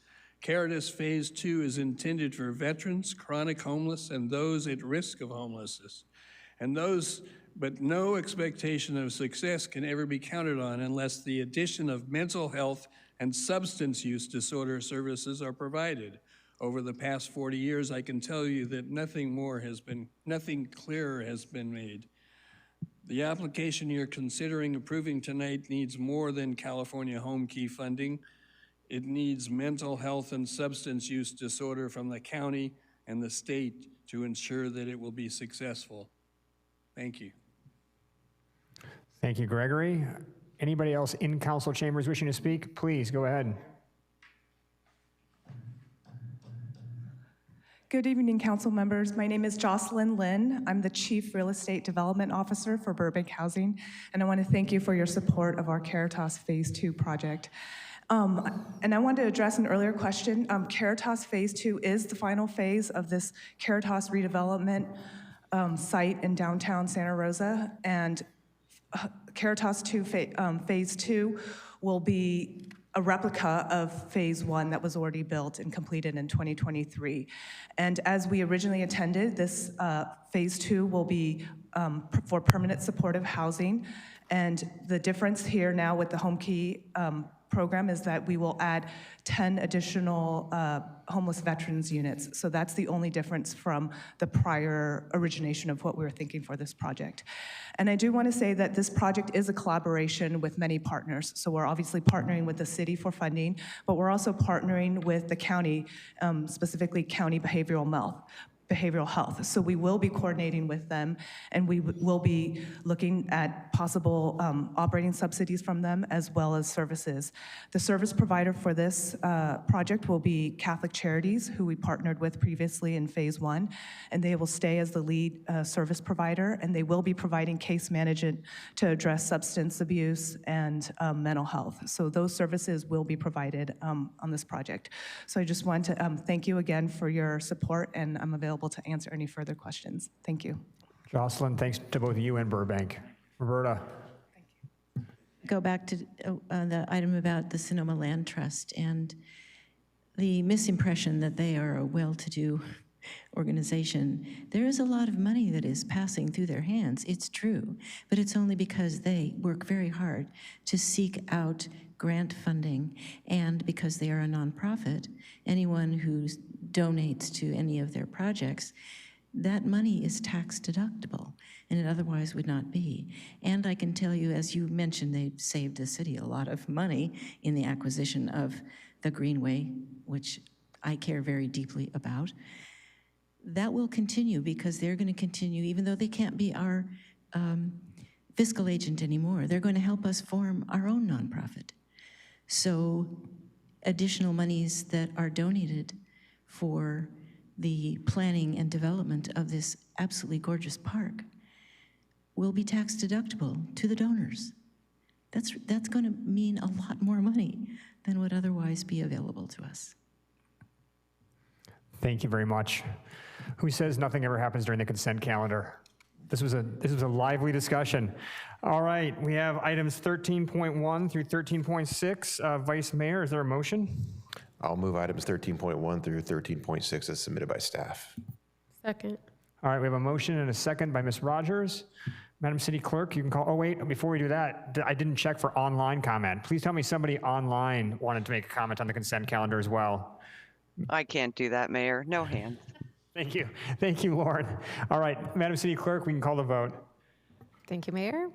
Caritas Phase 2 is intended for veterans, chronic homeless, and those at risk of homelessness. But no expectation of success can ever be counted on unless the addition of mental health and substance use disorder services are provided. Over the past 40 years, I can tell you that nothing clearer has been made. The application you're considering approving tonight needs more than California Home Key funding. It needs mental health and substance use disorder from the county and the state to ensure that it will be successful. Thank you. Thank you, Gregory. Anybody else in council chambers wishing to speak? Please go ahead. Good evening, council members. My name is Jocelyn Lynn. I'm the Chief Real Estate Development Officer for Burbank Housing, and I want to thank you for your support of our Caritas Phase 2 project. And I wanted to address an earlier question. Caritas Phase 2 is the final phase of this Caritas redevelopment site in downtown Santa Rosa, and Caritas Phase 2 will be a replica of Phase 1 that was already built and completed in 2023. And as we originally intended, this Phase 2 will be for permanent supportive housing. And the difference here now with the Home Key program is that we will add 10 additional homeless veterans units. So that's the only difference from the prior origination of what we were thinking for this project. And I do want to say that this project is a collaboration with many partners. So we're obviously partnering with the city for funding, but we're also partnering with the county, specifically County Behavioral Health. So we will be coordinating with them, and we will be looking at possible operating subsidies from them as well as services. The service provider for this project will be Catholic Charities, who we partnered with previously in Phase 1, and they will stay as the lead service provider, and they will be providing case management to address substance abuse and mental health. So those services will be provided on this project. So I just want to thank you again for your support, and I'm available to answer any further questions. Thank you. Jocelyn, thanks to both you and Burbank. Roberta. Go back to the item about the Sonoma Land Trust and the misimpression that they are a well-to-do organization. There is a lot of money that is passing through their hands. It's true, but it's only because they work very hard to seek out grant funding, and because they are a nonprofit, anyone who donates to any of their projects, that money is tax deductible, and it otherwise would not be. And I can tell you, as you mentioned, they've saved the city a lot of money in the acquisition of the Greenway, which I care very deeply about. That will continue because they're going to continue, even though they can't be our fiscal agent anymore, they're going to help us form our own nonprofit. So additional monies that are donated for the planning and development of this absolutely gorgeous park will be tax deductible to the donors. That's going to mean a lot more money than would otherwise be available to us. Thank you very much. Who says nothing ever happens during the consent calendar? This was a lively discussion. All right, we have items 13.1 through 13.6. Vice Mayor, is there a motion? I'll move items 13.1 through 13.6 as submitted by staff. Second. All right, we have a motion and a second by Ms. Rogers. Madam City Clerk, you can call, oh wait, before we do that, I didn't check for online comment. Please tell me somebody online wanted to make a comment on the consent calendar as well. I can't do that, Mayor. No hands. Thank you. Thank you, Lauren. All right, Madam City Clerk, we can call the vote. Thank you, Mayor.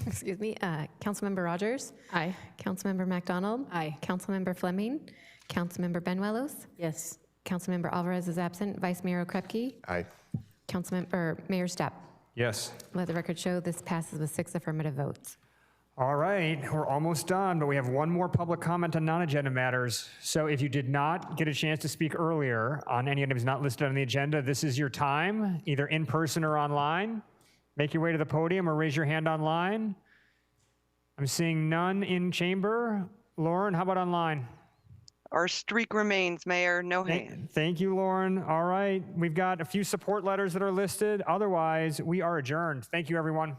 Excuse me. Councilmember Rogers? Aye. Councilmember MacDonald? Aye. Councilmember Fleming? Councilmember Benuelos? Yes. Councilmember Alvarez is absent. Vice Mayor Okrepke? Aye. Mayor Stepp? Yes. Let the record show this passes with 6 affirmative votes. All right, we're almost done, but we have one more public comment on non-agenda matters. So if you did not get a chance to speak earlier on any items not listed on the agenda, this is your time, either in person or online. Make your way to the podium or raise your hand online. I'm seeing none in chamber. Lauren, how about online? Our streak remains, Mayor. No hands. Thank you, Lauren. All right, we've got a few support letters that are listed. Otherwise, we are adjourned. Thank you, everyone.